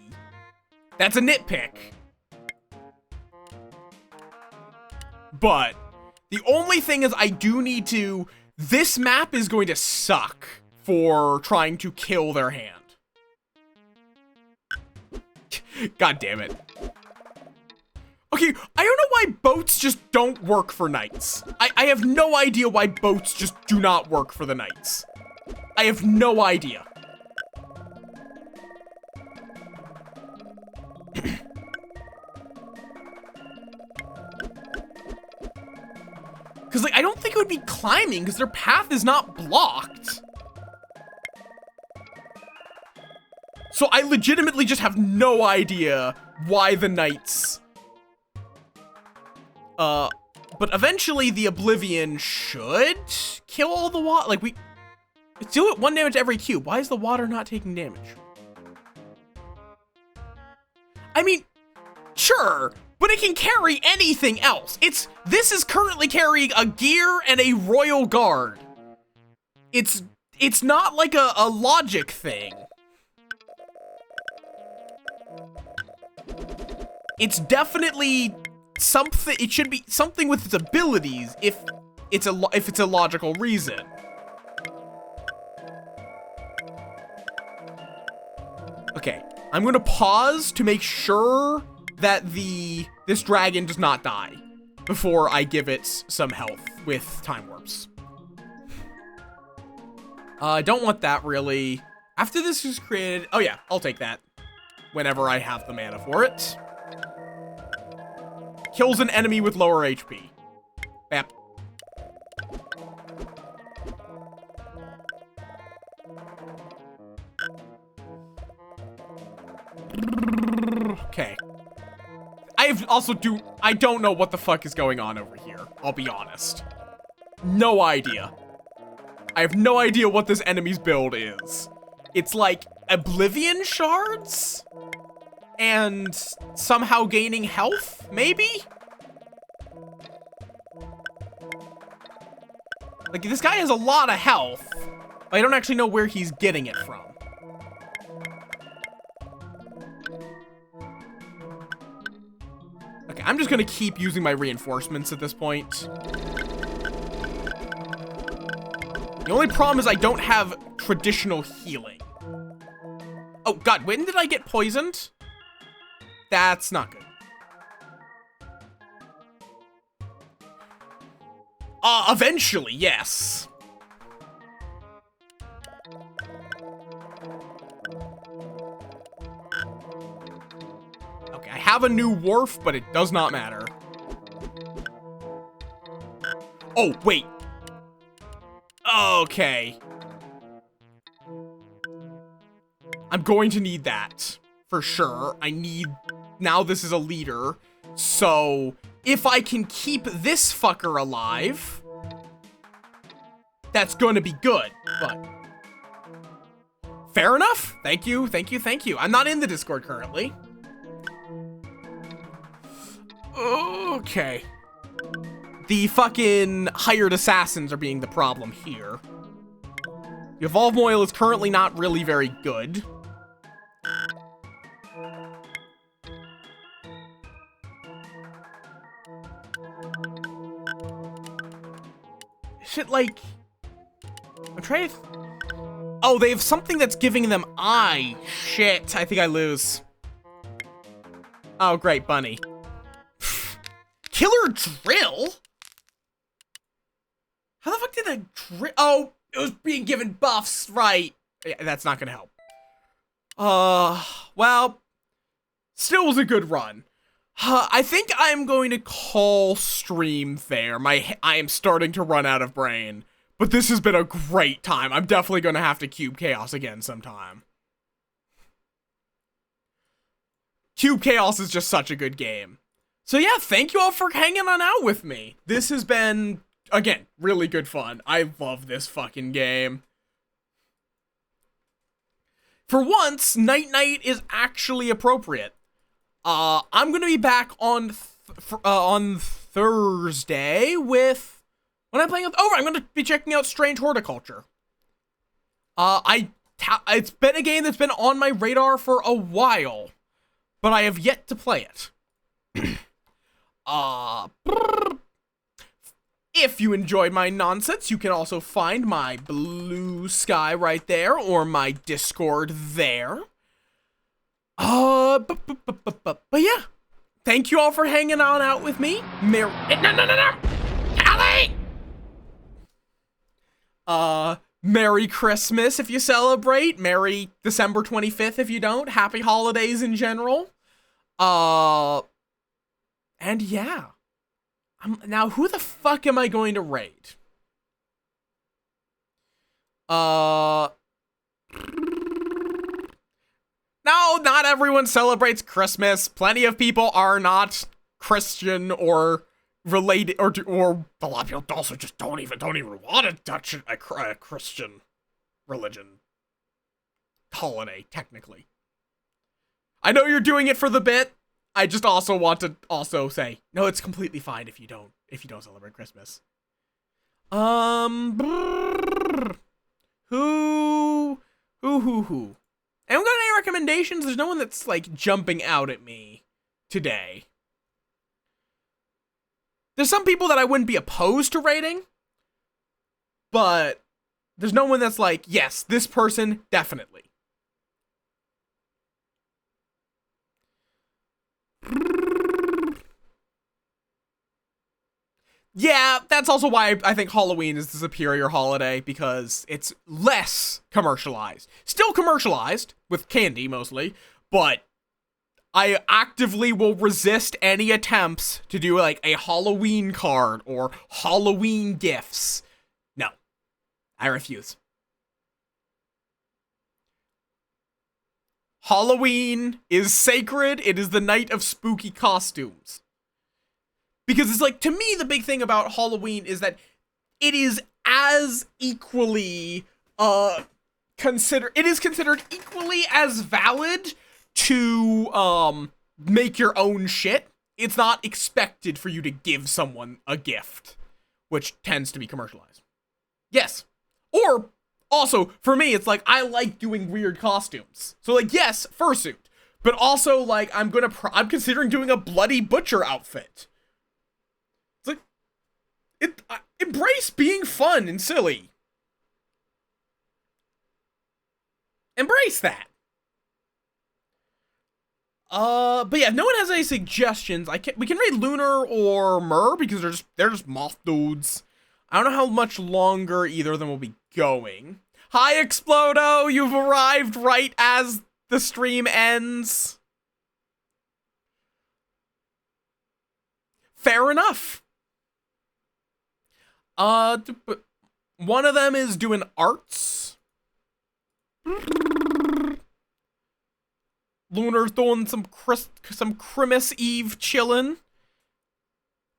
That's a nitpick. But the only thing is I do need to, this map is going to suck for trying to kill their hand. God damn it. Okay, I don't know why boats just don't work for knights. I have no idea why boats just do not work for the knights. I have no idea. Because, like, I don't think it would be climbing because their path is not blocked. So I legitimately just have no idea why the knights... But eventually the Oblivion should kill all the water. Like, it's do it 1 damage every cube. Why is the water not taking damage? I mean, sure, but it can carry anything else. This is currently carrying a gear and a royal guard. It's not like a logic thing. It's definitely something. It should be something with its abilities if it's a logical reason. Okay, I'm gonna pause to make sure that this dragon does not die before I give it some health with time warps. I don't want that really. After this is created, oh yeah, I'll take that whenever I have the mana for it. Kills an enemy with lower HP. Bap. Okay. I don't know what the fuck is going on over here. I'll be honest. No idea. I have no idea what this enemy's build is. It's like Oblivion shards? And somehow gaining health, maybe? Like, this guy has a lot of health. But I don't actually know where he's getting it from. Okay, I'm just gonna keep using my reinforcements at this point. The only problem is I don't have traditional healing. Oh god, when did I get poisoned? That's not good. Eventually, yes. Okay, I have a new wharf, but it does not matter. Oh, wait. Okay. I'm going to need that. For sure. Now this is a leader. So, if I can keep this fucker alive, that's gonna be good. But, fair enough. Thank you, thank you, thank you. I'm not in the Discord currently. Okay. The fucking hired assassins are being the problem here. The Evolve Moil is currently not really very good. Shit, like... I'm trying to... Oh, they have something that's giving them eye. Shit, I think I lose. Oh, great, bunny. Killer drill? How the fuck did that drill... Oh, it was being given buffs, right. Yeah, that's not gonna help. Well... Still was a good run. I think I'm going to call stream there. I am starting to run out of brain. But this has been a great time. I'm definitely going to have to Cube Chaos again sometime. Cube Chaos is just such a good game. So yeah, thank you all for hanging on out with me. This has been, again, really good fun. I love this fucking game. For once, Night Night is actually appropriate. I'm gonna be back on Thursday with when I'm playing with. Oh, I'm gonna be checking out Strange Horticulture. It's been a game that's been on my radar for a while, but I have yet to play it. If you enjoyed my nonsense, you can also find my blue sky right there, or my Discord there. But yeah, thank you all for hanging on out with me. No, Kelly! Merry Christmas if you celebrate. Merry December 25th if you don't. Happy holidays in general. And yeah. Now, who the fuck am I going to raid? No, not everyone celebrates Christmas. Plenty of people are not Christian or related, or a lot of people also just don't even want to touch a Christian religion holiday, technically. I know you're doing it for the bit. I just also want to say, no, it's completely fine if you don't celebrate Christmas. Who? Anyone got any recommendations? There's no one that's, like, jumping out at me. today. There's some people that I wouldn't be opposed to rating, but there's no one that's like, yes, this person, definitely. Yeah, that's also why I think Halloween is the superior holiday, because it's less commercialized. Still commercialized, with candy mostly, but I actively will resist any attempts to do like a Halloween card or Halloween gifts. No, I refuse. Halloween is sacred. It is the night of spooky costumes. Because it's like, to me, the big thing about Halloween is that it is as equally, it is considered equally as valid to, make your own shit. It's not expected for you to give someone a gift, which tends to be commercialized. Yes. Or, also, for me, it's like, I like doing weird costumes. So, like, yes, fursuit. But also, like, I'm considering doing a bloody butcher outfit. Embrace being fun and silly. Embrace that. But yeah, if no one has any suggestions, we can read Lunar or Myrrh because they're just moth dudes. I don't know how much longer either of them will be going. Hi, Explodo! You've arrived right as the stream ends. Fair enough. One of them is doing arts. Lunar's doing some Christmas Eve chillin'.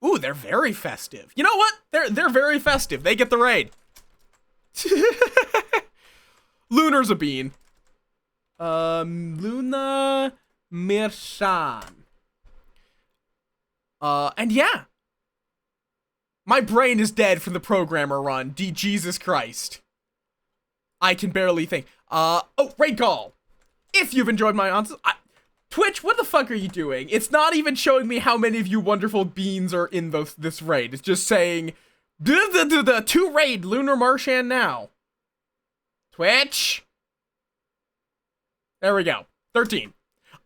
Ooh, they're very festive. You know what? They're very festive. They get the raid. Lunar's a bean. Luna Mirshan. And yeah. My brain is dead from the programmer run. Jesus Christ. I can barely think. Oh, raid call. If you've enjoyed my answers, Twitch, what the fuck are you doing? It's not even showing me how many of you wonderful beans are in this raid. It's just saying, to raid Lunar Marshan now. Twitch. There we go. 13.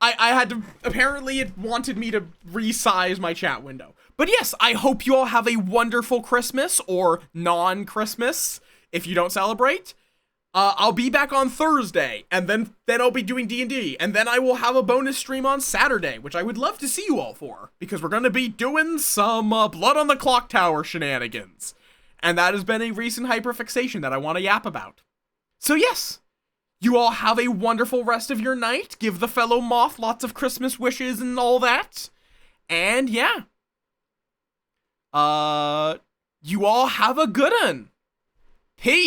I had to, apparently it wanted me to resize my chat window. But yes, I hope you all have a wonderful Christmas, or non-Christmas, if you don't celebrate. I'll be back on Thursday, and then I'll be doing D&D, and then I will have a bonus stream on Saturday, which I would love to see you all for, because we're gonna be doing some Blood on the Clock Tower shenanigans. And that has been a recent hyperfixation that I want to yap about. So yes, you all have a wonderful rest of your night, give the fellow moth lots of Christmas wishes and all that, and yeah. You all have a good one. Peace.